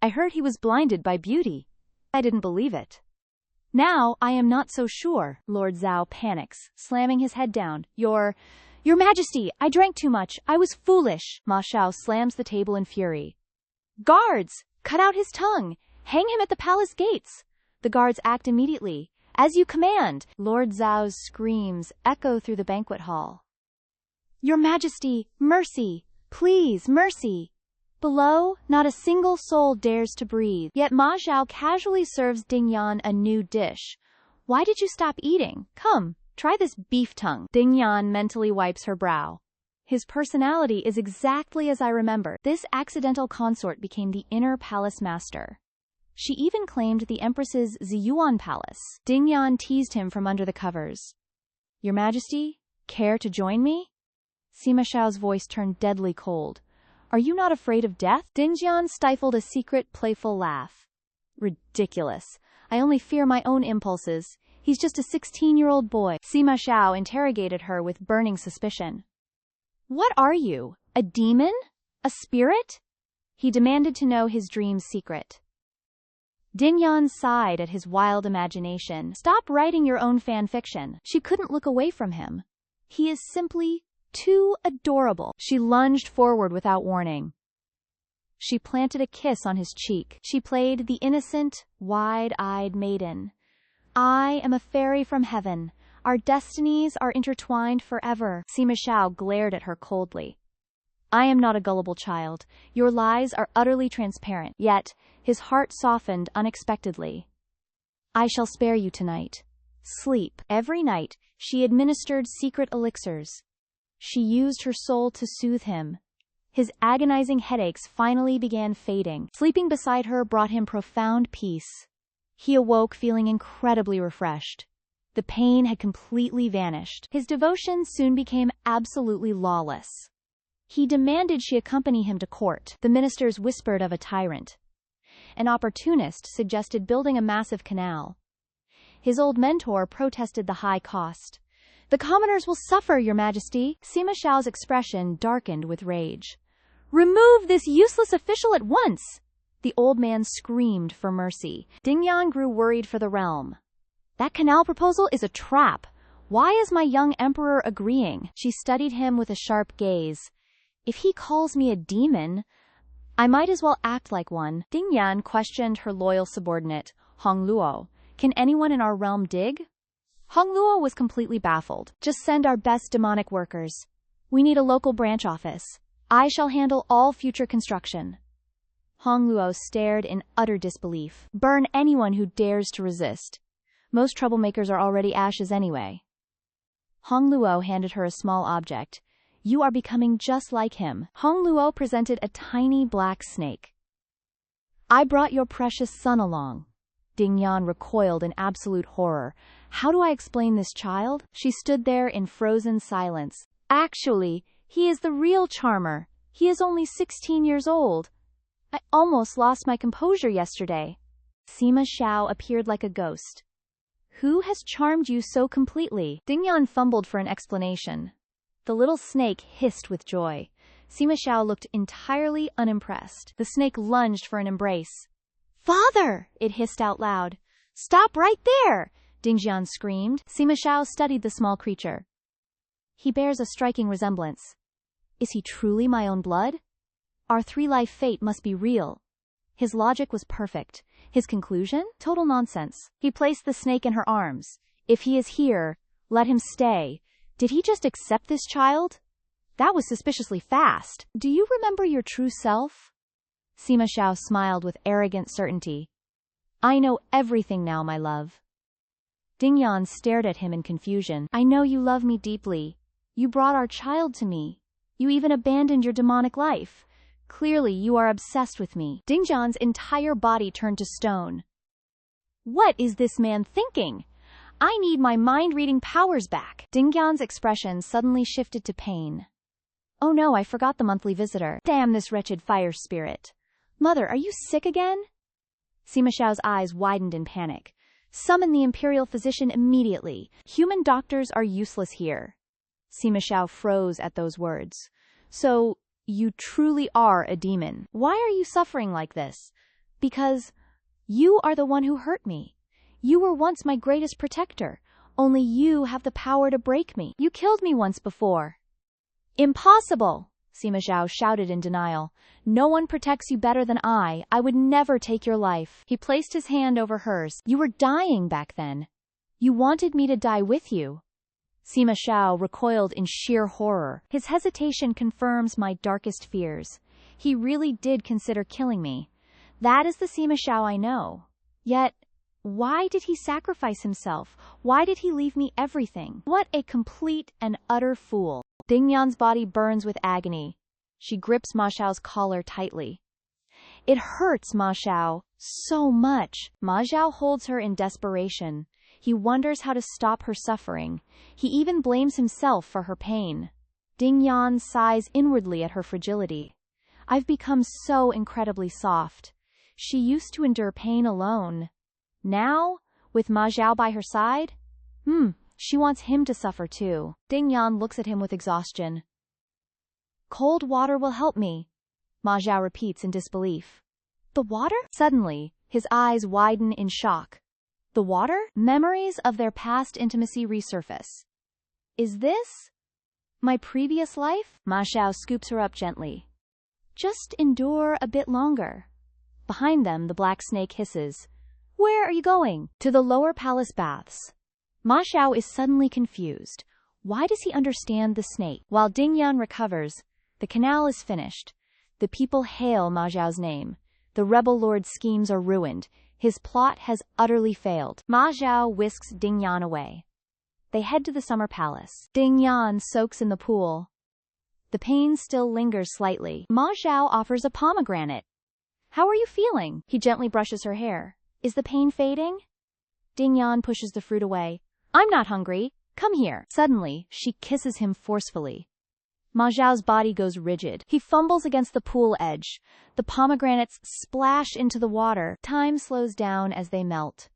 I heard he was blinded by beauty. I didn't believe it. Now I am not so sure. Lord Zhao panics, slamming his head down. Your Majesty, I drank too much. I was foolish. Ma Xiao slams the table in fury. Guards! Cut out his tongue! Hang him at the palace gates! The guards act immediately. As you command! Lord Zhao's screams echo through the banquet hall. Your Majesty, mercy! Please, mercy! Below, not a single soul dares to breathe. Yet Ma Xiao casually serves Ding Yan a new dish. Why did you stop eating? Come, try this beef tongue. Ding Yan mentally wipes her brow. His personality is exactly as I remember. This accidental consort became the inner palace master. She even claimed the Empress's Ziyuan palace. Ding Yan teased him from under the covers. Your Majesty, care to join me? Sima Xiao's voice turned deadly cold. Are you not afraid of death? Ding Yan stifled a secret, playful laugh. Ridiculous. I only fear my own impulses. He's just a 16-year-old boy. Sima Xiao interrogated her with burning suspicion. What are you? A demon? A spirit? He demanded to know his dream's secret. Ding Yan sighed at his wild imagination. Stop writing your own fan fiction. She couldn't look away from him. He is simply too adorable. She lunged forward without warning. She planted a kiss on his cheek. She played the innocent, wide-eyed maiden. I am a fairy from heaven. Our destinies are intertwined forever. Sima Xiao glared at her coldly. I am not a gullible child. Your lies are utterly transparent. Yet, his heart softened unexpectedly. I shall spare you tonight. Sleep. Every night, she administered secret elixirs. She used her soul to soothe him. His agonizing headaches finally began fading. Sleeping beside her brought him profound peace. He awoke feeling incredibly refreshed. The pain had completely vanished. His devotion soon became absolutely lawless. He demanded she accompany him to court. The ministers whispered of a tyrant. An opportunist suggested building a massive canal. His old mentor protested the high cost. The commoners will suffer, Your Majesty. Sima Xiao's expression darkened with rage. Remove this useless official at once! The old man screamed for mercy. Ding Yan grew worried for the realm. That canal proposal is a trap. Why is my young emperor agreeing? She studied him with a sharp gaze. If he calls me a demon, I might as well act like one. Ding Yan questioned her loyal subordinate, Hong Luo. Can anyone in our realm dig? Hong Luo was completely baffled. Just send our best demonic workers. We need a local branch office. I shall handle all future construction. Hong Luo stared in utter disbelief. Burn anyone who dares to resist. Most troublemakers are already ashes anyway. Hong Luo handed her a small object. You are becoming just like him. Hong Luo presented a tiny black snake. I brought your precious son along. Ding Yan recoiled in absolute horror. How do I explain this child? She stood there in frozen silence. Actually, he is the real charmer. He is only 16 years old. I almost lost my composure yesterday. Sima Xiao appeared like a ghost. Who has charmed you so completely? Ding Yan fumbled for an explanation. The little snake hissed with joy. Sima Xiao looked entirely unimpressed. The snake lunged for an embrace. Father! It hissed out loud. Stop right there! Ding Yan screamed. Sima Xiao studied the small creature. He bears a striking resemblance. Is he truly my own blood? Our three-life fate must be real. His logic was perfect. His conclusion? Total nonsense. He placed the snake in her arms. If he is here, let him stay. Did he just accept this child? That was suspiciously fast. Do you remember your true self? Sima Xiao smiled with arrogant certainty. I know everything now, my love. Ding Yan stared at him in confusion. I know you love me deeply. You brought our child to me. You even abandoned your demonic life. Clearly, you are obsessed with me. Ding Yan's entire body turned to stone. What is this man thinking? I need my mind-reading powers back. Ding Yan's expression suddenly shifted to pain. Oh no, I forgot the monthly visitor. Damn this wretched fire spirit. Mother, are you sick again? Sima Xiao's eyes widened in panic. Summon the imperial physician immediately. Human doctors are useless here. Sima Xiao froze at those words. So, you truly are a demon. Why are you suffering like this? Because you are the one who hurt me. You were once my greatest protector. Only you have the power to break me. You killed me once before. Impossible! Sima Xiao shouted in denial. No one protects you better than I would never take your life. He placed his hand over hers. You were dying back then. You wanted me to die with you. Sima Xiao recoiled in sheer horror. His hesitation confirms my darkest fears. He really did consider killing me. That is the Sima Xiao I know. Yet, why did he sacrifice himself? Why did he leave me everything? What a complete and utter fool. Ding Yan's body burns with agony. She grips Ma Xiao's collar tightly. It hurts, Ma Xiao, so much. Ma Xiao holds her in desperation. He wonders how to stop her suffering. He even blames himself for her pain. Ding Yan sighs inwardly at her fragility. I've become so incredibly soft. She used to endure pain alone. Now, with Ma Xiao by her side, she wants him to suffer too. Ding Yan looks at him with exhaustion. Cold water will help me, Ma Xiao repeats in disbelief. The water? Suddenly, his eyes widen in shock. The water? Memories of their past intimacy resurface. Is this my previous life? Ma Xiao scoops her up gently. Just endure a bit longer. Behind them, the black snake hisses. Where are you going? To the lower palace baths. Ma Xiao is suddenly confused. Why does he understand the snake? While Ding Yan recovers, the canal is finished. The people hail Ma Xiao's name. The rebel lord's schemes are ruined. His plot has utterly failed. Ma Xiao whisks Ding Yan away. They head to the summer palace. Ding Yan soaks in the pool. The pain still lingers slightly. Ma Xiao offers a pomegranate. How are you feeling? He gently brushes her hair. Is the pain fading? Ding Yan pushes the fruit away. I'm not hungry. Come here. Suddenly, she kisses him forcefully. Ma Xiao's body goes rigid. He fumbles against the pool edge. The pomegranates splash into the water. Time slows down as they melt.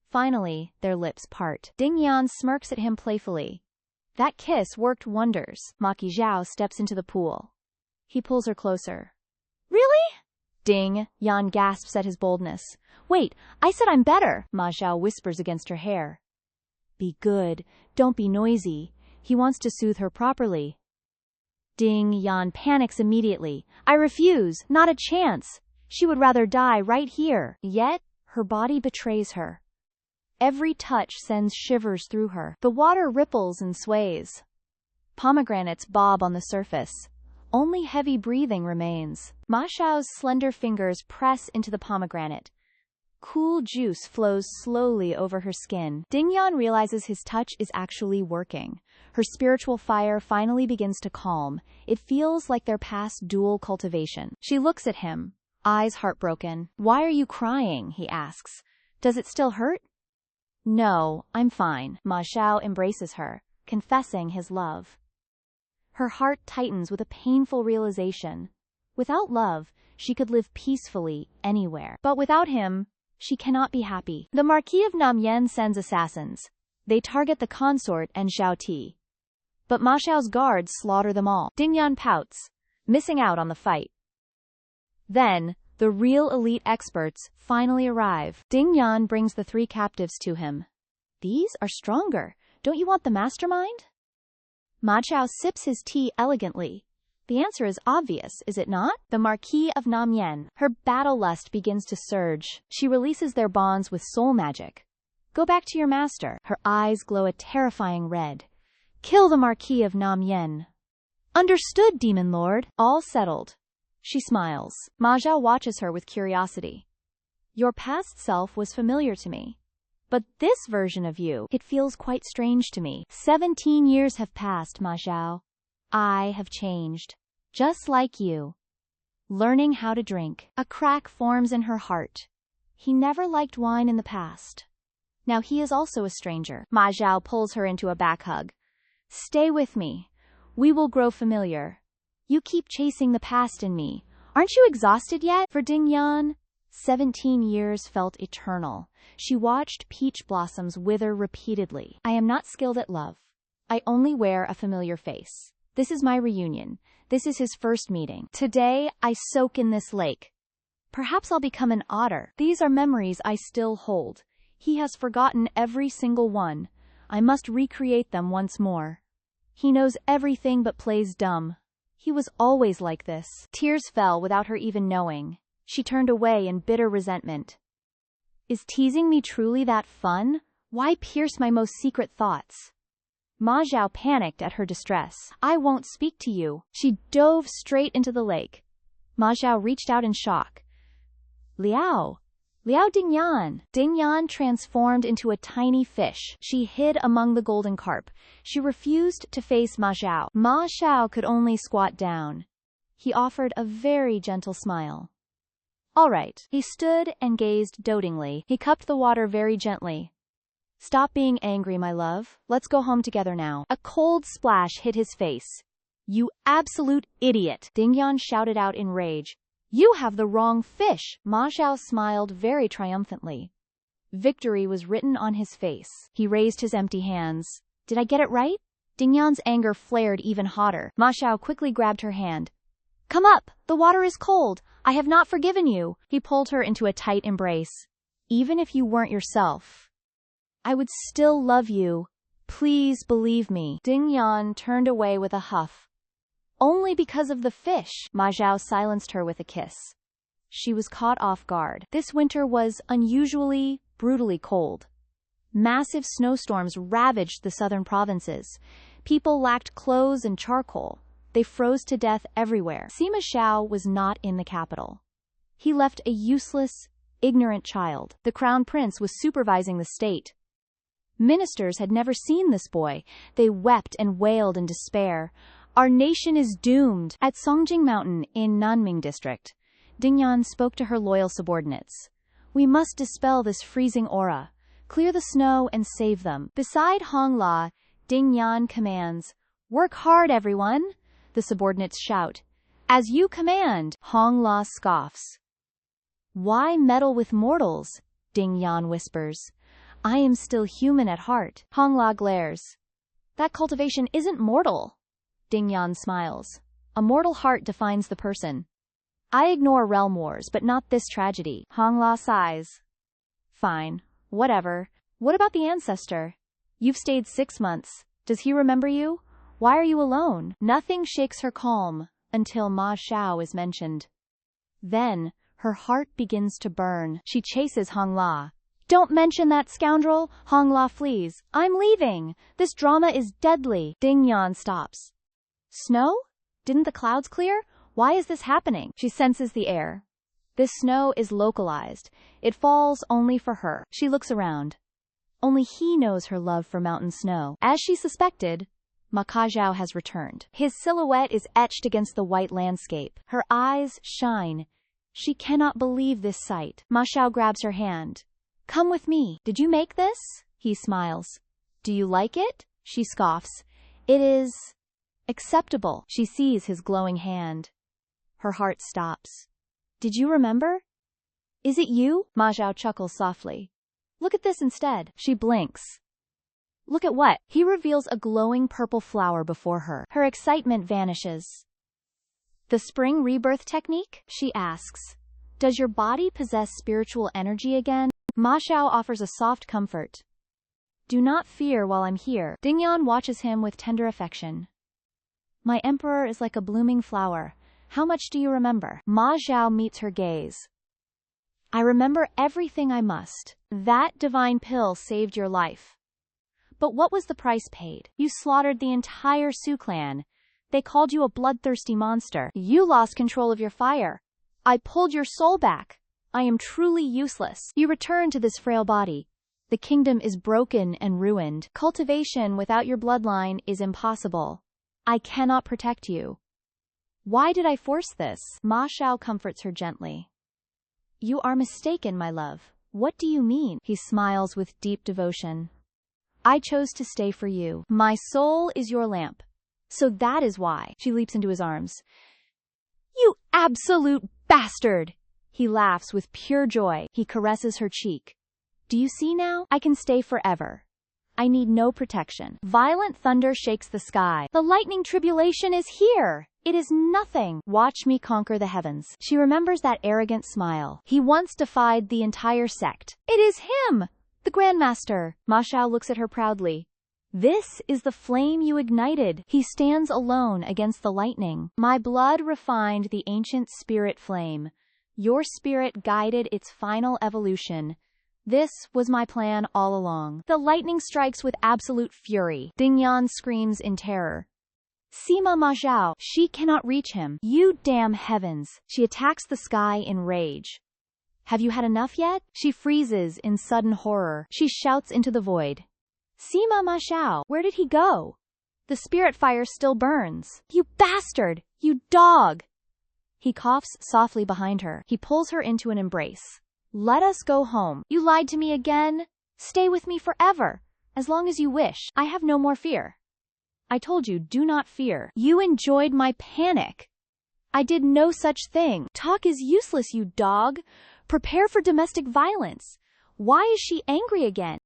Finally, their lips part. Ding Yan smirks at him playfully. That kiss worked wonders. Ma Xiao steps into the pool. He pulls her closer. Really? Ding Yan gasps at his boldness. Wait, I said I'm better. Ma Xiao whispers against her hair. Be good. Don't be noisy. He wants to soothe her properly. Ding Yan panics immediately. I refuse. Not a chance. She would rather die right here. Yet, her body betrays her. Every touch sends shivers through her. The water ripples and sways. Pomegranates bob on the surface. Only heavy breathing remains. Ma Xiao's slender fingers press into the pomegranate. Cool juice flows slowly over her skin. Ding Yan realizes his touch is actually working. Her spiritual fire finally begins to calm. It feels like their past dual cultivation. She looks at him, eyes heartbroken. Why are you crying? He asks. Does it still hurt? No, I'm fine. Ma Xiao embraces her, confessing his love. Her heart tightens with a painful realization. Without love, she could live peacefully anywhere. But without him, she cannot be happy. The Marquis of Namyen sends assassins. They target the consort and Xiao Ti. But Ma Xiao's guards slaughter them all. Ding Yan pouts, missing out on the fight. Then, the real elite experts finally arrive. Ding Yan brings the 3 captives to him. These are stronger. Don't you want the mastermind? Ma Xiao sips his tea elegantly. The answer is obvious, is it not? The Marquis of Namyen. Her battle lust begins to surge. She releases their bonds with soul magic. Go back to your master. Her eyes glow a terrifying red. Kill the Marquis of Namyen. Understood, Demon Lord. All settled. She smiles. Ma Xiao watches her with curiosity. Your past self was familiar to me. But this version of you, it feels quite strange to me. 17 years have passed, Ma Xiao. I have changed. Just like you. Learning how to drink. A crack forms in her heart. He never liked wine in the past. Now he is also a stranger. Ma Xiao pulls her into a back hug. Stay with me. We will grow familiar. You keep chasing the past in me. Aren't you exhausted yet? For Ding Yan, 17 years felt eternal. She watched peach blossoms wither repeatedly. I am not skilled at love. I only wear a familiar face. This is my reunion. This is his first meeting. Today, I soak in this lake. Perhaps I'll become an otter. These are memories I still hold. He has forgotten every single one. I must recreate them once more. He knows everything but plays dumb. He was always like this. Tears fell without her even knowing. She turned away in bitter resentment. Is teasing me truly that fun? Why pierce my most secret thoughts? Ma Xiao panicked at her distress. I won't speak to you. She dove straight into the lake. Ma Xiao reached out in shock. Liao! Liao Dingyan! Dingyan transformed into a tiny fish. She hid among the golden carp. She refused to face Ma Xiao. Ma Xiao could only squat down. He offered a very gentle smile. All right. He stood and gazed dotingly. He cupped the water very gently. Stop being angry, my love. Let's go home together now. A cold splash hit his face. You absolute idiot! Dingyan shouted out in rage. You have the wrong fish! Ma Xiao smiled very triumphantly. Victory was written on his face. He raised his empty hands. Did I get it right? Dingyan's anger flared even hotter. Ma Xiao quickly grabbed her hand. Come up! The water is cold! I have not forgiven you! He pulled her into a tight embrace. Even if you weren't yourself, I would still love you. Please believe me. Dingyan turned away with a huff. Only because of the fish. Ma Xiao silenced her with a kiss. She was caught off guard. This winter was unusually, brutally cold. Massive snowstorms ravaged the southern provinces. People lacked clothes and charcoal. They froze to death everywhere. Sima Xiao was not in the capital. He left a useless, ignorant child. The crown prince was supervising the state. Ministers had never seen this boy. They wept and wailed in despair. Our nation is doomed. At Songjing Mountain in Nanming district, Dingyan spoke to her loyal subordinates. We must dispel this freezing aura. Clear the snow and save them. Beside Hongla, Dingyan commands, work hard, everyone. The subordinates shout. As you command. Hongla scoffs. Why meddle with mortals? Dingyan whispers. I am still human at heart. Hongla glares. That cultivation isn't mortal. Dingyan smiles. A mortal heart defines the person. I ignore realm wars, but not this tragedy. Hongla sighs. Fine. Whatever. What about the Ancestor? You've stayed 6 months. Does he remember you? Why are you alone? Nothing shakes her calm, until Ma Xiao is mentioned. Then, her heart begins to burn. She chases Hongla. Don't mention that scoundrel! Hongla flees. I'm leaving! This drama is deadly! Dingyan stops. Snow? Didn't the clouds clear? Why is this happening? She senses the air. This snow is localized. It falls only for her. She looks around. Only he knows her love for mountain snow. As she suspected, Ma Xiao has returned. His silhouette is etched against the white landscape. Her eyes shine. She cannot believe this sight. Ma Xiao grabs her hand. Come with me. Did you make this? He smiles. Do you like it? She scoffs. It is acceptable. She sees his glowing hand. Her heart stops. Did you remember? Is it you? Ma Xiao chuckles softly. Look at this instead. She blinks. Look at what? He reveals a glowing purple flower before her. Her excitement vanishes. The spring rebirth technique? She asks. Does your body possess spiritual energy again? Ma Xiao offers a soft comfort. Do not fear while I'm here. Dingyan watches him with tender affection. My emperor is like a blooming flower. How much do you remember? Ma Xiao meets her gaze. I remember everything I must. That divine pill saved your life. But what was the price paid? You slaughtered the entire Su clan. They called you a bloodthirsty monster. You lost control of your fire. I pulled your soul back. I am truly useless. You return to this frail body. The kingdom is broken and ruined. Cultivation without your bloodline is impossible. I cannot protect you. Why did I force this? Ma Xiao comforts her gently. You are mistaken, my love. What do you mean? He smiles with deep devotion. I chose to stay for you. My soul is your lamp. So that is why. She leaps into his arms. You absolute bastard! He laughs with pure joy. He caresses her cheek. Do you see now? I can stay forever. I need no protection. Violent thunder shakes the sky. The lightning tribulation is here. It is nothing. Watch me conquer the heavens. She remembers that arrogant smile. He once defied the entire sect. It is him! The Grandmaster. Ma Xiao looks at her proudly. This is the flame you ignited. He stands alone against the lightning. My blood refined the ancient spirit flame. Your spirit guided its final evolution. This was my plan all along. The lightning strikes with absolute fury. Dingyan screams in terror. Sima Xiao, she cannot reach him. You damn heavens. She attacks the sky in rage. Have you had enough yet? She freezes in sudden horror. She shouts into the void. Sima Xiao, where did he go? The spirit fire still burns. You bastard! You dog! He coughs softly behind her. He pulls her into an embrace. Let us go home. You lied to me again? Stay with me forever. As long as you wish. I have no more fear. I told you, do not fear. You enjoyed my panic. I did no such thing. Talk is useless, you dog. Prepare for domestic violence. Why is she angry again?